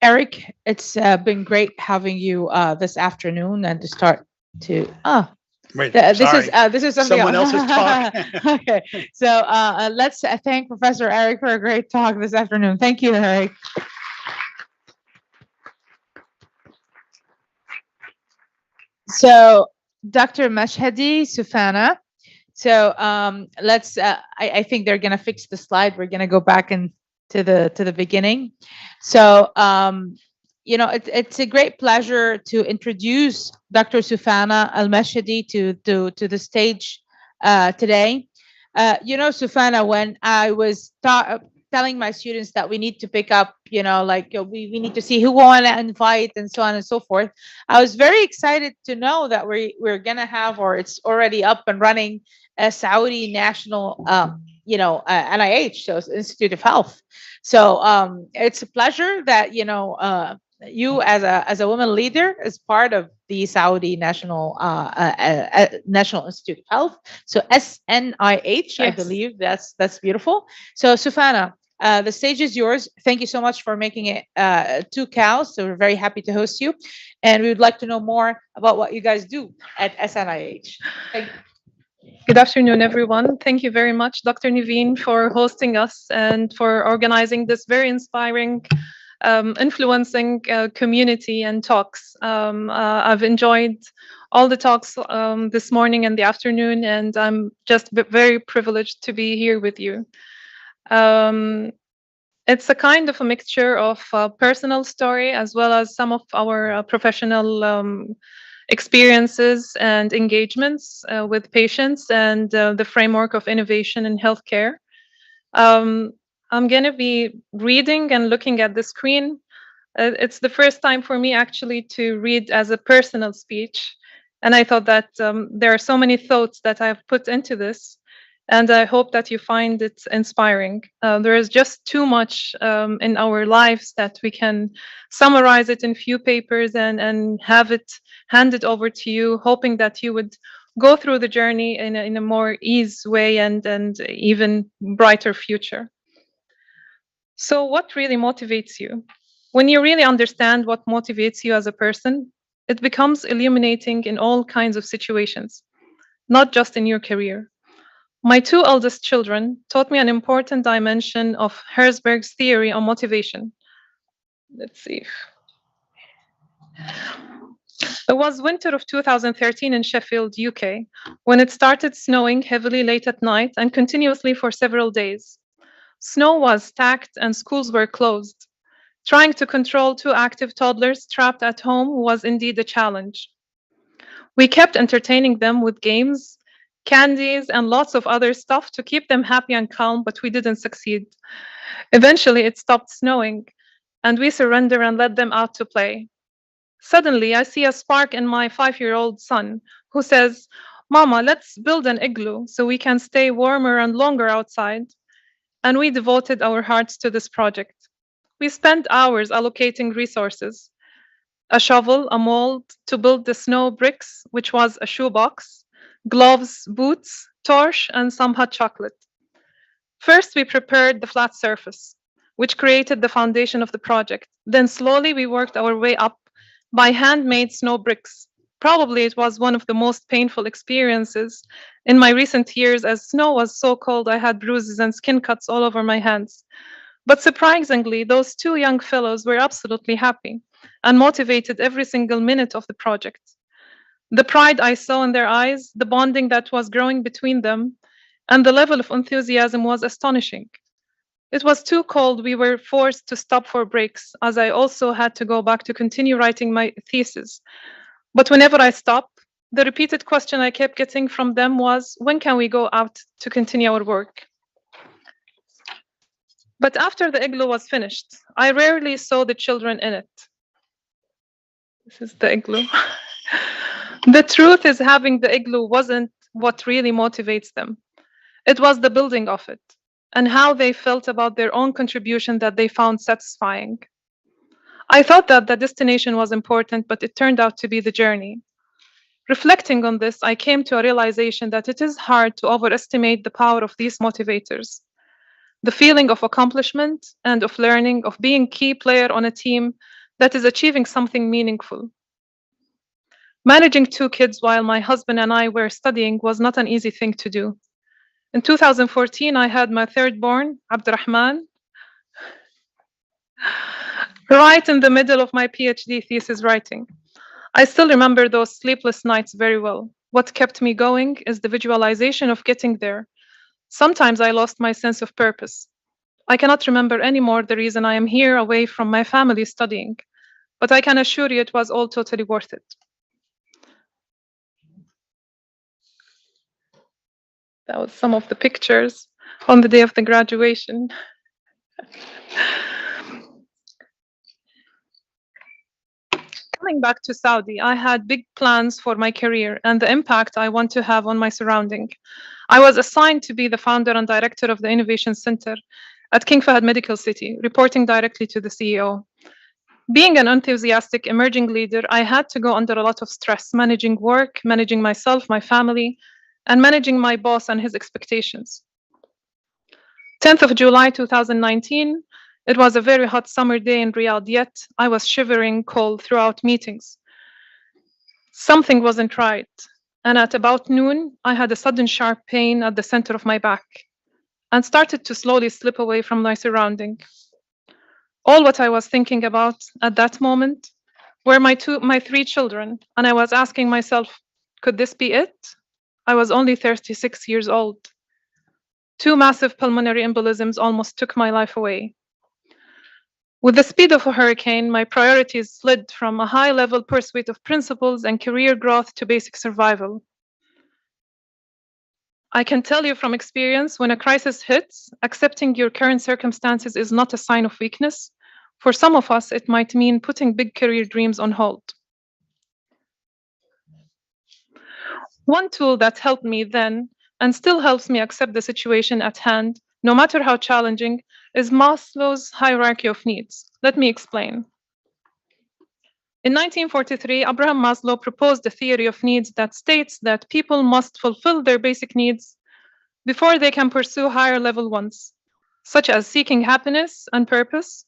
Eric, it's been great having you this afternoon and to start to, Wait, this sorry. is something Someone else's talk. Okay, so let's thank Professor Eric for a great talk this afternoon. Thank you, Eric. So, Dr. Mashhadi Sufana. So let's. I think they're gonna fix the slide. We're gonna go back into the beginning. So you know, it's a great pleasure to introduce Dr. Sufana Al-Mashhadi to the stage today. You know, Sufana, when I was telling my students that we need to pick up, you know, like we need to see who we want to invite and so on and so forth, I was very excited to know that we're gonna have, or it's already up and running, a Saudi national, you know, NIH, so Institute of Health. So it's a pleasure that, you know, you as a woman leader is part of the Saudi National National Institute of Health. So SNIH, I believe that's beautiful. So Sufana, the stage is yours. Thank you so much for making it to KAUST. So we're very happy to host you, and we would like to know more about what you guys do at SNIH. Thank you. Good afternoon, everyone. Thank you very much, Dr. Naveen, for hosting us and for organizing this very inspiring, influencing community and talks. I've enjoyed all the talks this morning and the afternoon, and I'm just very privileged to be here with you. It's a kind of a mixture of personal story as well as some of our professional experiences and engagements with patients and the framework of innovation in healthcare. I'm going to be reading and looking at the screen. It's the first time for me actually to read as a personal speech. And I thought that there are so many thoughts that I've put into this. And I hope that you find it inspiring. There is just too much in our lives that we can summarize it in few papers and have it handed over to you, hoping that you would go through the journey in a more ease way and even brighter future. So what really motivates you? When you really understand what motivates you as a person, it becomes illuminating in all kinds of situations, not just in your career. My two eldest children taught me an important dimension of Herzberg's theory on motivation. Let's see. It was winter of 2013 in Sheffield, UK, when it started snowing heavily late at night and continuously for several days. Snow was stacked and schools were closed. Trying to control two active toddlers trapped at home was indeed a challenge. We kept entertaining them with games, candies, and lots of other stuff to keep them happy and calm, but we didn't succeed. Eventually, it stopped snowing, and we surrendered and let them out to play. Suddenly, I see a spark in my 5-year-old son, who says, "Mama, let's build an igloo so we can stay warmer and longer outside." And we devoted our hearts to this project. We spent hours allocating resources: a shovel, a mold to build the snow bricks, which was a shoebox, gloves, boots, torch, and some hot chocolate. First, we prepared the flat surface, which created the foundation of the project. Then slowly we worked our way up by handmade snow bricks. Probably it was one of the most painful experiences in my recent years, as snow was so cold I had bruises and skin cuts all over my hands. But surprisingly, those two young fellows were absolutely happy and motivated every single minute of the project. The pride I saw in their eyes, the bonding that was growing between them, and the level of enthusiasm was astonishing. It was too cold. We were forced to stop for breaks, as I also had to go back to continue writing my thesis. But whenever I stopped, the repeated question I kept getting from them was, when can we go out to continue our work? But after the igloo was finished, I rarely saw the children in it. This is the igloo. The truth is, having the igloo wasn't what really motivates them. It was the building of it and how they felt about their own contribution that they found satisfying. I thought that the destination was important, but it turned out to be the journey. Reflecting on this, I came to a realization that it is hard to overestimate the power of these motivators. The feeling of accomplishment and of learning, of being a key player on a team that is achieving something meaningful. Managing two kids while my husband and I were studying was not an easy thing to do. In 2014, I had my third born, Abdurrahman, right in the middle of my PhD thesis writing. I still remember those sleepless nights very well. What kept me going is the visualization of getting there. Sometimes I lost my sense of purpose. I cannot remember anymore the reason I am here away from my family studying, but I can assure you it was all totally worth it. That was some of the pictures on the day of the graduation. Coming back to Saudi, I had big plans for my career and the impact I want to have on my surrounding. I was assigned to be the founder and director of the Innovation Center at King Fahd Medical City, reporting directly to the CEO. Being an enthusiastic emerging leader, I had to go under a lot of stress, managing work, managing myself, my family, and managing my boss and his expectations. 10th of July 2019, it was a very hot summer day in Riyadh, yet I was shivering cold throughout meetings. Something wasn't right, and at about noon, I had a sudden sharp pain at the center of my back and started to slowly slip away from my surrounding. All what I was thinking about at that moment were my three children, and I was asking myself, could this be it? I was only 36 years old. Two massive pulmonary embolisms almost took my life away. With the speed of a hurricane, my priorities slid from a high-level pursuit of principles and career growth to basic survival. I can tell you from experience, when a crisis hits, accepting your current circumstances is not a sign of weakness. For some of us, it might mean putting big career dreams on hold. One tool that helped me then, and still helps me accept the situation at hand, no matter how challenging, is Maslow's hierarchy of needs. Let me explain. In 1943, Abraham Maslow proposed a theory of needs that states that people must fulfill their basic needs before they can pursue higher level ones, such as seeking happiness and purpose.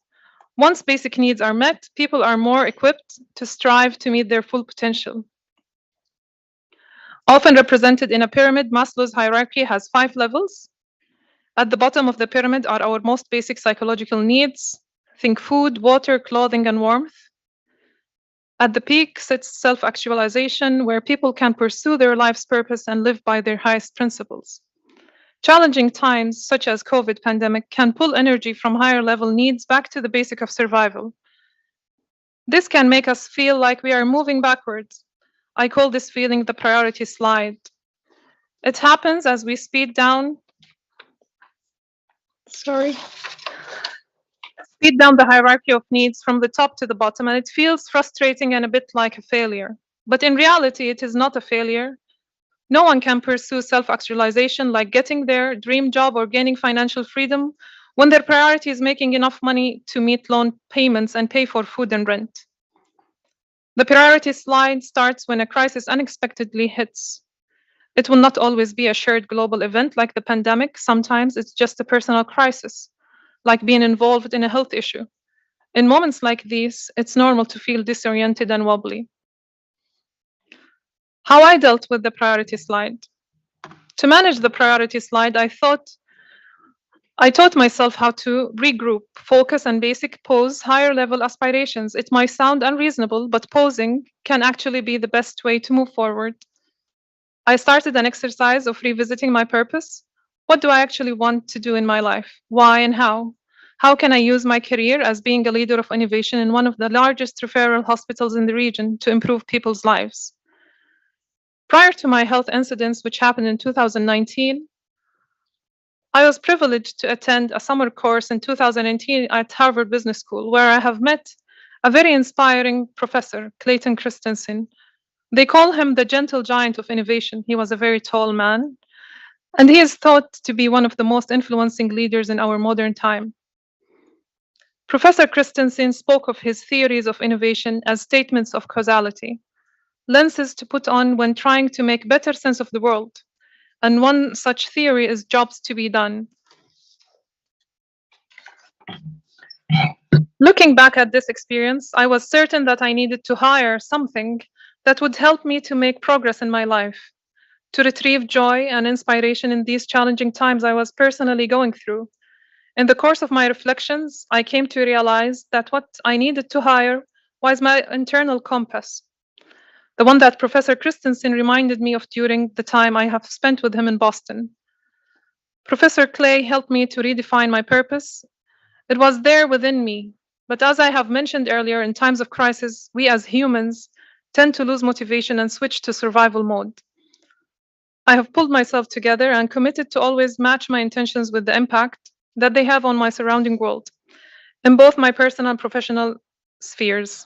Once basic needs are met, people are more equipped to strive to meet their full potential. Often represented in a pyramid, Maslow's hierarchy has 5 levels. At the bottom of the pyramid are our most basic psychological needs. Think food, water, clothing, and warmth. At the peak sits self-actualization, where people can pursue their life's purpose and live by their highest principles. Challenging times, such as COVID pandemic, can pull energy from higher level needs back to the basic of survival. This can make us feel like we are moving backwards. I call this feeling the priority slide. It happens as we speed down the hierarchy of needs from the top to the bottom, and it feels frustrating and a bit like a failure. But in reality, it is not a failure. No one can pursue self-actualization like getting their dream job or gaining financial freedom when their priority is making enough money to meet loan payments and pay for food and rent. The priority slide starts when a crisis unexpectedly hits. It will not always be a shared global event like the pandemic. Sometimes it's just a personal crisis, like being involved in a health issue. In moments like these, it's normal to feel disoriented and wobbly. How I dealt with the priority slide. To manage the priority slide, I thought I taught myself how to regroup, focus, and basic pose higher level aspirations. It might sound unreasonable, but posing can actually be the best way to move forward. I started an exercise of revisiting my purpose. What do I actually want to do in my life? Why and how? How can I use my career as being a leader of innovation in one of the largest referral hospitals in the region to improve people's lives? Prior to my health incidents, which happened in 2019, I was privileged to attend a summer course in 2018 at Harvard Business School, where I have met a very inspiring professor, Clayton Christensen. They call him the gentle giant of innovation. He was a very tall man, and he is thought to be one of the most influencing leaders in our modern time. Professor Christensen spoke of his theories of innovation as statements of causality, lenses to put on when trying to make better sense of the world. And one such theory is jobs to be done. Looking back at this experience, I was certain that I needed to hire something that would help me to make progress in my life, to retrieve joy and inspiration in these challenging times I was personally going through. In the course of my reflections, I came to realize that what I needed to hire was my internal compass, the one that Professor Christensen reminded me of during the time I have spent with him in Boston. Professor Clay helped me to redefine my purpose. It was there within me, but as I have mentioned earlier, in times of crisis, we as humans tend to lose motivation and switch to survival mode. I have pulled myself together and committed to always match my intentions with the impact that they have on my surrounding world, in both my personal and professional spheres.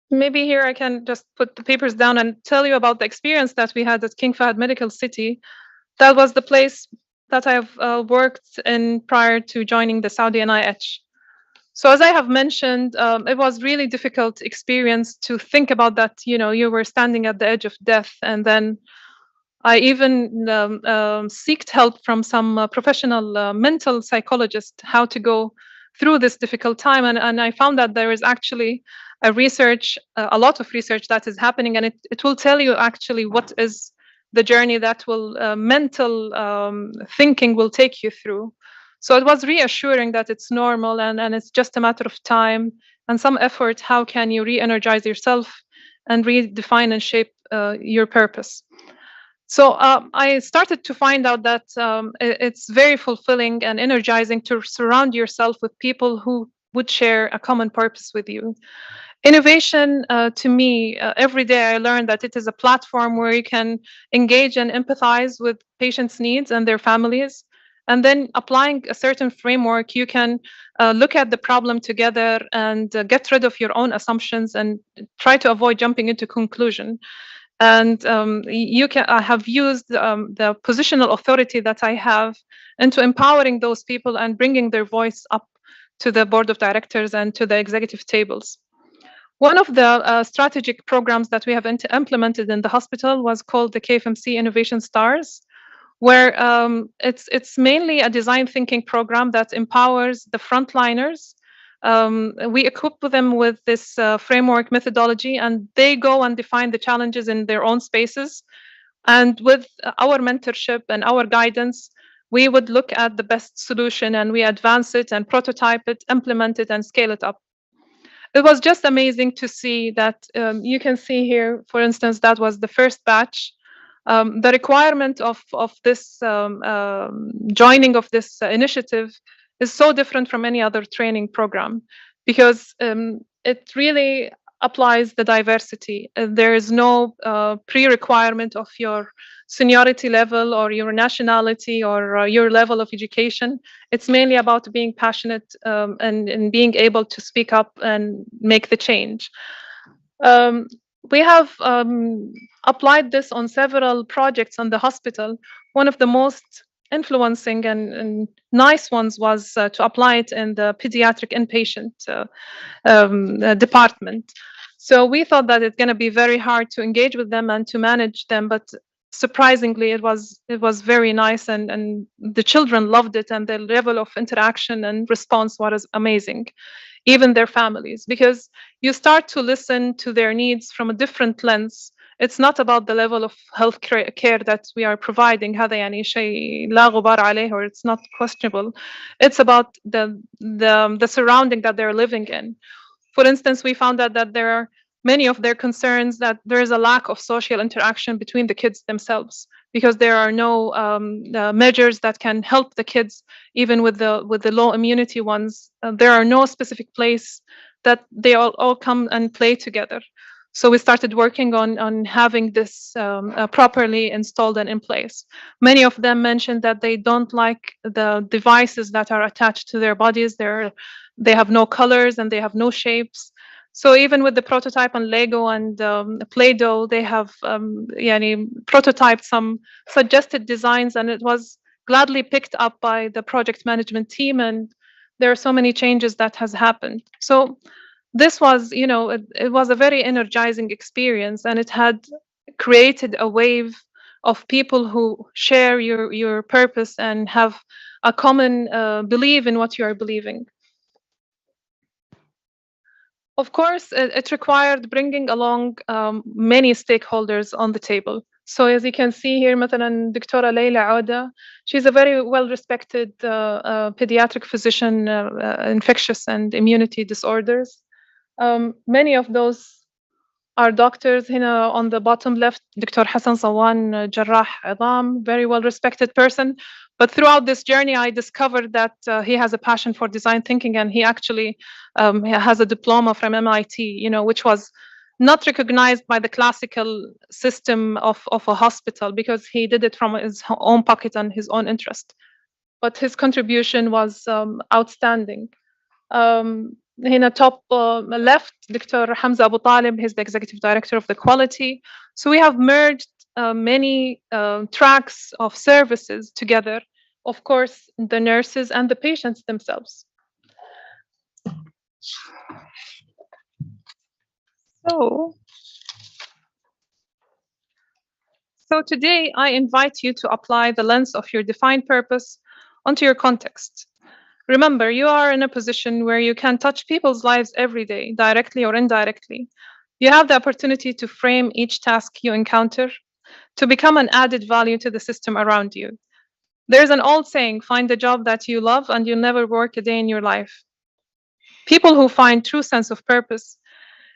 Maybe here I can just put the papers down and tell you about the experience that we had at King Fahd Medical City. That was the place that I have worked in prior to joining the Saudi NIH. So as I have mentioned, it was really difficult experience to think about that, you were standing at the edge of death. And then I even sought help from some professional mental psychologist how to go through this difficult time. And I found that there is actually a lot of research that is happening, and it will tell you actually what is the journey that will mental thinking will take you through. So it was reassuring that it's normal and it's just a matter of time and some effort. How can you re-energize yourself and redefine and shape your purpose? So I started to find out that it's very fulfilling and energizing to surround yourself with people who would share a common purpose with you. Innovation, to me, every day I learn that it is a platform where you can engage and empathize with patients' needs and their families. And then applying a certain framework, you can look at the problem together and get rid of your own assumptions and try to avoid jumping into conclusion. And I have used the positional authority that I have into empowering those people and bringing their voice up to the board of directors and to the executive tables. One of the strategic programs that we have implemented in the hospital was called the KFMC Innovation Stars, where it's mainly a design thinking program that empowers the frontliners. We equip them with this framework methodology, and they go and define the challenges in their own spaces. And with our mentorship and our guidance, we would look at the best solution and we advance it and prototype it, implement it, and scale it up. It was just amazing to see that you can see here, for instance, that was the first batch. The requirement of this joining of this initiative is so different from any other training program because it really applies the diversity. There is no pre-requirement of your seniority level or your nationality or your level of education. It's mainly about being passionate and being able to speak up and make the change. We have applied this on several projects on the hospital. One of the most influencing and nice ones was to apply it in the pediatric inpatient department. So we thought that it's going to be very hard to engage with them and to manage them, but surprisingly, it was very nice, and the children loved it, and the level of interaction and response was amazing. Even their families, because you start to listen to their needs from a different lens It's not about the level of health care that we are providing. هذا يعني شيء لا غبار عليه, or it's not questionable. It's about the surrounding that they're living in. For instance, we found out that there are many of their concerns that there is a lack of social interaction between the kids themselves, because there are no measures that can help the kids, even with the low immunity ones. There are no specific place that they all come and play together. So we started working on having this properly installed and in place. Many of them mentioned that they don't like the devices that are attached to their bodies. They have no colors and they have no shapes. So even with the prototype on Lego and Play-Doh, they have prototyped some suggested designs, and it was gladly picked up by the project management team. And there are so many changes that has happened. So this was, it was a very energizing experience, and it had created a wave of people who share your purpose and have a common belief in what you are believing. Of course, it required bringing along many stakeholders on the table. So as you can see here, مثلا Dr. Leila Auda, she's a very well-respected pediatric physician, infectious and immunity disorders. Many of those are doctors. هنا on the bottom left, Dr. Hassan Sawan, Jarrah Idam, very well-respected person. But throughout this journey, I discovered that he has a passion for design thinking, and he actually has a diploma from MIT, which was not recognized by the classical system of a hospital, because he did it from his own pocket and his own interest. But his contribution was outstanding. هنا top left, Dr. Hamza Abu Talib, he's the executive director of the quality. So we have merged many tracks of services together, of course, the nurses and the patients themselves. So today I invite you to apply the lens of your defined purpose onto your context. Remember, you are in a position where you can touch people's lives every day, directly or indirectly. You have the opportunity to frame each task you encounter to become an added value to the system around you. There's an old saying, find a job that you love and you'll never work a day in your life. People who find true sense of purpose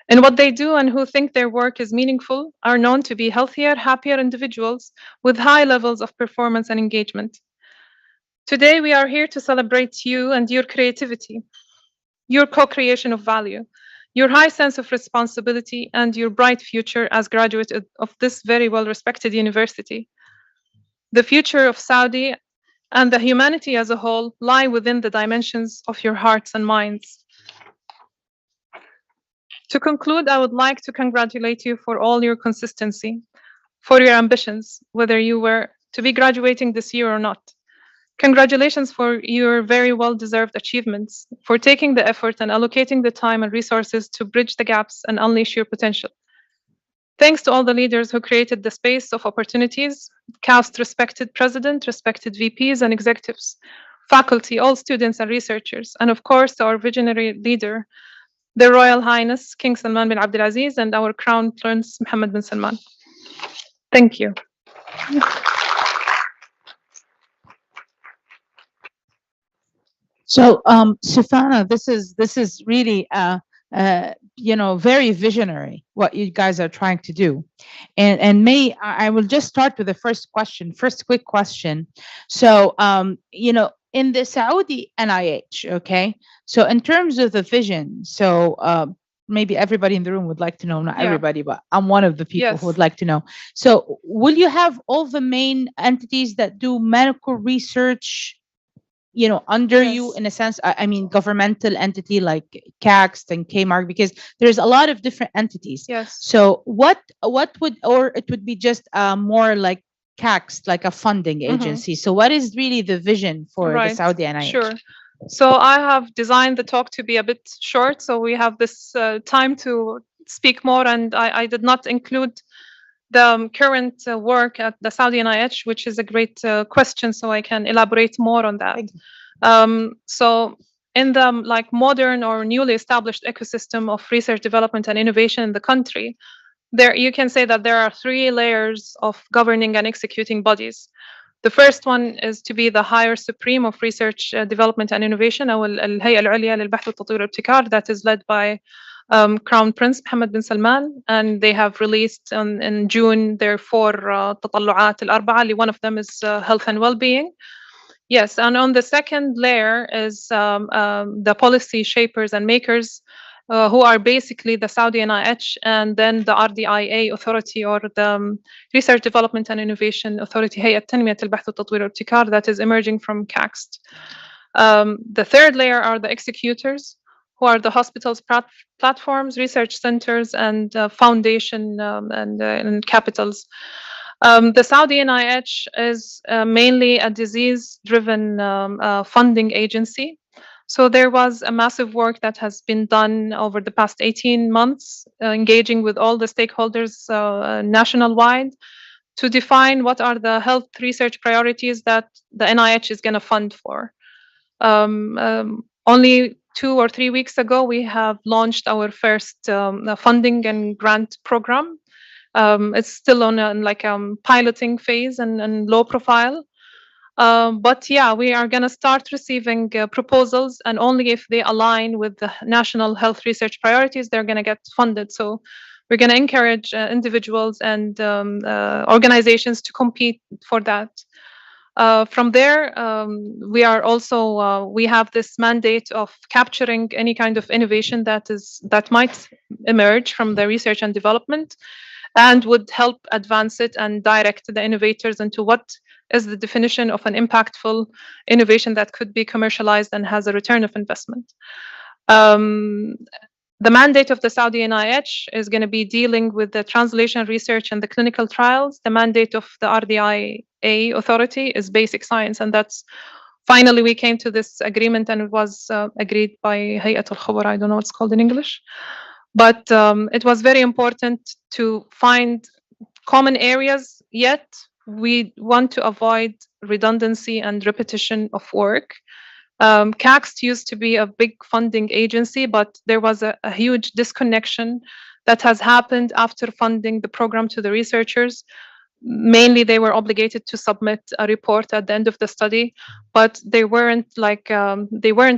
in what they do and who think their work is meaningful are known to be healthier, happier individuals with high levels of performance and engagement. Today, we are here to celebrate you and your creativity, your co-creation of value, your high sense of responsibility, and your bright future as graduates of this very well-respected university. The future of Saudi and the humanity as a whole lie within the dimensions of your hearts and minds. To conclude, I would like to congratulate you for all your consistency, for your ambitions, whether you were to be graduating this year or not. Congratulations for your very well-deserved achievements, for taking the effort and allocating the time and resources to bridge the gaps and unleash your potential. Thanks to all the leaders who created the space of opportunities, KAUST respected president, respected VPs and executives, faculty, all students and researchers, and of course our visionary leader, Their Royal Highness King Salman bin Abdulaziz and our Crown Prince Mohammed bin Salman. Thank you. So, Sufana, this is really, very visionary what you guys are trying to do, and I will just start with the first quick question. So, in the Saudi NIH, okay. So, in terms of the vision, so maybe everybody in the room would like to know, not everybody, but I'm one of the people who would like to know. So, will you have all the main entities that do medical research, under you, in a sense? I mean, governmental entity like KAUST and KMARC, because there's a lot of different entities. Yes. So what would, or it would be just more like KAUST, like a funding agency. So what is really the vision for the Saudi NIH? Sure. So I have designed the talk to be a bit short, so we have this time to speak more, and I did not include the current work at the Saudi NIH, which is a great question, so I can elaborate more on that. So in the modern or newly established ecosystem of research, development, and innovation in the country, there you can say that there are 3 layers of governing and executing bodies. The first one is to be the higher supreme of research, development and innovation, أو الهيئة العليا للبحث والتطوير والابتكار, that is led by Crown Prince Mohammed bin Salman, and they have released in June their 4 تطلعات الأربعة, one of them is health and well-being. Yes, and on the second layer is the policy shapers and makers, who are basically the Saudi NIH and then the RDIA authority, or the Research Development and Innovation Authority, هيئة تنمية البحث والتطوير والابتكار, that is emerging from KAUST. The third layer are the executors, who are the hospitals, platforms, research centers, and foundation and capitals. The Saudi NIH is mainly a disease-driven funding agency. So there was a massive work that has been done over the past 18 months, engaging with all the stakeholders national-wide to define what are the health research priorities that the NIH is going to fund for. Only 2 or 3 weeks ago, we have launched our first funding and grant program. It's still on a piloting phase and low profile. But yeah, we are going to start receiving proposals, and only if they align with the national health research priorities, they're going to get funded. So we're going to encourage individuals and organizations to compete for that. From there, we are also we have this mandate of capturing any kind of innovation that might emerge from the research and development, and would help advance it and direct the innovators into what is the definition of an impactful innovation that could be commercialized and has a return of investment. The mandate of the Saudi NIH is going to be dealing with the translation research and the clinical trials. The mandate of the RDIA authority is basic science, and that's finally we came to this agreement, and it was agreed by Hayat al-Khabar. I don't know what it's called in English, but it was very important to find common areas, yet we want to avoid redundancy and repetition of work. KAUST used to be a big funding agency, but there was a huge disconnection that has happened after funding the program to the researchers. Mainly, they were obligated to submit a report at the end of the study, but they weren't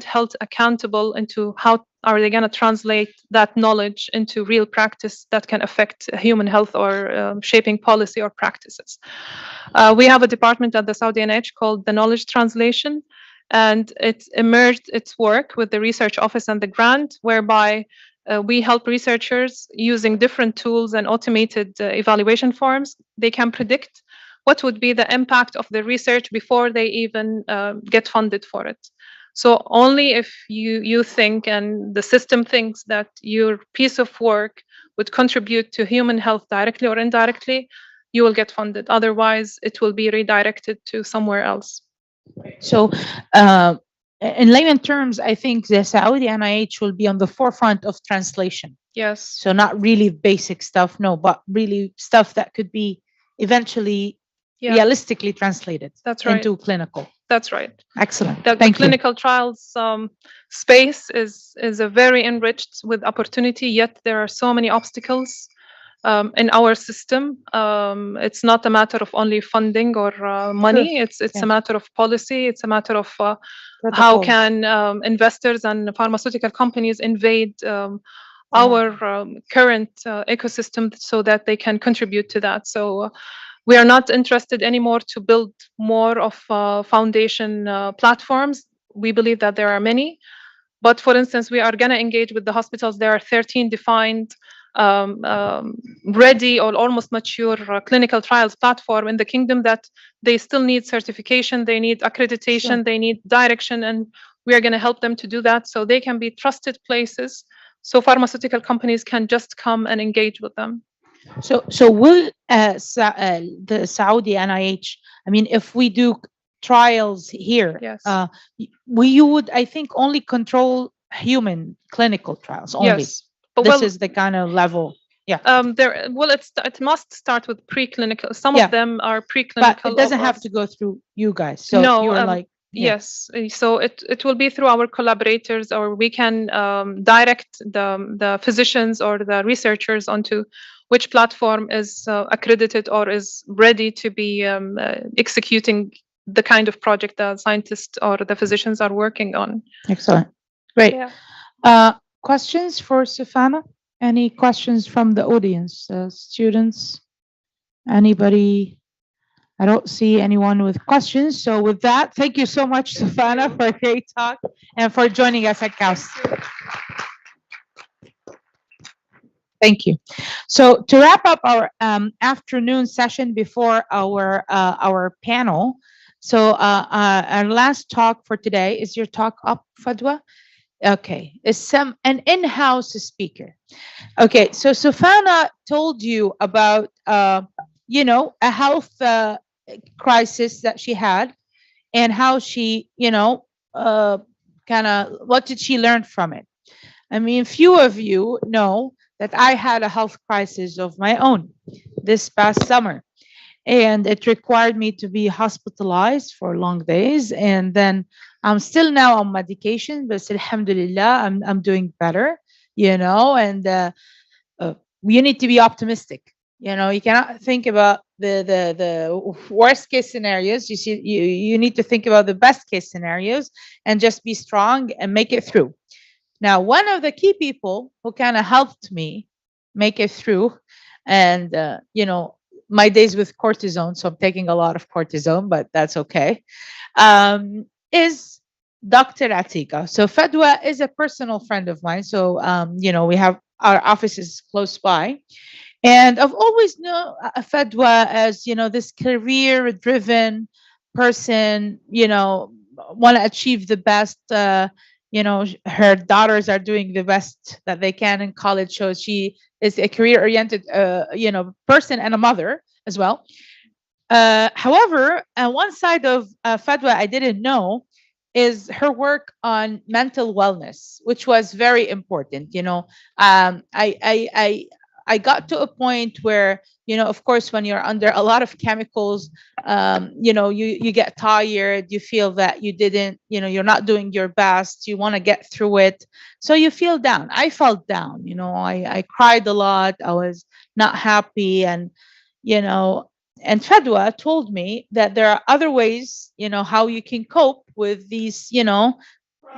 held accountable into how are they going to translate that knowledge into real practice that can affect human health or shaping policy or practices. We have a department at the Saudi NIH called the Knowledge Translation, and it emerged its work with the research office and the grant, whereby we help researchers using different tools and automated evaluation forms. They can predict what would be the impact of the research before they even get funded for it. So only if you think and the system thinks that your piece of work would contribute to human health directly or indirectly, you will get funded. Otherwise, it will be redirected to somewhere else. So, in layman terms, I think the Saudi NIH will be on the forefront of translation. Yes. So not really basic stuff, no, but really stuff that could be eventually realistically translated into clinical. That's right. Excellent. The clinical trials space is a very enriched with opportunity, yet there are so many obstacles in our system. It's not a matter of only funding or money. It's a matter of policy. It's a matter of how can investors and pharmaceutical companies invade our current ecosystem so that they can contribute to that. So we are not interested anymore to build more of foundation platforms. We believe that there are many. But for instance, we are going to engage with the hospitals. There are 13 defined ready or almost mature clinical trials platform in the kingdom that they still need certification, they need accreditation, they need direction, and we are going to help them to do that so they can be trusted places so pharmaceutical companies can just come and engage with them. So will the Saudi NIH, I mean, if we do trials here, you would, I think, only control human clinical trials only. Yes. This is the kind of level. Yeah. It must start with preclinical. Some of them are preclinical. But it doesn't have to go through you guys. So no, you're like. Yes. So it will be through our collaborators, or we can direct the physicians or the researchers onto which platform is accredited or is ready to be executing the kind of project the scientists or the physicians are working on. Excellent. Great. Yeah. Questions for Safana? Any questions from the audience, students? Anybody? I don't see anyone with questions. So with that, thank you so much, Safana, for a great talk and for joining us at KAUST. Thank you. So to wrap up our afternoon session before our panel, so our last talk for today is your talk up, Fadwa. Okay, is an in-house speaker. Okay, so Safana told you about you know, a health crisis that she had and how she, you know, kind of what did she learn from it? I mean, few of you know that I had a health crisis of my own this past summer, and it required me to be hospitalized for long days. And then I'm still now on medication, but alhamdulillah, I'm doing better, you know, and you need to be optimistic. You know, you cannot think about the worst case scenarios. You need to think about the best case scenarios and just be strong and make it through. Now, one of the key people who kind of helped me make it through, and you know, my days with cortisone, so I'm taking a lot of cortisone, but that's okay, is Dr. Atika. So Fadwa is a personal friend of mine. So you know, we have our offices close by. And I've always known Fadwa as, you know, this career-driven person, you know, want to achieve the best. You know, her daughters are doing the best that they can in college, so she is a career-oriented, you know, person and a mother as well. However, one side of Fadwa I didn't know is her work on mental wellness, which was very important. You know, I got to a point where, you know, of course, when you're under a lot of chemicals, you know, you get tired, you feel that you didn't, you know, you're not doing your best, you want to get through it. So you feel down. I felt down, you know, I cried a lot. I was not happy. And, you know, and Fadwa told me that there are other ways, you know, how you can cope with these, you know,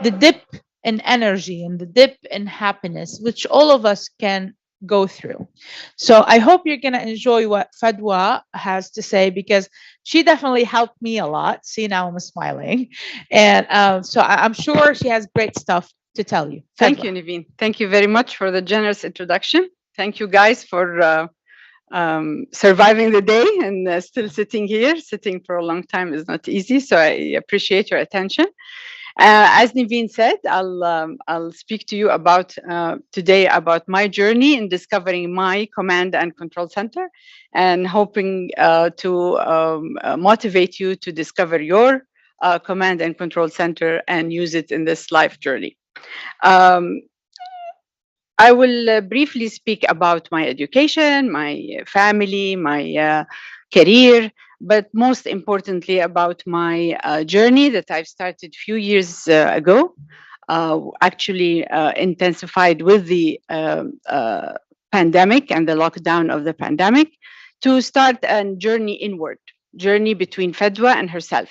the dip in energy and the dip in happiness, which all of us can go through. So I hope you're going to enjoy what Fadwa has to say, because she definitely helped me a lot. See, now I'm smiling. And so I'm sure she has great stuff to tell you. Thank you, Naveen. Thank you very much for the generous introduction. Thank you guys for surviving the day and still sitting here. Sitting for a long time is not easy, so I appreciate your attention. As Naveen said, I'll speak to you about today about my journey in discovering my command and control center, and hoping to motivate you to discover your command and control center and use it in this life journey. I will briefly speak about my education, my family, my career, but most importantly about my journey that I've started a few years ago, actually intensified with the pandemic and the lockdown of the pandemic, to start a journey inward, journey between Fadwa and herself.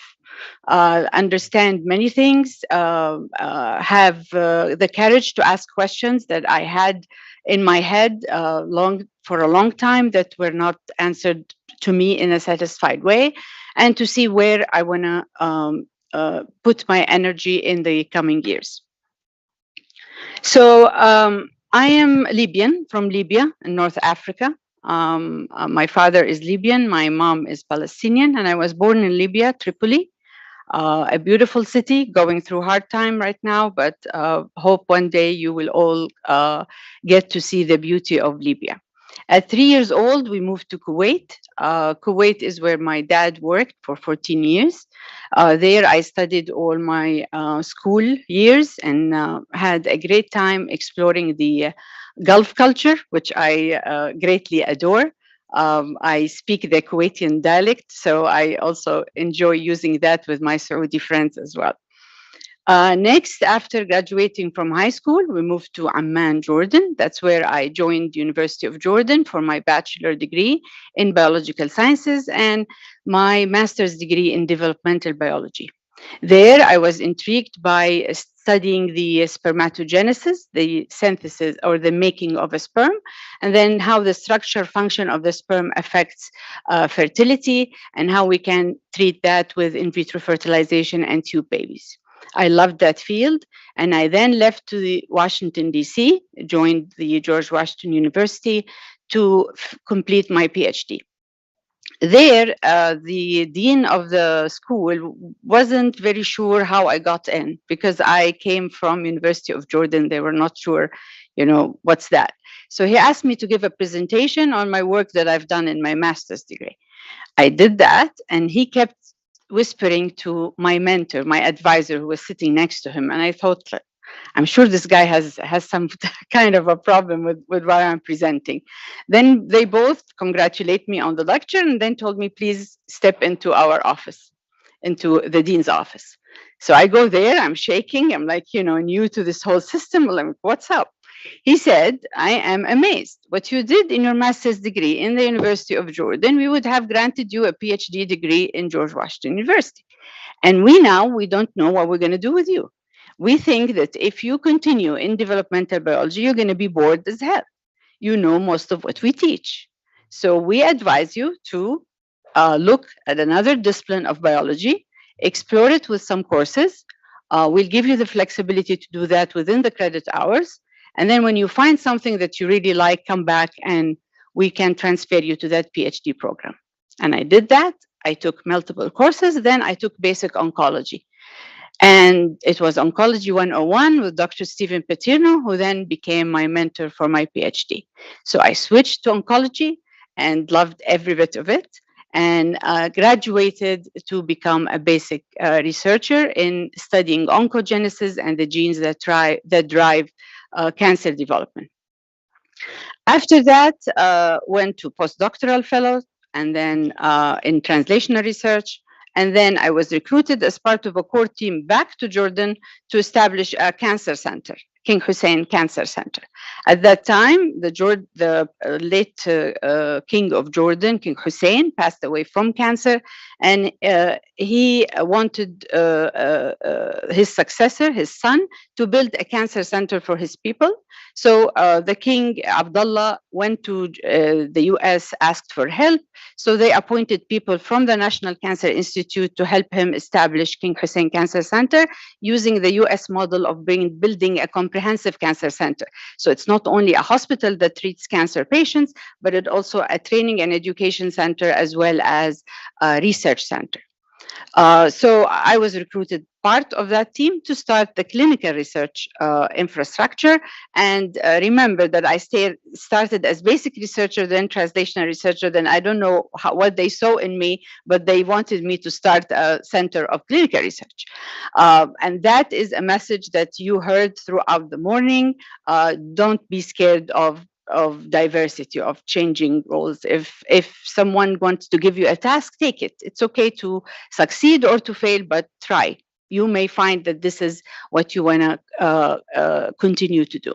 Understand many things, have the courage to ask questions that I had in my head for a long time that were not answered to me in a satisfied way, and to see where I want to put my energy in the coming years. So I am Libyan, from Libya in North Africa. My father is Libyan, my mom is Palestinian, and I was born in Libya, Tripoli. A beautiful city, going through hard time right now, but hope one day you will all get to see the beauty of Libya. At 3 years old, we moved to Kuwait. Kuwait is where my dad worked for 14 years. There I studied all my school years and had a great time exploring the Gulf culture, which I greatly adore. I speak the Kuwaitian dialect, so I also enjoy using that with my Saudi friends as well. Next, after graduating from high school, we moved to Amman, Jordan. That's where I joined University of Jordan for my bachelor degree in biological sciences and my master's degree in developmental biology. There, I was intrigued by studying the spermatogenesis, the synthesis or the making of a sperm, and then how the structure function of the sperm affects fertility and how we can treat that with in vitro fertilization and tube babies. I loved that field, and I then left to the Washington, D.C., joined the George Washington University to complete my PhD. There, the dean of the school wasn't very sure how I got in because I came from University of Jordan. They were not sure, what's that. So he asked me to give a presentation on my work that I've done in my master's degree. I did that, and he kept whispering to my mentor, my advisor, who was sitting next to him. And I thought, I'm sure this guy has some kind of a problem with what I'm presenting. Then they both congratulate me on the lecture and then told me, please step into our office, into the dean's office. So I go there, I'm shaking, I'm like, new to this whole system. I'm like, what's up? He said, I am amazed. What you did in your master's degree in the University of Jordan, we would have granted you a PhD degree in George Washington University. And we don't know what we're going to do with you. We think that if you continue in developmental biology, you're going to be bored as hell. You know most of what we teach. So we advise you to look at another discipline of biology, explore it with some courses. We'll give you the flexibility to do that within the credit hours. And then when you find something that you really like, come back and we can transfer you to that PhD program. And I did that. I took multiple courses. Then I took basic oncology. And it was Oncology 101 with Dr. Stephen Paterno, who then became my mentor for my PhD. So I switched to oncology and loved every bit of it, and graduated to become a basic researcher in studying oncogenesis and the genes that drive cancer development. After that, went to postdoctoral fellows and then in translational research. And then I was recruited as part of a core team back to Jordan to establish a cancer center, King Hussein Cancer Center. At that time, the late king of Jordan, King Hussein, passed away from cancer, and he wanted his successor, his son, to build a cancer center for his people. So the king, Abdullah, went to the US, asked for help. So they appointed people from the National Cancer Institute to help him establish King Hussein Cancer Center using the US model of building a comprehensive cancer center. So it's not only a hospital that treats cancer patients, but it also a training and education center as well as a research center. So I was recruited part of that team to start the clinical research infrastructure. And remember that I started as basic researcher, then translational researcher. Then I don't know what they saw in me, but they wanted me to start a center of clinical research. And that is a message that you heard throughout the morning. Don't be scared of diversity, of changing roles. If someone wants to give you a task, take it. It's okay to succeed or to fail, but try. You may find that this is what you want to continue to do.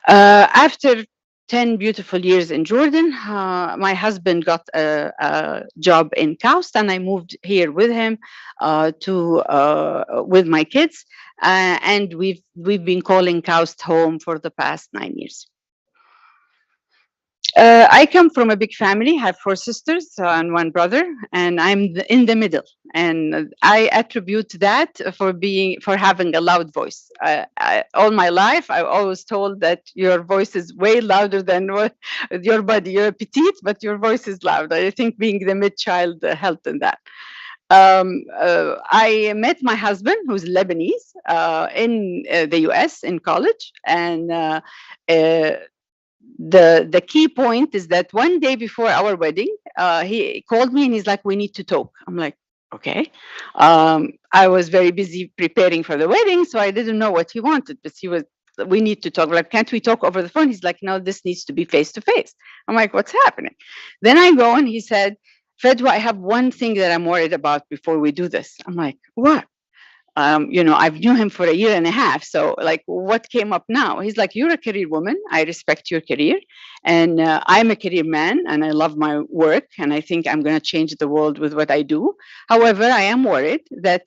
After 10 beautiful years in Jordan, my husband got a job in KAUST, and I moved here with him with my kids. And we've been calling KAUST home for the past 9 years. I come from a big family, have 4 sisters and 1 brother, and I'm in the middle. And I attribute that for having a loud voice. All my life, I always told that your voice is way louder than your body. You're petite, but your voice is loud. I think being the mid-child helped in that. I met my husband, who's Lebanese, in the US in college, and the key point is that one day before our wedding, he called me and he's like, we need to talk. I'm like, okay. I was very busy preparing for the wedding, so I didn't know what he wanted, but we need to talk. Like, can't we talk over the phone? He's like, no, this needs to be face to face. I'm like, what's happening? Then I go and he said, Fedwa, I have one thing that I'm worried about before we do this. I'm like, what? I've knew him for a year and a half. So like, what came up now? He's like, you're a career woman. I respect your career. And I'm a career man and I love my work. And I think I'm going to change the world with what I do. However, I am worried that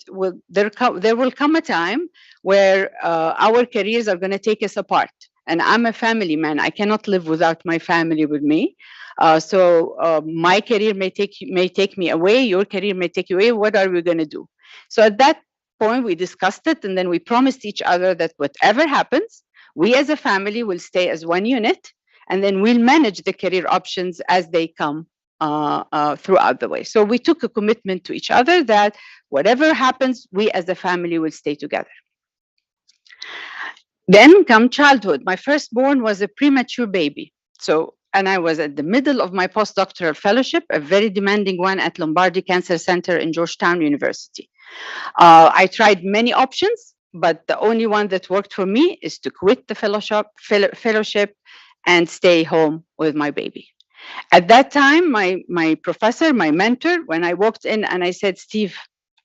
there will come a time where our careers are going to take us apart. And I'm a family man. I cannot live without my family with me. So my career may take me away. Your career may take you away. What are we going to do? So at that point, we discussed it, and then we promised each other that whatever happens, we as a family will stay as one unit, and then we'll manage the career options as they come throughout the way. So we took a commitment to each other that whatever happens, we as a family will stay together. Then come childhood. My firstborn was a premature baby. And I was at the middle of my postdoctoral fellowship, a very demanding one at Lombardi Cancer Center in Georgetown University. I tried many options, but the only one that worked for me is to quit the fellowship and stay home with my baby. At that time, my professor, my mentor, when I walked in and I said, Steve,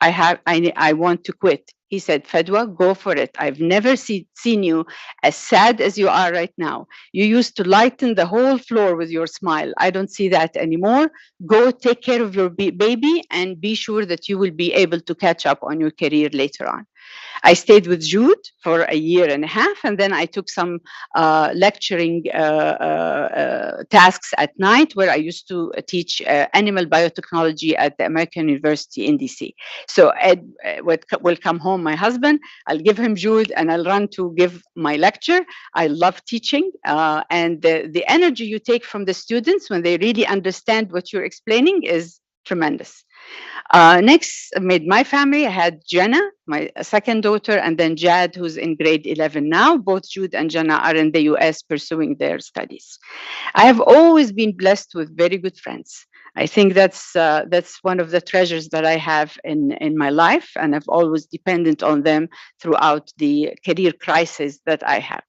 I want to quit. He said, Fedwa, go for it. I've never seen you as sad as you are right now. You used to lighten the whole floor with your smile. I don't see that anymore. Go take care of your baby and be sure that you will be able to catch up on your career later on. I stayed with Jude for a year and a half, and then I took some lecturing tasks at night where I used to teach animal biotechnology at the American University in DC. So Ed will come home, my husband, I'll give him Jude and I'll run to give my lecture. I love teaching and the energy you take from the students when they really understand what you're explaining is tremendous. Next, made my family. I had Jenna, my second daughter, and then Jad, who's in grade 11 now. Both Jude and Jenna are in the US pursuing their studies. I have always been blessed with very good friends. I think that's one of the treasures that I have in my life, and I've always depended on them throughout the career crisis that I had.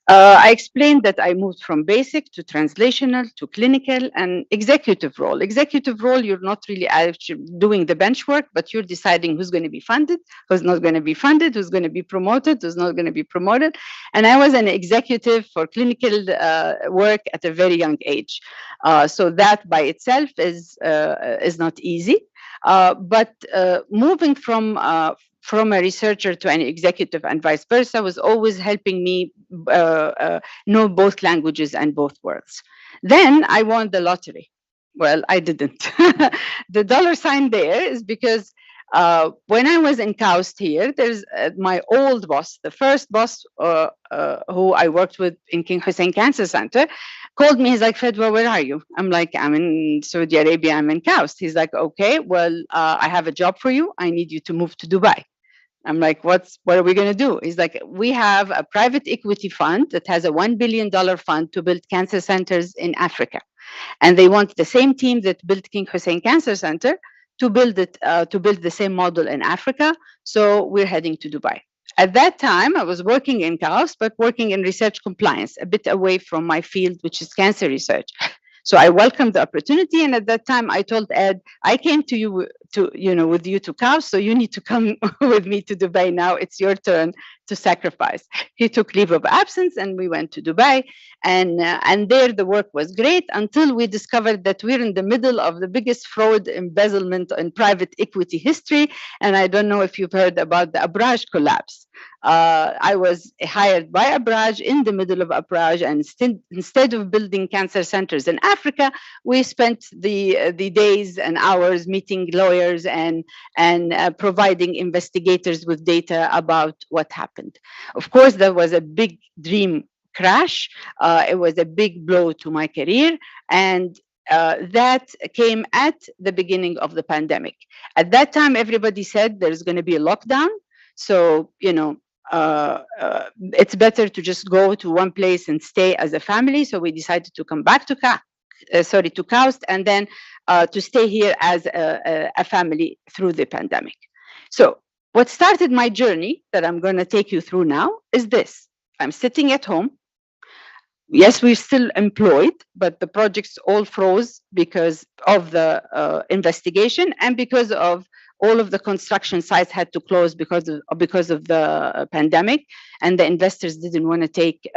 I explained that I moved from basic to translational to clinical and executive role. Executive role, you're not really actually doing the bench work, but you're deciding who's going to be funded, who's not going to be funded, who's going to be promoted, who's not going to be promoted. And I was an executive for clinical work at a very young age. So that by itself is not easy. But moving from a researcher to an executive and vice versa was always helping me know both languages and both worlds. Then I won the lottery. Well, I didn't. The dollar sign there is because when I was in KAUST here, there's my old boss, the first boss who I worked with in King Hussein Cancer Center, called me. He's like, Fedwa, where are you? I'm like, I'm in Saudi Arabia. I'm in KAUST. He's like, okay, well, I have a job for you. I need you to move to Dubai. I'm like, what are we going to do? He's like, we have a private equity fund that has a $1 billion fund to build cancer centers in Africa. And they want the same team that built King Hussein Cancer Center to build the same model in Africa. So we're heading to Dubai. At that time, I was working in KAUST, but working in research compliance, a bit away from my field, which is cancer research. So I welcomed the opportunity. And at that time, I told Ed, I came to you with you to KAUST, so you need to come with me to Dubai now. It's your turn to sacrifice. He took leave of absence and we went to Dubai. And there the work was great until we discovered that we're in the middle of the biggest fraud embezzlement in private equity history. And I don't know if you've heard about the Abraj collapse. I was hired by Abraj in the middle of Abraj, and instead of building cancer centers in Africa, we spent the days and hours meeting lawyers and providing investigators with data about what happened. Of course, there was a big dream crash. It was a big blow to my career, and that came at the beginning of the pandemic. At that time, everybody said there's going to be a lockdown. So, it's better to just go to one place and stay as a family. So we decided to come back to KAUST, and then to stay here as a family through the pandemic. So what started my journey that I'm going to take you through now is this. I'm sitting at home. Yes, we're still employed, but the projects all froze because of the investigation and because of all of the construction sites had to close because of the pandemic, and the investors didn't want to take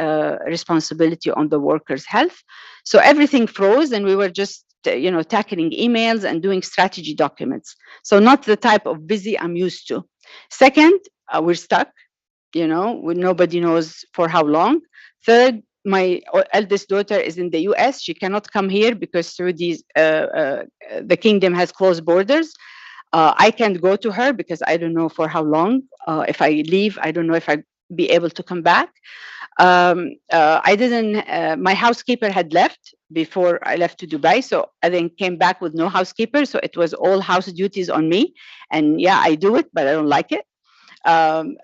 responsibility on the workers' health. So everything froze, and we were just tackling emails and doing strategy documents. So not the type of busy I'm used to. Second, we're stuck, nobody knows for how long. Third, my eldest daughter is in the US. She cannot come here because through the kingdom has closed borders. I can't go to her because I don't know for how long. If I leave, I don't know if I'll be able to come back. I didn't, my housekeeper had left before I left to Dubai. So I then came back with no housekeeper. So it was all house duties on me. And yeah, I do it, but I don't like it.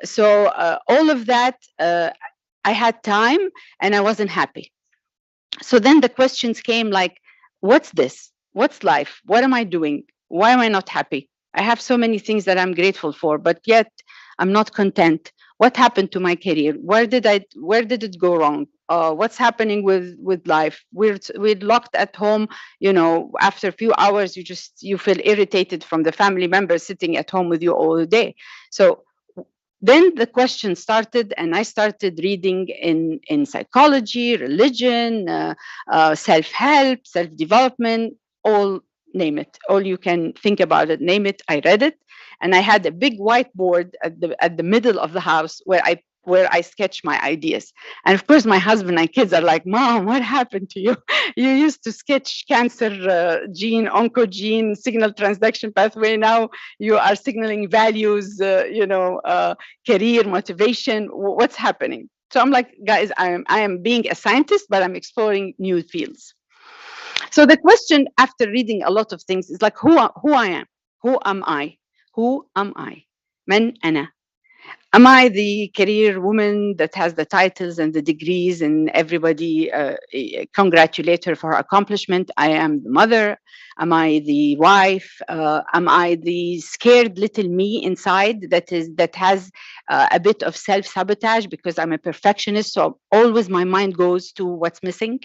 So all of that, I had time and I wasn't happy. So then the questions came like, what's this? What's life? What am I doing? Why am I not happy? I have so many things that I'm grateful for, but yet I'm not content. What happened to my career? Where did it go wrong? What's happening with life? We're locked at home. After a few hours, you feel irritated from the family members sitting at home with you all day. So then the question started, and I started reading in psychology, religion, self-help, self-development, all name it, all you can think about it, name it. I read it, and I had a big whiteboard at the middle of the house where I sketch my ideas. And of course, my husband and kids are like, "Mom, what happened to you? You used to sketch cancer gene, oncogene, signal transduction pathway. Now you are signaling values, career, motivation. What's happening?" So I'm like, guys, I am being a scientist, but I'm exploring new fields. So the question after reading a lot of things is like, who I am? Who am I? Who am I? من أنا? Am I the career woman that has the titles and the degrees and everybody congratulate her for her accomplishment? I am the mother. Am I the wife? Am I the scared little me inside that has a bit of self-sabotage because I'm a perfectionist? So always my mind goes to what's missing.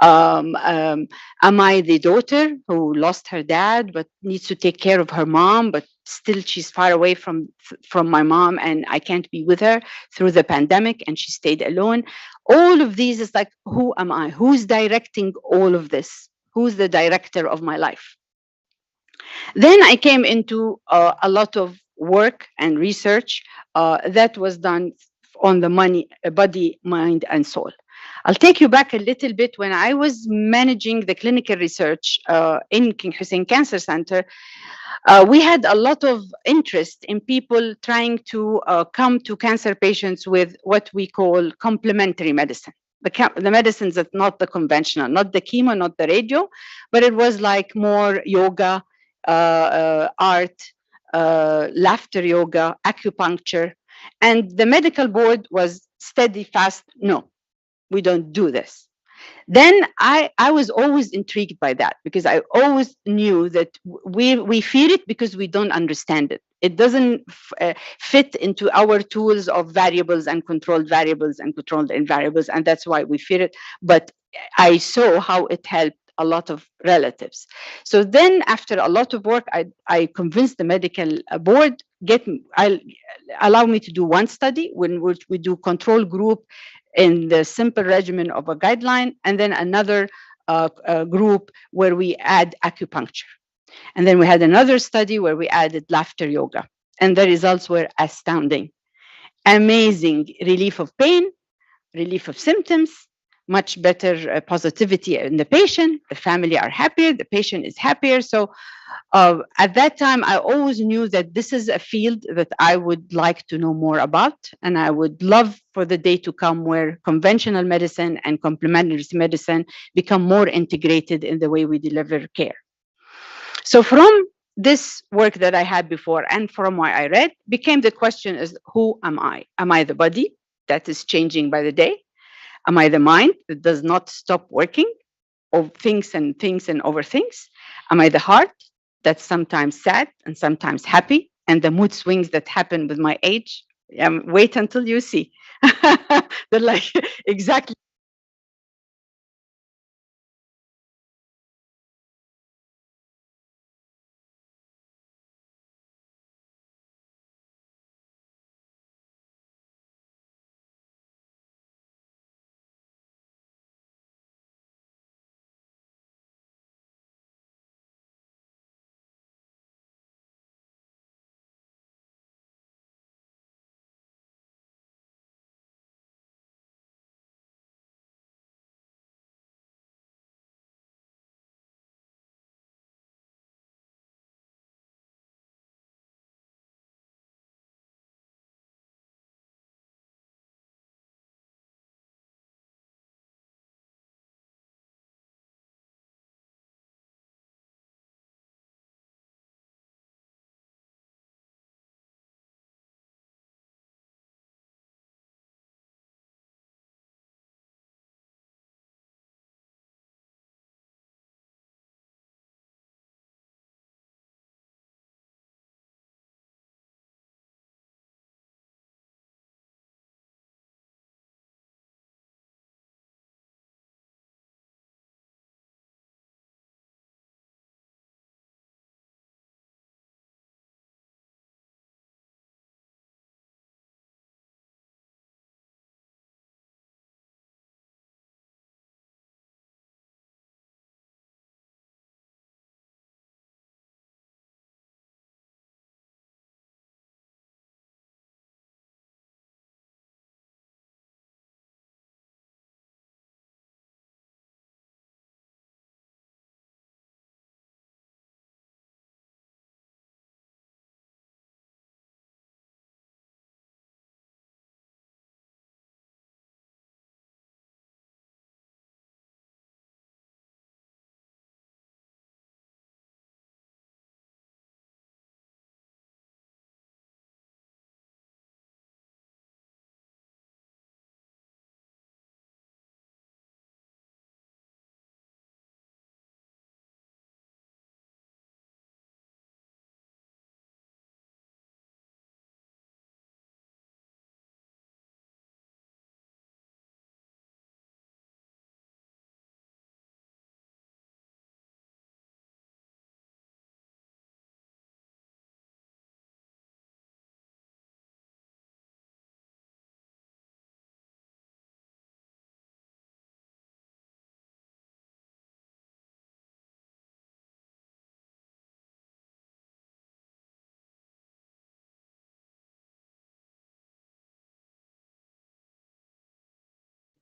Am I the daughter who lost her dad but needs to take care of her mom, but still she's far away from my mom and I can't be with her through the pandemic and she stayed alone? All of these is like, who am I? Who's directing all of this? Who's the director of my life? Then I came into a lot of work and research that was done on the body, mind, and soul. I'll take you back a little bit. When I was managing the clinical research in King Hussein Cancer Center, we had a lot of interest in people trying to come to cancer patients with what we call complementary medicine. The medicines that not the conventional, not the chemo, not the radio, but it was like more yoga, art, laughter yoga, acupuncture. And the medical board was steady, fast, no, we don't do this. Then I was always intrigued by that because I always knew that we fear it because we don't understand it. It doesn't fit into our tools of variables and controlled invariables, and that's why we fear it. But I saw how it helped a lot of relatives. So then after a lot of work, I convinced the medical board, allow me to do one study when we do control group in the simple regimen of a guideline, and then another group where we add acupuncture. And then we had another study where we added laughter yoga, and the results were astounding. Amazing relief of pain, relief of symptoms, much better positivity in the patient. The family are happier, the patient is happier. So at that time, I always knew that this is a field that I would like to know more about. And I would love for the day to come where conventional medicine and complementary medicine become more integrated in the way we deliver care. So from this work that I had before and from what I read, became the question is, who am I? Am I the body that is changing by the day? Am I the mind that does not stop working, or thinks and overthinks? Am I the heart that's sometimes sad and sometimes happy, and the mood swings that happen with my age? Wait until you see. They're like exactly.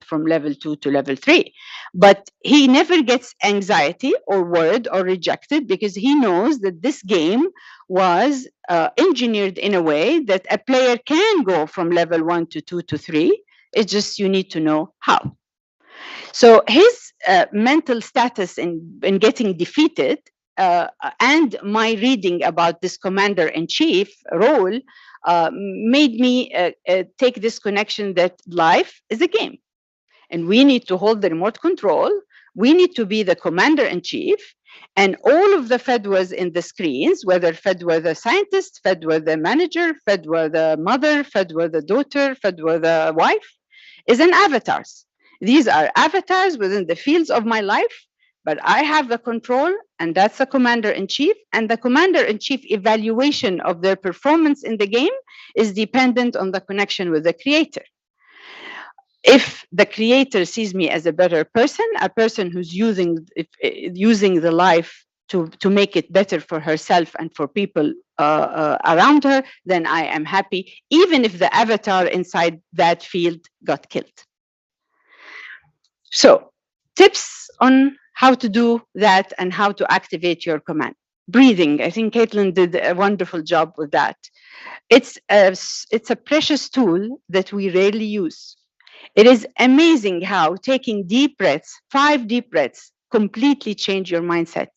from level 2 to level 3. But he never gets anxiety or worried or rejected because he knows that this game was engineered in a way that a player can go from level 1 to 2 to 3. It's just you need to know how. So his mental status in getting defeated and my reading about this commander-in-chief role made me take this connection that life is a game. And we need to hold the remote control. We need to be the commander-in-chief. And all of the Fedwas in the screens, whether Fedwa the scientist, Fedwa the manager, Fedwa the mother, Fedwa the daughter, Fedwa the wife, is an avatars. These are avatars within the fields of my life, but I have the control, and that's the commander-in-chief. And the commander-in-chief evaluation of their performance in the game is dependent on the connection with the creator. If the creator sees me as a better person, a person who's using the life to make it better for herself and for people around her, then I am happy, even if the avatar inside that field got killed. So, tips on how to do that and how to activate your command. Breathing, I think Caitlin did a wonderful job with that. It's a precious tool that we rarely use. It is amazing how taking deep breaths, 5 deep breaths, completely change your mindset.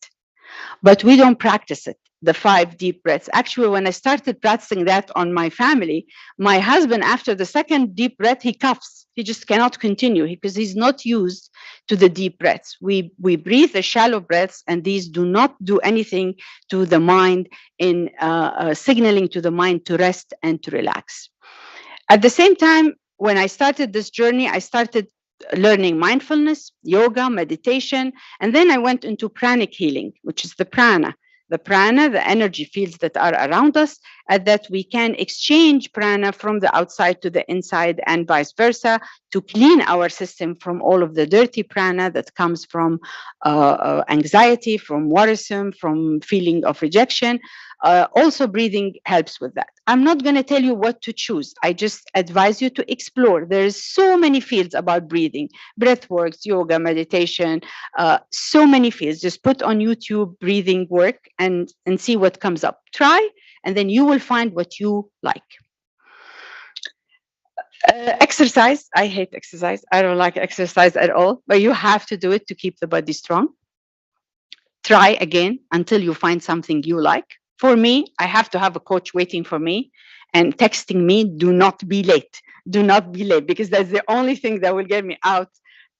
But we don't practice it, the 5 deep breaths. Actually, when I started practicing that on my family, my husband, after the 2nd deep breath, he coughs. He just cannot continue because he's not used to the deep breaths. We breathe the shallow breaths, and these do not do anything to the mind in signaling to the mind to rest and to relax. At the same time, when I started this journey, I started learning mindfulness, yoga, meditation, and then I went into pranic healing, which is the prana. The prana, the energy fields that are around us, and that we can exchange prana from the outside to the inside and vice versa to clean our system from all of the dirty prana that comes from anxiety, from worrisome, from feeling of rejection. Also, breathing helps with that. I'm not going to tell you what to choose. I just advise you to explore. There's so many fields about breathing, breath works, yoga, meditation, so many fields. Just put on YouTube breathing work and see what comes up. Try, and then you will find what you like. Exercise. I hate exercise. I don't like exercise at all, but you have to do it to keep the body strong. Try again until you find something you like. For me, I have to have a coach waiting for me and texting me, do not be late. Do not be late, because that's the only thing that will get me out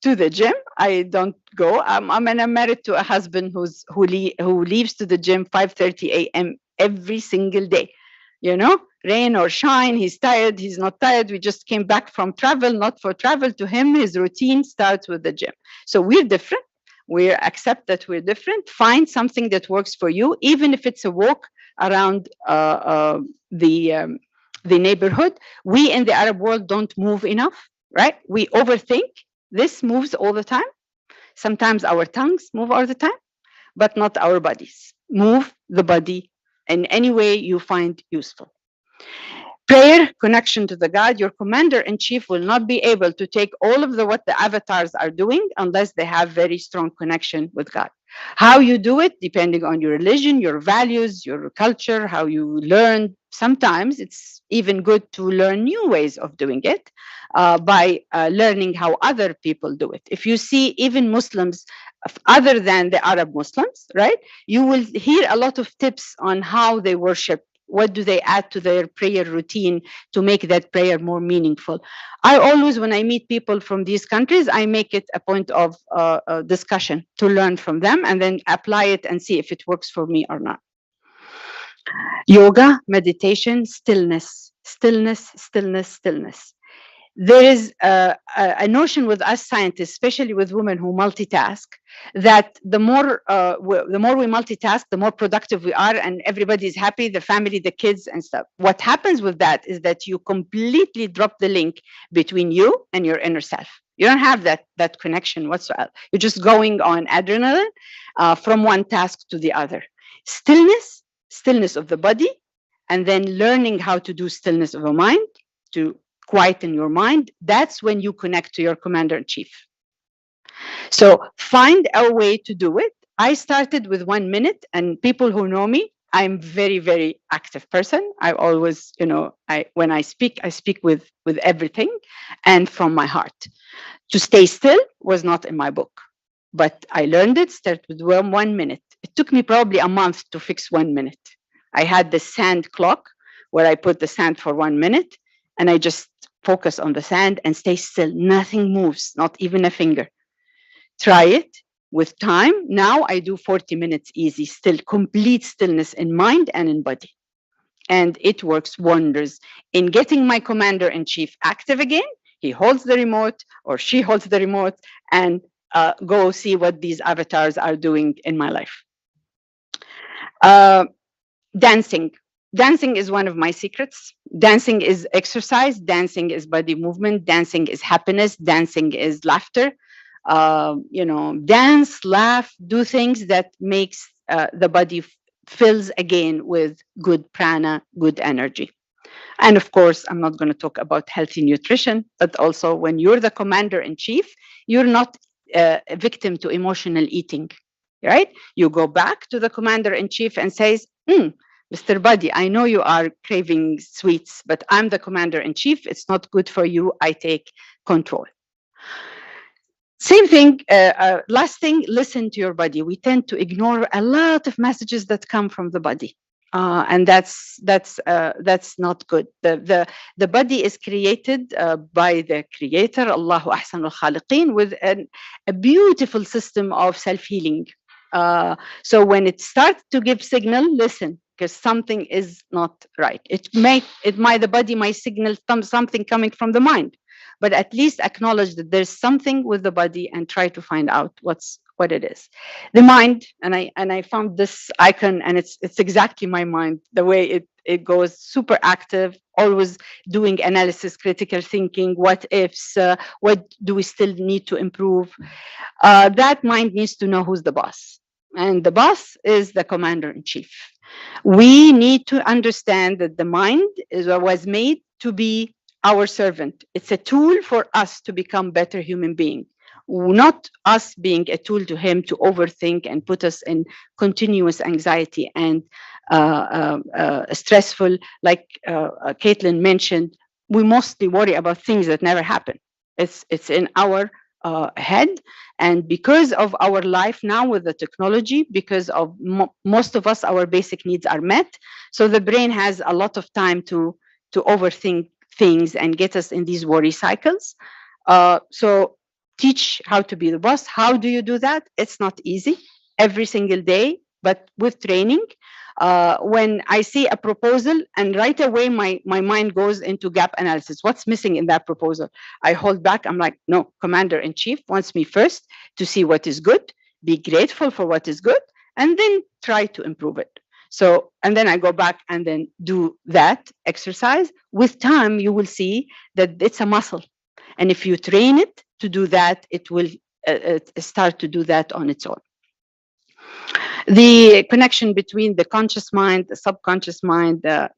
to the gym. I don't go. I'm married to a husband who leaves to the gym 5:30 a.m. every single day. You know, rain or shine, he's tired, he's not tired. We just came back from travel, not for travel. To him, his routine starts with the gym. So we're different. We accept that we're different. Find something that works for you, even if it's a walk around the neighborhood. We in the Arab world don't move enough, right? We overthink. This moves all the time. Sometimes our tongues move all the time, but not our bodies. Move the body in any way you find useful. Prayer, connection to the God. Your commander-in-chief will not be able to take all of what the avatars are doing unless they have very strong connection with God. How you do it, depending on your religion, your values, your culture, how you learn. Sometimes it's even good to learn new ways of doing it by learning how other people do it. If you see even Muslims, other than the Arab Muslims, right, you will hear a lot of tips on how they worship. What do they add to their prayer routine to make that prayer more meaningful? I always, when I meet people from these countries, I make it a point of discussion to learn from them and then apply it and see if it works for me or not. Yoga, meditation, stillness, stillness, stillness, stillness. There is a notion with us scientists, especially with women who multitask, that the more we multitask, the more productive we are, and everybody is happy, the family, the kids, and stuff. What happens with that is that you completely drop the link between you and your inner self. You don't have that connection whatsoever. You're just going on adrenaline from one task to the other. Stillness, stillness of the body, and then learning how to do stillness of the mind, to quieten your mind, that's when you connect to your commander-in-chief. So find a way to do it. I started with 1 minute, and people who know me, I'm very, very active person. I always, when I speak with everything and from my heart. To stay still was not in my book, but I learned it, start with 1 minute. It took me probably a month to fix 1 minute. I had the sand clock where I put the sand for 1 minute, and I just focus on the sand and stay still. Nothing moves, not even a finger. Try it with time. Now I do 40 minutes easy, still complete stillness in mind and in body. And it works wonders in getting my commander-in-chief active again. He holds the remote or she holds the remote and go see what these avatars are doing in my life. Dancing. Dancing is one of my secrets. Dancing is exercise. Dancing is body movement. Dancing is happiness. Dancing is laughter. Dance, laugh, do things that makes the body fills again with good prana, good energy. And of course, I'm not going to talk about healthy nutrition, but also when you're the commander-in-chief, you're not a victim to emotional eating, right? You go back to the commander-in-chief and says, Mr. Body, I know you are craving sweets, but I'm the commander-in-chief. It's not good for you. I take control. Same thing, last thing, listen to your body. We tend to ignore a lot of messages that come from the body. And that's not good. The body is created by the creator, Allahu Ahsanul Khaliqeen, with a beautiful system of self-healing. So when it starts to give signal, listen, because something is not right. The body might signal something coming from the mind, but at least acknowledge that there's something with the body and try to find out what it is. The mind, and I found this icon, and it's exactly my mind, the way it goes, super active, always doing analysis, critical thinking, what ifs, what do we still need to improve. That mind needs to know who's the boss. And the boss is the commander-in-chief. We need to understand that the mind was made to be our servant. It's a tool for us to become better human beings, not us being a tool to him to overthink and put us in continuous anxiety and stressful. Like Caitlin mentioned, we mostly worry about things that never happen. It's in our head, and because of our life now with the technology, because of most of us, our basic needs are met, so the brain has a lot of time to overthink things and get us in these worry cycles. So teach how to be the boss. How do you do that? It's not easy every single day, but with training. When I see a proposal and right away my mind goes into gap analysis. What's missing in that proposal? I hold back. I'm like, no, commander-in-chief wants me first to see what is good, be grateful for what is good, and then try to improve it. So, and then I go back and then do that exercise. With time, you will see that it's a muscle. And if you train it to do that, it will start to do that on its own. The connection between the conscious mind, the subconscious mind, the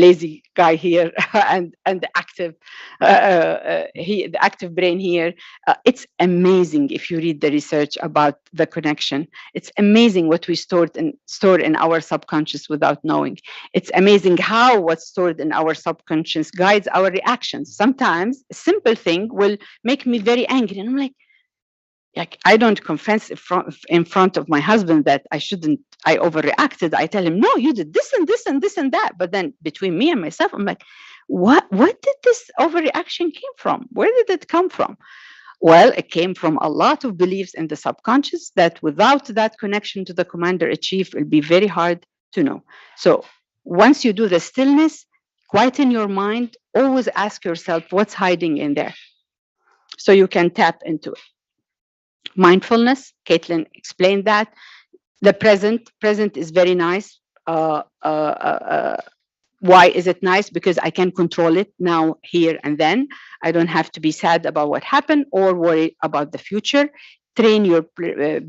lazy guy here and the active the active brain here, it's amazing if you read the research about the connection. It's amazing what we stored in our subconscious without knowing. It's amazing how what's stored in our subconscious guides our reactions. Sometimes a simple thing will make me very angry, and I'm like I don't confess in front of my husband that I overreacted. I tell him, no, you did this and this and this and that. But then between me and myself, I'm like, what did this overreaction came from? Where did it come from? Well, it came from a lot of beliefs in the subconscious that without that connection to the commander-in-chief, it'll be very hard to know. So once you do the stillness, quieten your mind, always ask yourself what's hiding in there so you can tap into it. Mindfulness, Caitlin explained that. The present is very nice. Why is it nice? Because I can control it now, here and then. I don't have to be sad about what happened or worry about the future. train your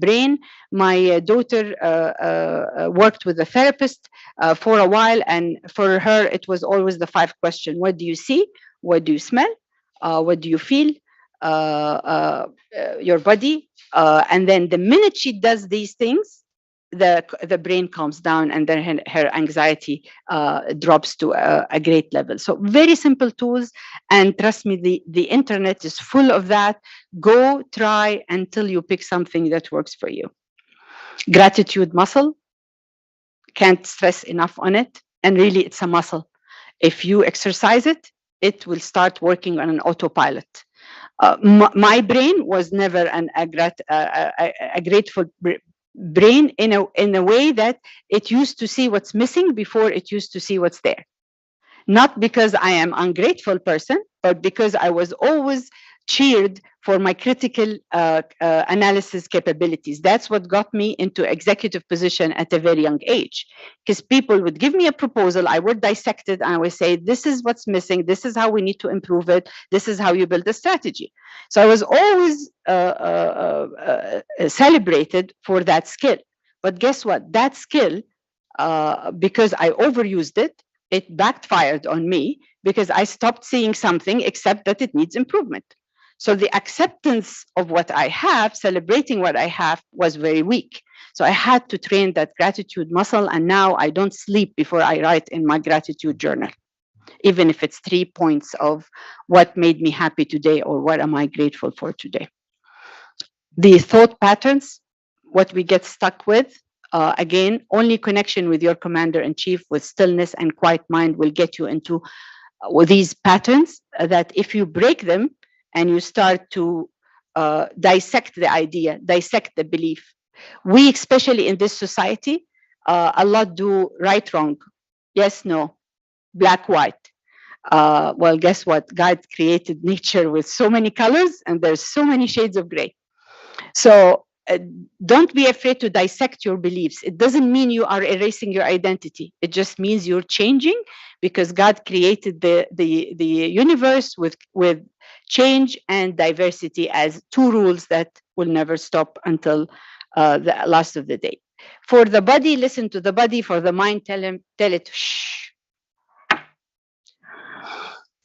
brain. My daughter worked with a therapist for a while, and for her, it was always the 5 question. What do you see? What do you smell? What do you feel? Your body. And then the minute she does these things, the brain calms down, and then her anxiety drops to a great level. So very simple tools, and trust me, the internet is full of that. Go try until you pick something that works for you. Gratitude muscle, can't stress enough on it, and really it's a muscle. If you exercise it, it will start working on an autopilot. My brain was never a grateful brain in a way that it used to see what's missing before it used to see what's there. Not because I am ungrateful person, but because I was always cheered for my critical analysis capabilities. That's what got me into executive position at a very young age. Because people would give me a proposal, I would dissect it, and I would say, this is what's missing, this is how we need to improve it, this is how you build a strategy. So I was always celebrated for that skill. But guess what? That skill, because I overused it, it backfired on me because I stopped seeing something except that it needs improvement. So the acceptance of what I have, celebrating what I have, was very weak. So I had to train that gratitude muscle, and now I don't sleep before I write in my gratitude journal, even if it's 3 points of what made me happy today or what am I grateful for today. The thought patterns, what we get stuck with, again, only connection with your commander-in-chief with stillness and quiet mind will get you into these patterns that if you break them, and you start to dissect the idea, dissect the belief. We, especially in this society, a lot do right, wrong, yes, no, black, white. Well, guess what? God created nature with so many colors, and there's so many shades of gray. So don't be afraid to dissect your beliefs. It doesn't mean you are erasing your identity. It just means you're changing, because God created the universe with change and diversity as 2 rules that will never stop until the last of the day. For the body, listen to the body. For the mind, tell it shh.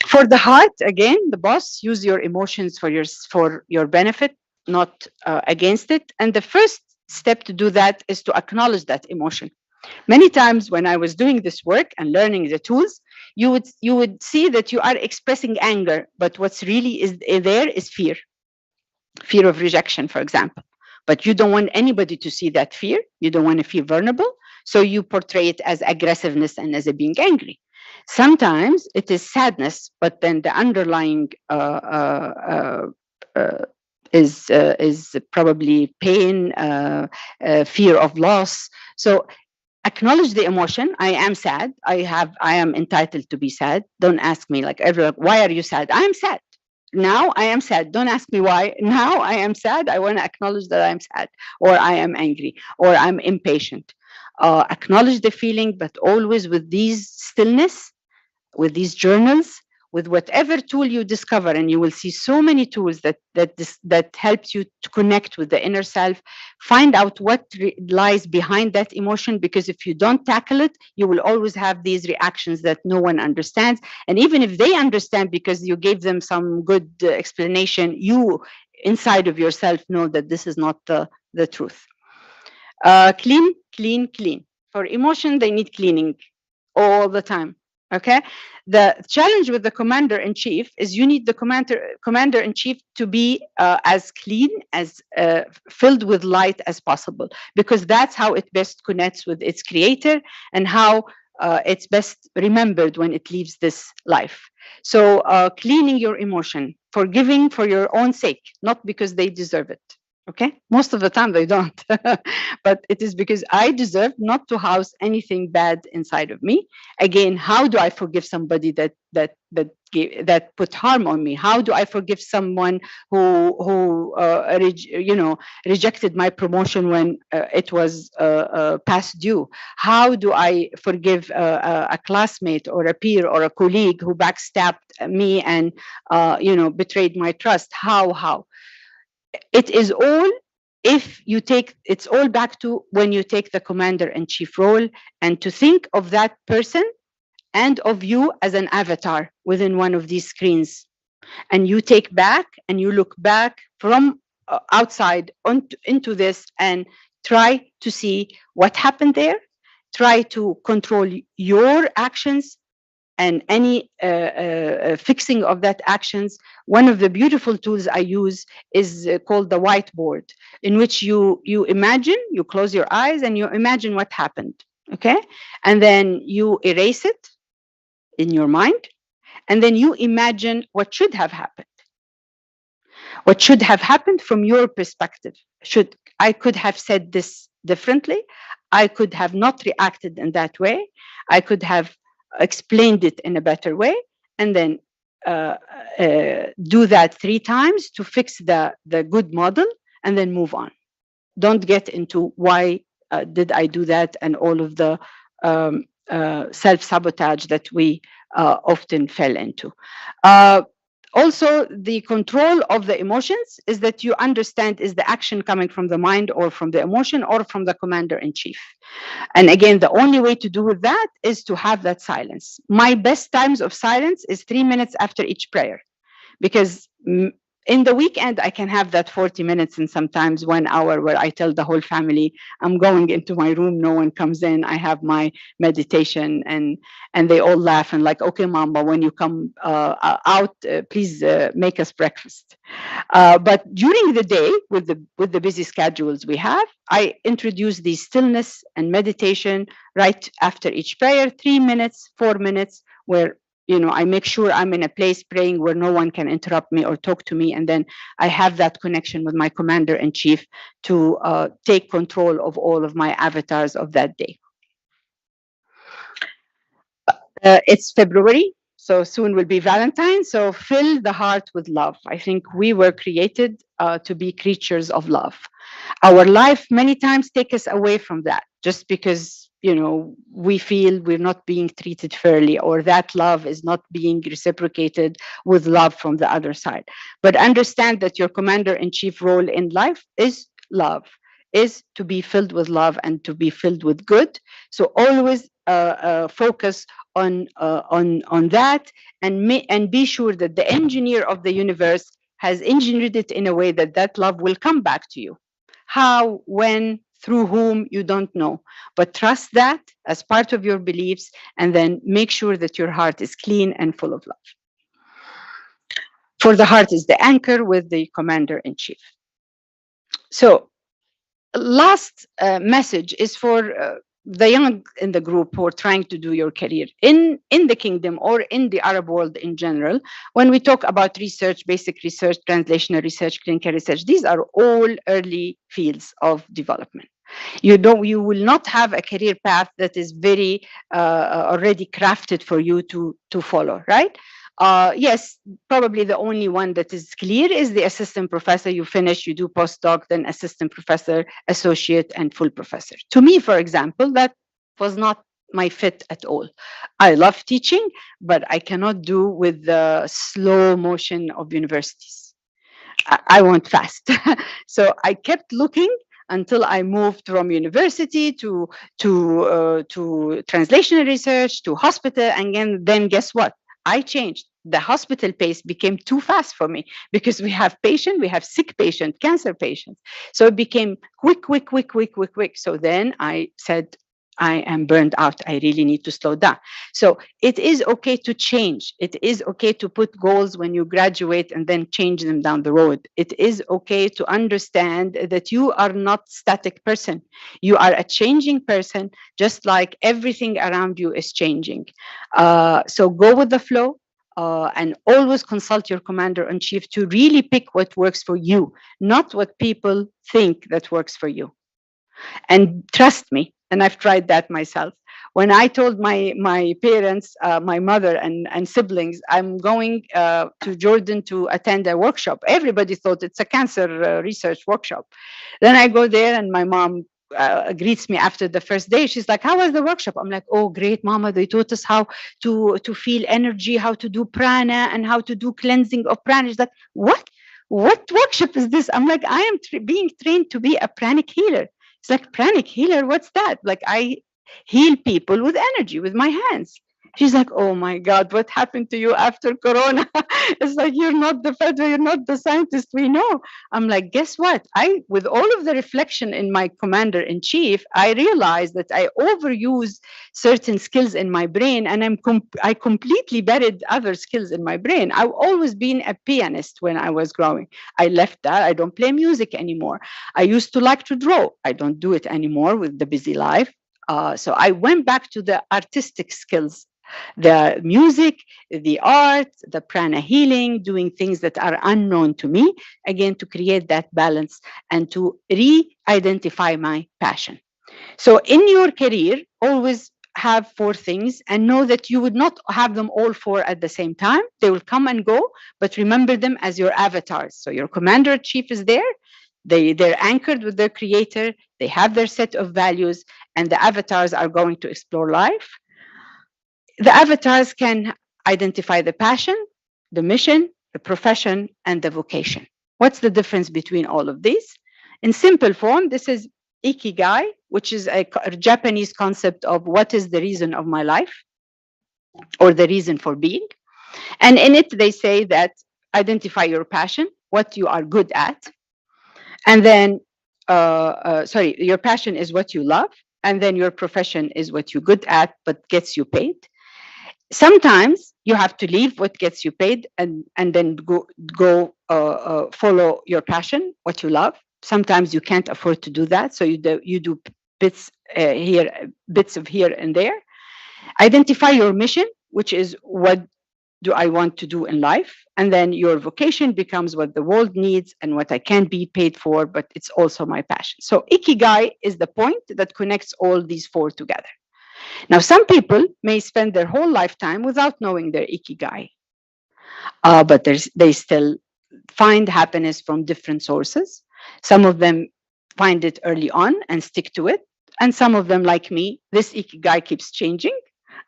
For the heart, again, the boss, use your emotions for your benefit, not against it. And the first step to do that is to acknowledge that emotion. Many times when I was doing this work and learning the tools, you would see that you are expressing anger, but what's really there is fear. Fear of rejection, for example. But you don't want anybody to see that fear. You don't want to feel vulnerable. So you portray it as aggressiveness and as being angry. Sometimes it is sadness, but then the underlying is probably pain, fear of loss. So acknowledge the emotion. I am sad. I am entitled to be sad. Don't ask me like everyone, why are you sad? I am sad. Now I am sad. Don't ask me why. Now I am sad. I want to acknowledge that I'm sad, or I am angry, or I'm impatient. Acknowledge the feeling, but always with these stillness, with these journals, with whatever tool you discover, and you will see so many tools that helps you to connect with the inner self. Find out what lies behind that emotion, because if you don't tackle it, you will always have these reactions that no one understands. And even if they understand because you gave them some good explanation, you inside of yourself know that this is not the truth. Clean, clean, clean. For emotion, they need cleaning all the time. Okay. The challenge with the commander-in-chief is you need the commander-in-chief to be as clean, as filled with light as possible, because that's how it best connects with its creator and how it's best remembered when it leaves this life. So cleaning your emotion, forgiving for your own sake, not because they deserve it. Okay, most of the time they don't, but it is because I deserve not to house anything bad inside of me. Again, how do I forgive somebody that put harm on me? How do I forgive someone who rejected my promotion when it was past due? How do I forgive a classmate or a peer or a colleague who backstabbed me and betrayed my trust? How? It is all if you take, it's all back to when you take the commander-in-chief role and to think of that person and of you as an avatar within one of these screens. And you take back and you look back from outside into this and try to see what happened there. Try to control your actions and any fixing of that actions. One of the beautiful tools I use is called the whiteboard, in which you imagine, you close your eyes and you imagine what happened, okay? And then you erase it in your mind, and then you imagine what should have happened. What should have happened from your perspective. I could have said this differently. I could have not reacted in that way. I could have explained it in a better way, and then do that 3 times to fix the good model, and then move on. Don't get into why did I do that and all of the self-sabotage that we often fell into. Also, the control of the emotions is that you understand, is the action coming from the mind or from the emotion or from the commander-in-chief? And again, the only way to do with that is to have that silence. My best times of silence is 3 minutes after each prayer, because in the weekend, I can have that 40 minutes and sometimes 1 hour where I tell the whole family, I'm going into my room, no one comes in, I have my meditation, and they all laugh and like, okay, mama, when you come out, please make us breakfast. But during the day, with the busy schedules we have, I introduce the stillness and meditation right after each prayer, 3 minutes, 4 minutes, where I make sure I'm in a place praying where no one can interrupt me or talk to me. And then I have that connection with my commander-in-chief to take control of all of my avatars of that day. It's February, so soon will be Valentine's. So fill the heart with love. I think we were created to be creatures of love. Our life many times take us away from that just because we feel we're not being treated fairly, or that love is not being reciprocated with love from the other side. But understand that your commander-in-chief role in life is love, is to be filled with love and to be filled with good. So always focus on that, and be sure that the engineer of the universe has engineered it in a way that that love will come back to you. How, when, through whom, you don't know, but trust that as part of your beliefs, and then make sure that your heart is clean and full of love. For the heart is the anchor with the commander-in-chief. So last message is for the young in the group who are trying to do your career in the kingdom or in the Arab world in general. When we talk about research, basic research, translational research, clinical research, these are all early fields of development. You will not have a career path that is very already crafted for you to follow, right? Yes, probably the only one that is clear is the assistant professor. You finish, you do postdoc, then assistant professor, associate, and full professor. To me, for example, that was not my fit at all. I love teaching, but I cannot do with the slow motion of universities. I want fast. So I kept looking until I moved from university to translational research, to hospital, and then guess what? I changed. The hospital pace became too fast for me because we have sick patient, cancer patients. So it became quick. So then I said, I am burned out. I really need to slow down. So it is okay to change. It is okay to put goals when you graduate and then change them down the road. It is okay to understand that you are not static person. You are a changing person, just like everything around you is changing. So go with the flow. And always consult your commander-in-chief to really pick what works for you, not what people think that works for you. And trust me, and I've tried that myself. When I told my parents, my mother and siblings, I'm going to Jordan to attend a workshop, everybody thought it's a cancer research workshop. Then I go there and my mom greets me after the first day. She's like, how was the workshop? I'm like, oh, great, mama. They taught us how to feel energy, how to do prana, and how to do cleansing of prana. She's like, what? what workshop is this? I'm like, I am being trained to be a pranic healer. It's like, pranic healer, what's that? Like, I heal people with energy, with my hands. She's like, oh my God, what happened to you after Corona? It's like, you're not the federal, you're not the scientist we know. I'm like, guess what? With all of the reflection in my commander in chief, I realized that I overused certain skills in my brain, and I completely buried other skills in my brain. I've always been a pianist when I was growing. I left that. I don't play music anymore. I used to like to draw. I don't do it anymore with the busy life. So I went back to the artistic skills, the music, the art, the prana healing, doing things that are unknown to me, again, to create that balance and to re-identify my passion. So in your career, always have 4 things and know that you would not have them all 4 at the same time. They will come and go, but remember them as your avatars. So your commander-in-chief is there. They're anchored with their creator. They have their set of values, and the avatars are going to explore life. The avatars can identify the passion, the mission, the profession, and the vocation. What's the difference between all of these? In simple form, this is ikigai, which is a Japanese concept of what is the reason of my life or the reason for being. And in it, they say that identify your passion, what you are good at. And then, your passion is what you love. And then your profession is what you're good at, but gets you paid. Sometimes you have to leave what gets you paid and then go follow your passion, what you love. Sometimes you can't afford to do that, so you do bits of here and there. Identify your mission, which is what do I want to do in life, and then your vocation becomes what the world needs and what I can be paid for, but it's also my passion. So ikigai is the point that connects all these 4 together. Now, some people may spend their whole lifetime without knowing their ikigai, but they still find happiness from different sources. Some of them find it early on and stick to it. And some of them, like me, this ikigai keeps changing,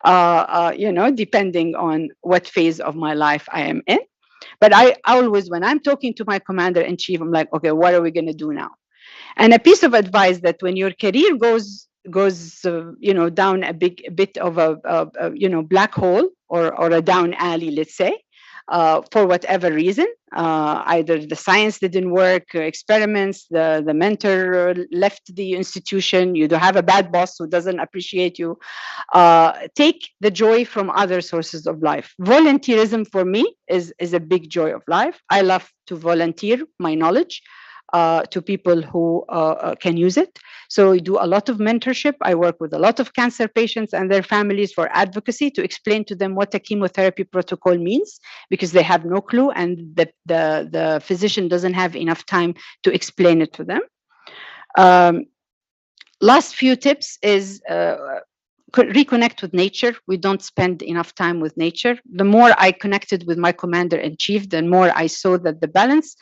depending on what phase of my life I am in. But I always, when I'm talking to my commander-in-chief, I'm like, okay, what are we going to do now? And a piece of advice that when your career goes down a bit of a black hole or a down alley, let's say, for whatever reason, either the science didn't work, experiments, the mentor left the institution, you do have a bad boss who doesn't appreciate you, take the joy from other sources of life. Volunteerism for me is a big joy of life. I love to volunteer my knowledge to people who can use it. So we do a lot of mentorship. I work with a lot of cancer patients and their families for advocacy to explain to them what a chemotherapy protocol means, because they have no clue and the physician doesn't have enough time to explain it to them. Last few tips is reconnect with nature. We don't spend enough time with nature. The more I connected with my commander-in-chief, the more I saw that the balance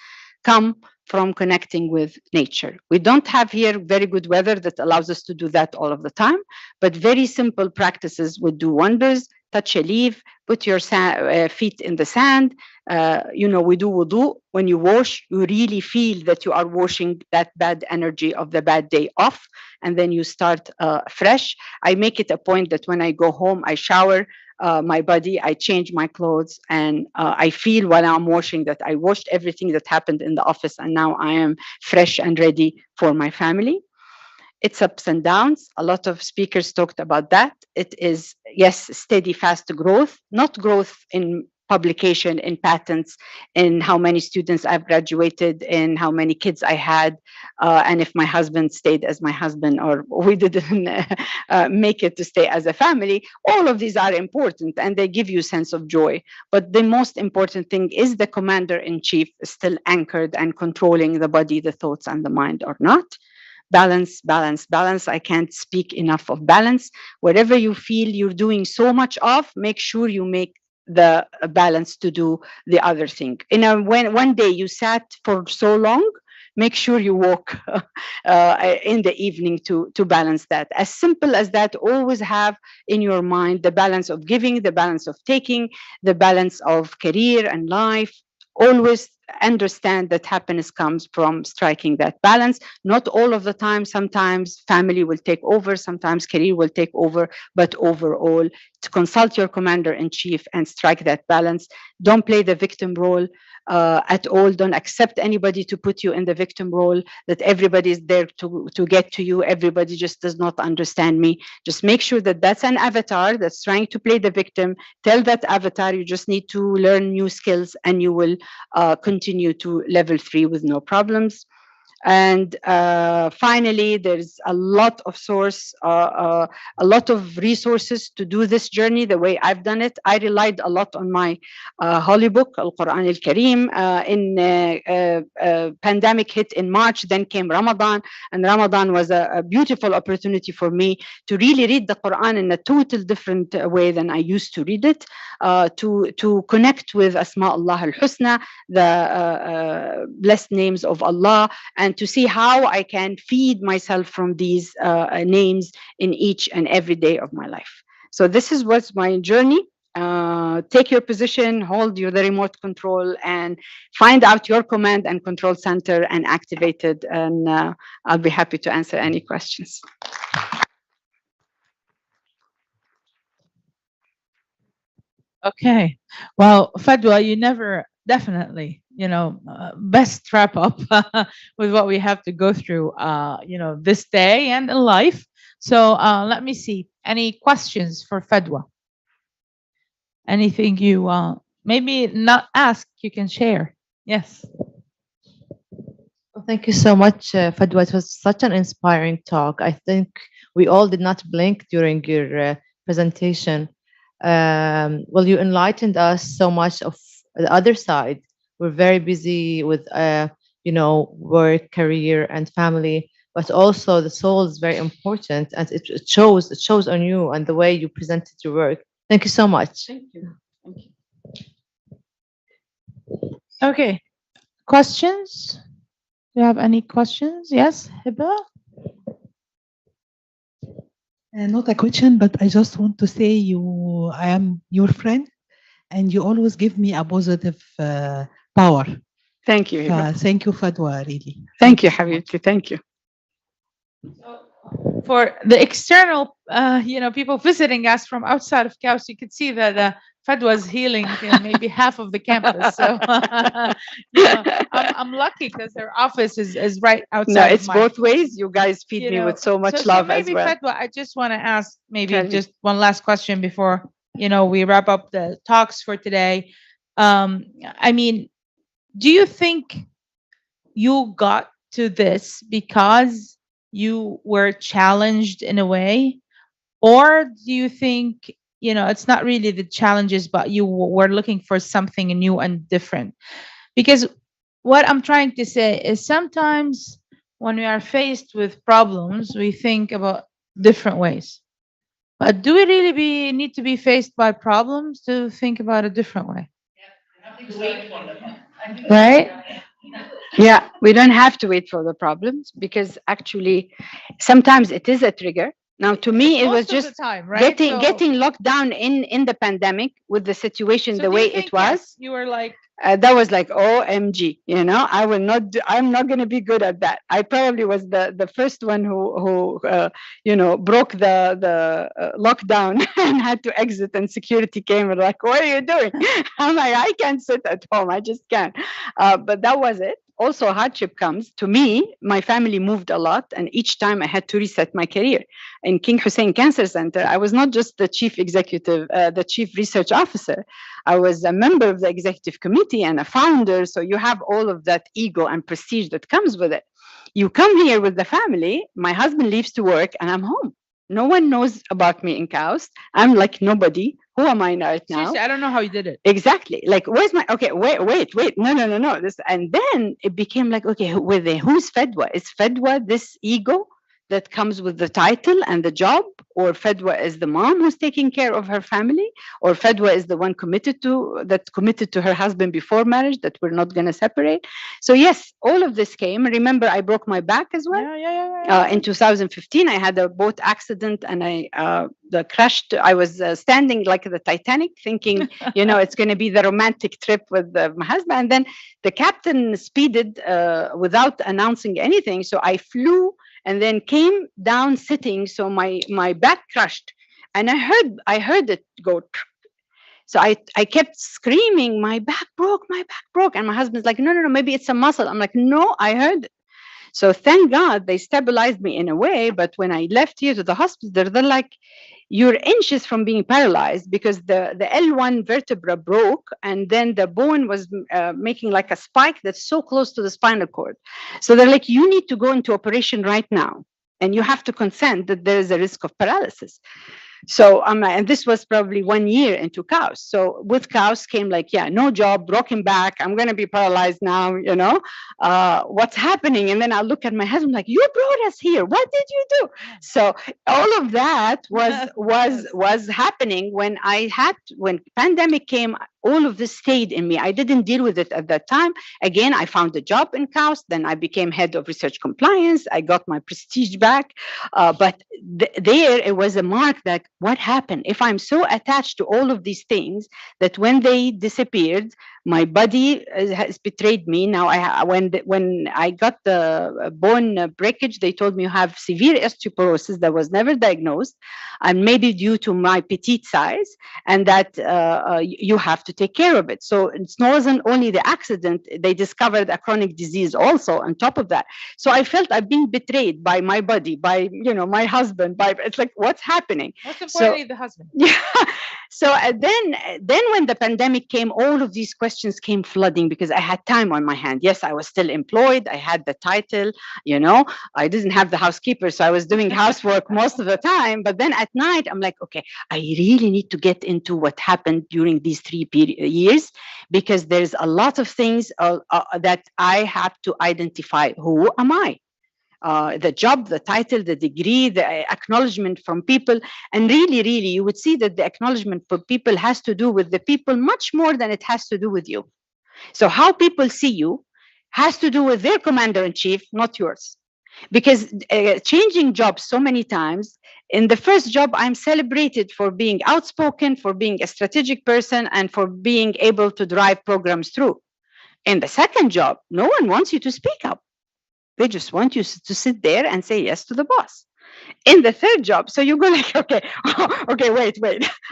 come from connecting with nature. We don't have here very good weather that allows us to do that all of the time, but very simple practices would do wonders. Touch a leaf, put your feet in the sand. We do wudu. When you wash, you really feel that you are washing that bad energy of the bad day off, and then you start fresh. I make it a point that when I go home, I shower my body, I change my clothes, and I feel while I'm washing that I washed everything that happened in the office, and now I am fresh and ready for my family. It's ups and downs. A lot of speakers talked about that. It is, yes, steady, fast growth, not growth in publication, in patents, in how many students I've graduated, in how many kids I had, and if my husband stayed as my husband or we didn't make it to stay as a family. All of these are important and they give you a sense of joy. But the most important thing is the commander-in-chief is still anchored and controlling the body, the thoughts, and the mind or not. Balance, balance, balance. I can't speak enough of balance. Whatever you feel you're doing so much of, make sure you make the balance to do the other thing. When one day you sat for so long, make sure you walk in the evening to balance that. As simple as that, always have in your mind the balance of giving, the balance of taking, the balance of career and life, always understand that happiness comes from striking that balance. Not all of the time. Sometimes family will take over, sometimes career will take over, but overall, to consult your commander in chief and strike that balance. Don't play the victim role at all. Don't accept anybody to put you in the victim role, that everybody is there to get to you. Everybody just does not understand me. Just make sure that that's an avatar that's trying to play the victim. Tell that avatar you just need to learn new skills and you will continue to level 3 with no problems. And finally, there's a lot of a lot of resources to do this journey the way I've done it. I relied a lot on my holy book, Al-Quran Al-Kareem. Pandemic hit in March, then came Ramadan, and Ramadan was a beautiful opportunity for me to really read the Quran in a total different way than I used to read it, to connect with Asma Allah al-Husna, the blessed names of Allah, and to see how I can feed myself from these names in each and every day of my life. So this is what's my journey. Take your position, hold the remote control, and find out your command and control center and activate it. And I'll be happy to answer any questions. Okay. Well, Fadwa, you never definitely, best wrap up with what we have to go through, this day and in life. So let me see. Any questions for Fadwa? Anything you maybe not ask, you can share. Yes. Well, thank you so much, Fadwa. It was such an inspiring talk. I think we all did not blink during your presentation. Well, you enlightened us so much of the other side. We're very busy with, work, career, and family, but also the soul is very important, and it shows on you and the way you presented your work. Thank you so much. Thank you. Thank you. Okay. Questions? Do you have any questions? Yes, Hiba? Not a question, but I just want to say I am your friend, and you always give me a positive power. Thank you, Hiba. Thank you, Fadwa, really. Thank you, Habibti. Thank you. For the external, people visiting us from outside of KAUST, you could see that Fadwa is healing maybe half of the campus. So I'm lucky because their office is right outside. No, it's both ways. You guys feed me with so much love maybe, as well. Fadwa, I just want to ask just one last question before we wrap up the talks for today. Do you think you got to this because you were challenged in a way, or do you think it's not really the challenges, but you were looking for something new and different? Because what I'm trying to say is sometimes when we are faced with problems, we think about different ways. But do we really need to be faced by problems to think about a different way? Right? Yeah, we don't have to wait for the problems, because actually sometimes it is a trigger. Now, to me, it was just getting locked down in the pandemic with the situation the way it was. You were like, that was like, OMG, I will not I'm not going to be good at that. I probably was the first one who broke the lockdown and had to exit, and security came and like, what are you doing? I'm like, I can't sit at home. I just can't. But that was it. Also, hardship comes to me. My family moved a lot, and each time I had to reset my career. In King Hussein Cancer Center, I was not just the chief executive, the chief research officer. I was a member of the executive committee and a founder. So you have all of that ego and prestige that comes with it. You come here with the family. My husband leaves to work, and I'm home. No one knows about me in KAUST. I'm like nobody. Who am I right now? Seriously, I don't know how you did it. Exactly. Like, where's my, okay, wait. No. This, and then it became like, okay, who's Fadwa? Is Fadwa this ego that comes with the title and the job, or Fedwa is the mom who's taking care of her family, or Fedwa is the one committed to her husband before marriage, that we're not going to separate. So yes, all of this came. Remember, I broke my back as well. In 2015, I had a boat accident, and the crashed. I was standing like the Titanic, thinking, it's going to be the romantic trip with my husband. And then the captain speeded without announcing anything. So I flew and then came down sitting. So my back crushed, and I heard it go. So I kept screaming, my back broke. And my husband's like, no, maybe it's a muscle. I'm like, no, I heard it. So thank God they stabilized me in a way. But when I left here to the hospital, they're like, you're inches from being paralyzed, because the L1 vertebra broke, and then the bone was making like a spike that's so close to the spinal cord. So they're like, you need to go into operation right now, and you have to consent that there is a risk of paralysis. So and this was probably 1 year into KAUST. So with KAUST came like, no job, broken back, I'm going to be paralyzed now, what's happening? And then I look at my husband like, you brought us here. What did you do? So all of that was happening when pandemic came. All of this stayed in me. I didn't deal with it at that time. Again, I found a job in KAUST. Then I became head of research compliance. I got my prestige back. But there, it was a mark that what happened? If I'm so attached to all of these things that when they disappeared, my body has betrayed me. Now, when I got the bone breakage, they told me you have severe osteoporosis that was never diagnosed, and maybe due to my petite size, and that you have to take care of it. So it wasn't only the accident, they discovered a chronic disease also on top of that. So I felt I've been betrayed by my body, by my husband, it's like, what's happening? Most importantly, the husband. Yeah. So then when the pandemic came, all of these questions came flooding, because I had time on my hand. Yes, I was still employed. I had the title, I didn't have the housekeeper, so I was doing housework most of the time. But then at night, I'm like, okay, I really need to get into what happened during these 3 years, because there's a lot of things that I have to identify. Who am I? The job, the title, the degree, the acknowledgement from people. And really, really, you would see that the acknowledgement for people has to do with the people much more than it has to do with you. So how people see you has to do with their commander-in-chief, not yours. Because changing jobs so many times, in the first job, I'm celebrated for being outspoken, for being a strategic person, and for being able to drive programs through. In the second job, no one wants you to speak up. They just want you to sit there and say yes to the boss. In the third job, so you go like, okay, wait.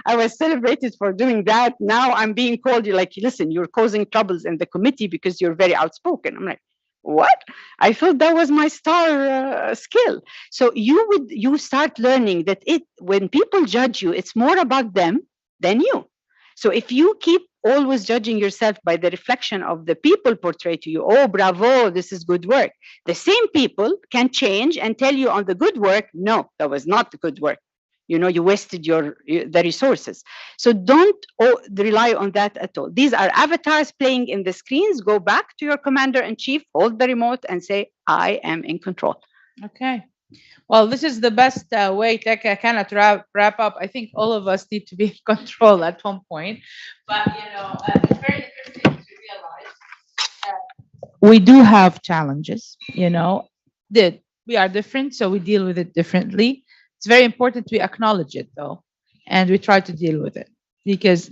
I was celebrated for doing that. Now I'm being called, you're like, listen, you're causing troubles in the committee because you're very outspoken. I'm like, what? I thought that was my star skill. So you start learning that when people judge you, it's more about them than you. So if you keep always judging yourself by the reflection of the people portray to you, oh, bravo, this is good work. The same people can change and tell you on the good work, no, that was not the good work. You wasted the resources. So don't rely on that at all. These are avatars playing in the screens. Go back to your commander-in-chief, hold the remote and say, I am in control. Okay. Well, this is the best way to kind of wrap up. I think all of us need to be in control at one point. But, it's very interesting to realize that we do have challenges, that we are different, so we deal with it differently. It's very important we acknowledge it, though, and we try to deal with it, because,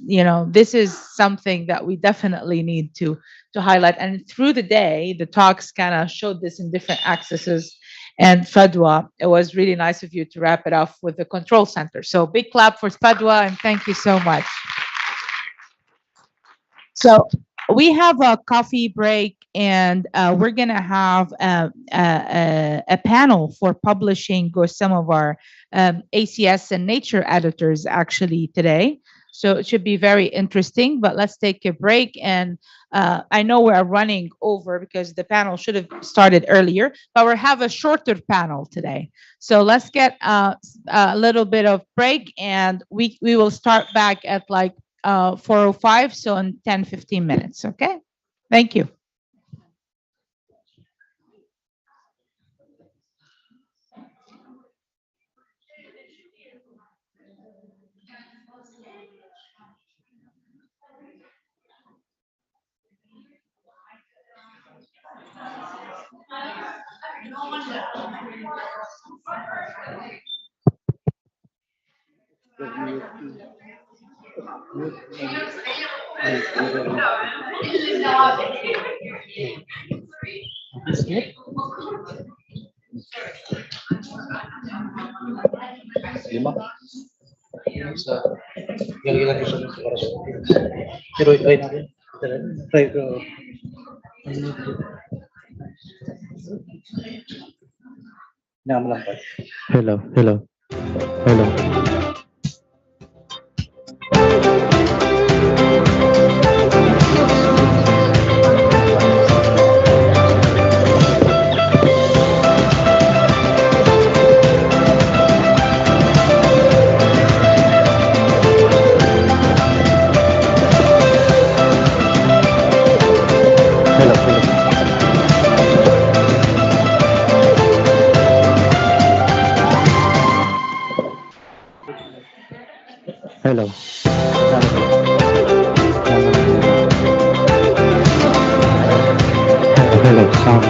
this is something that we definitely need to highlight. And through the day, the talks kind of showed this in different accesses. And Fedwa, it was really nice of you to wrap it off with the control center. So big clap for Fedwa, and thank you so much. So we have a coffee break, and we're going to have a panel for publishing with some of our ACS and Nature editors actually today. So it should be very interesting, but let's take a break. And I know we're running over because the panel should have started earlier, but we'll have a shorter panel today. So let's get a little bit of break, and we will start back at like 4:05, so in 10-15 minutes. Okay, thank you. Lima. Sa lalagyan natin sa oras. Pero try natin. Try ko. Naman lang. Hello, hello, hello. Hello. Hello, sound.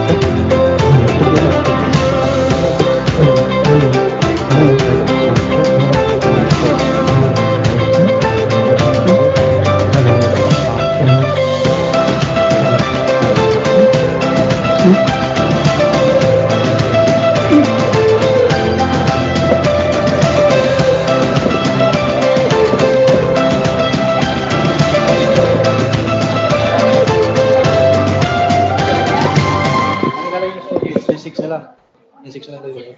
Six na lang. Six na lang.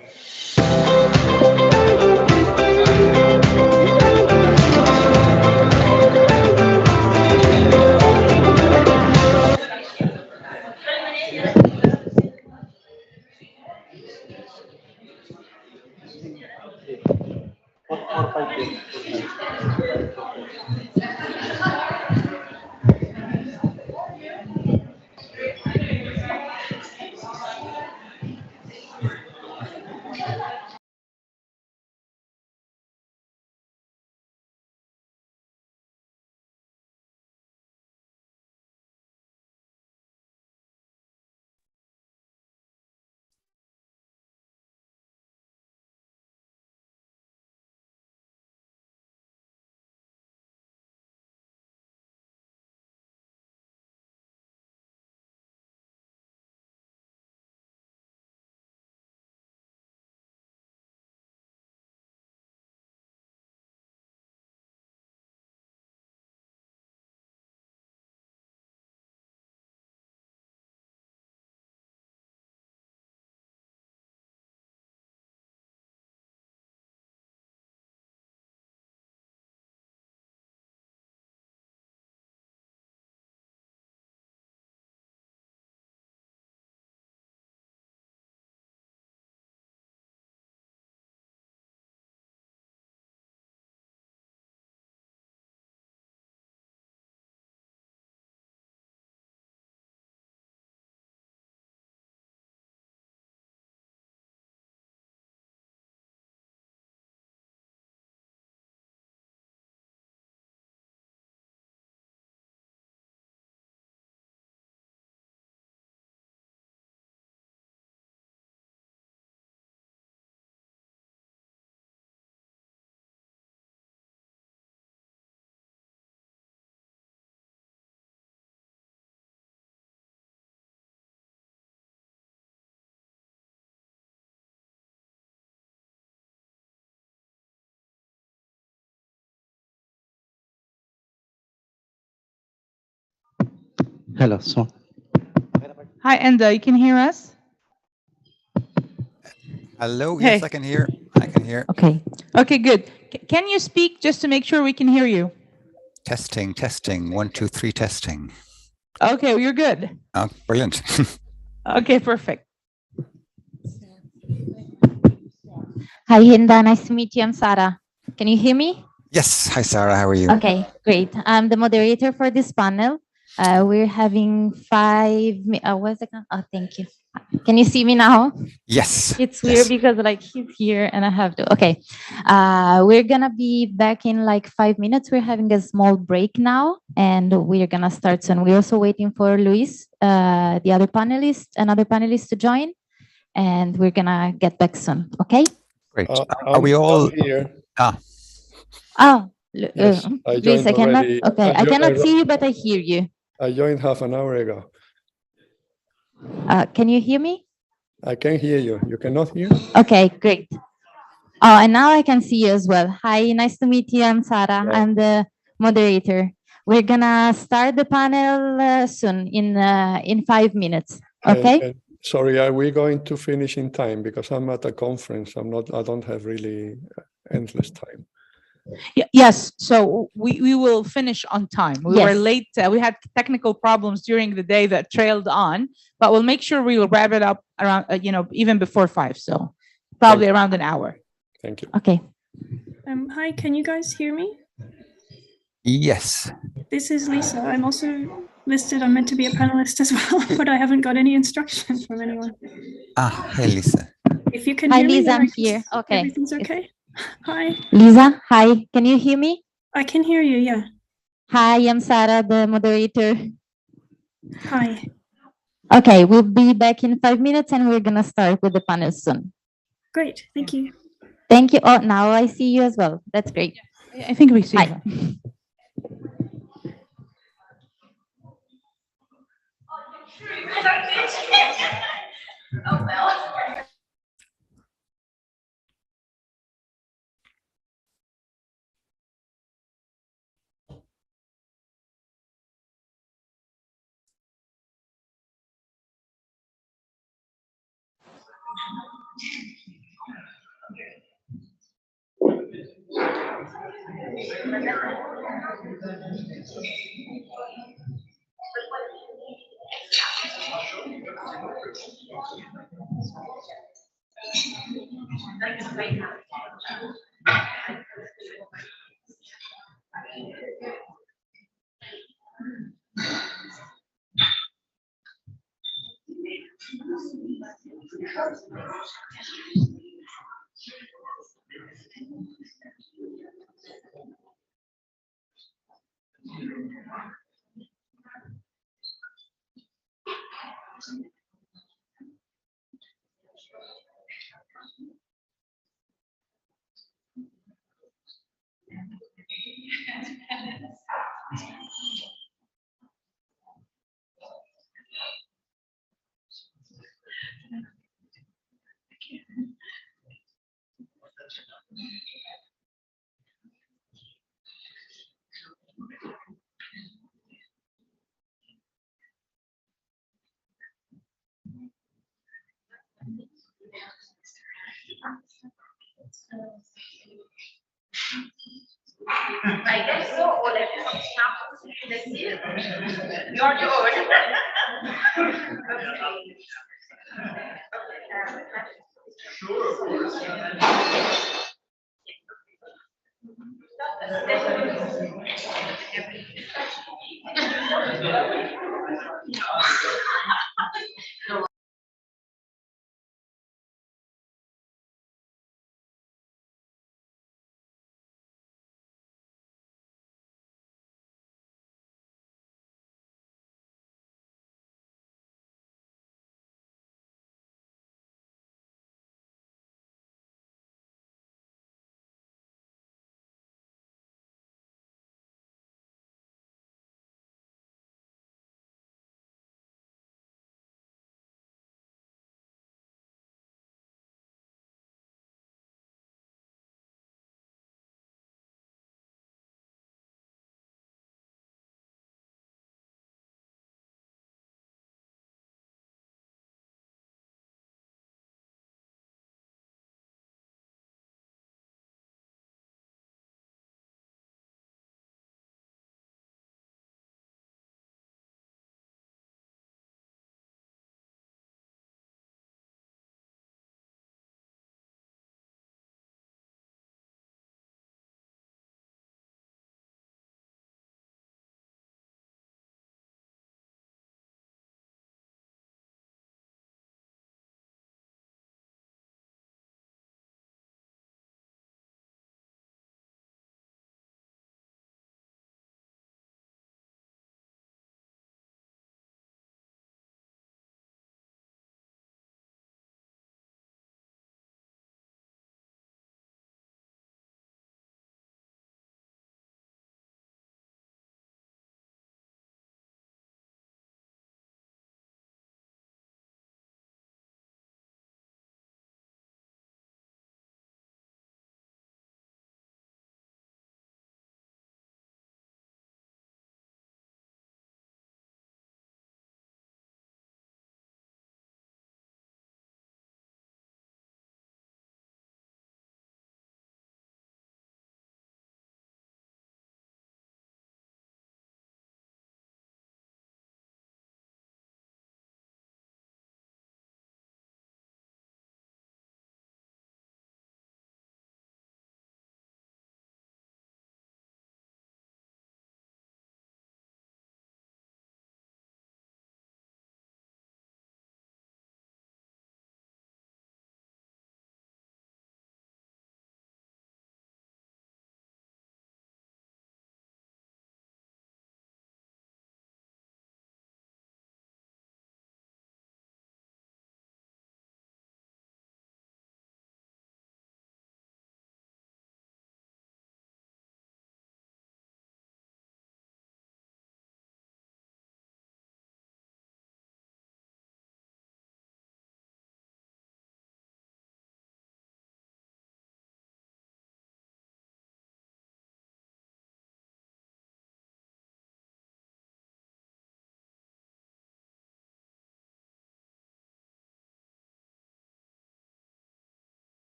Hello, so. Hi, Enda, you can hear us? Hello, Hey. yes, I can hear. I can hear. Okay. Okay, good. Can you speak just to make sure we can hear you? Testing, testing. 1, 2, 3, testing. Okay, well, you're good. Oh, brilliant. Okay, perfect. Hi, Hinda. Nice to meet you. I'm Sarah. Can you hear me? Yes. Hi, Sarah. How are you? Okay, great. I'm the moderator for this panel. We're having what's it called? Oh, thank you. Can you see me now? Yes. It's weird because like he's here and I have to. Okay. We're gonna be back in like 5 minutes. We're having a small break now and we're gonna start soon. We're also waiting for Luis, another panelist to join. and we're gonna get back soon. Okay? Great. Are we all here? Ah, Oh, Yes, I Luis, joined I cannot. already. Okay, I cannot see you, but I hear you. I joined half an hour ago. Can you hear me? I can hear you. You cannot hear? Okay, great. Oh, and now I can see you as well. Hi, nice to meet you. I'm Sarah. I'm the moderator. We're gonna start the panel soon in 5 minutes. Okay. And sorry, are we going to finish in time? Because I'm at a conference. I don't have really endless time. Yes, so we will finish on time. We were Yes. late. We had technical problems during the day that trailed on, but we'll make sure we will wrap it up around, even before 5. So probably around an hour. Thank you. Okay. Hi, can you guys hear me? yes. This is Lisa. I'm also listed. I'm meant to be a panelist as well, but I haven't got any instructions from anyone. Ah, hey, Lisa. If you can Hi, hear me, Lisa, then I'm here. Okay. Everything's okay. Hi. Lisa, hi. Can you hear me? I can hear you, yeah. Hi, I'm Sarah, the moderator. Hi. Okay, we'll be back in 5 minutes and we're gonna start with the panel soon. Great, thank you. Thank you. Oh, now I see you as well. That's great. I think we see Hi. her. Oh, well. Adesso ho le Giorgio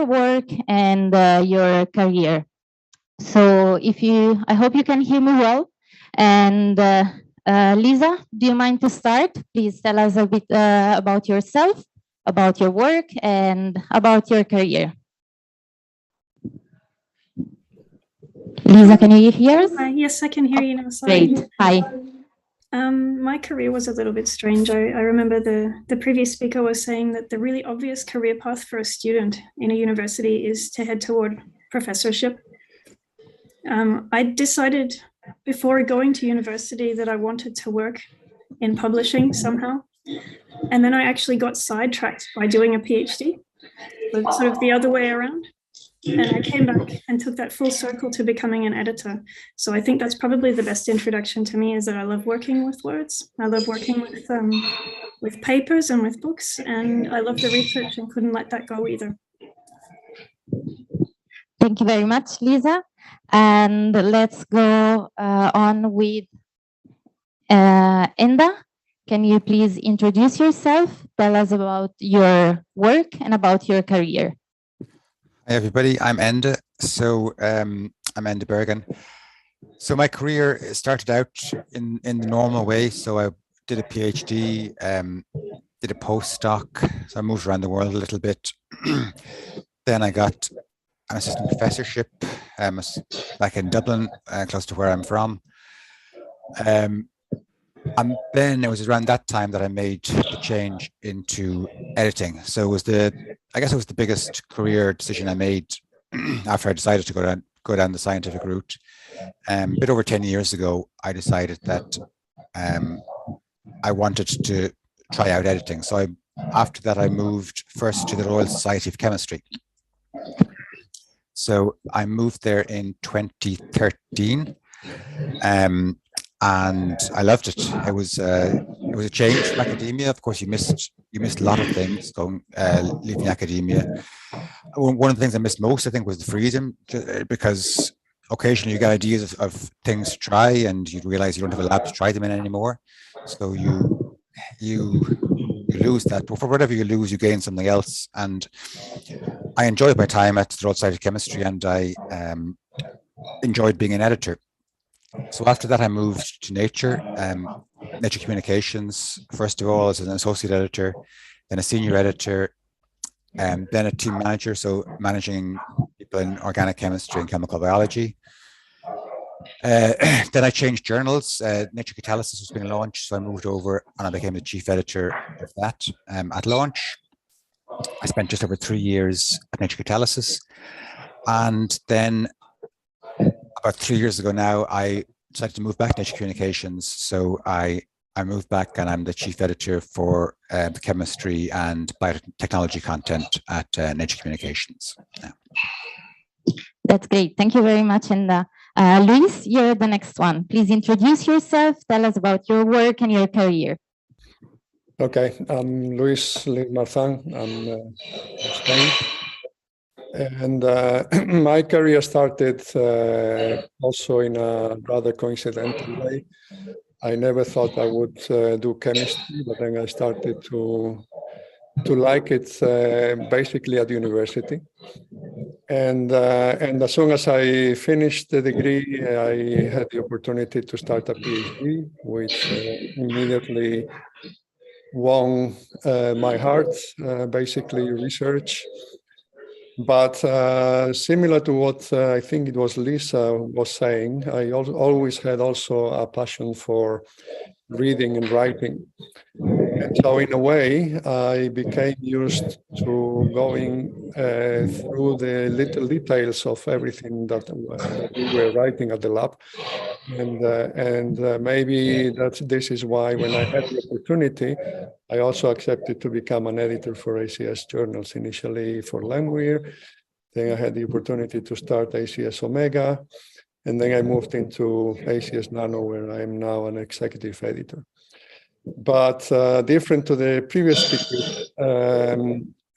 your work and your career. So I hope you can hear me well. And Lisa, do you mind to start? Please tell us a bit about yourself, about your work, and about your career. Lisa, can you hear us? Yes, I can hear you now. Sorry. Great. Hi. My career was a little bit strange. I remember the previous speaker was saying that the really obvious career path for a student in a university is to head toward professorship. I decided before going to university that I wanted to work in publishing somehow. And then I actually got sidetracked by doing a PhD, but sort of the other way around. And I came back and took that full circle to becoming an editor. So I think that's probably the best introduction to me, is that I love working with words. I love working with papers and with books, and I love the research and couldn't let that go either. Thank you very much, Lisa. And let's go on with Enda. Can you please introduce yourself? Tell us about your work and about your career. Hi everybody, I'm Enda. So I'm Enda Bergen. So my career started out in the normal way. So I did a PhD, did a postdoc. So I moved around the world a little bit. Then I got an assistant professorship back in Dublin, close to where I'm from. And then it was around that time that I made the change into editing. So it was I guess it was the biggest career decision I made after I decided to go down the scientific route. A bit over 10 years ago, I decided that I wanted to try out editing. So after that, I moved first to the Royal Society of Chemistry. So I moved there in 2013. And I loved it. It was a change from academia. Of course, you missed a lot of things leaving academia. One of the things I missed most, I think, was the freedom, because occasionally you get ideas of things to try, and you realize you don't have a lab to try them in anymore. So you lose that. But for whatever you lose, you gain something else. And I enjoyed my time at the Royal Society of Chemistry, and I enjoyed being an editor. So after that, I moved to Nature Communications, first of all as an associate editor, then a senior editor, and then a team manager, so managing people in organic chemistry and chemical biology. Then I changed journals. Nature Catalysis was being launched, so I moved over and I became the chief editor of that at launch. I spent just over 3 years at Nature Catalysis, and then about 3 years ago now, I decided to move back to Nature Communications. So I moved back, and I'm the chief editor for the chemistry and biotechnology content at Nature Communications. Yeah. That's great. Thank you very much. And Luis, you're the next one. Please introduce yourself. Tell us about your work and your career. Okay, I'm Luis Marzan. I'm Spain. And my career started also in a rather coincidental way. I never thought I would do chemistry, but then I started to like it basically at university. And as soon as I finished the degree, I had the opportunity to start a PhD, which immediately won my heart, basically research. But similar to what I think it was Lisa was saying, I always had also a passion for reading and writing. And so in a way, I became used to going through the little details of everything that we were writing at the lab. And maybe this is why when I had the opportunity, I also accepted to become an editor for ACS journals, initially for Landwehr. Then I had the opportunity to start ACS Omega. And then I moved into ACS Nano, where I am now an executive editor. But different to the previous speaker,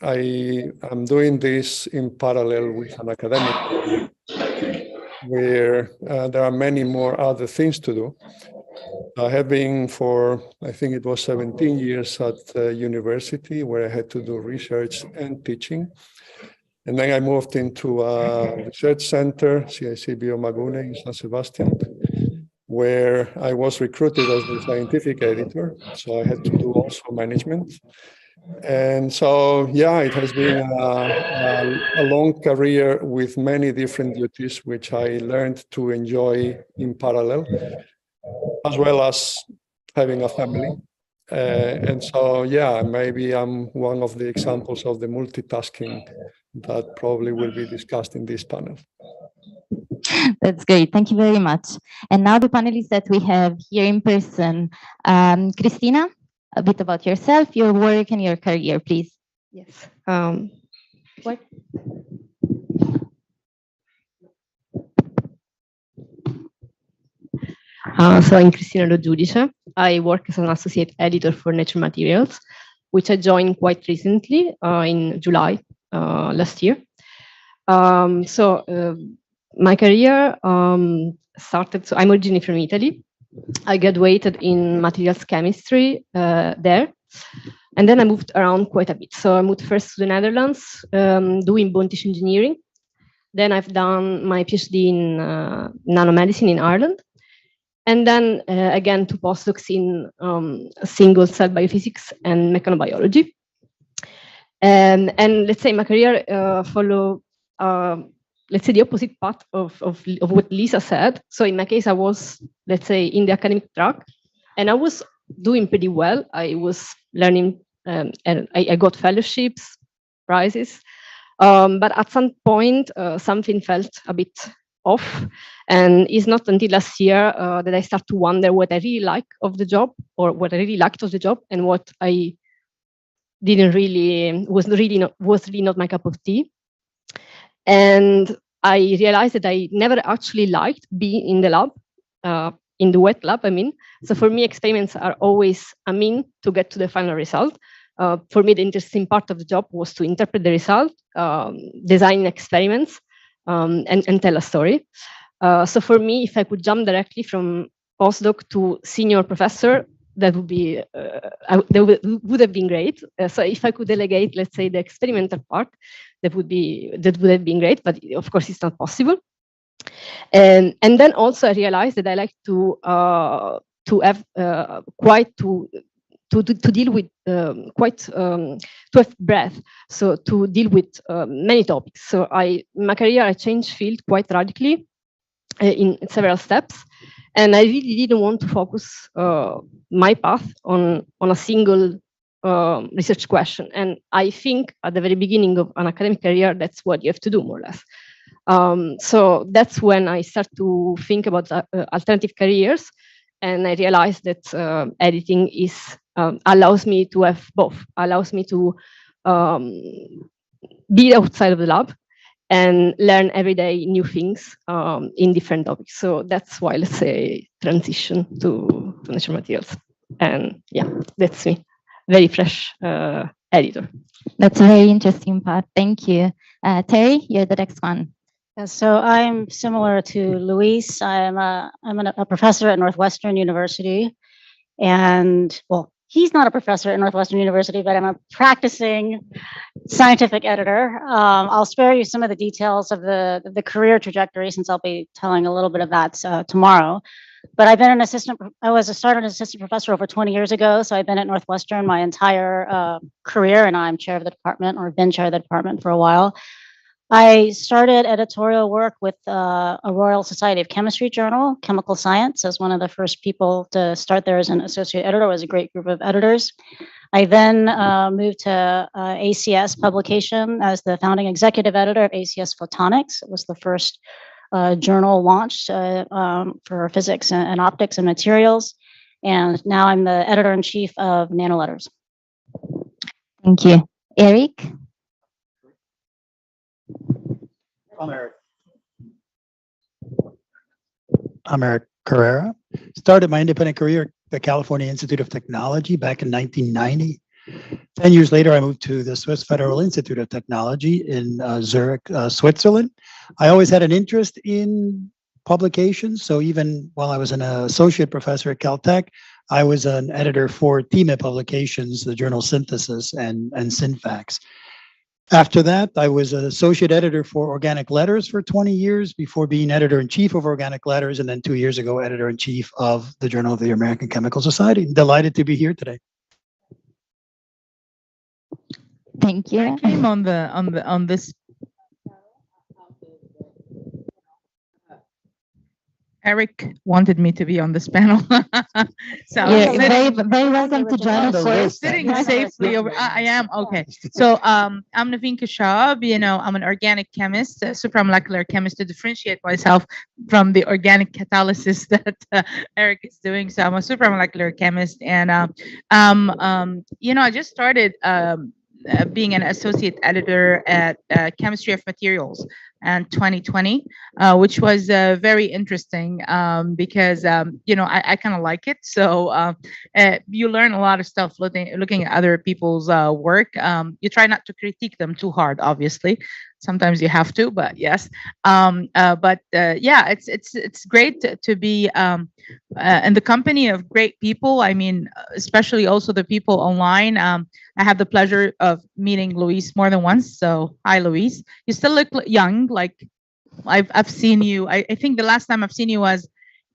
I am doing this in parallel with an academic career, where there are many more other things to do. I have been for, I think it was 17 years at university, where I had to do research and teaching. And then I moved into a research center, CIC Biomagune in San Sebastian, where I was recruited as the scientific editor. So I had to do also management. And so, yeah, it has been a long career with many different duties, which I learned to enjoy in parallel, as well as having a family. And so, yeah, maybe I'm one of the examples of the multitasking that probably will be discussed in this panel. That's great. Thank you very much. And now the panelists that we have here in person. Christina, a bit about yourself, your work, and your career, please. Yes. What? So I'm Cristina Lo Giudice. I work as an associate editor for Nature Materials, which I joined quite recently in July last year. My career started, so I'm originally from Italy. I graduated in materials chemistry there. And then I moved around quite a bit. So I moved first to the Netherlands, doing bone tissue engineering. Then I've done my PhD in nanomedicine in Ireland. And then again, 2 postdocs in single cell biophysics and mechanobiology. And let's say my career followed, let's say, the opposite path of what Lisa said. So in my case, I was, let's say, in the academic track, and I was doing pretty well. I was learning, and I got fellowships, prizes. But at some point, something felt a bit off. And it's not until last year that I start to wonder what I really like of the job, or what I really liked of the job, and what I didn't really, was really not my cup of tea. And I realized that I never actually liked being in the lab, in the wet lab, I mean. So for me, experiments are always a mean to get to the final result. For me, the interesting part of the job was to interpret the result, design experiments, and tell a story. So for me, if I could jump directly from postdoc to senior professor, that would be that would have been great. So if I could delegate, let's say, the experimental part, that would have been great. But of course, it's not possible. And then also I realized that I like to have to deal with to have breadth, so to deal with many topics. So in my career, I changed field quite radically in several steps, and I really didn't want to focus my path on a single research question. And I think at the very beginning of an academic career, that's what you have to do, more or less. So that's when I start to think about alternative careers, and I realized that editing allows me to have both, allows me to be outside of the lab and learn every day new things in different topics. So that's why, let's say, transition to nature materials. And yeah, that's me, very fresh editor. That's a very interesting part. Thank you. Terry, you're the next one. Yeah, so I'm similar to Luis. I'm a professor at Northwestern University, and well, he's not a professor at Northwestern University, but I'm a practicing scientific editor. I'll spare you some of the details of the career trajectory, since I'll be telling a little bit of that tomorrow. But I've been I started as assistant professor over 20 years ago. So I've been at Northwestern my entire career, and I'm chair of the department, or been chair of the department for a while. I started editorial work with a Royal Society of Chemistry journal, Chemical Science, as one of the first people to start there as an associate editor. It was a great group of editors. I then moved to ACS publication as the founding executive editor of ACS Photonics. It was the first journal launched for physics and optics and materials. And now I'm the editor-in-chief of Nanoletters. Thank you. Eric? I'm Eric Carrera. Started my independent career at the California Institute of Technology back in 1990. 10 years later, I moved to the Swiss Federal Institute of Technology in Zurich, Switzerland. I always had an interest in publications. So even while I was an associate professor at Caltech, I was an editor for TIME publications, the journal Synthesis and Synfax. After that, I was associate editor for Organic Letters for 20 years before being editor-in-chief of Organic Letters, and then 2 years ago, editor-in-chief of the Journal of the American Chemical Society. Delighted to be here today. Thank you. I came on this. Eric wanted me to be on this panel. So You're very welcome to join us. I'm sitting safely over. I am okay. So I'm Naveen Kashab. I'm an organic chemist, a supramolecular chemist, to differentiate myself from the organic catalysis that Eric is doing. So I'm a supramolecular chemist, and I just started being an associate editor at Chemistry of Materials in 2020, which was very interesting because I kind of like it. So you learn a lot of stuff looking at other people's work. You try not to critique them too hard, obviously. Sometimes you have to, but yes. It's great to be in the company of great people. I mean, especially also the people online. I have the pleasure of meeting Luis more than once. So hi, Luis. You still look young. Like I've seen you. I think the last time I've seen you was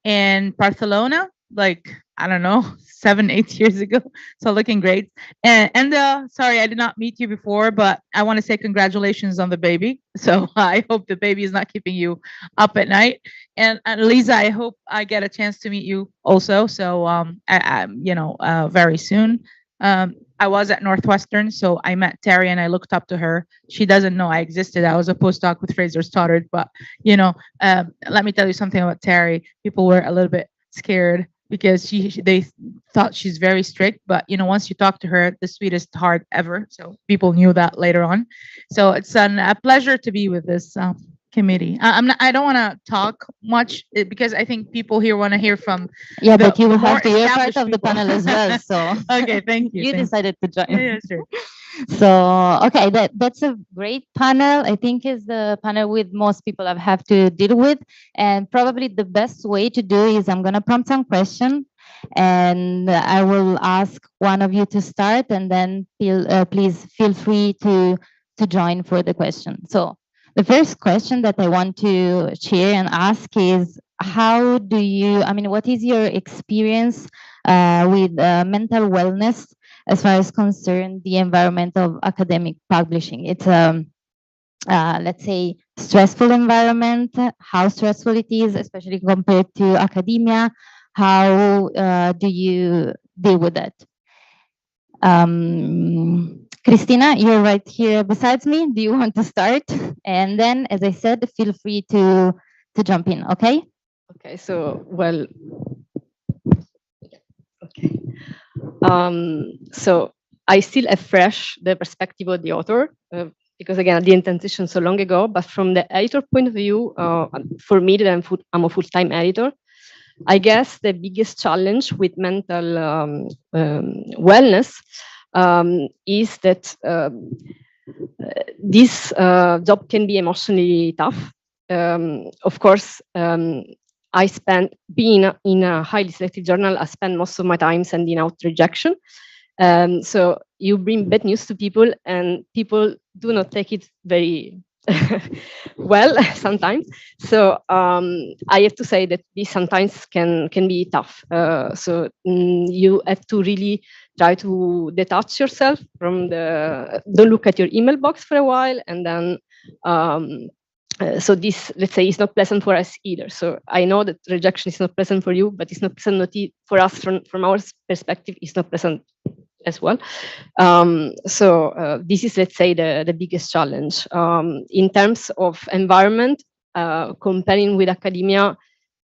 in Barcelona, like, I don't know, 7-8 years ago. So looking great. And sorry, I did not meet you before, but I want to say congratulations on the baby. So I hope the baby is not keeping you up at night. And Lisa, I hope I get a chance to meet you also. So very soon. I was at Northwestern, so I met Terry and I looked up to her. She doesn't know I existed. I was a postdoc with Fraser Stoddard, but let me tell you something about Terry. People were a little bit scared because they thought she's very strict, but once you talk to her, the sweetest heart ever. So people knew that later on. So it's a pleasure to be with this committee. I don't want to talk much because I think people here want to hear from. Yeah, but you will have to be part of the panel as well. So okay, thank you. You decided to join. Yeah, sure. So okay, that's a great panel. I think is the panel with most people have to deal with, and probably the best way to do is I'm gonna prompt some question, and I will ask one of you to start, and then please feel free to join for the question. So the first question that I want to share and ask is, what is your experience with mental wellness as far as concerned the environment of academic publishing? It's let's say, stressful environment, how stressful it is, especially compared to academia. How do you deal with that? Christina, you're right here besides me. Do you want to start? And then, as I said, feel free to jump in, okay? Okay, so, well, so I still have fresh the perspective of the author, because again, I didn't transition so long ago, but from the editor point of view, for me, that I'm a full-time editor, I guess the biggest challenge with mental wellness is that this job can be emotionally tough. Of course, I spent, being in a highly selective journal, I spend most of my time sending out rejection. So you bring bad news to people, and people do not take it very well sometimes. So I have to say that this sometimes can be tough. So you have to really try to detach yourself from don't look at your email box for a while, and then so this, let's say, is not pleasant for us either. So I know that rejection is not pleasant for you, but it's not pleasant for us from our perspective. It's not pleasant as well. So this is, let's say, the biggest challenge. In terms of environment, comparing with academia,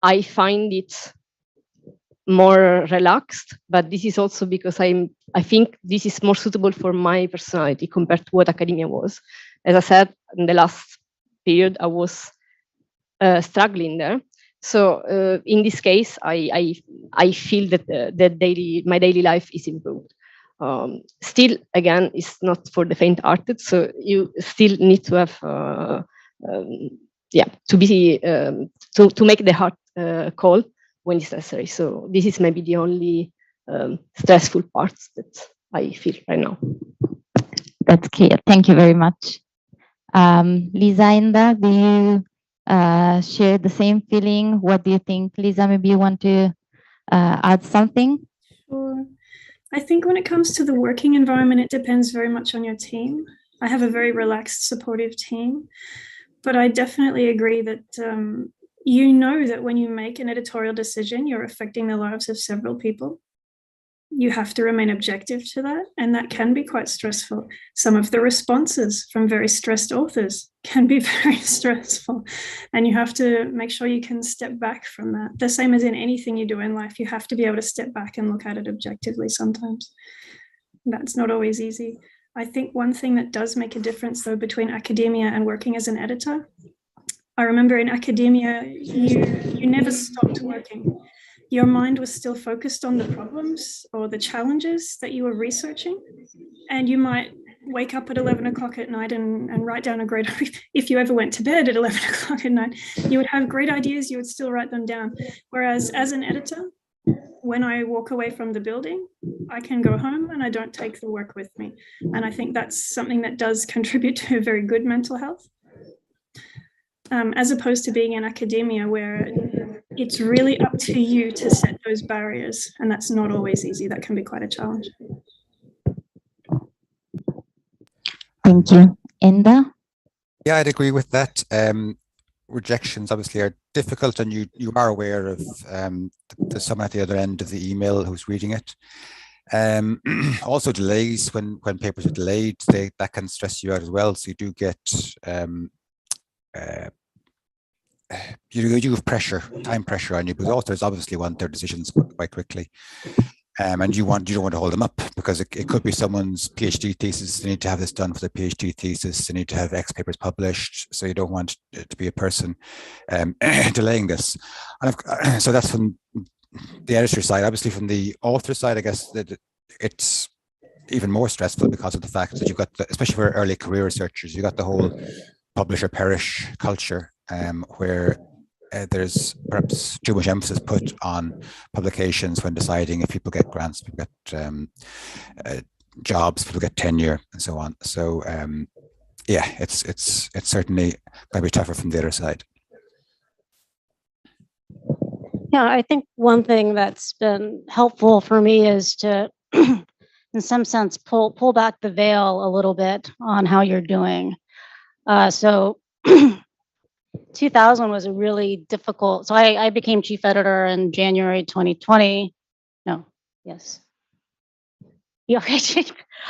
I find it more relaxed, but this is also because I think this is more suitable for my personality compared to what academia was. As I said, in the last period, I was struggling there. So in this case, I feel that my daily life is improved. Still, again, it's not for the faint-hearted. So you still need to have, to be to make the hard call when it's necessary. So this is maybe the only stressful parts that I feel right now. That's clear. Thank you very much. Lisa, Inda, do you share the same feeling? What do you think? Lisa, maybe you want to add something? Sure. I think when it comes to the working environment, it depends very much on your team. I have a very relaxed, supportive team, but I definitely agree that you know that when you make an editorial decision, you're affecting the lives of several people. You have to remain objective to that, and that can be quite stressful. Some of the responses from very stressed authors can be very stressful, and you have to make sure you can step back from that. The same as in anything you do in life, you have to be able to step back and look at it objectively sometimes. That's not always easy. I think one thing that does make a difference, though, between academia and working as an editor, I remember in academia, you never stopped working. Your mind was still focused on the problems or the challenges that you were researching. And you might wake up at 11 o'clock at night and write down a great, if you ever went to bed at 11 o'clock at night, you would have great ideas, you would still write them down. Whereas as an editor, when I walk away from the building, I can go home and I don't take the work with me. And I think that's something that does contribute to a very good mental health. As opposed to being in academia where it's really up to you to set those barriers. And that's not always easy. That can be quite a challenge. Thank you. Enda? Yeah, I'd agree with that. Rejections obviously are difficult, and you are aware of there's someone at the other end of the email who's reading it. Also delays, when papers are delayed, that can stress you out as well. So you do get you have pressure, time pressure on you, because authors obviously want their decisions quite quickly. And you don't want to hold them up, because it could be someone's PhD thesis. They need to have this done for the PhD thesis. They need to have X papers published. So you don't want it to be a person delaying this. And so that's from the editor side. Obviously, from the author side, I guess that it's even more stressful because of the fact that you've got, especially for early career researchers, you've got the whole publish or perish culture, where there's perhaps too much emphasis put on publications when deciding if people get grants, people get jobs, people get tenure, and so on. So yeah, it's certainly going to be tougher from the other side. Yeah, I think one thing that's been helpful for me is to, in some sense, pull back the veil a little bit on how you're doing. So 2000 was a really difficult. So I became chief editor in January 2020. No, yes. Yeah, okay.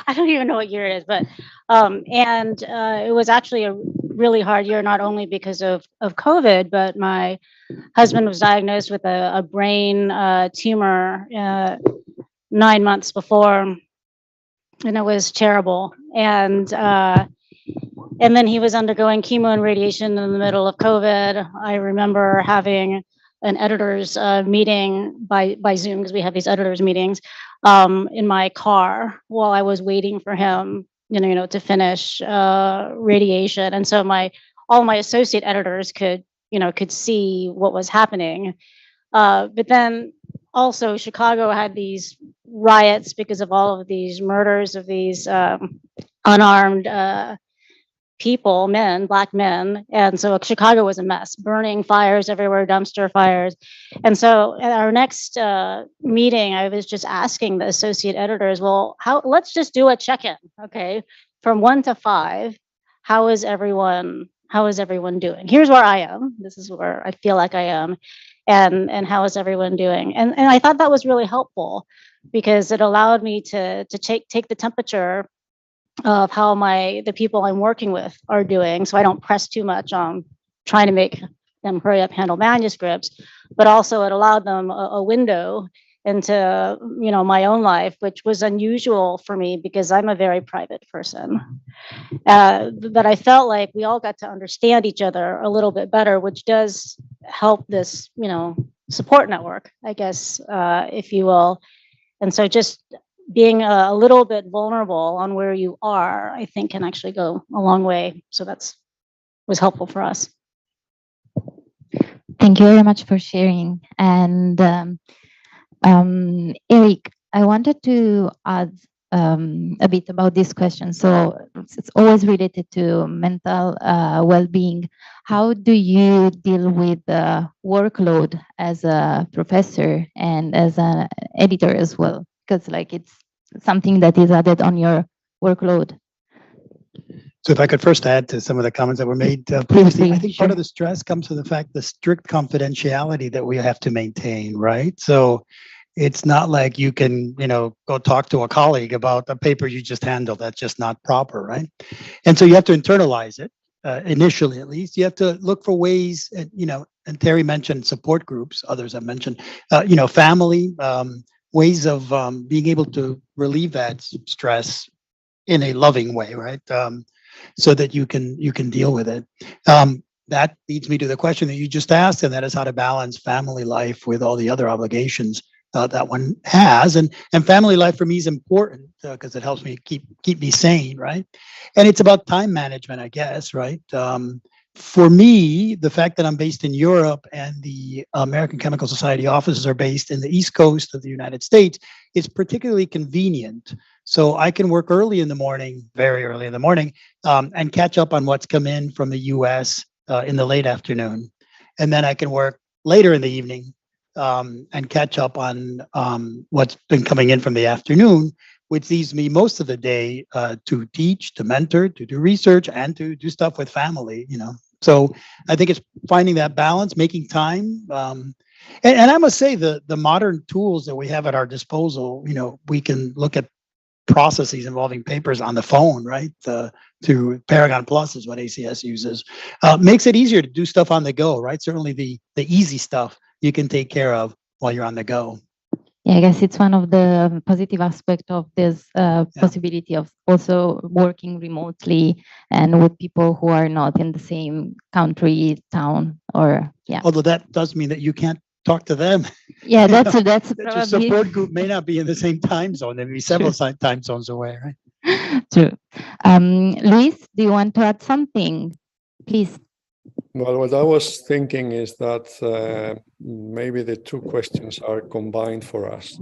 I don't even know what year it is, but it was actually a really hard year, not only because of COVID, but my husband was diagnosed with a brain tumor 9 months before, and it was terrible. And then he was undergoing chemo and radiation in the middle of COVID. I remember having an editors meeting by Zoom, because we have these editors meetings, in my car while I was waiting for him, to finish radiation. And so all my associate editors could see what was happening. But then also Chicago had these riots because of all of these murders of these unarmed people, black men. And so Chicago was a mess, burning fires everywhere, dumpster fires. And so at our next meeting, I was just asking the associate editors, well, let's just do a check-in, okay? From 1 to 5, how is everyone doing? Here's where I am. This is where I feel like I am. And how is everyone doing? And I thought that was really helpful, because it allowed me to take the temperature of how the people I'm working with are doing, so I don't press too much on trying to make them hurry up, handle manuscripts, but also it allowed them a window into my own life, which was unusual for me because I'm a very private person. But I felt like we all got to understand each other a little bit better, which does help this support network, I guess, if you will. And so just being a little bit vulnerable on where you are, I think, can actually go a long way. So was helpful for us. Thank you very much for sharing. And Eric, I wanted to add a bit about this question. So it's always related to mental well-being. How do you deal with the workload as a professor and as an editor as well? Because like it's something that is added on your workload. So if I could first add to some of the comments that were made previously, I think part Sure. of the stress comes from the fact the strict confidentiality that we have to maintain, right? So it's not like you can, go talk to a colleague about a paper you just handled. That's just not proper, right? And so you have to internalize it, initially at least. You have to look for ways, and Terry mentioned support groups, others have mentioned, family, ways of being able to relieve that stress in a loving way, right? So that you can deal with it. That leads me to the question that you just asked, and that is how to balance family life with all the other obligations that one has. And family life for me is important because it helps me keep me sane, right? And it's about time management, I guess, right? For me, the fact that I'm based in Europe and the American Chemical Society offices are based in the East Coast of the United States is particularly convenient. So I can work early in the morning, very early in the morning, and catch up on what's come in from the US in the late afternoon. And then I can work later in the evening and catch up on what's been coming in from the afternoon, which leaves me most of the day to teach, to mentor, to do research, and to do stuff with family, So I think it's finding that balance, making time. And I must say the modern tools that we have at our disposal, we can look at processes involving papers on the phone, right? To Paragon Plus is what ACS uses. Makes it easier to do stuff on the go, right? Certainly the easy stuff you can take care of while you're on the go. Yeah, I guess it's one of the positive aspects of this possibility of also working remotely and with people who are not in the same country, town, or yeah. Although that does mean that you can't talk to them. Yeah, that's That probably your support group may not be in the same time zone. They may be several time zones away, right? true. Luis, do you want to add something? Please. Well, what I was thinking is that maybe the two questions are combined for us.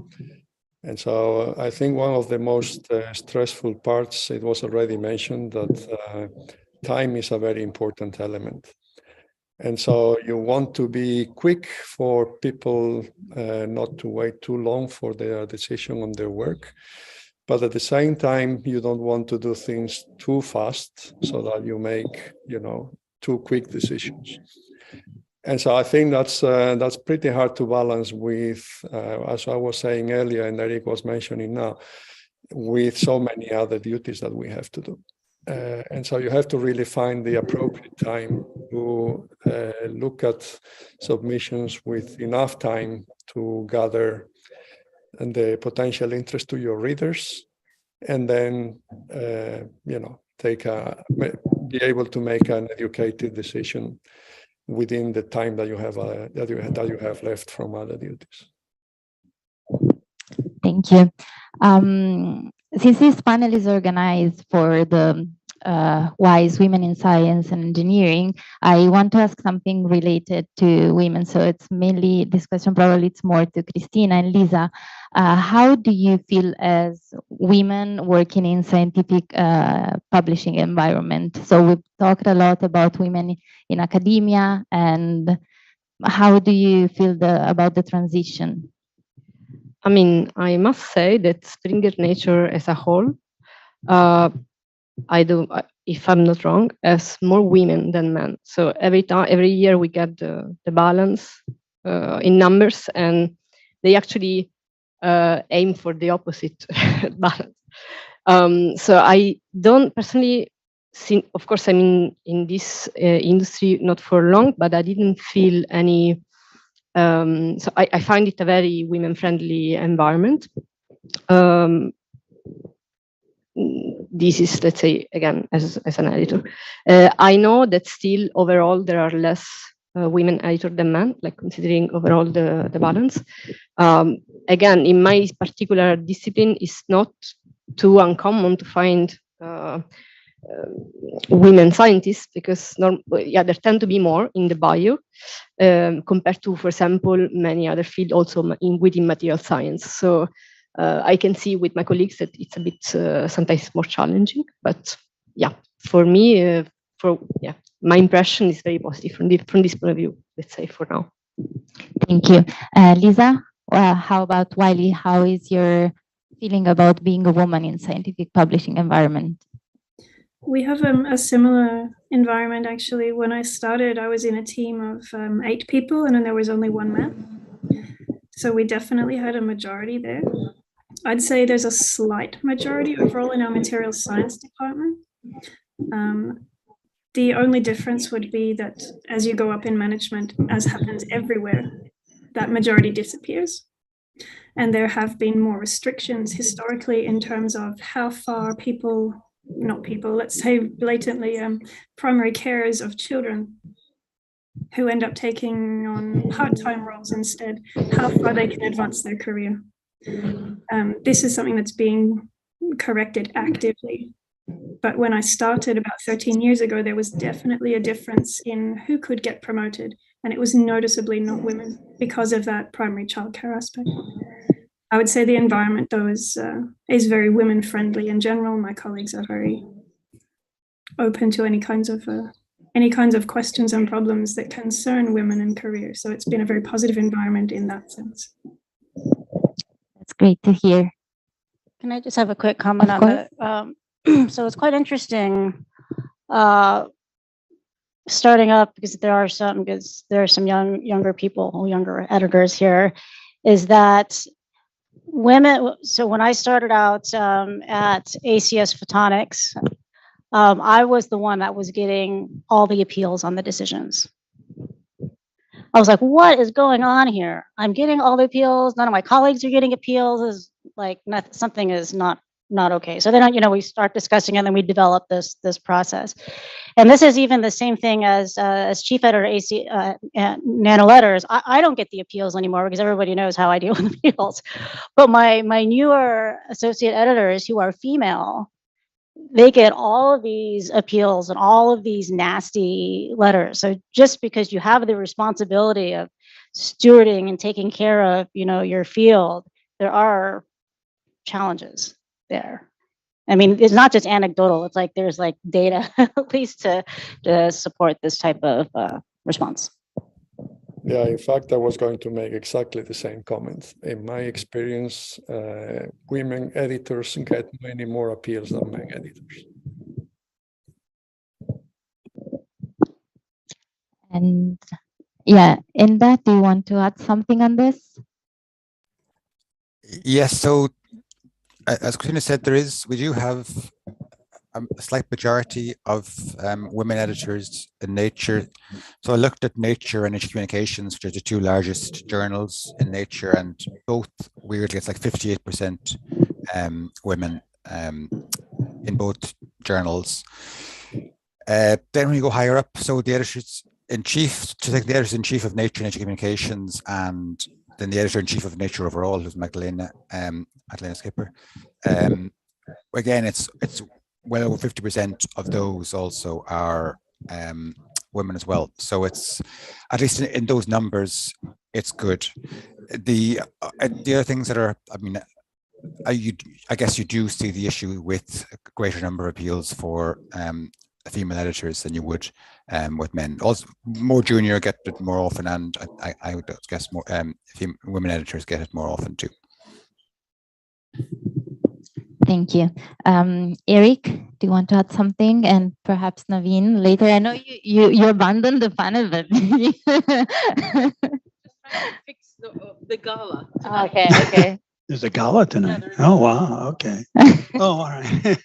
And so I think one of the most stressful parts, it was already mentioned that time is a very important element. And so you want to be quick for people not to wait too long for their decision on their work. But at the same time, you don't want to do things too fast so that you make, too quick decisions. And so I think that's pretty hard to balance with, as I was saying earlier, and Eric was mentioning now, with so many other duties that we have to do. And so you have to really find the appropriate time to look at submissions with enough time to gather the potential interest to your readers, and then be able to make an educated decision within the time that you have that you have left from other duties. Thank you. Since this panel is organized for the wise women in science and engineering, I want to ask something related to women. So it's mainly, this question probably it's more to Christina and Lisa. How do you feel as women working in scientific publishing environment? So we've talked a lot about women in academia, and how do you feel about the transition? I mean, I must say that Springer Nature as a whole, if I'm not wrong, has more women than men. So every year we get the balance in numbers, and they actually aim for the opposite balance. So I don't personally think, of course, I'm in this industry not for long, but I didn't feel any. So I find it a very women-friendly environment. This is, let's say, again, as an editor. I know that still overall there are less women editors than men, like considering overall the balance. Again, in my particular discipline, it's not too uncommon to find women scientists because there tend to be more in the bio compared to, for example, many other fields also within material science. So I can see with my colleagues that it's a bit sometimes more challenging. But yeah, for me, my impression is very positive from this point of view. Let's say for now. Thank you, Lisa. How about Wiley? How is your feeling about being a woman in scientific publishing environment? We have a similar environment actually. When I started, I was in a team of 8 people, and then there was only 1 man. So we definitely had a majority there. I'd say there's a slight majority overall in our materials science department. The only difference would be that as you go up in management, as happens everywhere, that majority disappears. And there have been more restrictions historically in terms of how far let's say blatantly primary carers of children who end up taking on part-time roles instead, how far they can advance their career. This is something that's being corrected actively. But when I started about 13 years ago, there was definitely a difference in who could get promoted, and it was noticeably not women because of that primary childcare aspect. I would say the environment, though, is very women-friendly in general. My colleagues are very open to any kinds of questions and problems that concern women in career. So it's been a very positive environment in that sense. That's great to hear. Can I just have a quick comment on that? So it's quite interesting starting up, because there are some younger people, younger editors here, is that women. So when I started out at ACS Photonics, I was the one that was getting all the appeals on the decisions. I was like, what is going on here? I'm getting all the appeals. None of my colleagues are getting appeals. Is like something is not okay. So then, we start discussing it, and then we develop this process. And this is even the same thing as chief editor AC Nano Letters. I don't get the appeals anymore because everybody knows how I deal with appeals. But my newer associate editors who are female, they get all of these appeals and all of these nasty letters. So just because you have the responsibility of stewarding and taking care of, your field, there are challenges there. I mean, it's not just anecdotal. It's like there's like data at least to support this type of response. Yeah, in fact, I was going to make exactly the same comment. In my experience, women editors get many more appeals than men editors. And yeah, in that, do you want to add something on this? Yes, so as Christina said, we do have a slight majority of women editors in Nature. So I looked at Nature and Nature Communications, which are the 2 largest journals in Nature, and both, weirdly, it's like 58% women in both journals. Then when you go higher up, so the editors in chief, the editors in chief of Nature and Nature Communications, and then the editor in chief of Nature overall, who's Magdalena Skipper. Again, it's well over 50% of those also are women as well. So it's, at least in those numbers, it's good. The other things that are, I mean, I guess you do see the issue with a greater number of appeals for female editors than you would with men. Also, more junior get it more often, and I would guess more women editors get it more often too. Thank you. Eric, do you want to add something? And perhaps Naveen later. I know you abandoned the panel, but fix the gala. Okay. There's a gala tonight. Oh, wow. Okay. Oh, all right.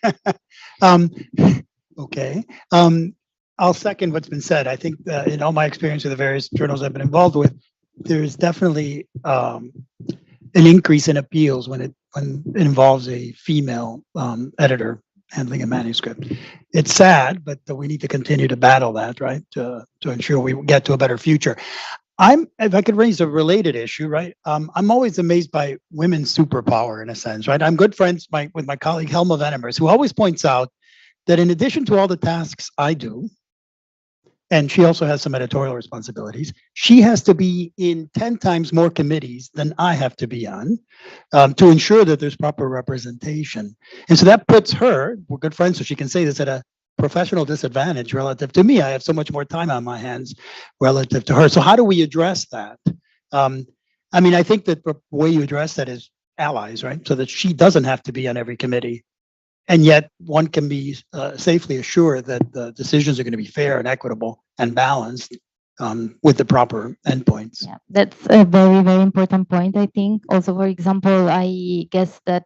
Okay. I'll second what's been said. I think in all my experience with the various journals I've been involved with, there's definitely an increase in appeals when it involves a female editor handling a manuscript. It's sad, but we need to continue to battle that, right, to ensure we get to a better future. If I could raise a related issue, right? I'm always amazed by women's superpower in a sense, right? I'm good friends with my colleague Helma Venemers, who always points out that in addition to all the tasks I do, and she also has some editorial responsibilities. She has to be in 10 times more committees than I have to be on to ensure that there's proper representation. And so that puts her, we're good friends, so she can say this, at a professional disadvantage relative to me. I have so much more time on my hands relative to her. So how do we address that? I mean, I think that the way you address that is allies, right? So that she doesn't have to be on every committee. And yet one can be safely assured that the decisions are going to be fair and equitable and balanced with the proper endpoints. Yeah, that's a very, very important point, I think. Also, for example, I guess that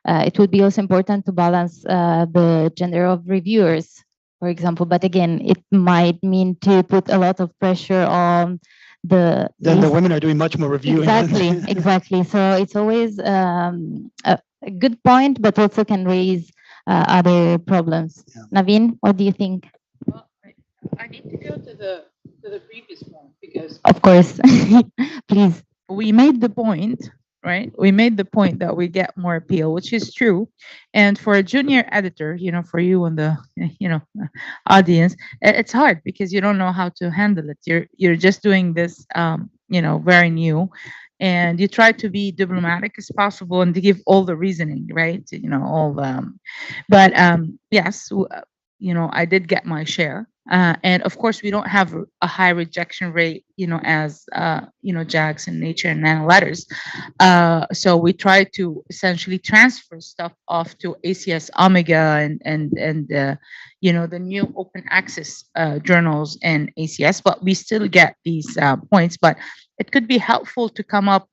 it would be also important to balance the gender of reviewers, for example. But again, it might mean to put a lot of pressure on the women are doing much more reviewing. Exactly, exactly. So it's always a good point, but also can raise other problems. Naveen, what do you think? I need to go to the previous point because Of course, please. we made the point, right? We made the point that we get more appeal, which is true. And for a junior editor, for you and the audience, it's hard because you don't know how to handle it. You're just doing this, very new, and you try to be diplomatic as possible and to give all the reasoning, right? But yes, I did get my share. And of course, we don't have a high rejection rate, as JAGs and Nature and Nano Letters. So we try to essentially transfer stuff off to ACS Omega and the new open access journals and ACS, but we still get these points. But it could be helpful to come up,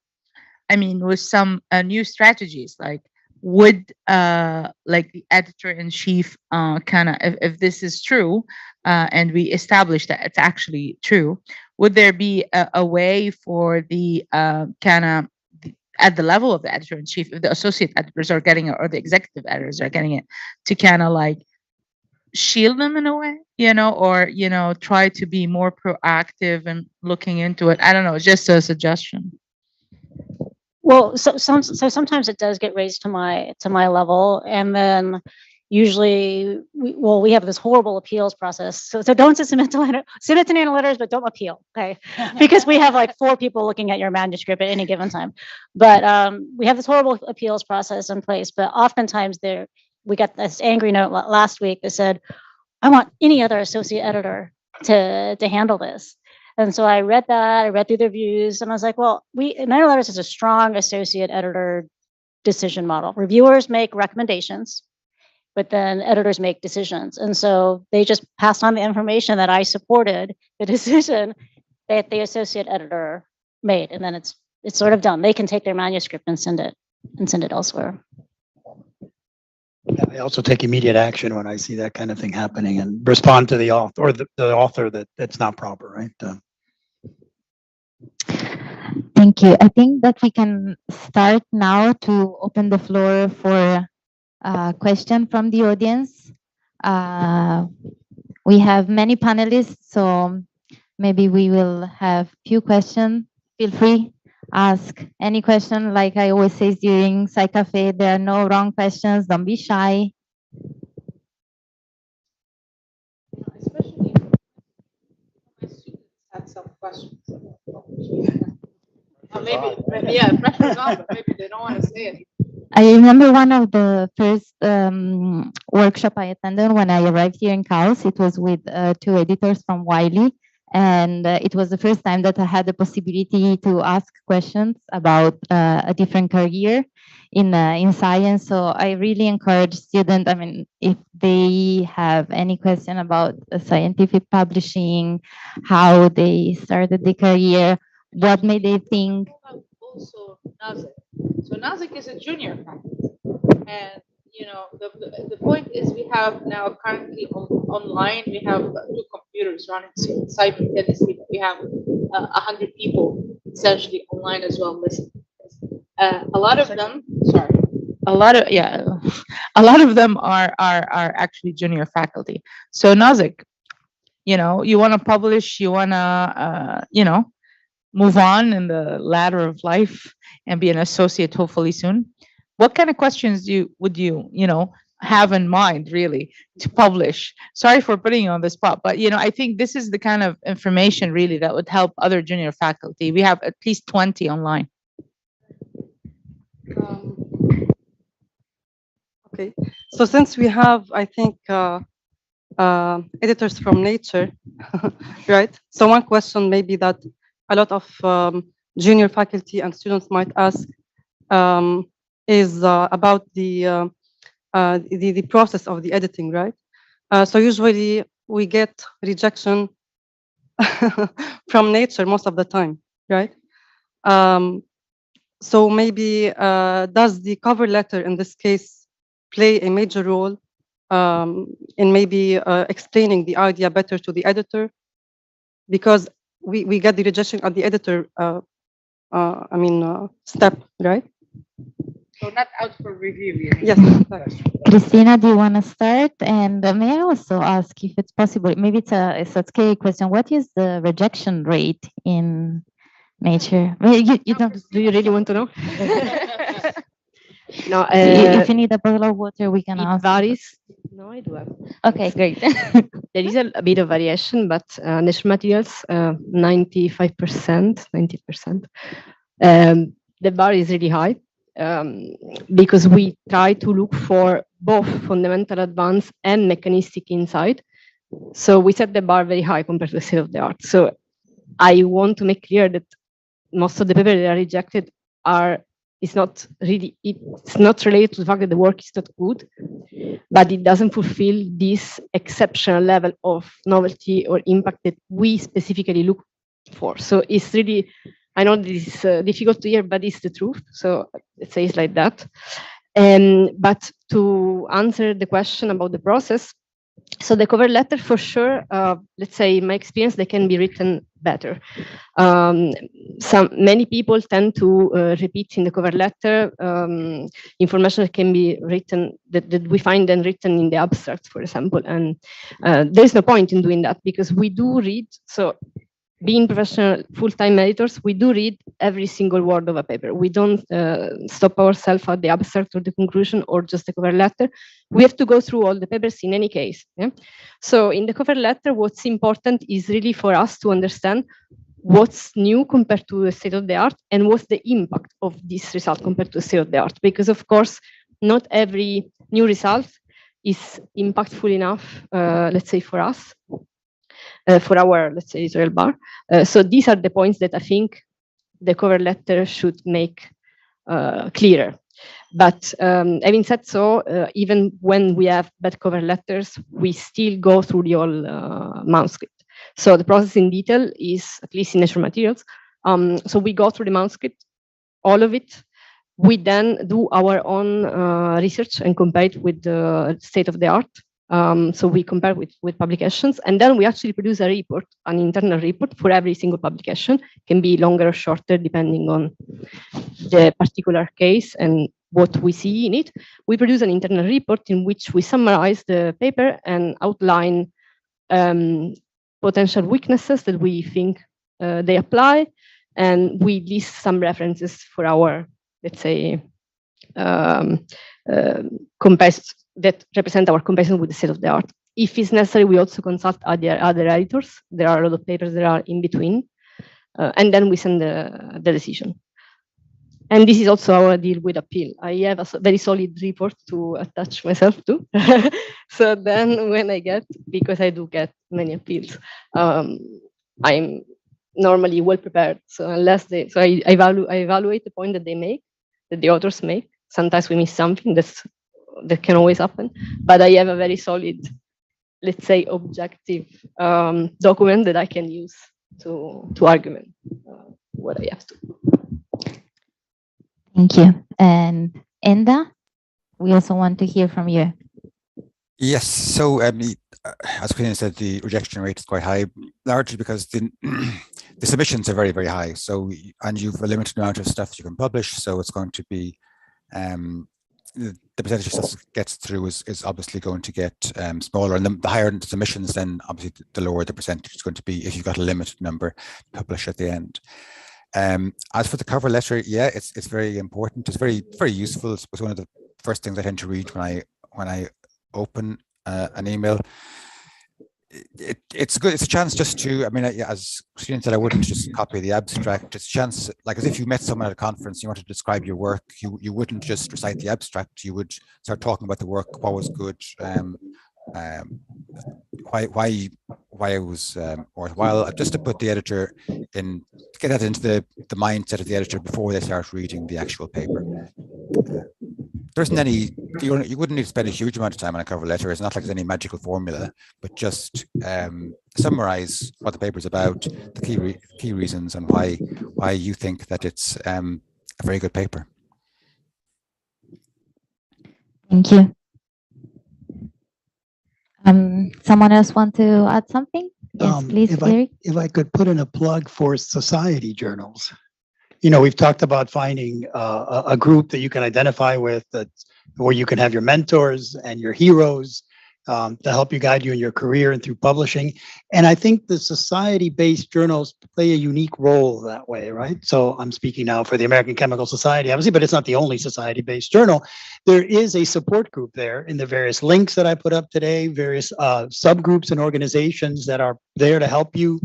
with some new strategies, like would like the editor-in-chief kind of, if this is true, and we establish that it's actually true, would there be a way for the kind of at the level of the editor-in-chief, if the associate editors are getting it or the executive editors are getting it, to kind of like shield them in a way, or try to be more proactive and looking into it? I don't know, just a suggestion. Well, so sometimes it does get raised to my level, and then usually we have this horrible appeals process. So don't submit to Nano Letters, but don't appeal, okay? Because we have like 4 people looking at your manuscript at any given time. But we have this horrible appeals process in place. But oftentimes we got this angry note last week that said, "I want any other associate editor to handle this." And so I read that, I read through the reviews, and I was like, well, Nano Letters is a strong associate editor decision model. Reviewers make recommendations, but then editors make decisions. And so they just passed on the information that I supported the decision that the associate editor made. And then it's sort of done. They can take their manuscript and send it elsewhere. I also take immediate action when I see that kind of thing happening and respond to the author or the author that's not proper, right? Thank you. I think that we can start now to open the floor for a question from the audience. We have many panelists, so maybe we will have few questions. Feel free, ask any question. Like I always say during SciCafe, there are no wrong questions. Don't be shy. Especially my students had some questions. Maybe yeah, pressure's on, but maybe they don't want to say it. I remember one of the first workshop I attended when I arrived here in KAUST. It was with 2 editors from Wiley, and it was the first time that I had the possibility to ask questions about a different career in science. So I really encourage students, if they have any question about scientific publishing, how they started the career, what made they think. Also, Nazik. So Nazik is a junior faculty, and the point is we have now currently online we have 2 computers running simultaneously. We have 100 people essentially online as well listening. A lot of them, a lot of them are actually junior faculty. So Nazik, you want to publish, you want to move on in the ladder of life and be an associate hopefully soon. What kind of questions would you have in mind really to publish? Sorry for putting you on the spot, but I think this is the kind of information really that would help other junior faculty. We have at least 20 online. Okay, so since we have, I think, editors from Nature, right? So one question maybe that a lot of junior faculty and students might ask is about the process of the editing, right? So usually we get rejection from Nature most of the time, right? So maybe does the cover letter in this case play a major role in maybe explaining the idea better to the editor? Because we get the rejection at the editor, step, right? So not out for review. Yes. Christina, do you want to start? And may I also ask if it's possible, maybe it's a scary question, what is the rejection rate in Nature? You don't, Do you really want to know? No, if you need a bottle of water, we can it ask. varies. No, I do have. Okay, great. There is a bit of variation, but Nature materials, 95%, 90%. The bar is really high because we try to look for both fundamental advance and mechanistic insight. So we set the bar very high compared to the state of the art. So I want to make clear that most of the papers that are rejected it's not related to the fact that the work is not good, but it doesn't fulfill this exceptional level of novelty or impact that we specifically look for. So it's really, I know this is difficult to hear, but it's the truth. So let's say it's like that. But to answer the question about the process, so the cover letter, for sure, let's say in my experience, they can be written better. Many people tend to repeat in the cover letter information that can be written, that we find then written in the abstract, for example. And there's no point in doing that because we do read, so being professional full-time editors, we do read every single word of a paper. We don't stop ourselves at the abstract or the conclusion or just the cover letter. We have to go through all the papers in any case. Yeah? So in the cover letter, what's important is really for us to understand what's new compared to the state of the art and what's the impact of this result compared to the state of the art. Because of course, not every new result is impactful enough, let's say for us, for our, let's say, editorial bar. So these are the points that I think the cover letter should make clearer. But having said so, even when we have bad cover letters, we still go through the whole manuscript. So the process in detail is, at least in Nature materials, so we go through the manuscript, all of it. We then do our own research and compare it with the state of the art. So we compare with publications, and then we actually produce a report, an internal report for every single publication. It can be longer or shorter depending on the particular case and what we see in it. We produce an internal report in which we summarize the paper and outline potential weaknesses that we think they apply, and we list some references for our, let's say, that represent our comparison with the state of the art. If it's necessary, we also consult other editors. There are a lot of papers that are in between, and then we send the decision. And this is also our deal with appeal. I have a very solid report to attach myself to. So then when I get, because I do get many appeals, I'm normally well prepared. So unless so I evaluate the point that they make, that the authors make. Sometimes we miss something, that can always happen. But I have a very solid, let's say, objective document that I can use to argument what I have to. Thank you. And Enda, we also want to hear from you. Yes, so as Christina said, the rejection rate is quite high, largely because the submissions are very, very high. So, and you've a limited amount of stuff you can publish, so it's going to be, the percentage of stuff that gets through is obviously going to get smaller, and the higher the submissions, then obviously the lower the percentage is going to be if you've got a limited number to publish at the end. As for the cover letter, yeah, it's very important. It's very, very useful. It was one of the first things I tend to read when I when I open an email. It's good. It's a chance just to, I mean, as Christine said, I wouldn't just copy the abstract. It's a chance, like as if you met someone at a conference, you want to describe your work, you wouldn't just recite the abstract, you would start talking about the work, what was good, why it was worthwhile, just to put the editor in, to get that into the mindset of the editor before they start reading the actual paper. There isn't any, you wouldn't need to spend a huge amount of time on a cover letter. It's not like there's any magical formula, but just summarize what the paper is about, the key reasons, and why you think that it's a very good paper. Thank you. Someone else want to add something? Yes, please, Eric. If I could put in a plug for society journals. You know, we've talked about finding a group that you can identify with, where you can have your mentors and your heroes to help you guide you in your career and through publishing. And I think the society-based journals play a unique role that way, right? So I'm speaking now for the American Chemical Society, obviously, but it's not the only society-based journal. There is a support group there in the various links that I put up today, various subgroups and organizations that are there to help you.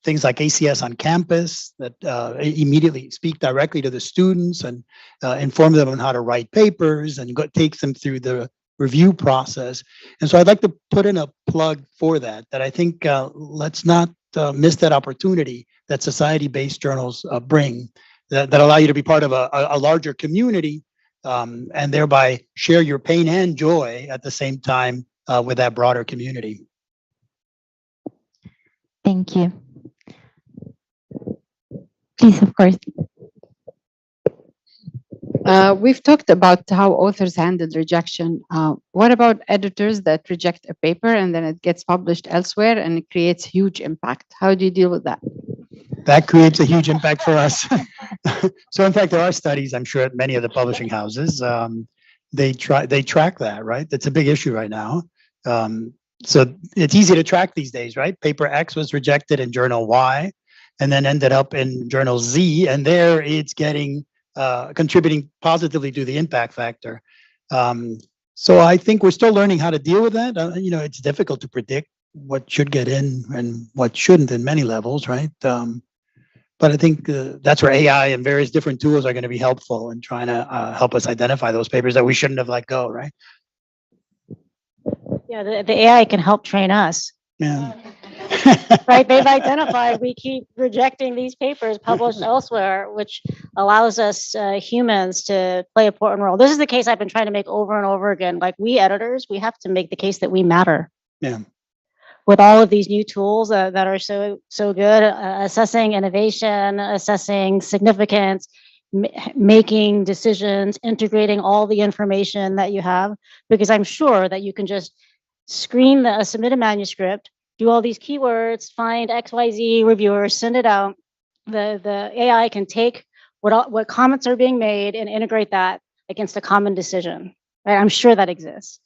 Things like ACS on campus that immediately speak directly to the students and inform them on how to write papers and takes them through the review process. And so I'd like to put in a plug for that I think let's not miss that opportunity that society-based journals bring that allow you to be part of a larger community and thereby share your pain and joy at the same time with that broader community. Thank you. Please, of course. We've talked about how authors handled rejection. What about editors that reject a paper and then it gets published elsewhere and it creates huge impact? How do you deal with that? That creates a huge impact for us. So in fact, there are studies, I'm sure, at many of the publishing houses. They track that, right? That's a big issue right now. So it's easy to track these days, right? Paper X was rejected in journal Y and then ended up in journal Z, and there it's getting contributing positively to the impact factor. So I think we're still learning how to deal with that. You know, it's difficult to predict what should get in and what shouldn't in many levels, right? But I think that's where AI and various different tools are going to be helpful in trying to help us identify those papers that we shouldn't have let go, right? Yeah, the AI can help train us. Yeah. Right, they've identified we keep rejecting these papers published elsewhere, which allows us humans to play an important role. This is the case I've been trying to make over and over again. Like, we editors, we have to make the case that we matter. Yeah. With all of these new tools that are so good, assessing innovation, assessing significance, making decisions, integrating all the information that you have, because I'm sure that you can just screen submit a manuscript, do all these keywords, find XYZ reviewers, send it out. The AI can take what comments are being made and integrate that against a common decision. Right? I'm sure that exists.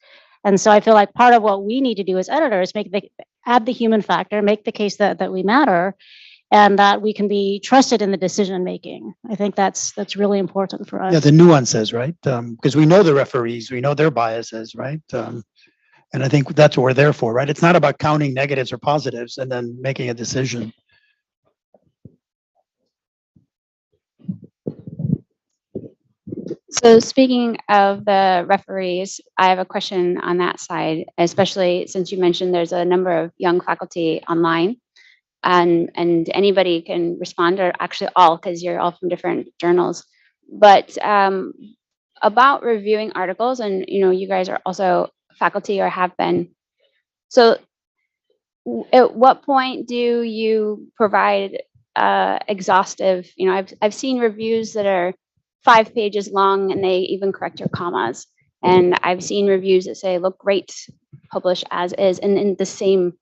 And so I feel like part of what we need to do as editors, add the human factor, make the case that we matter, and that we can be trusted in the decision making. I think that's really important for us. Yeah, the nuances, right? Because we know the referees, we know their biases, right? And I think that's what we're there for, right? It's not about counting negatives or positives and then making a decision. So speaking of the referees, I have a question on that side, especially since you mentioned there's a number of young faculty online, and anybody can respond, or actually all, because you're all from different journals. But about reviewing articles, and you guys are also faculty or have been. So at what point do you provide exhaustive, I've seen reviews that are 5 pages long and they even correct your commas. And I've seen reviews that say, look great, publish as is. And in the same,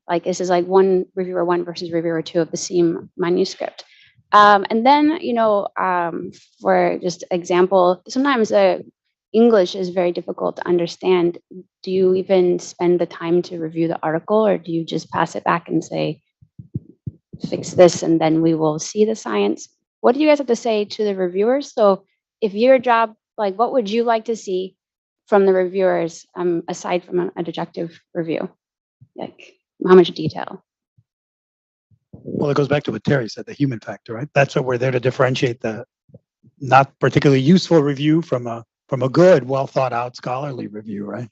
like this is like one reviewer 1 versus reviewer 2 of the same manuscript. And then, for just example, sometimes English is very difficult to understand. Do you even spend the time to review the article, or do you just pass it back and say, fix this and then we will see the science? What do you guys have to say to the reviewers? So if your job, like, what would you like to see from the reviewers, aside from an objective review? Like how much detail? Well, it goes back to what Terry said, the human factor, right? That's what we're there to differentiate the not particularly useful review from a good, well thought out scholarly review, right?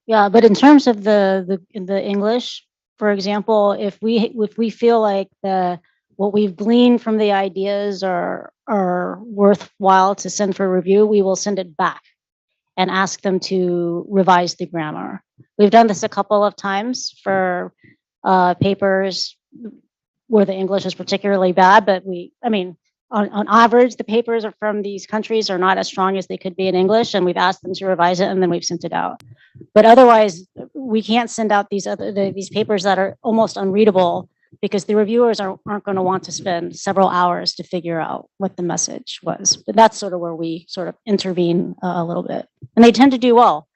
Yeah, but in terms of the English, for example, if we feel like what we've gleaned from the ideas are worthwhile to send for review, we will send it back and ask them to revise the grammar. We've done this a couple of times for papers where the English is particularly bad, but on average, the papers are from these countries are not as strong as they could be in English, and we've asked them to revise it, and then we've sent it out. But otherwise, we can't send out these papers that are almost unreadable because the reviewers aren't going to want to spend several hours to figure out what the message was. But that's sort of where we sort of intervene a little bit, and they tend to do well.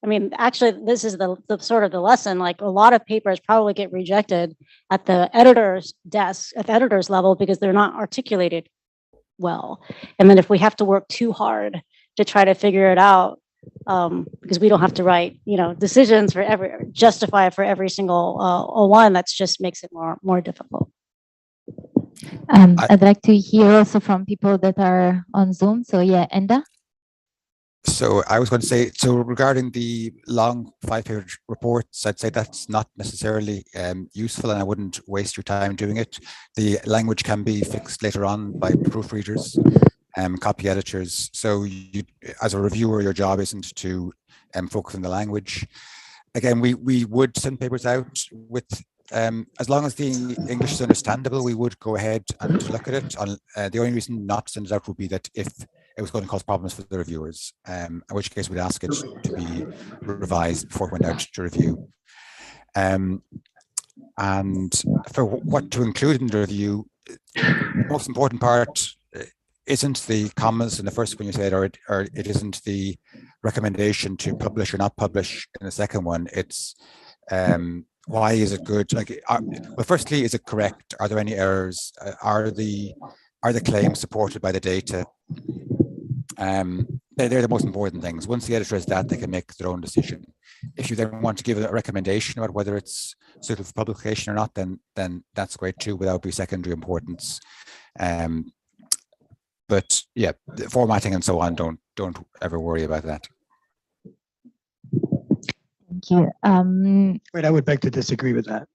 I mean, actually, this is the sort of the lesson. Like a lot of papers probably get rejected at the editor's desk, at the editor's level, because they're not articulated well. And then if we have to work too hard to try to figure it out, because we don't have to write, decisions for justify for every single one, that just makes it more difficult. I'd like to hear also from people that are on Zoom. So yeah, Enda. So I was going to say, so regarding the long 5-page reports, I'd say that's not necessarily useful, and I wouldn't waste your time doing it. The language can be fixed later on by proofreaders, copy editors. So you, as a reviewer, your job isn't to focus on the language. Again, we would send papers out with, as long as the English is understandable, we would go ahead and look at it. The only reason not to send it out would be that if it was going to cause problems for the reviewers, in which case we'd ask it to be revised before it went out to review. And for what to include in the review, the most important part isn't the commas in the first one you said, or it isn't the recommendation to publish or not publish in the second one. It's why is it good? Well, firstly, is it correct? Are there any errors? Are the claims supported by the data? They're the most important things. Once the editor has that, they can make their own decision. If you then want to give a recommendation about whether it's suitable for publication or not, then that's great too, but that would be secondary importance. But yeah, the formatting and so on, don't ever worry about that. Thank you. Wait, I would beg to disagree with that.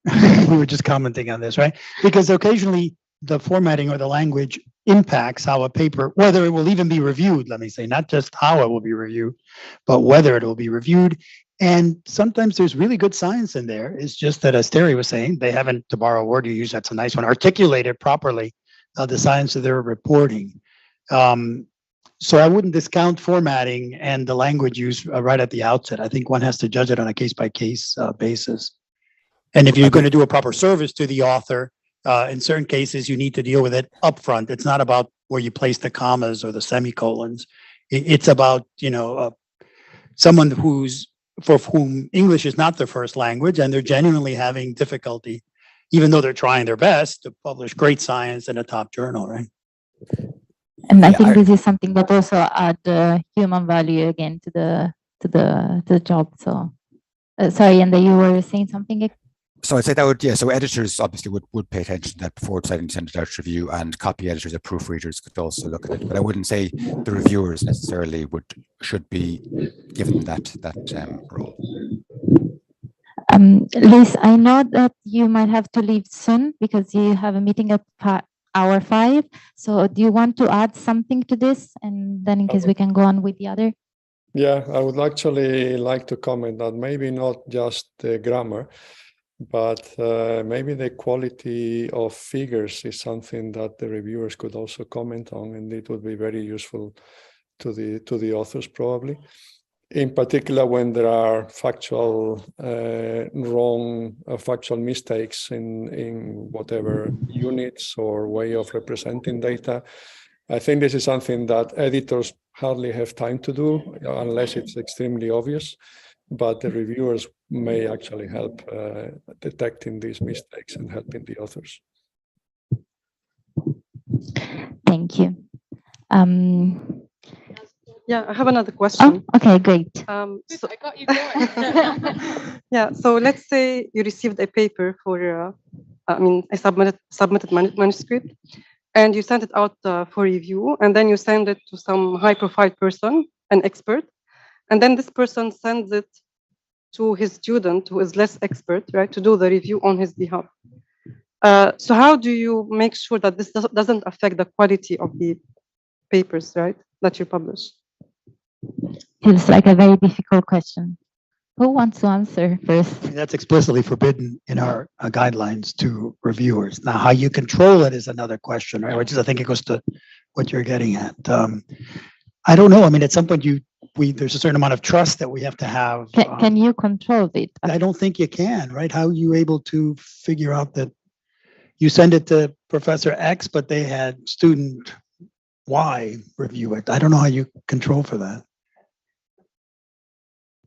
We were just commenting on this, right? Because occasionally the formatting or the language impacts how a paper, whether it will even be reviewed, let me say, not just how it will be reviewed, but whether it will be reviewed. And sometimes there's really good science in there. It's just that, as Terry was saying, they haven't, to borrow a word you use, that's a nice one, articulated properly the science of their reporting. So I wouldn't discount formatting and the language use right at the outset. I think one has to judge it on a case-by-case basis. And if you're going to do a proper service to the author, in certain cases, you need to deal with it upfront. It's not about where you place the commas or the semicolons. It's about, someone for whom English is not their first language, and they're genuinely having difficulty, even though they're trying their best to publish great science in a top journal, right? And I think this is something that also add human value again to the job. So, sorry, and you were saying something. So I'd say that would, yeah. So editors obviously would pay attention to that before deciding to send it out to review, and copy editors or proofreaders could also look at it. But I wouldn't say the reviewers necessarily should be given that role. Liz, I know that you might have to leave soon because you have a meeting at hour 5. So do you want to add something to this, and then in case we can go on with the other? Yeah, I would actually like to comment that maybe not just the grammar, but maybe the quality of figures is something that the reviewers could also comment on, and it would be very useful to the authors probably. In particular, when there are factual factual mistakes in whatever units or way of representing data. I think this is something that editors hardly have time to do unless it's extremely obvious, but the reviewers may actually help detecting these mistakes and helping the authors. Thank you. Yeah, I have another question. Okay, great. So, yeah, so let's say you received a paper for, I mean, a submitted manuscript, and you send it out for review, and then you send it to some high-profile person, an expert, and then this person sends it to his student who is less expert, right, to do the review on his behalf. So how do you make sure that this doesn't affect the quality of the papers, right, that you publish? Feels like a very difficult question. Who wants to answer first? That's explicitly forbidden in our guidelines to reviewers. Now, how you control it is another question, right? Which is, I think it goes to what you're getting at. I don't know. I mean, at some point, there's a certain amount of trust that we have to have. Can you control it? I don't think you can, right? How are you able to figure out that you send it to Professor X, but they had student Y review it? I don't know how you control for that.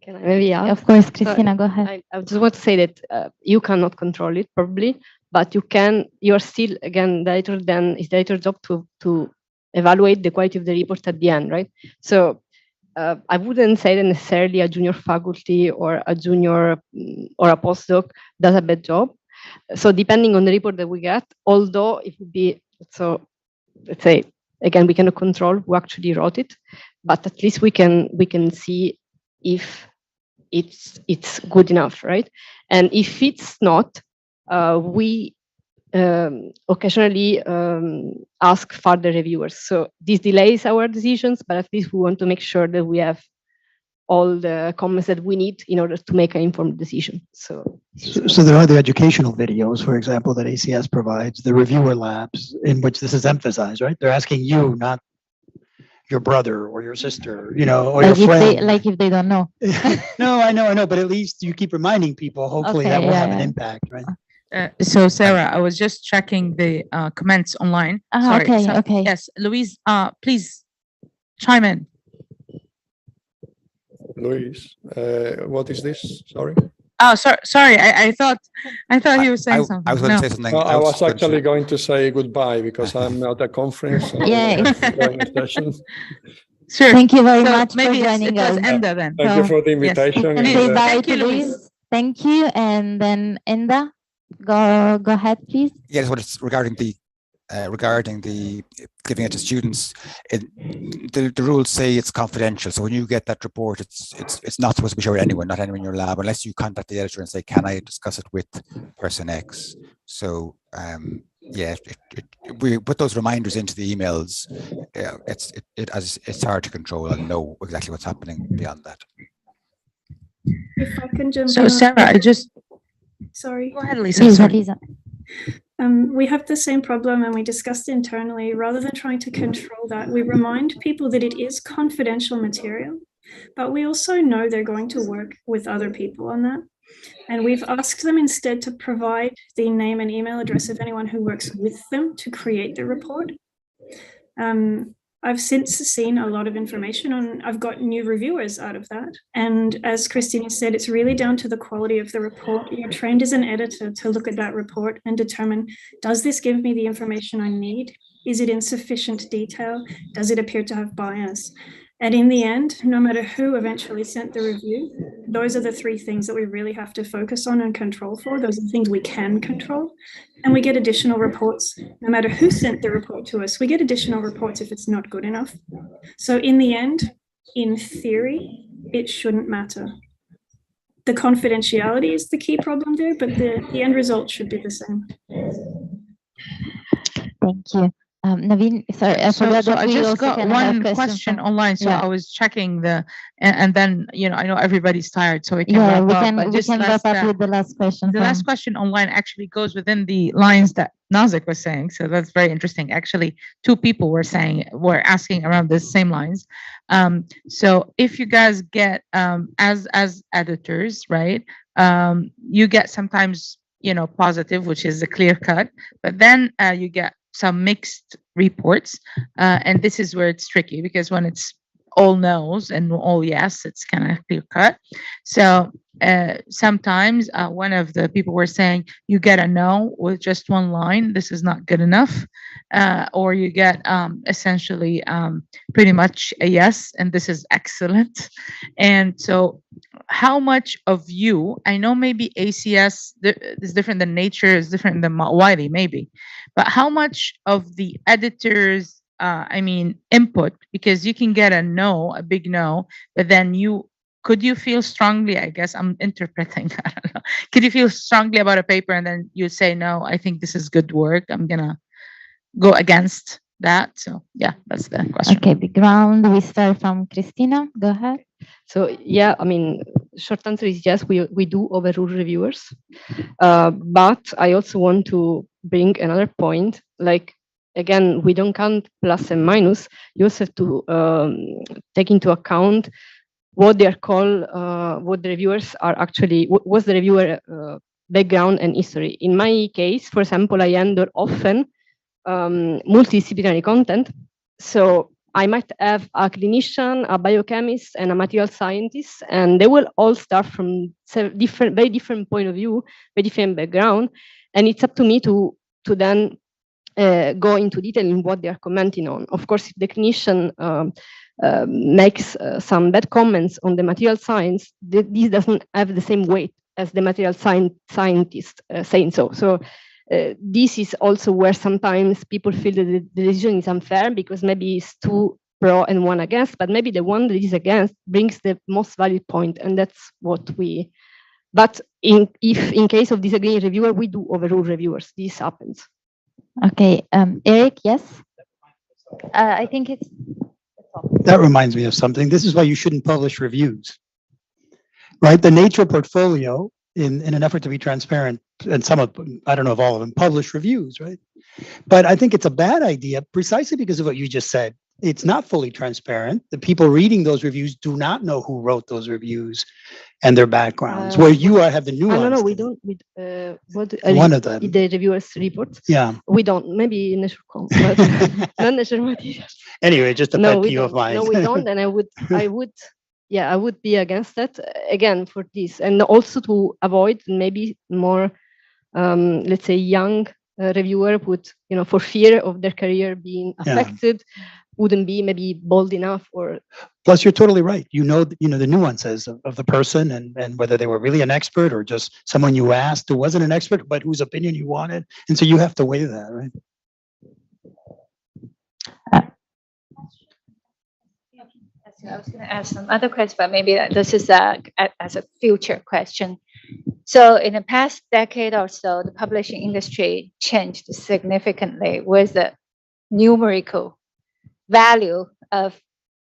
Can I maybe add? Of course, Christina, go ahead. I just want to say that you cannot control it probably, but you can. You're still again the editor. Then it's the editor's job to evaluate the quality of the report at the end, right? So I wouldn't say that necessarily a junior faculty or a junior or a postdoc does a bad job. So depending on the report that we get, although it would be so, let's say again we cannot control who actually wrote it, but at least we can see if it's good enough, right? And if it's not, we occasionally ask further reviewers. So this delays our decisions, but at least we want to make sure that we have all the comments that we need in order to make an informed decision. So there are the educational videos, for example, that ACS provides, the reviewer labs in which this is emphasized, right? They're asking you, not your brother or your sister, or your friend. Like if they don't know. No, I know, but at least you keep reminding people. Hopefully that will have an impact, right? So Sarah, I was just checking the comments online. Sorry. Okay. Yes, Louise, please chime in. Louise, what is this? Sorry. Oh, sorry. I thought he was saying something. I was going to say something. No, I was actually going to say goodbye because I'm at a conference. Yeah. Sure. Thank you very So much maybe for joining it was us. Enda then. Thank you for the invitation. Yes. and, Say bye Thank to you, Louise. Louise. Thank you, and then Enda, go ahead, please. Yes, what it's regarding the giving it to students. The rules say it's confidential. So when you get that report, it's not supposed to be shown to anyone, not anyone in your lab, unless you contact the editor and say, "Can I discuss it with person X?" So yeah, we put those reminders into the emails. It's hard to control and know exactly what's happening beyond that. If I can jump So in. Sarah, Sorry. Go ahead, Lisa. Lisa. We have the same problem, and we discussed internally. Rather than trying to control that, we remind people that it is confidential material, but we also know they're going to work with other people on that. And we've asked them instead to provide the name and email address of anyone who works with them to create the report. I've since seen a lot of information on, I've got new reviewers out of that. And as Christina said, it's really down to the quality of the report. You're trained as an editor to look at that report and determine, does this give me the information I need? Is it in sufficient detail? Does it appear to have bias? And in the end, no matter who eventually sent the review, those are the three things that we really have to focus on and control for. Those are the things we can control. And we get additional reports, no matter who sent the report to us, we get additional reports if it's not good enough. So in the end, in theory, it shouldn't matter. The confidentiality is the key problem there, but the end result should be the same. Thank you. Naveen, sorry, I forgot So that I we just also got can have one question from- online. So Yeah. I was checking and then, I know everybody's tired, so we can Yeah, wrap we up. can but we just can wrap up with the last question. The last question online actually goes within the lines that Nazik was saying. So that's very interesting. Actually, two people were asking around the same lines. So if you guys get, as editors, right, you get sometimes, positive, which is a clear cut, but then you get some mixed reports. And this is where it's tricky, because when it's all no's and all yes. It's kind of clear cut. So sometimes one of the people were saying you get a no with just one line. This is not good enough. Or you get essentially pretty much a yes, and this is excellent. And so how much of you, I know maybe ACS is different than nature, is different than Wiley maybe, but how much of the editors input, because you can get a no, a big no, but then could you feel strongly, I guess I'm interpreting, I don't know. Could you feel strongly about a paper and then you say, no, I think this is good work, I'm gonna go against that? So yeah, that's the question. Okay, big round. We start from Christina. Go ahead. So yeah, I mean, short answer is yes, we do overrule reviewers. But I also want to bring another point, like, again, we don't count plus and minus. You also have to take into account what they are called, what the reviewers are actually, what's the reviewer background and history. In my case, for example, I handle often multidisciplinary content. So I might have a clinician, a biochemist, and a material scientist, and they will all start from very different point of view, very different background, and it's up to me to then go into detail in what they are commenting on. Of course, if the clinician makes some bad comments on the material science, this doesn't have the same weight as the material scientist saying so. So this is also where sometimes people feel that the decision is unfair because maybe it's two pro and one against, but maybe the one that is against brings the most valid point, and that's what we. But if in case of disagreeing reviewer, we do overrule reviewers. This happens. Okay, Eric, yes. I think it's. That reminds me of something. This is why you shouldn't publish reviews, right? The Nature portfolio, in an effort to be transparent, and some of, I don't know if all of them, publish reviews, right? But I think it's a bad idea precisely because of what you just said. It's not fully transparent. The people reading those reviews do not know who wrote those reviews and their backgrounds, where you have the nuance. No, we don't. What one of them. The reviewers report. Yeah. We don't. Maybe Nature Comms, but not Nature Materials. Anyway, just a pet peeve of mine. No, we don't. And I would be against that again for this, and also to avoid maybe more, let's say, young reviewer would, for fear of their career being affected, wouldn't be maybe bold enough or. Plus, you're totally right. You know the nuances of the person and whether they were really an expert or just someone you asked who wasn't an expert, but whose opinion you wanted. And so you have to weigh that, right? I was going to ask some other questions, but maybe this is as a future question. So in the past decade or so, the publishing industry changed significantly with the numerical value of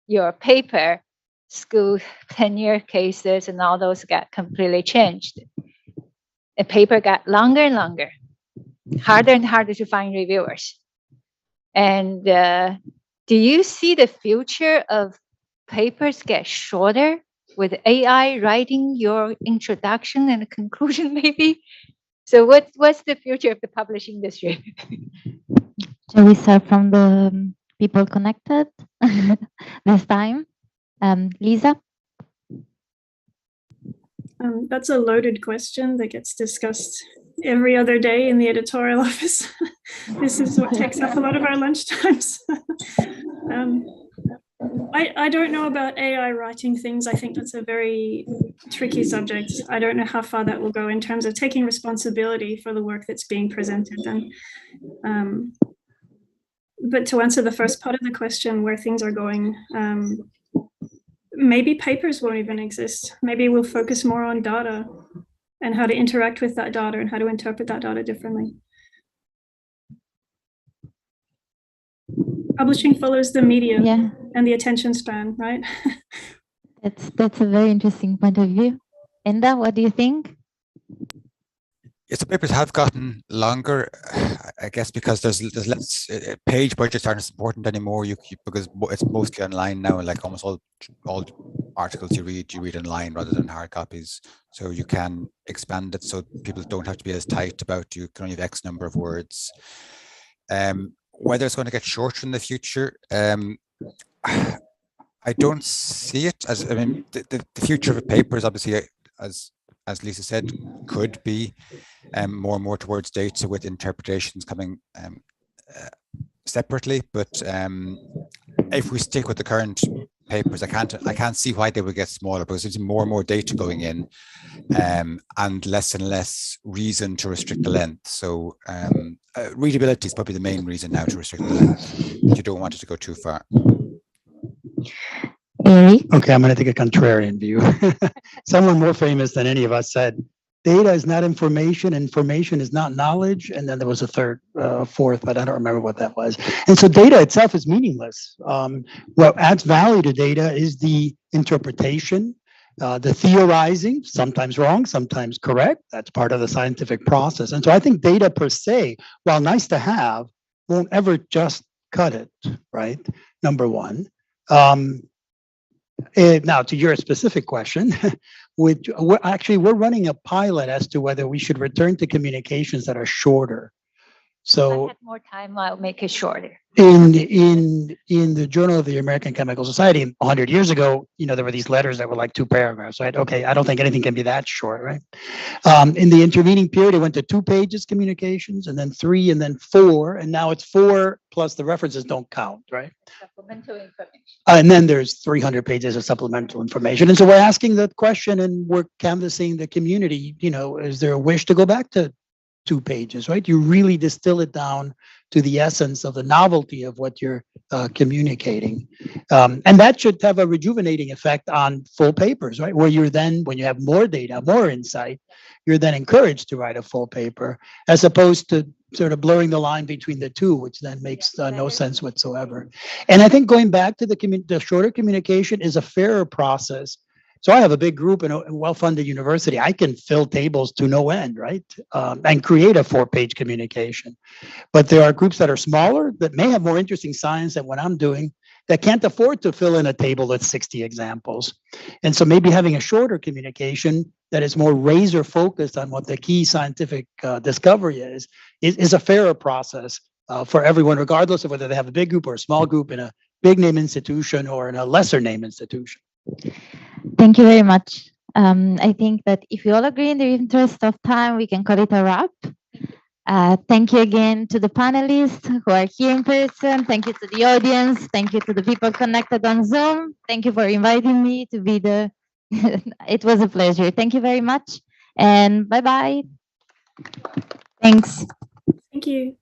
your paper. School tenure cases and all those got completely changed. The paper got longer and longer, harder and harder to find reviewers. And do you see the future of papers get shorter with AI writing your introduction and conclusion maybe? So what's the future of the publishing industry? Shall we start from the people connected this time? Lisa? That's a loaded question that gets discussed every other day in the editorial office. This is what takes up a lot of our lunchtimes. I don't know about AI writing things. I think that's a very tricky subject. I don't know how far that will go in terms of taking responsibility for the work that's being presented. And but to answer the first part of the question, where things are going, maybe papers won't even exist. Maybe we'll focus more on data and how to interact with that data and how to interpret that data differently. Publishing follows the media and the attention span, right? That's a very interesting point of view. Enda, what do you think? Yes, the papers have gotten longer, I guess, because there's less page budgets aren't as important anymore. Because it's mostly online now, like almost all articles you read online rather than hard copies. So you can expand it so people don't have to be as tight about you can only have X number of words. Whether it's going to get shorter in the future, I don't see it as, I mean, the future of papers, obviously, as Lisa said, could be more and more towards data with interpretations coming separately. But if we stick with the current papers, I can't see why they would get smaller, because there's more and more data going in, and less reason to restrict the length. So readability is probably the main reason now to restrict the length. You don't want it to go too far. Okay, I'm going to take a contrarian view. Someone more famous than any of us said, data is not information, information is not knowledge. And then there was a fourth, but I don't remember what that was. And so data itself is meaningless. What adds value to data is the interpretation, the theorizing, sometimes wrong, sometimes correct. That's part of the scientific process. And so I think data per se, while nice to have, won't ever just cut it, right? Number one. Now, to your specific question, we're running a pilot as to whether we should return to communications that are shorter. So I had more time, I'll make it shorter. in the Journal of the American Chemical Society 100 years ago, there were these letters that were like 2 paragraphs, right? Okay, I don't think anything can be that short, right? In the intervening period, it went to 2 pages communications, and then 3, and then 4, and now it's 4 plus the references don't count, right? Supplemental information. And then there's 300 pages of supplemental information. And so we're asking that question, and we're canvassing the community, is there a wish to go back to 2 pages, right? You really distill it down to the essence of the novelty of what you're communicating. And that should have a rejuvenating effect on full papers, right? Where you're then, when you have more data, more insight, you're then encouraged to write a full paper, as opposed to sort of blurring the line between the two, which then makes no sense whatsoever. And I think going back to the shorter communication is a fairer process. So I have a big group in a well-funded university. I can fill tables to no end, right? And create a 4-page communication. But there are groups that are smaller that may have more interesting science than what I'm doing that can't afford to fill in a table with 60 examples. And so maybe having a shorter communication that is more razor focused on what the key scientific discovery is a fairer process for everyone, regardless of whether they have a big group or a small group in a big name institution or in a lesser name institution. Thank you very much. I think that if we all agree in the interest of time, we can call it a wrap. Thank you again to the panelists who are here in person. Thank you to the audience. Thank you to the people connected on Zoom. Thank you for inviting me to be the... It was a pleasure. Thank you very much. And bye-bye. Thanks. Thank you.